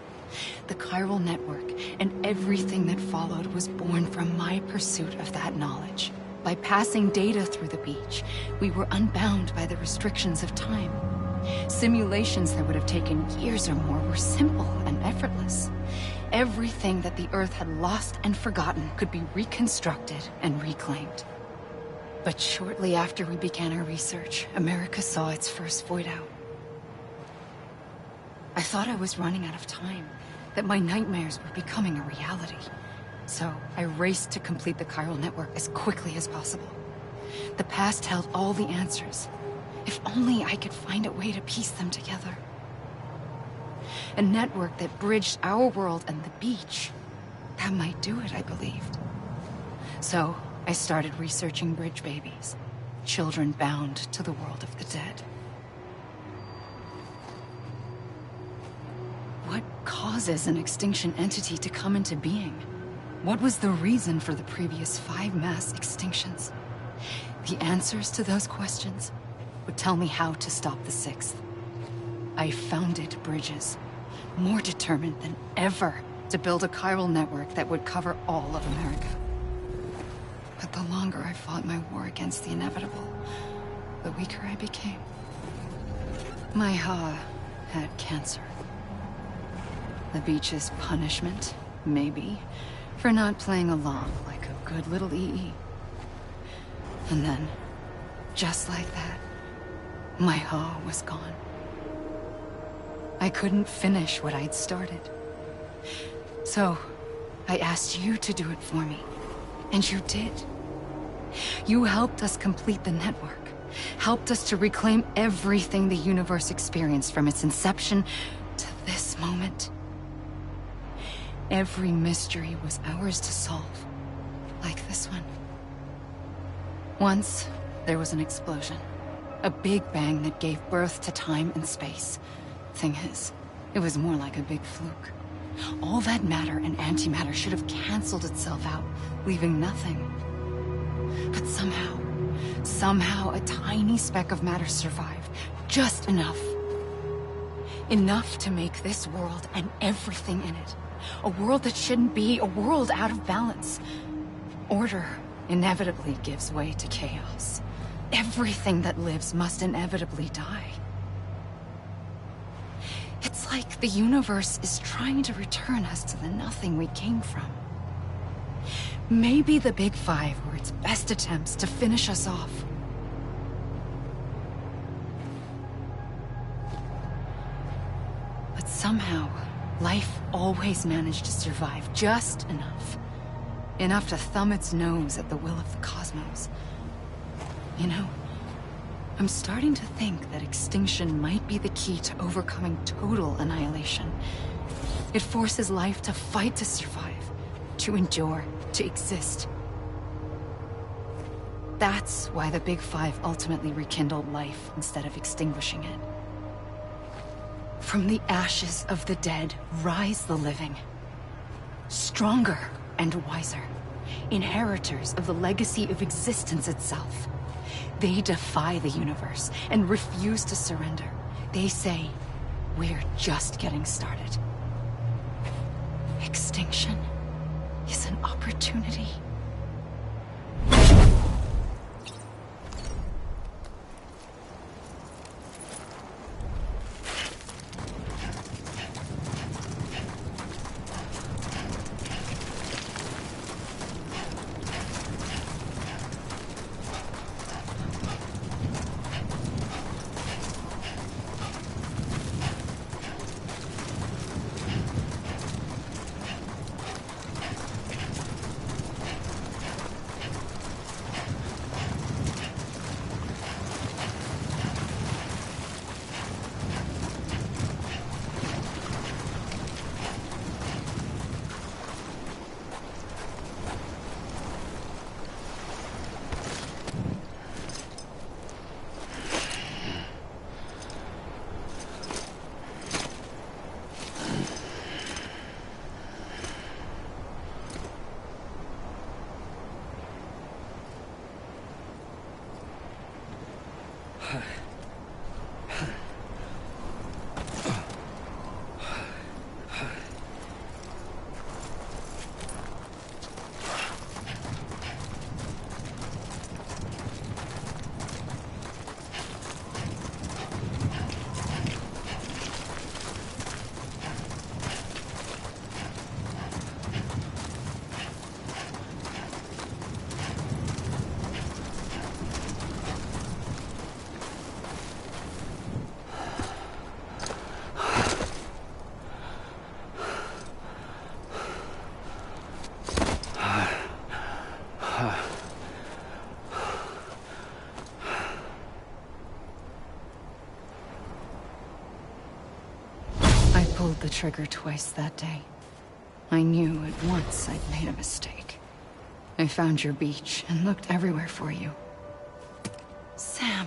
The chiral network and everything that followed was born from my pursuit of that knowledge. By passing data through the beach, we were unbound by the restrictions of time. Simulations that would have taken years or more were simple and effortless. Everything that the Earth had lost and forgotten could be reconstructed and reclaimed. But shortly after we began our research, America saw its first void out. I thought I was running out of time, that my nightmares were becoming a reality. So I raced to complete the chiral network as quickly as possible. The past held all the answers. If only I could find a way to piece them together. A network that bridged our world and the beach. That might do it, I believed. So I started researching bridge babies, children bound to the world of the dead. What causes an extinction entity to come into being? What was the reason for the previous 5 mass extinctions? The answers to those questions would tell me how to stop the 6th. I founded bridges, more determined than ever to build a chiral network that would cover all of America. But the longer I fought my war against the inevitable, the weaker I became. My Ha had cancer. The beach's punishment, maybe, for not playing along like a good little EE. And then, just like that, my hoe was gone. I couldn't finish what I'd started. So, I asked you to do it for me. And you did. You helped us complete the network. Helped us to reclaim everything the universe experienced from its inception to this moment. Every mystery was ours to solve. Like this one. Once, there was an explosion. A big bang that gave birth to time and space. Thing is, it was more like a big fluke. All that matter and antimatter should have canceled itself out, leaving nothing. But somehow a tiny speck of matter survived. Just enough. Enough to make this world and everything in it. A world that shouldn't be, a world out of balance. Order inevitably gives way to chaos. Everything that lives must inevitably die. It's like the universe is trying to return us to the nothing we came from. Maybe the Big Five were its best attempts to finish us off. But somehow, life always managed to survive just enough. Enough to thumb its nose at the will of the cosmos. You know, I'm starting to think that extinction might be the key to overcoming total annihilation. It forces life to fight to survive, to endure, to exist. That's why the Big Five ultimately rekindled life instead of extinguishing it. From the ashes of the dead rise the living. Stronger and wiser. Inheritors of the legacy of existence itself. They defy the universe and refuse to surrender. They say, we're just getting started. Extinction is an opportunity. Pulled the trigger twice that day. I knew at once I'd made a mistake. I found your beach and looked everywhere for you. Sam.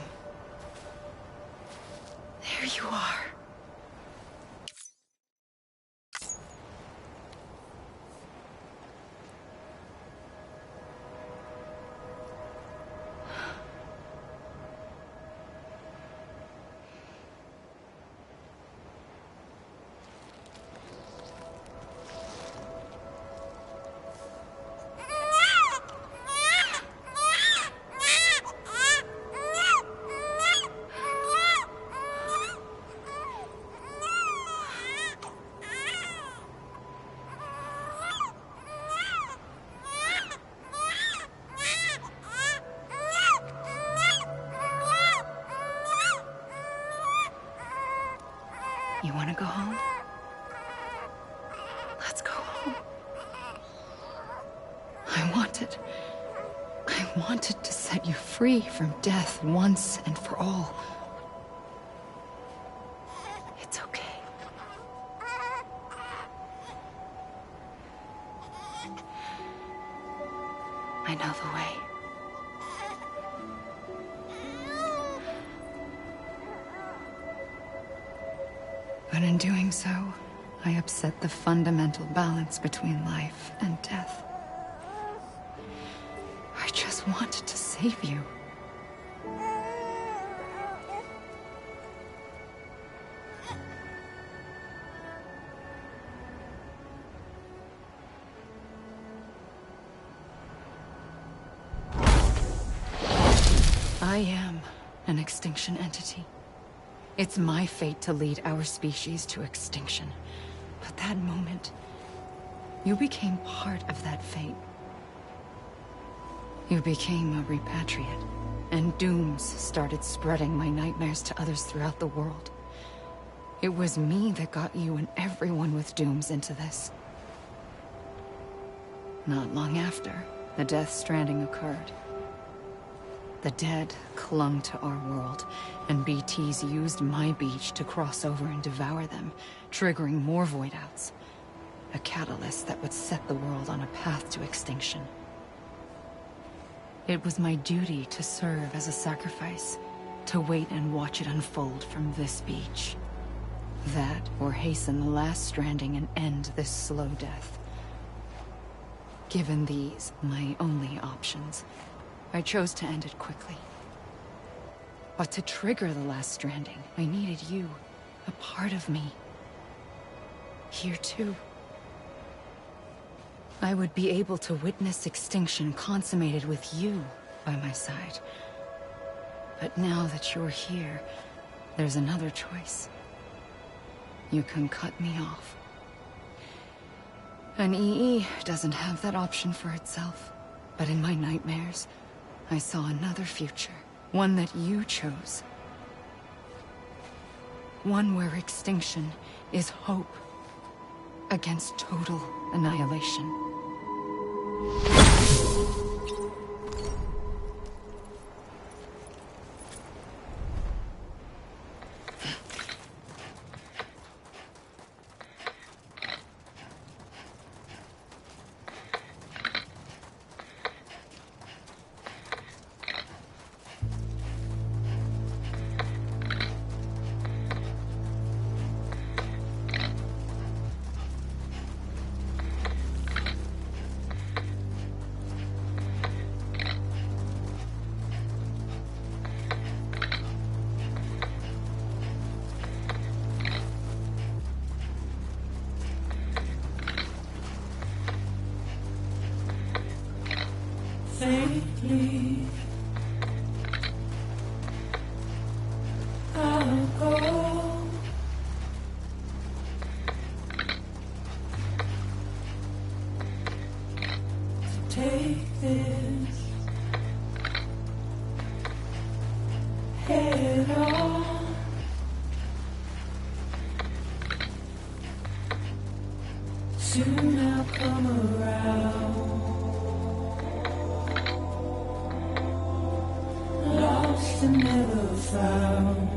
There you are. You want to go home? Let's go home. I wanted to set you free from death once and for all. It's okay. I know the way. But in doing so, I upset the fundamental balance between life and death. I just wanted to save you. I am an extinction entity. It's my fate to lead our species to extinction. But that moment, you became part of that fate. You became a repatriate, and dooms started spreading my nightmares to others throughout the world. It was me that got you and everyone with dooms into this. Not long after, the Death Stranding occurred. The dead clung to our world, and BTs used my beach to cross over and devour them, triggering more void outs. A catalyst that would set the world on a path to extinction. It was my duty to serve as a sacrifice, to wait and watch it unfold from this beach. That, or hasten the last stranding and end this slow death. Given these, my only options, I chose to end it quickly. But to trigger the last stranding, I needed you, a part of me. Here too. I would be able to witness extinction consummated with you by my side. But now that you're here, there's another choice. You can cut me off. An EE doesn't have that option for itself. But in my nightmares, I saw another future. One that you chose. One where extinction is hope against total annihilation. Faintly, I'll go. So take this head on. Soon I'll come around. Lost and never found.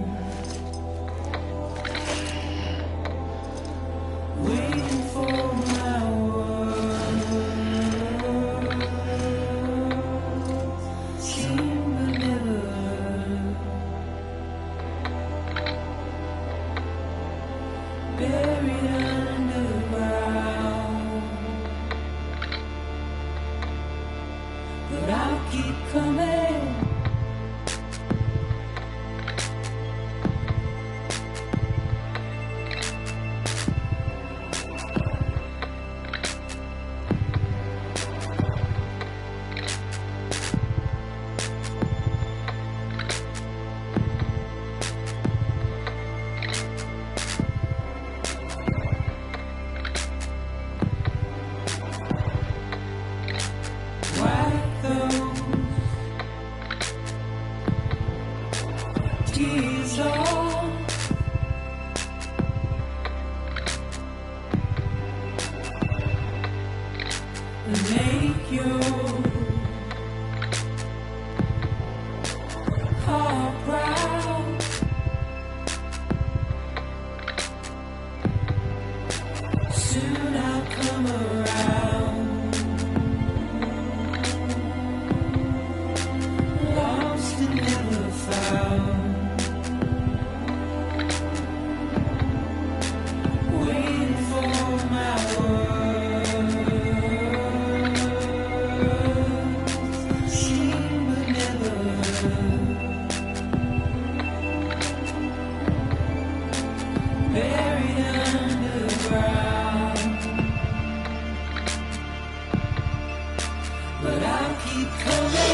Waiting for my world. Seen but never heard. Buried underground. But I'll keep coming. Whack those buried underground. But I'll keep coming.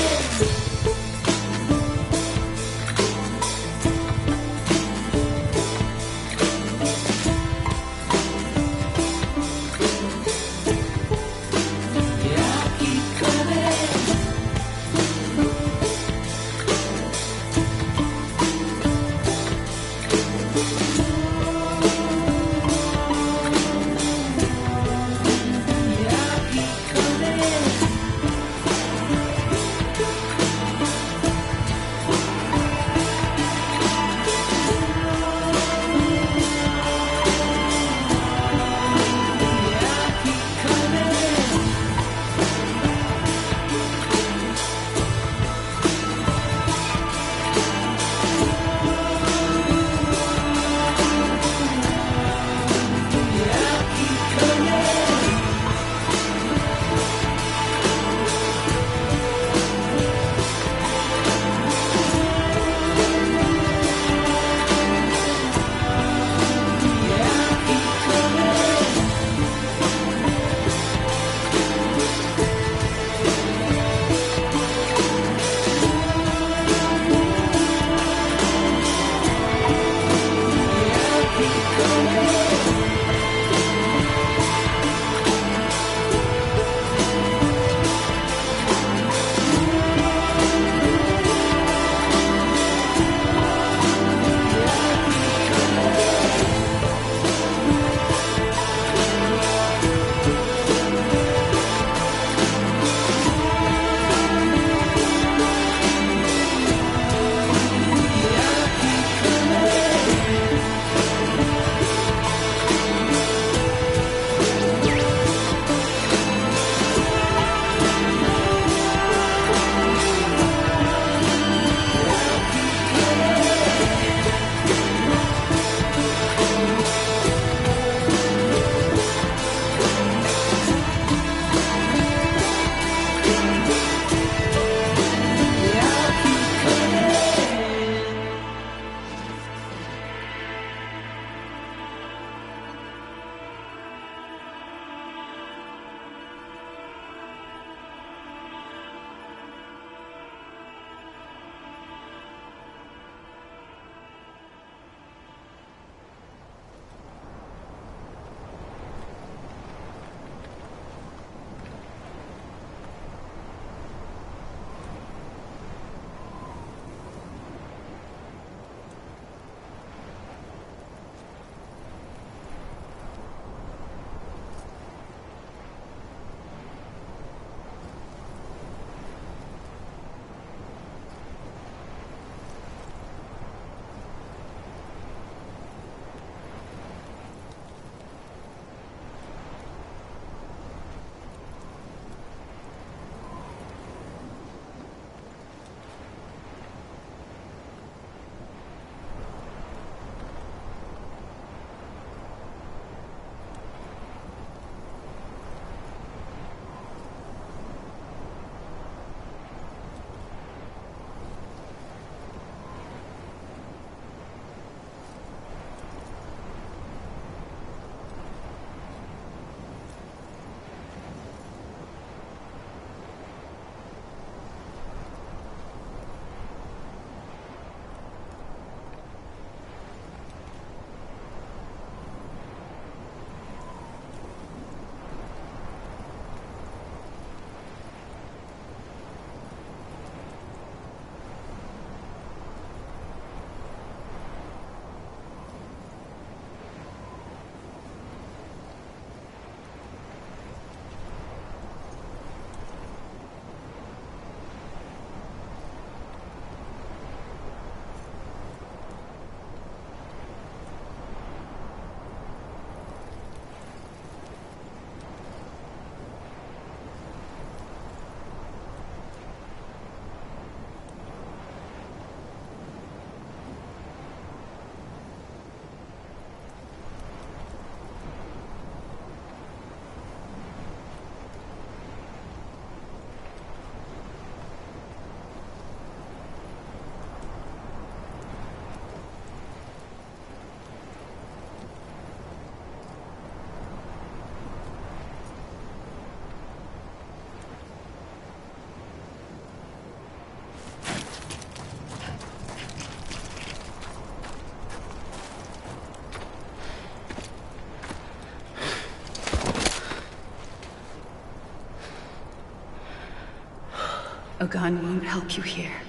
A gun won't help you here.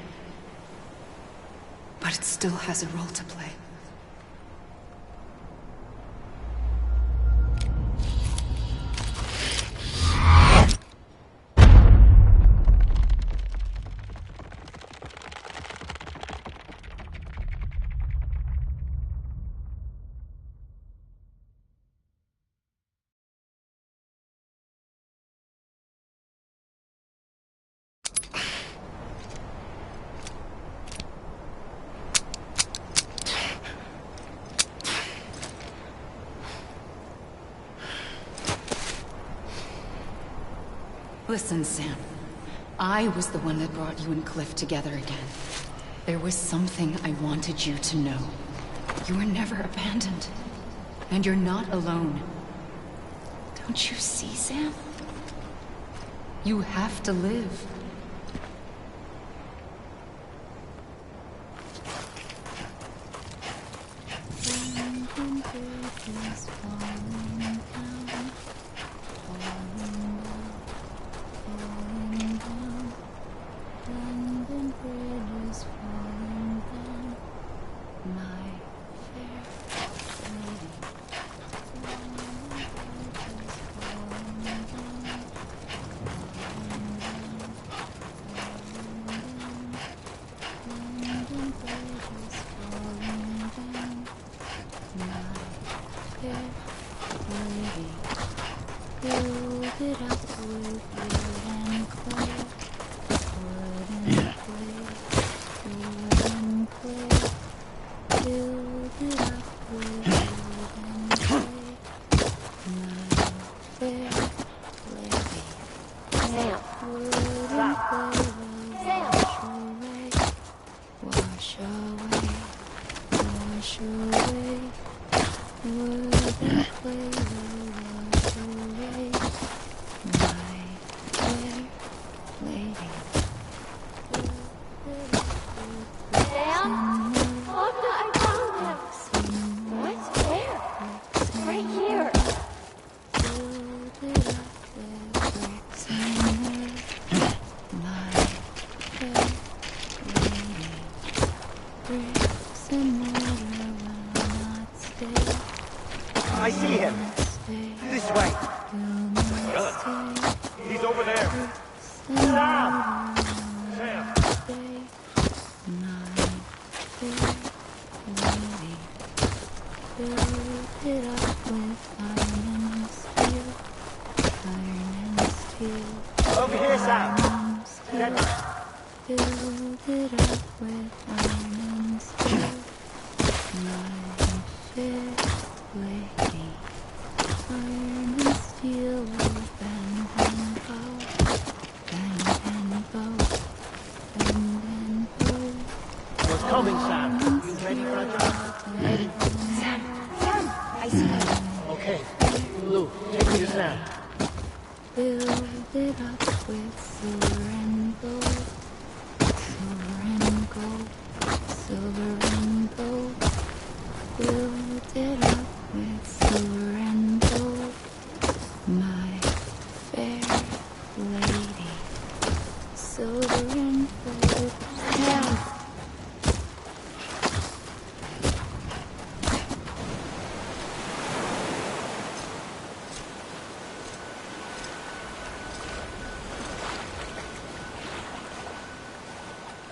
But it still has a role to play. Listen, Sam. I was the one that brought you and Cliff together again. There was something I wanted you to know. You were never abandoned. And you're not alone. Don't you see, Sam? You have to live. I see him. This way. He's over there. Sam! Sam! Over here, Sam. Build it up with iron and steel. My fair lady. Iron and steel will bend and bow. Bend and bow. Bend and bow. What's coming, Sam? You ready for a job? Ready? Sam! Sam! I see you. Okay. Lou, take me to Sam. Build it up with silver and gold. Silver and gold. Silver and gold. Build it up with silver and gold. My fair lady. Silver and gold. Sam!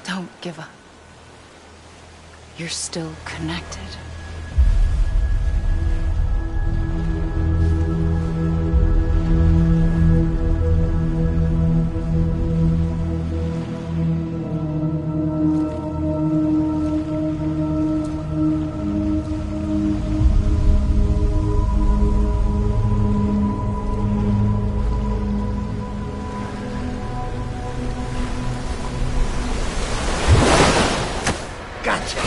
Don't give up. You're still connected. Gotcha.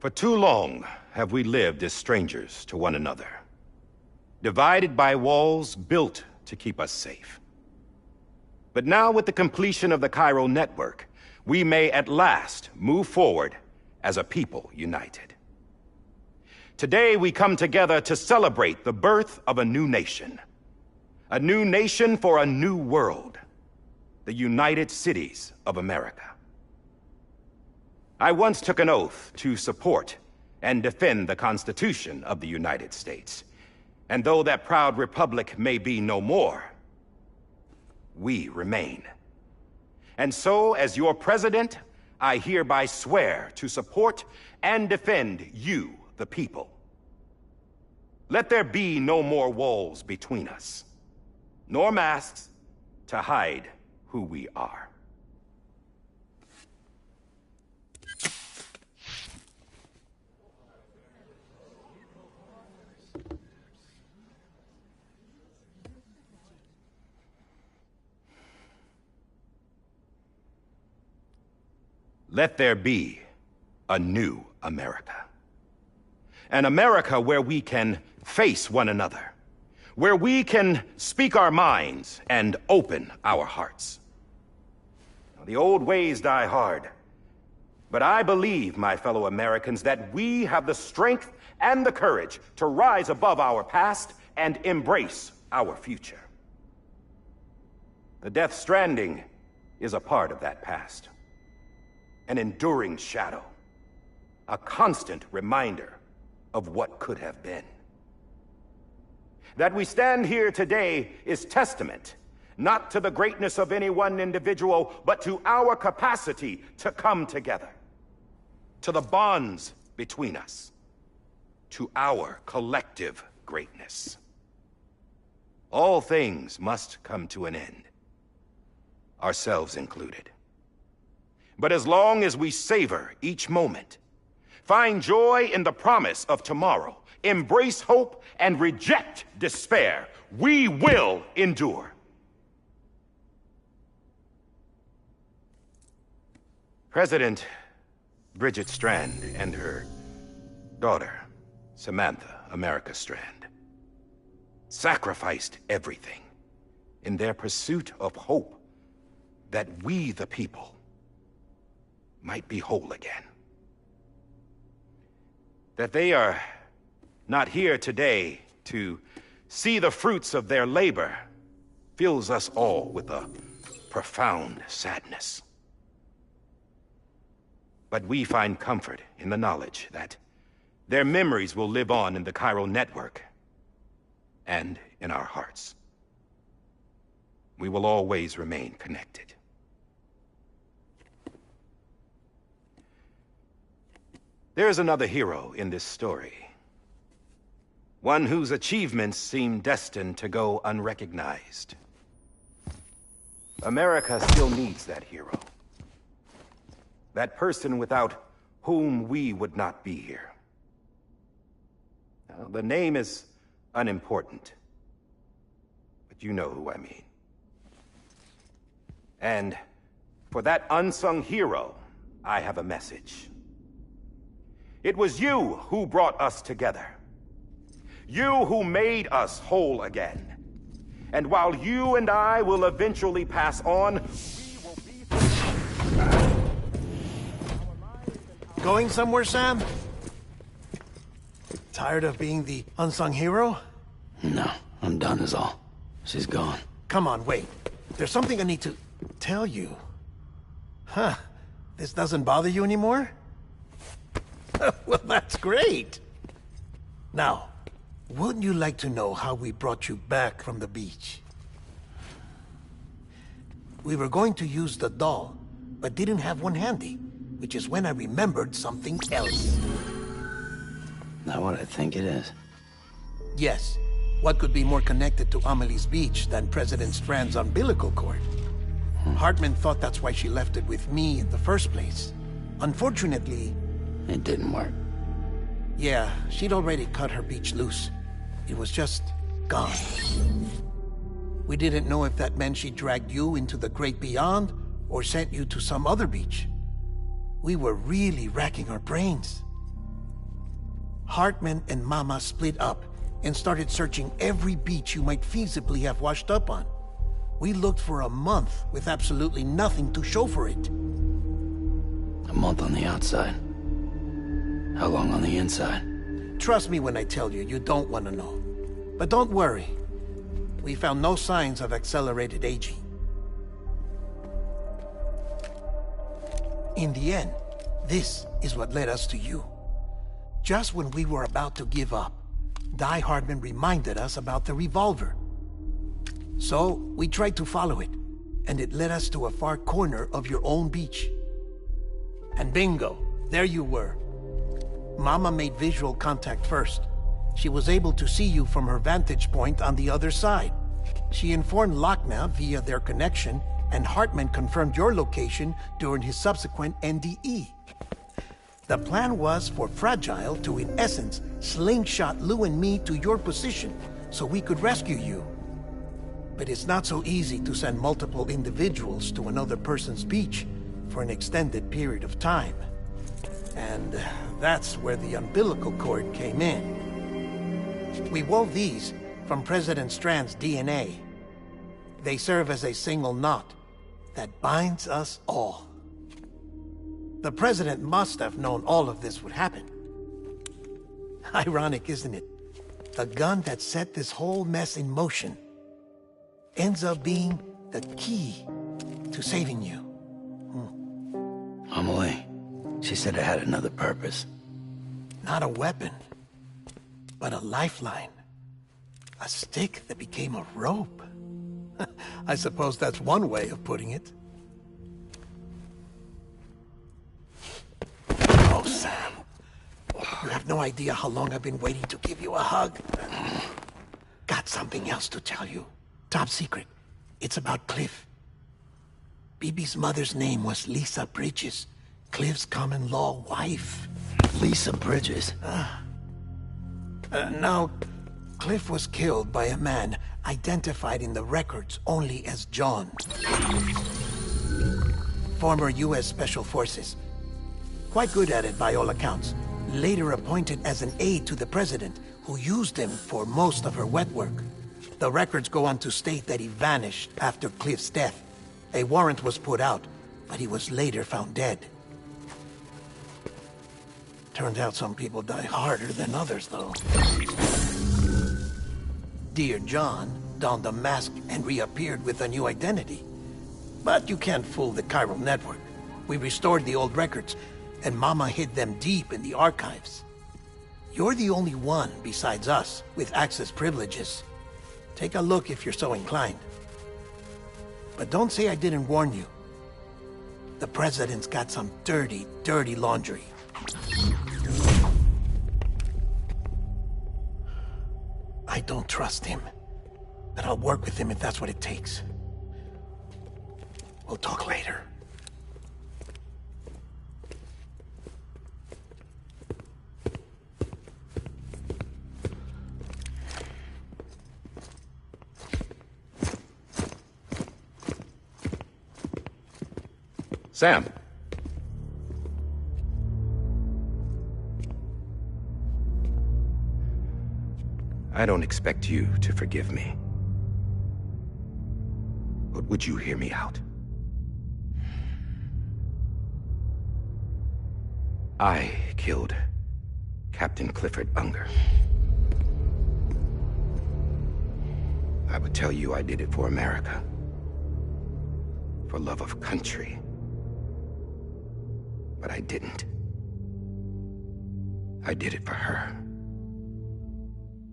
For too long have we lived as strangers to one another, divided by walls built to keep us safe. But now, with the completion of the Cairo network, we may at last move forward as a people united. Today, we come together to celebrate the birth of a new nation. A new nation for a new world. The United Cities of America. I once took an oath to support and defend the Constitution of the United States. And though that proud republic may be no more, we remain. And so, as your president, I hereby swear to support and defend you, the people. Let there be no more walls between us, nor masks to hide who we are. Let there be a new America. An America where we can face one another, where we can speak our minds and open our hearts. The old ways die hard, but I believe, my fellow Americans, that we have the strength and the courage to rise above our past and embrace our future. The Death Stranding is a part of that past. An enduring shadow, a constant reminder of what could have been. That we stand here today is testament, not to the greatness of any one individual, but to our capacity to come together, to the bonds between us, to our collective greatness. All things must come to an end, ourselves included. But as long as we savor each moment, find joy in the promise of tomorrow, embrace hope, and reject despair, we will endure. President Bridget Strand and her daughter, Samantha America Strand, sacrificed everything in their pursuit of hope that we, the people, might be whole again. That they are not here today to see the fruits of their labor fills us all with a profound sadness. But we find comfort in the knowledge that their memories will live on in the Cairo network and in our hearts. We will always remain connected. There's another hero in this story. One whose achievements seem destined to go unrecognized. America still needs that hero. That person without whom we would not be here. Now, the name is unimportant, but you know who I mean. And for that unsung hero, I have a message. It was you who brought us together. You who made us whole again. And while you and I will eventually pass on, we will be... Going somewhere, Sam? Tired of being the unsung hero? No, I'm done is all. She's gone. Come on, wait. There's something I need to tell you. Huh. This doesn't bother you anymore? Well, that's great. Now, wouldn't you like to know how we brought you back from the beach? We were going to use the doll, but didn't have one handy, which is when I remembered something else. Not what I think it is. Yes. What could be more connected to Amelie's beach than President Strand's umbilical cord? Hartman thought that's why she left it with me in the first place. Unfortunately... It didn't work. Yeah, she'd already cut her beach loose. It was just gone. We didn't know if that meant she dragged you into the great beyond, or sent you to some other beach. We were really racking our brains. Hartman and Mama split up and started searching every beach you might feasibly have washed up on. We looked for a month with absolutely nothing to show for it. A month on the outside. How long on the inside? Trust me when I tell you, you don't want to know. But don't worry. We found no signs of accelerated aging. In the end, this is what led us to you. Just when we were about to give up, Die Hardman reminded us about the revolver. So, we tried to follow it, and it led us to a far corner of your own beach. And bingo, there you were. Mama made visual contact first. She was able to see you from her vantage point on the other side. She informed Lochner via their connection, and Hartman confirmed your location during his subsequent NDE. The plan was for Fragile to, in essence, slingshot Lou and me to your position so we could rescue you. But it's not so easy to send multiple individuals to another person's beach for an extended period of time. And that's where the umbilical cord came in. We wove these from President Strand's DNA. They serve as a single knot that binds us all. The President must have known all of this would happen. Ironic, isn't it? The gun that set this whole mess in motion ends up being the key to saving you. Amelie, she said it had another purpose. Not a weapon, but a lifeline. A stick that became a rope. I suppose that's one way of putting it. Oh, Sam. You have no idea how long I've been waiting to give you a hug. Got something else to tell you. Top secret. It's about Cliff. Bibi's mother's name was Lisa Bridges, Cliff's common-law wife. Lisa Bridges? Now, Cliff was killed by a man identified in the records only as John. Former U.S. Special Forces. Quite good at it by all accounts. Later appointed as an aide to the President, who used him for most of her wet work. The records go on to state that he vanished after Cliff's death. A warrant was put out, but he was later found dead. Turned out some people die harder than others, though. Dear John donned a mask and reappeared with a new identity. But you can't fool the chiral network. We restored the old records, and Mama hid them deep in the archives. You're the only one, besides us, with access privileges. Take a look if you're so inclined. But don't say I didn't warn you. The President's got some dirty, dirty laundry. I don't trust him, but I'll work with him if that's what it takes. We'll talk later. Sam. I don't expect you to forgive me. But would you hear me out? I killed Captain Clifford Unger. I would tell you I did it for America. For love of country. But I didn't. I did it for her.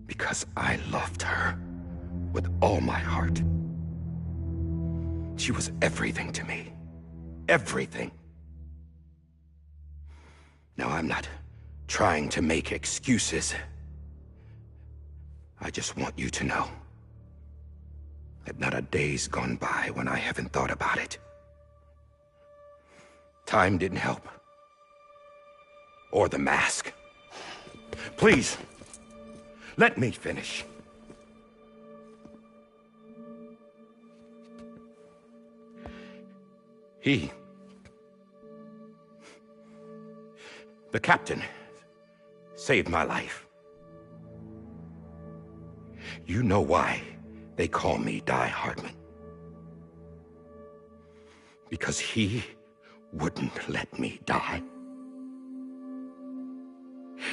Because I loved her with all my heart. She was everything to me. Everything. Now, I'm not trying to make excuses. I just want you to know that not a day's gone by when I haven't thought about it. Time didn't help. Or the mask. Please, let me finish. The captain saved my life. You know why they call me Die Hardman? Because he wouldn't let me die.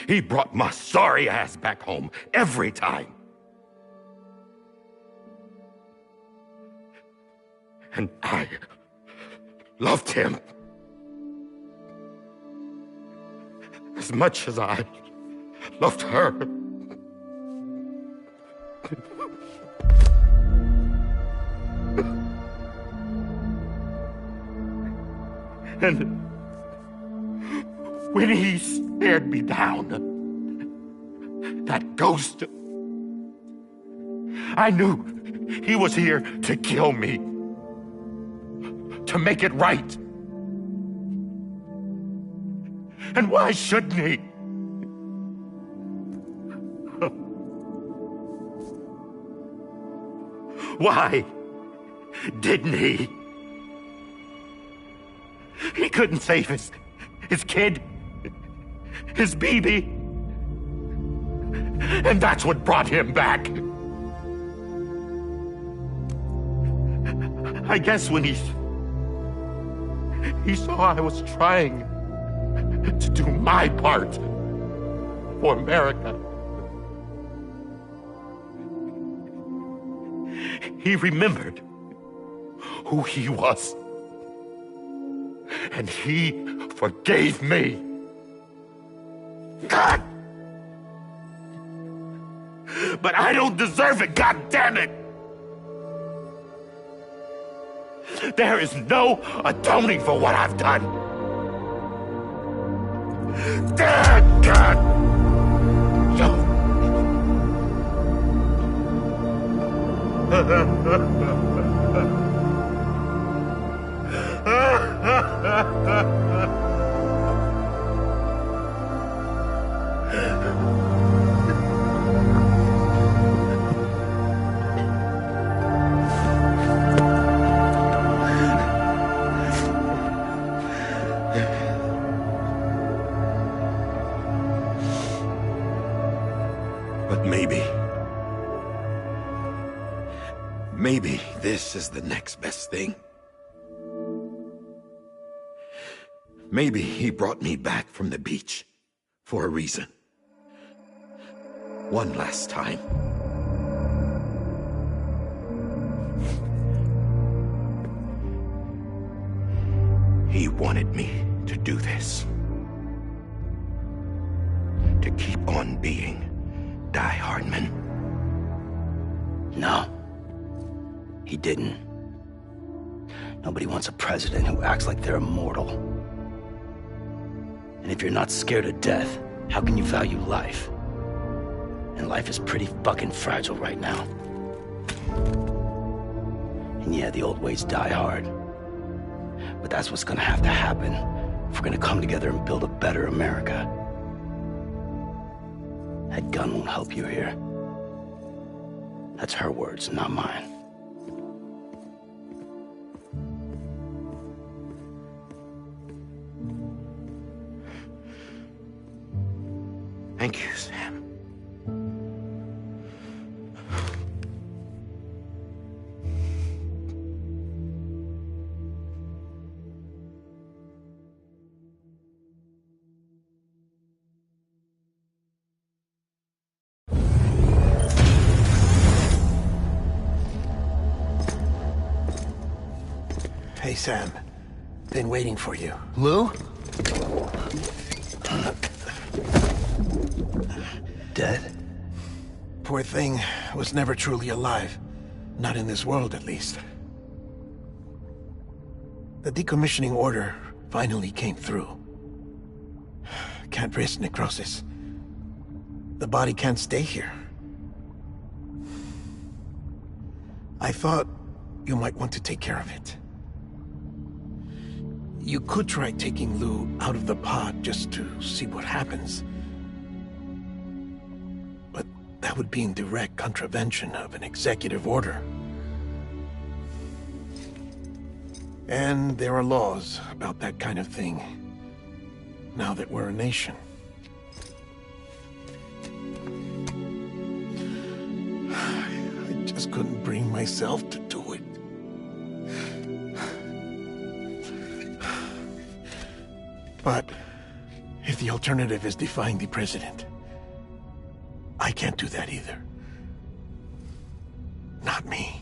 He brought my sorry ass back home every time. And I loved him as much as I loved her. And when he stared me down, that ghost, I knew he was here to kill me, to make it right. And why shouldn't he? Why didn't he? He couldn't save his kid, his baby. And that's what brought him back. I guess when he saw I was trying to do my part for America, he remembered who he was. And he forgave me. God! But I don't deserve it, God damn it! There is no atoning for what I've done. Damn, God! But maybe this is the next best thing. Maybe he brought me back from the beach for a reason. One last time. He wanted me to do this. To keep on being Die Hardman. No. He didn't. Nobody wants a president who acts like they're immortal. And if you're not scared of death, how can you value life? And life is pretty fucking fragile right now. And yeah, the old ways die hard. But that's what's gonna have to happen if we're gonna come together and build a better America. That gun won't help you here. That's her words, not mine. Thank you, Sam. Hey, Sam. Been waiting for you. Lou? Dead? Poor thing was never truly alive. Not in this world, at least. The decommissioning order finally came through. Can't risk necrosis. The body can't stay here. I thought you might want to take care of it. You could try taking Lou out of the pod just to see what happens. But that would be in direct contravention of an executive order. And there are laws about that kind of thing, now that we're a nation. just couldn't bring myself to do it. But if the alternative is defying the president, I can't do that either. Not me.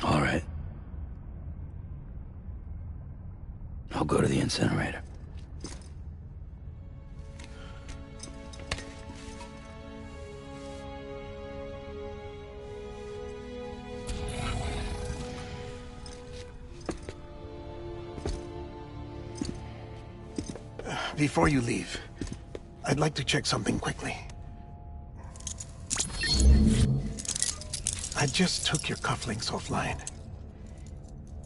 All right. I'll go to the incinerator. Before you leave, I'd like to check something quickly. I just took your cufflinks offline.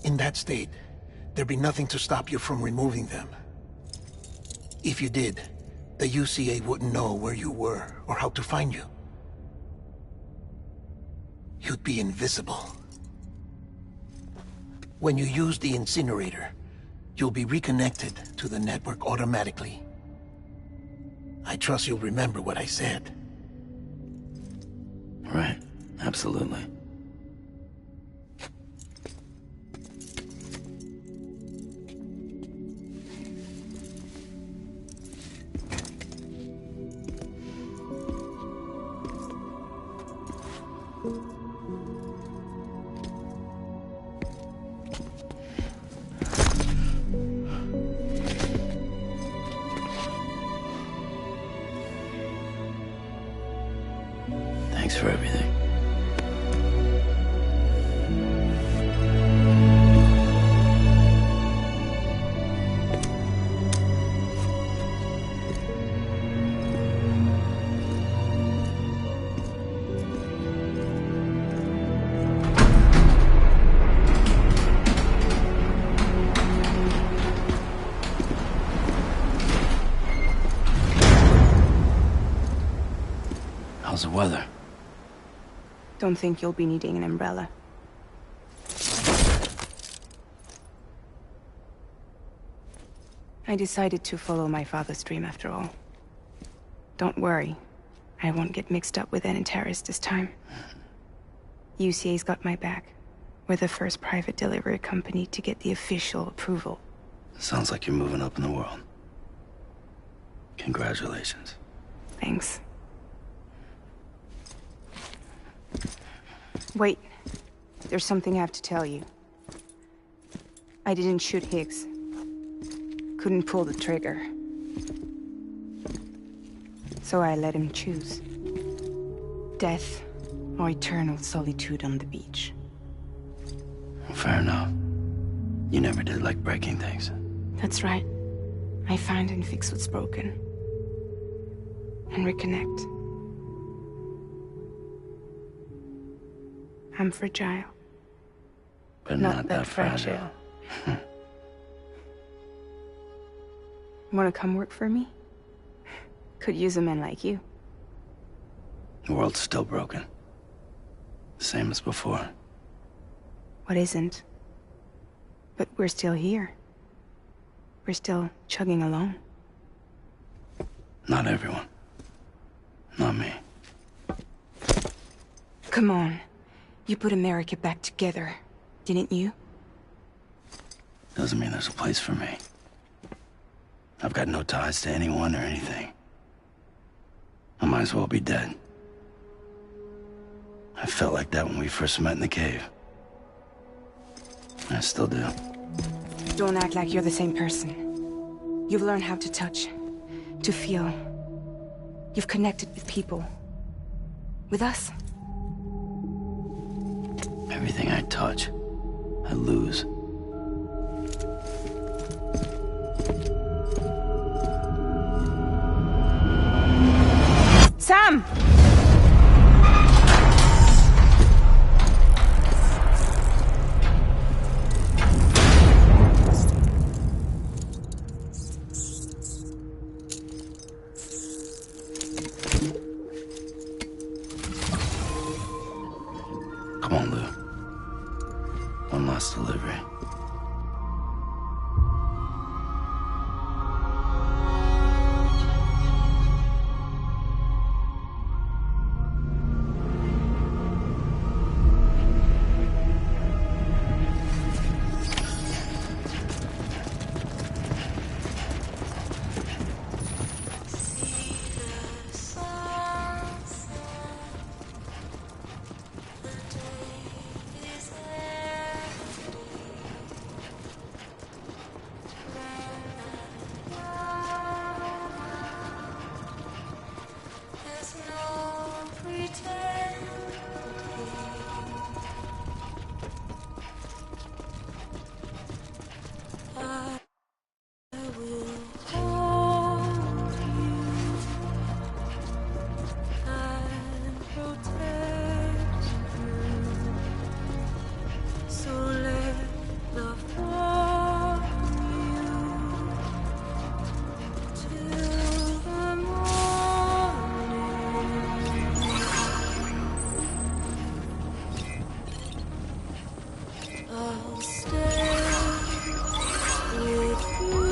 In that state, there'd be nothing to stop you from removing them. If you did, the UCA wouldn't know where you were or how to find you. You'd be invisible. When you use the incinerator, you'll be reconnected to the network automatically. I trust you'll remember what I said. Right. Absolutely. Thanks for everything. How's the weather? Don't think you'll be needing an umbrella. I decided to follow my father's dream after all. Don't worry. I won't get mixed up with any terrorists this time. UCA's got my back. We're the first private delivery company to get the official approval. Sounds like you're moving up in the world. Congratulations. Thanks. Wait. There's something I have to tell you. I didn't shoot Higgs. Couldn't pull the trigger. So I let him choose. Death or eternal solitude on the beach. Fair enough. You never did like breaking things. That's right. I find and fix what's broken. And reconnect. I'm fragile. But not that fragile. Wanna come work for me? Could use a man like you. The world's still broken. Same as before. What isn't? But we're still here. We're still chugging along. Not everyone. Not me. Come on. You put America back together, didn't you? Doesn't mean there's a place for me. I've got no ties to anyone or anything. I might as well be dead. I felt like that when we first met in the cave. I still do. Don't act like you're the same person. You've learned how to touch, to feel. You've connected with people. With us. Everything I touch, I lose. Sam! Come on, Lou. One last delivery. hold you and protect you. So let love warm you till the morning. I'll stay with you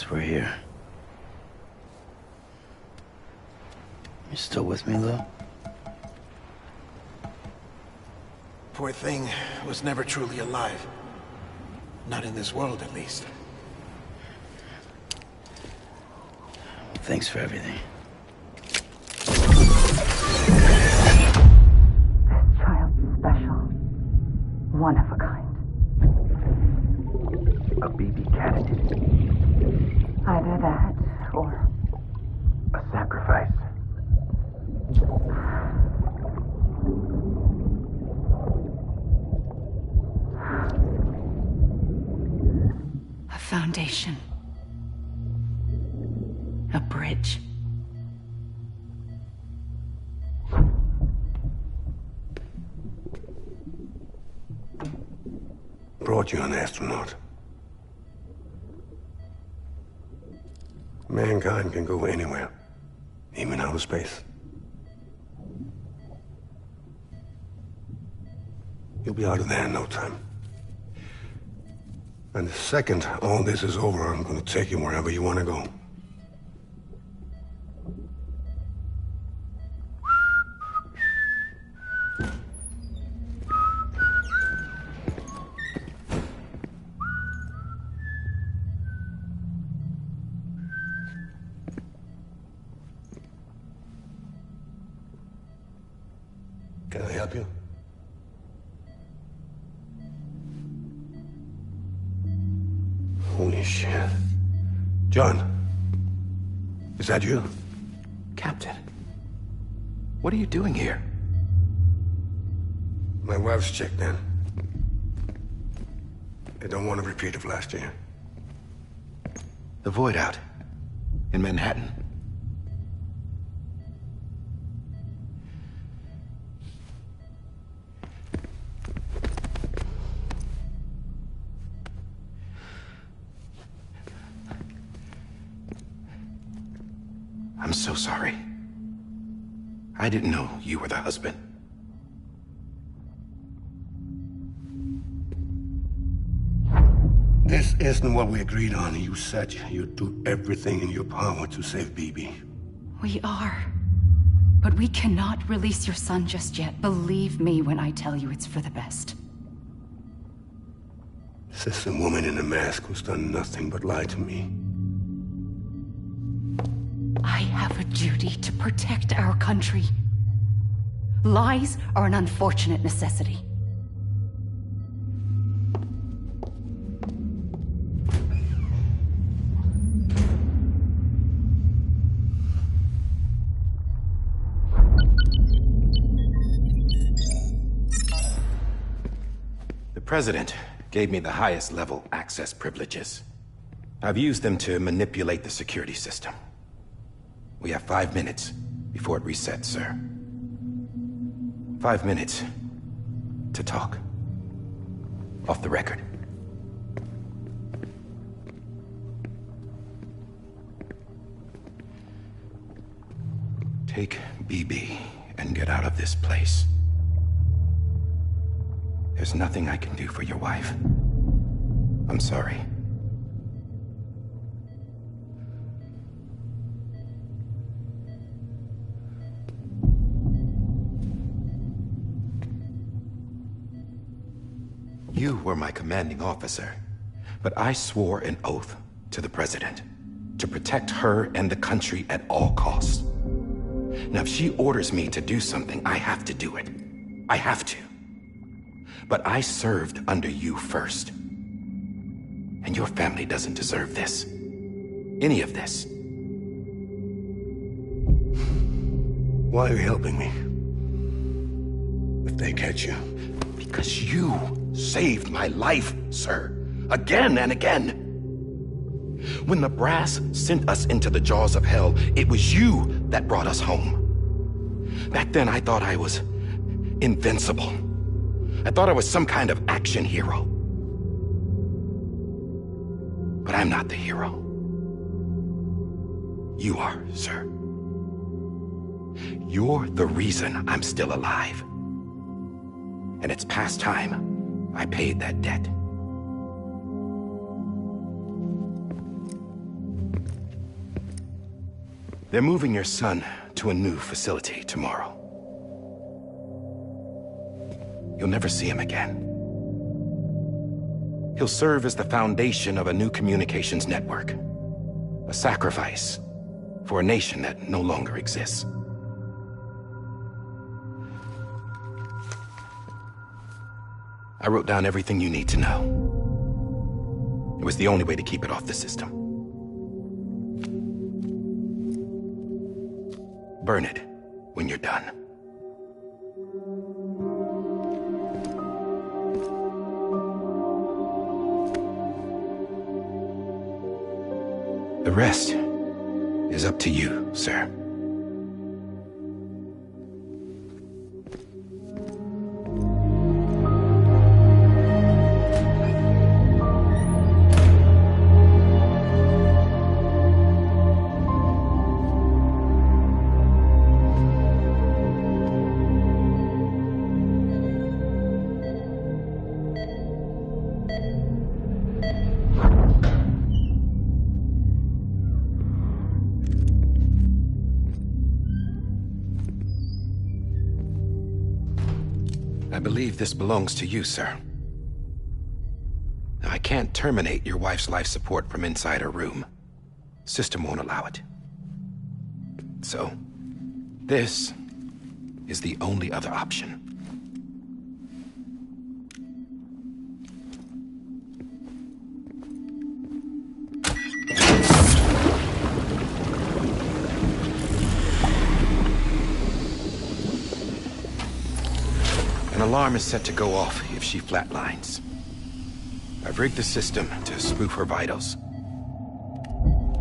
guess we're here. You still with me, Lou? Poor thing was never truly alive. Not in this world, at least. Thanks for everything. This child's special. One of a kind. A BB candidate. Either that, or a sacrifice. A foundation. A bridge. Brought you an astronaut. Mankind can go anywhere, even outer space. You'll be out of there in no time. And the second all this is over, I'm going to take you wherever you want to go. Can I help you? Holy shit. John, is that you? Captain, what are you doing here? My wife's checked in. They don't want a repeat of last year. The Void Out in Manhattan. I'm so sorry. I didn't know you were the husband. This isn't what we agreed on. You said you'd do everything in your power to save BB. We are. But we cannot release your son just yet. Believe me when I tell you it's for the best. This is a woman in a mask who's done nothing but lie to me. I have a duty to protect our country. Lies are an unfortunate necessity. The President gave me the highest level access privileges. I've used them to manipulate the security system. We have 5 minutes before it resets, sir. 5 minutes to talk. Off the record. Take BB and get out of this place. There's nothing I can do for your wife. I'm sorry. You were my commanding officer, but I swore an oath to the President to protect her and the country at all costs. Now, if she orders me to do something, I have to do it. I have to. But I served under you first. And your family doesn't deserve this. Any of this. Why are you helping me? If they catch you. Because you saved my life, sir. Again and again. When the brass sent us into the jaws of hell, it was you that brought us home. Back then, I thought I was invincible. I thought I was some kind of action hero. But I'm not the hero. You are, sir. You're the reason I'm still alive. And it's past time I paid that debt. They're moving your son to a new facility tomorrow. You'll never see him again. He'll serve as the foundation of a new communications network. A sacrifice for a nation that no longer exists. I wrote down everything you need to know. It was the only way to keep it off the system. Burn it when you're done. The rest is up to you, sir. I believe this belongs to you, sir. I can't terminate your wife's life support from inside her room. System won't allow it. So, this is the only other option. An alarm is set to go off if she flatlines. I've rigged the system to spoof her vitals.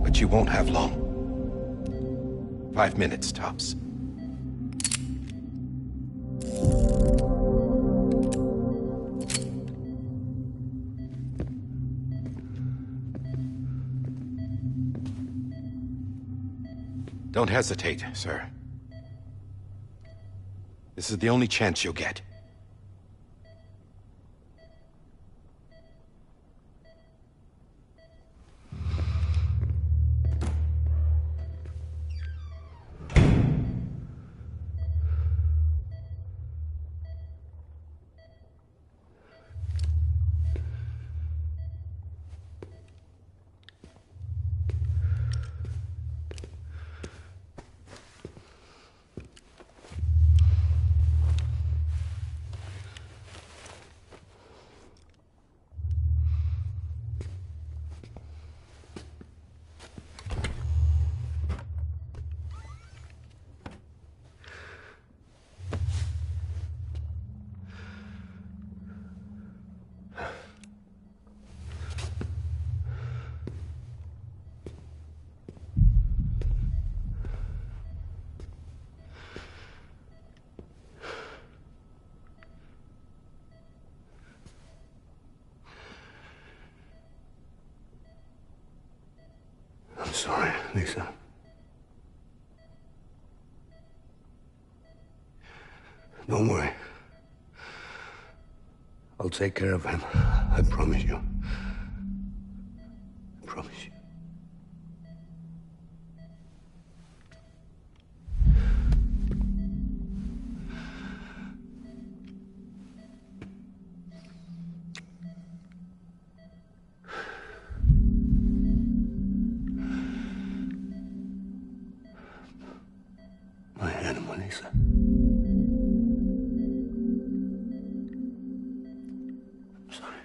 But you won't have long. 5 minutes, tops. Don't hesitate, sir. This is the only chance you'll get. I'm sorry, Lisa. Don't worry. I'll take care of him. I promise you. I promise you. My animal, Lisa. I'm sorry.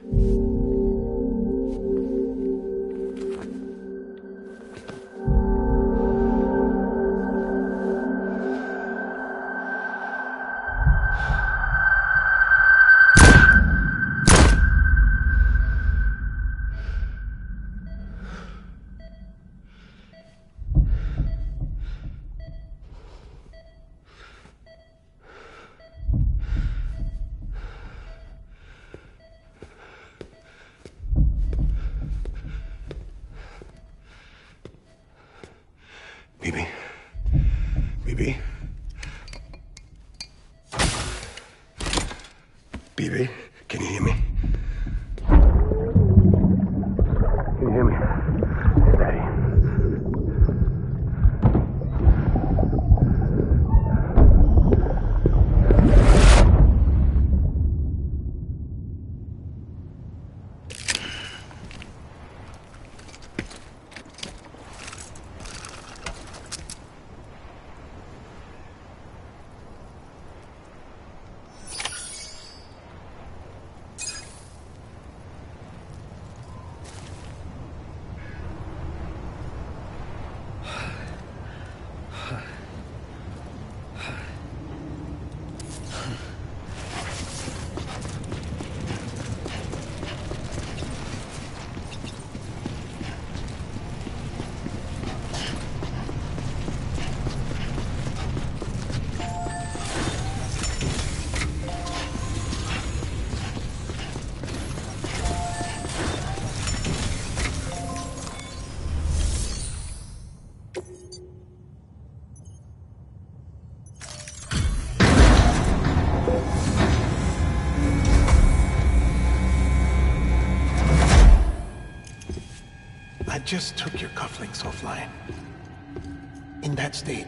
Bibi? Bibi? Bibi? Can you hear me? Can you hear me? Daddy. just took your cufflinks offline. In that state,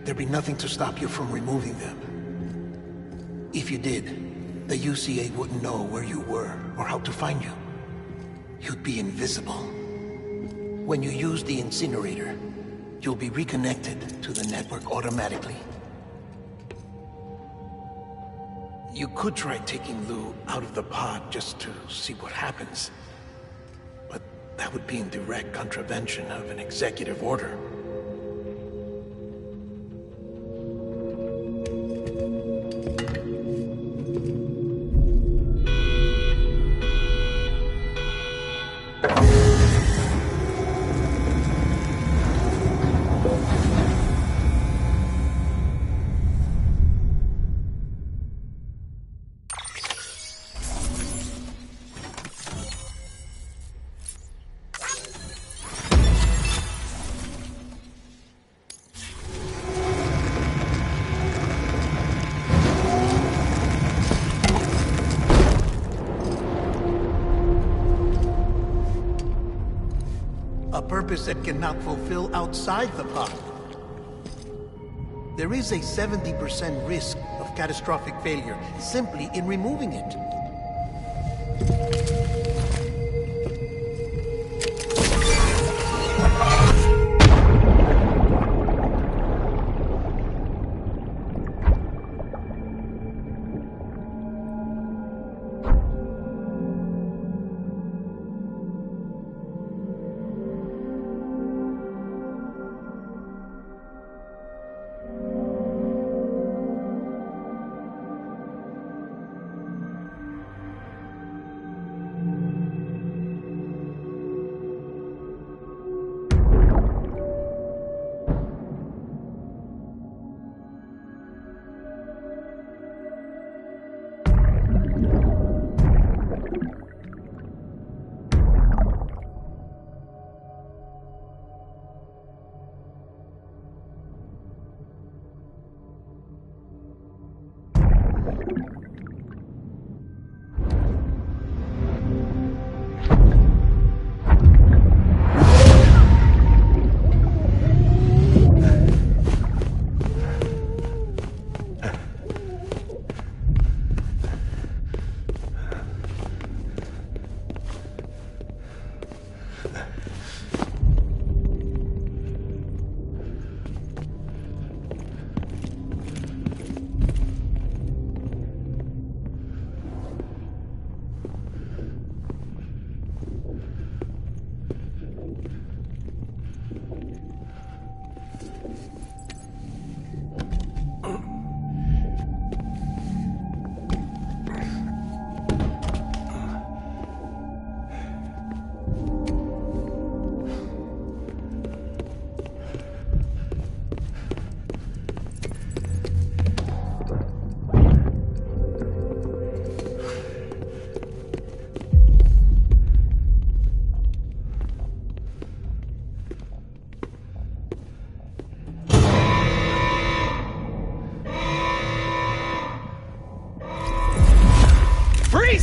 there'd be nothing to stop you from removing them. If you did, the UCA wouldn't know where you were or how to find you. You'd be invisible. When you use the incinerator, you'll be reconnected to the network automatically. You could try taking Lou out of the pod just to see what happens. But that would be in direct contravention of an executive order. A purpose that cannot fulfill outside the pod. There is a 70% risk of catastrophic failure simply in removing it.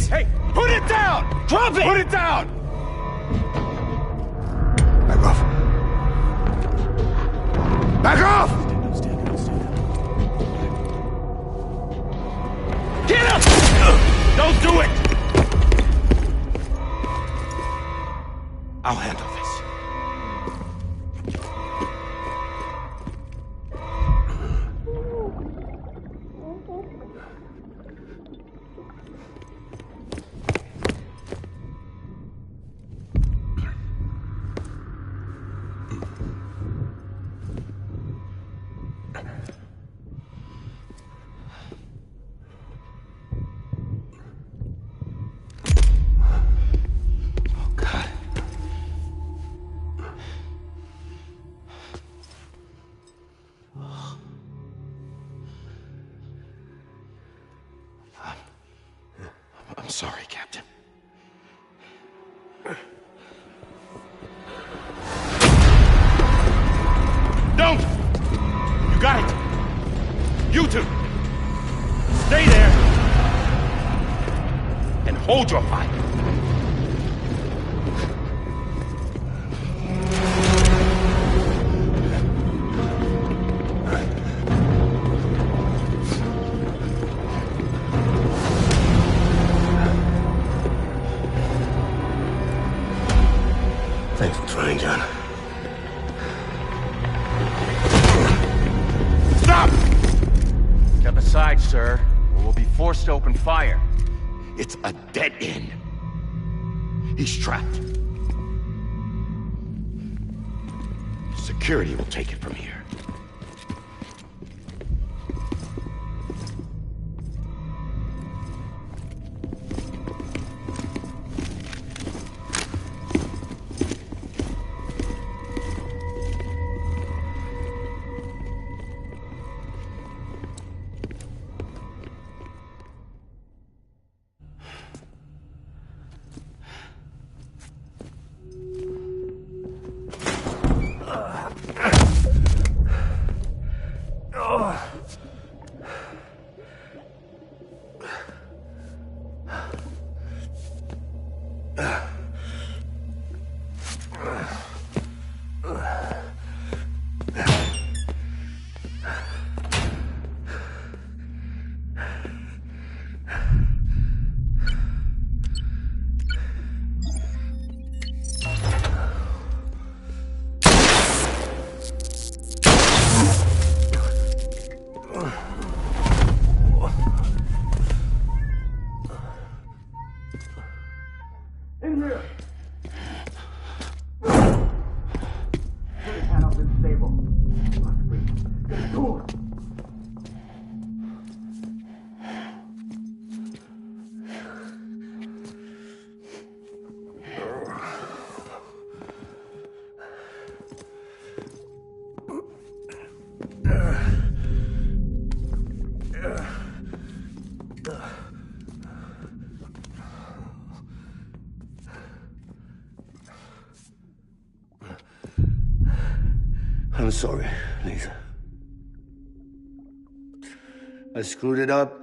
Hey, put it down! Drop it! Put it down! Back off. Back off! Get up! Don't do it! I'll handle this. I'm sorry, Captain. Don't! You got it! You two! Stay there! And hold your fire! sir, or we'll be forced to open fire. It's a dead end. He's trapped. Security will take it from here. In here! Put your hand up in the stable. Get a door! I'm sorry, Lisa. I screwed it up.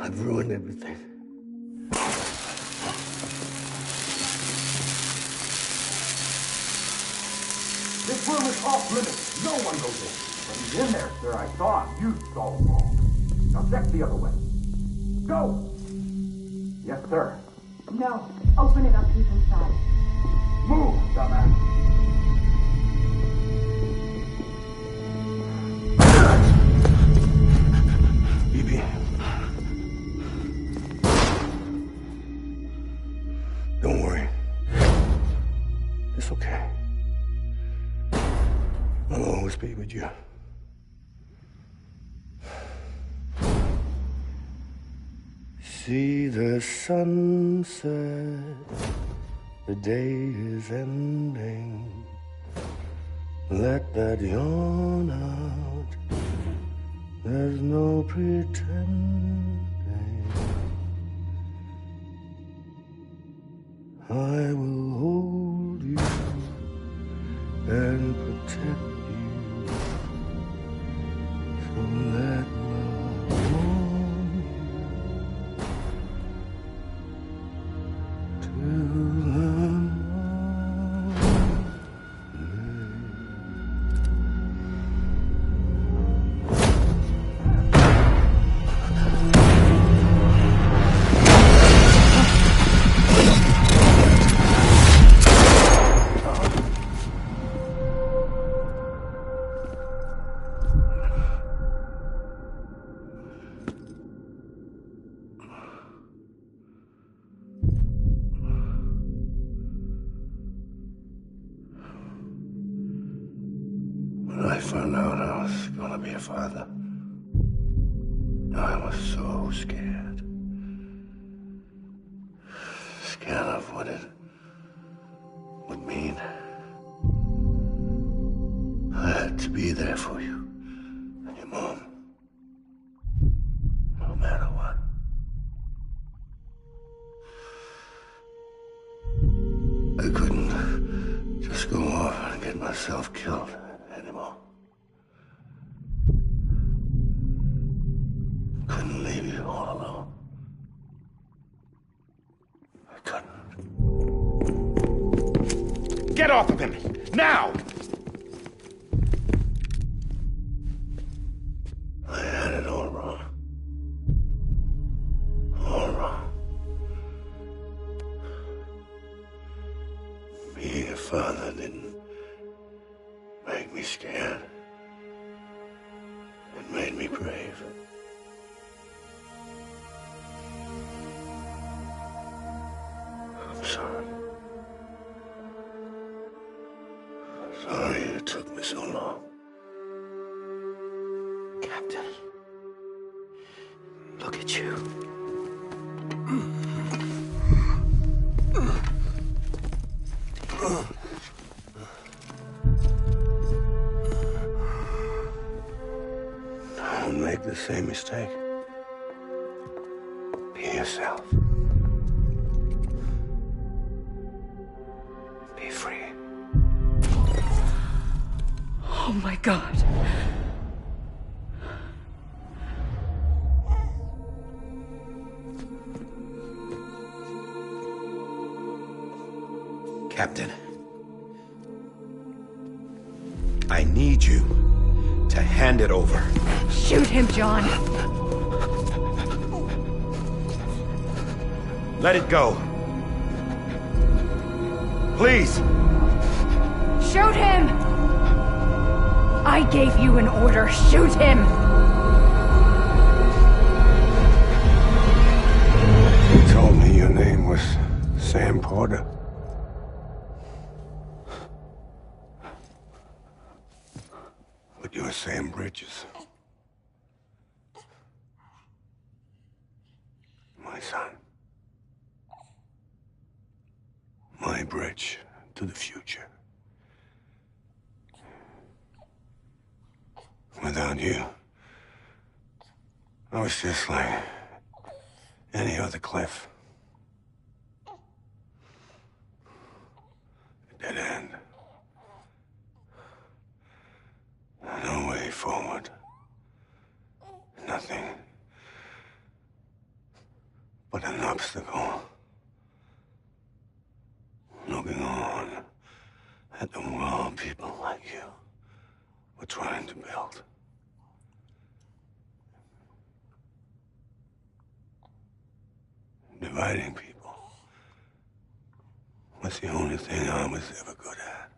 I've ruined everything. This room is off limits. No one goes in. But he's in there, sir. I saw him. You saw him wrong. Now check the other way. Go! Yes, sir. No. Open it up deep inside. Move, dumbass! Bibi. Don't worry. It's okay. I'll always be with you. See the sunset. The day is ending. Let that yawn out. There's no pretending. I will hold you and protect you. So let love warm you till When I found out I was gonna be a father, I was so scared. Scared of what it would mean. I had to be there for you and your mom, no matter what. I couldn't just go off and get myself killed anymore. Couldn't leave you all alone. I couldn't. Get off of him! Now! I had it all wrong. All wrong. Being a father didn't make me scared. be brave. I'm sorry. Sorry it took me so long. Captain, look at you. Don't make the same mistake. Be yourself. Be free. Oh my God. Captain, I need you to hand it over. Shoot him, John. Let it go. Please. Shoot him! I gave you an order. Shoot him! You told me your name was Sam Porter. But you're Sam Bridges. My son. My bridge to the future. Without you, I was just like any other Cliff. A dead end. No way forward. Nothing but an obstacle. Looking on at the world people like you were trying to build. Dividing people was the only thing I was ever good at.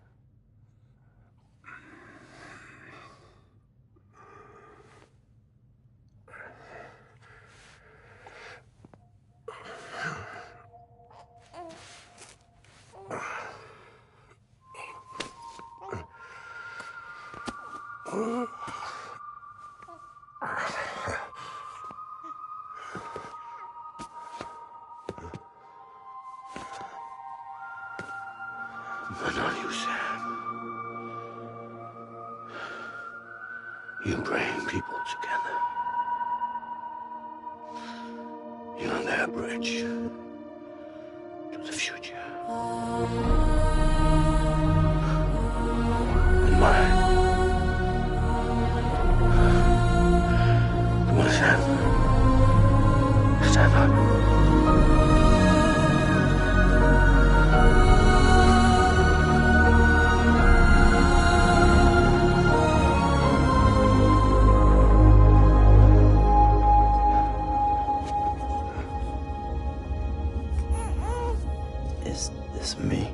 But not you, Sam. You bring people together. You're their bridge to the future. And mine. Come on, Sam. Stand up. Is this me?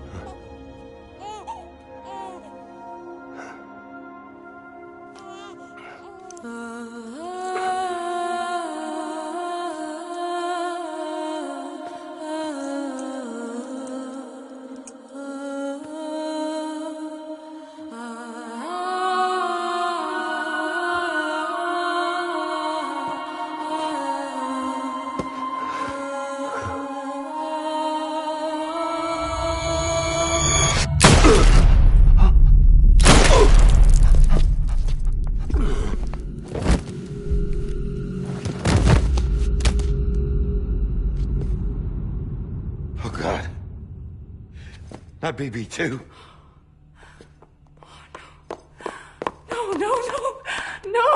Oh, God. Not BB2. No, no, no, no!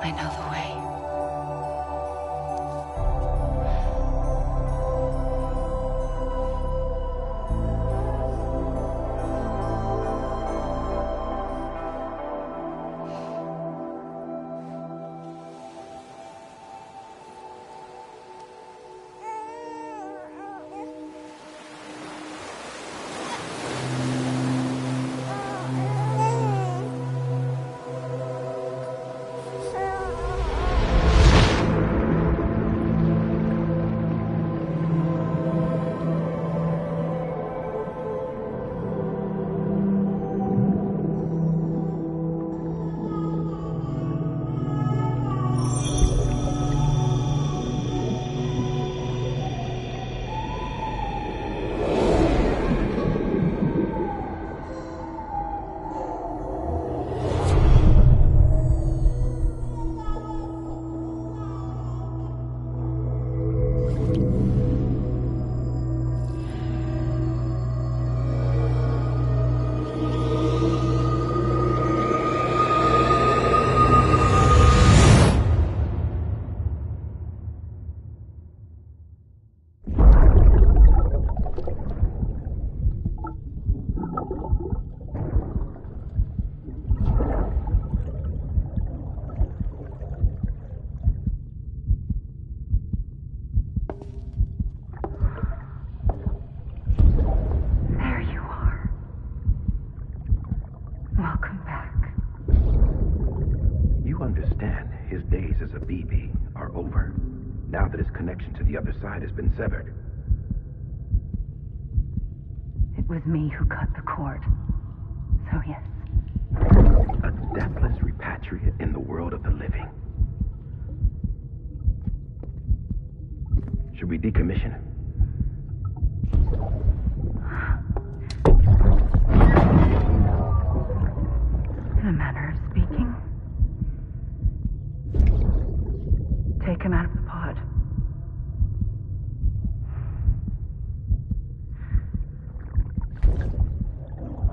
I know the way. The other side has been severed. It was me who cut the cord. So yes. A deathless repatriate in the world of the living. Should we decommission him? In a manner of speaking. Take him out of the pod.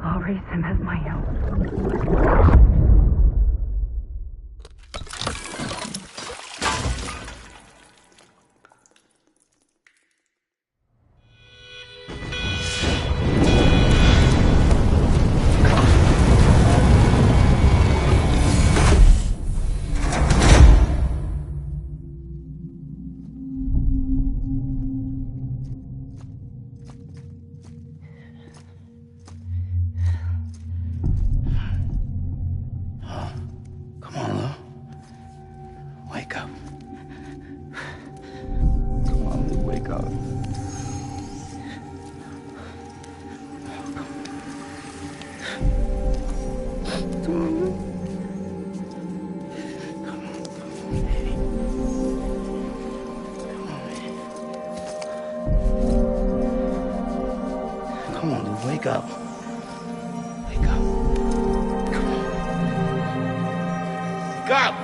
I'll raise him as my own. Wake up. Wake up. Come on. Wake up!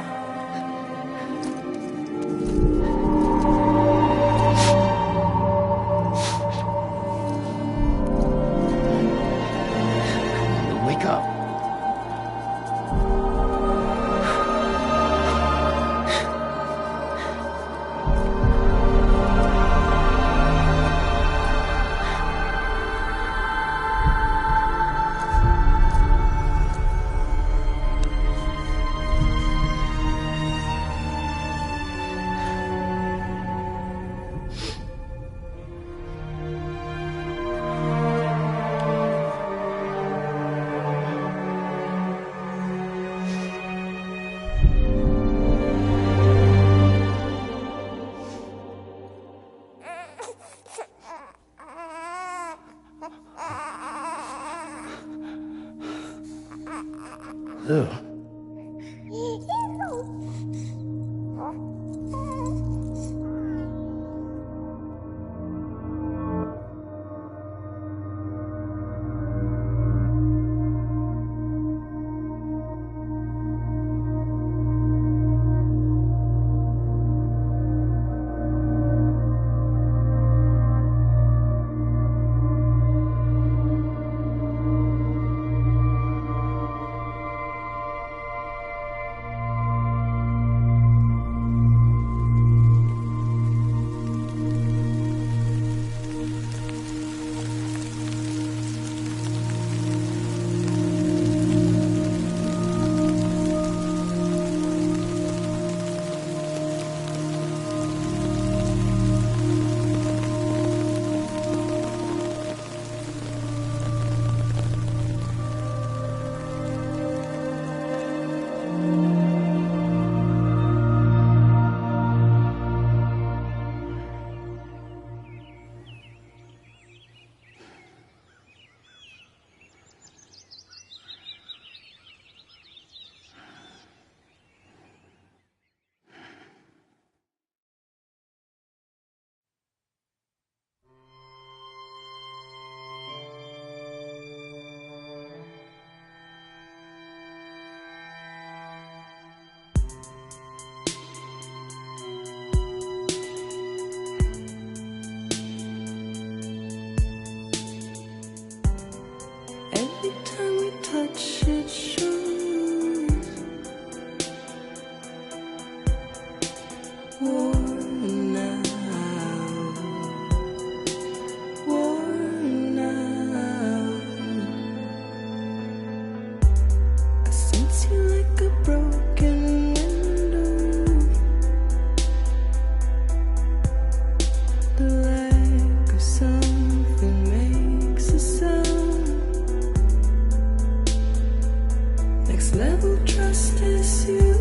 Wake up. Lou. Next level trust is you.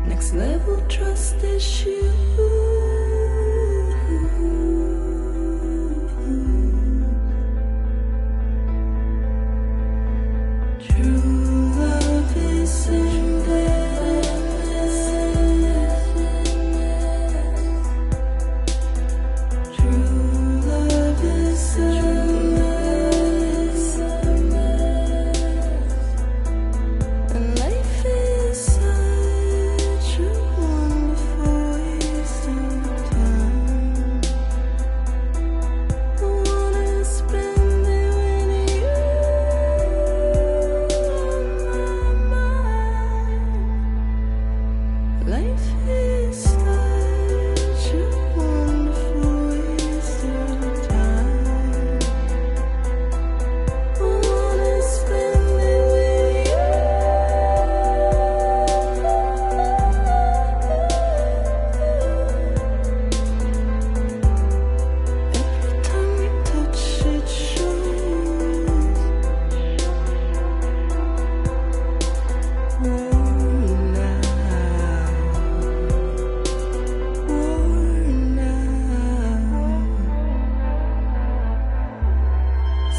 Next level trust is you. True love is in this. True love is in this. And life is such a wonderful waste of time. I wanna spend it with you on my mind. Life is such a wonderful waste of time. I wanna spend it with you. Every time we touch it shows. Worn out.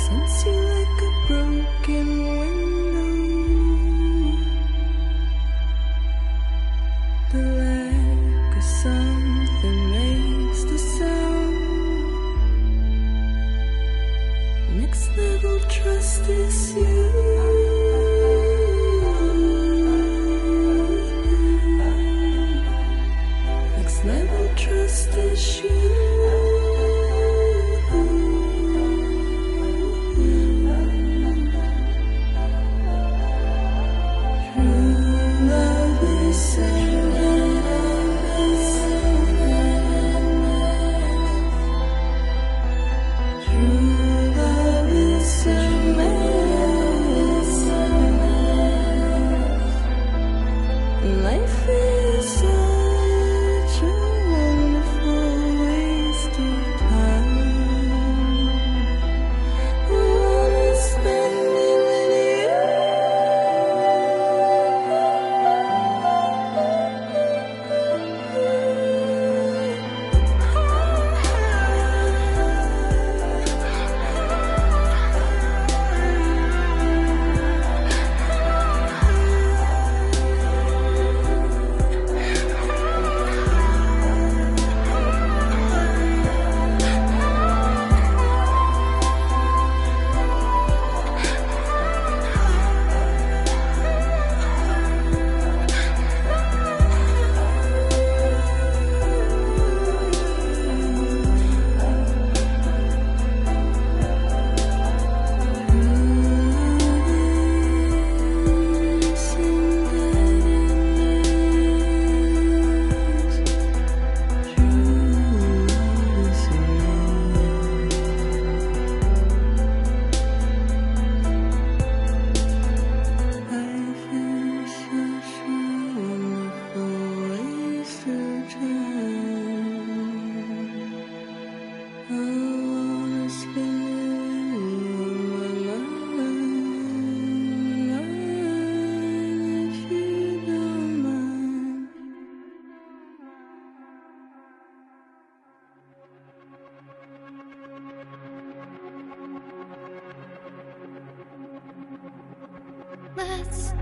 Sense you like a broken window. The lack of something makes the sound. Next level trust is you. Next level trust is you. True love is in this. True love is in this. Life is such a wonderful waste of time. I wanna spend it with you. Let's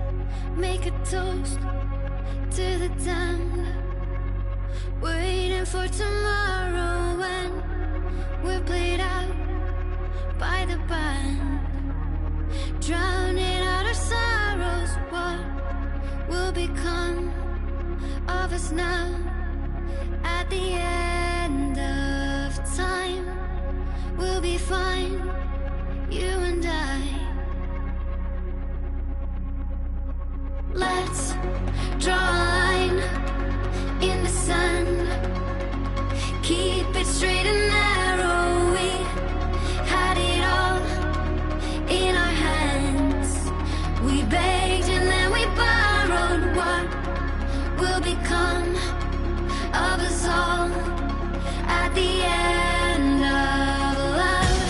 make a toast to the damned. Waiting for tomorrow when we're played out by the band. Drowning out our sorrows, what will become of us now? At the end of time, we'll be fine, you and I. Let's draw a line in the sand. Keep it straight and narrow. We had it all in our hands. We begged and then we borrowed. What will become of us all at the end of love?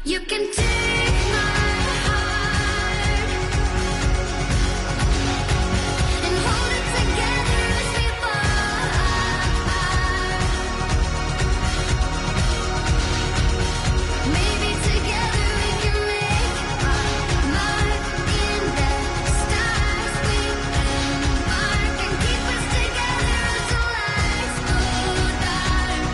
You can take my heart and hold it together as we fall apart. Maybe together we can make our mark in the stars. We embark and keep us together until lights go dark.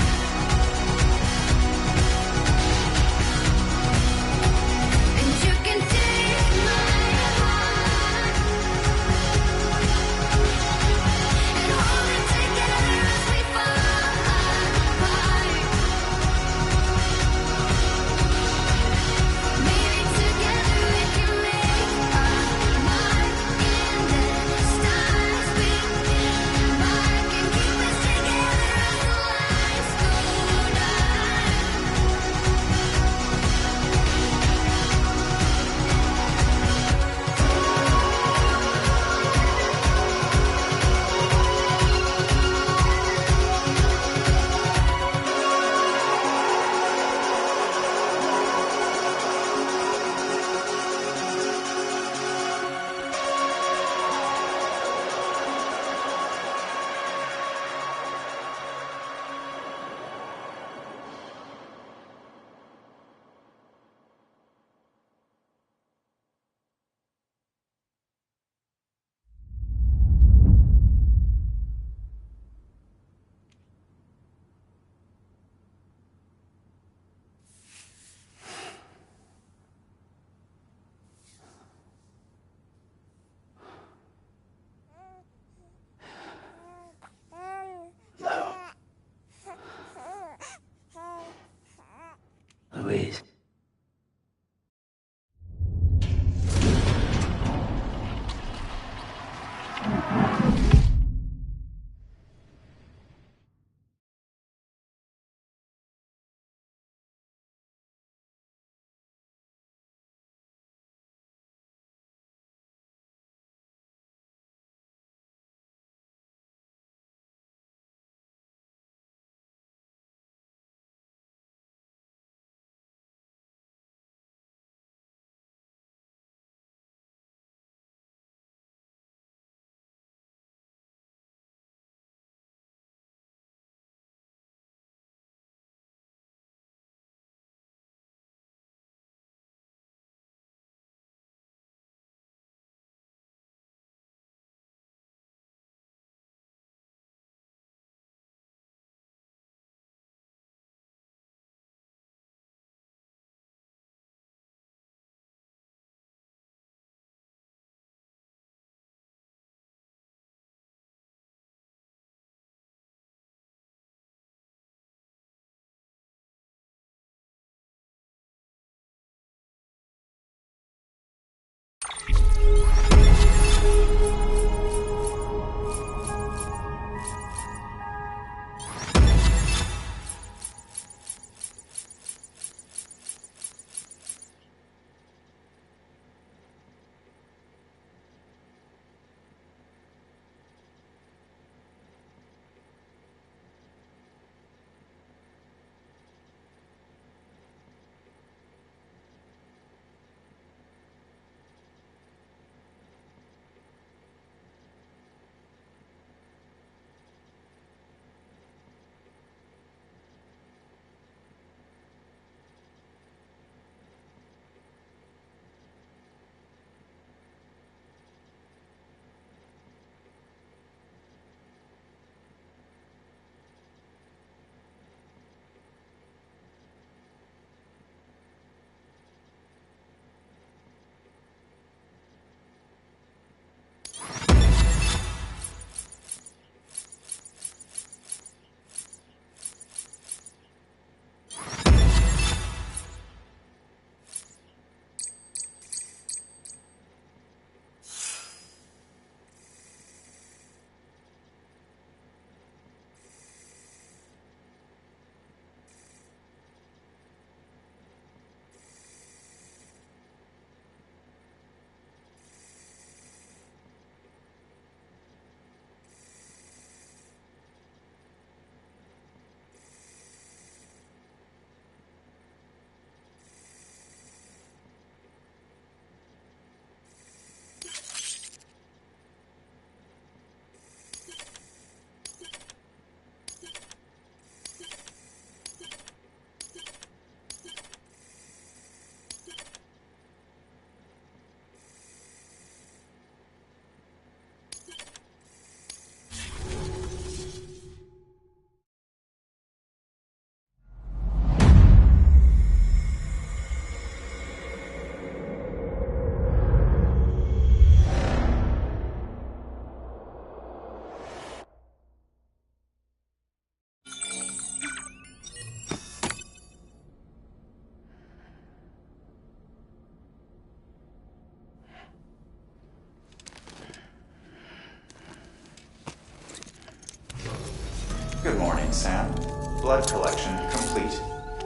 morning, Sam. Blood collection complete.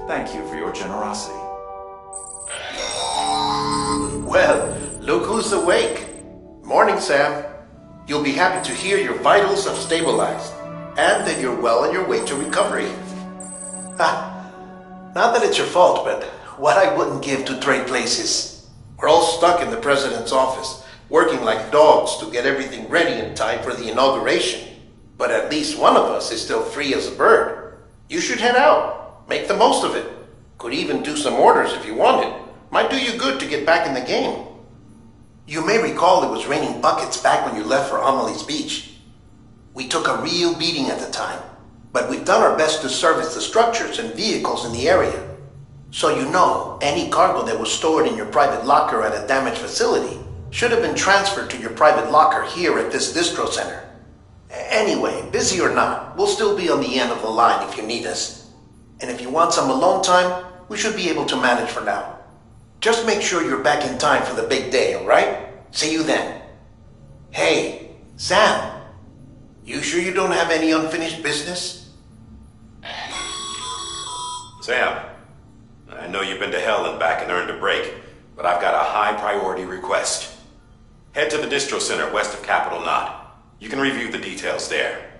Thank you for your generosity. Well, look who's awake. Morning, Sam. You'll be happy to hear your vitals have stabilized, and that you're well on your way to recovery. Not that it's your fault, but what I wouldn't give to trade places. We're all stuck in the president's office, working like dogs to get everything ready in time for the inauguration. But at least one of us is still free as a bird. You should head out. Make the most of it. Could even do some orders if you wanted. Might do you good to get back in the game. You may recall it was raining buckets back when you left for Amelie's Beach. We took a real beating at the time, but we've done our best to service the structures and vehicles in the area. So you know, any cargo that was stored in your private locker at a damaged facility should have been transferred to your private locker here at this distro center. Anyway, busy or not, we'll still be on the end of the line if you need us. And if you want some alone time, we should be able to manage for now. Just make sure you're back in time for the big day, alright? See you then. Hey, Sam, you sure you don't have any unfinished business? Sam, I know you've been to hell and back and earned a break, but I've got a high priority request. Head to the distro center west of Capitol Knot. You can review the details there.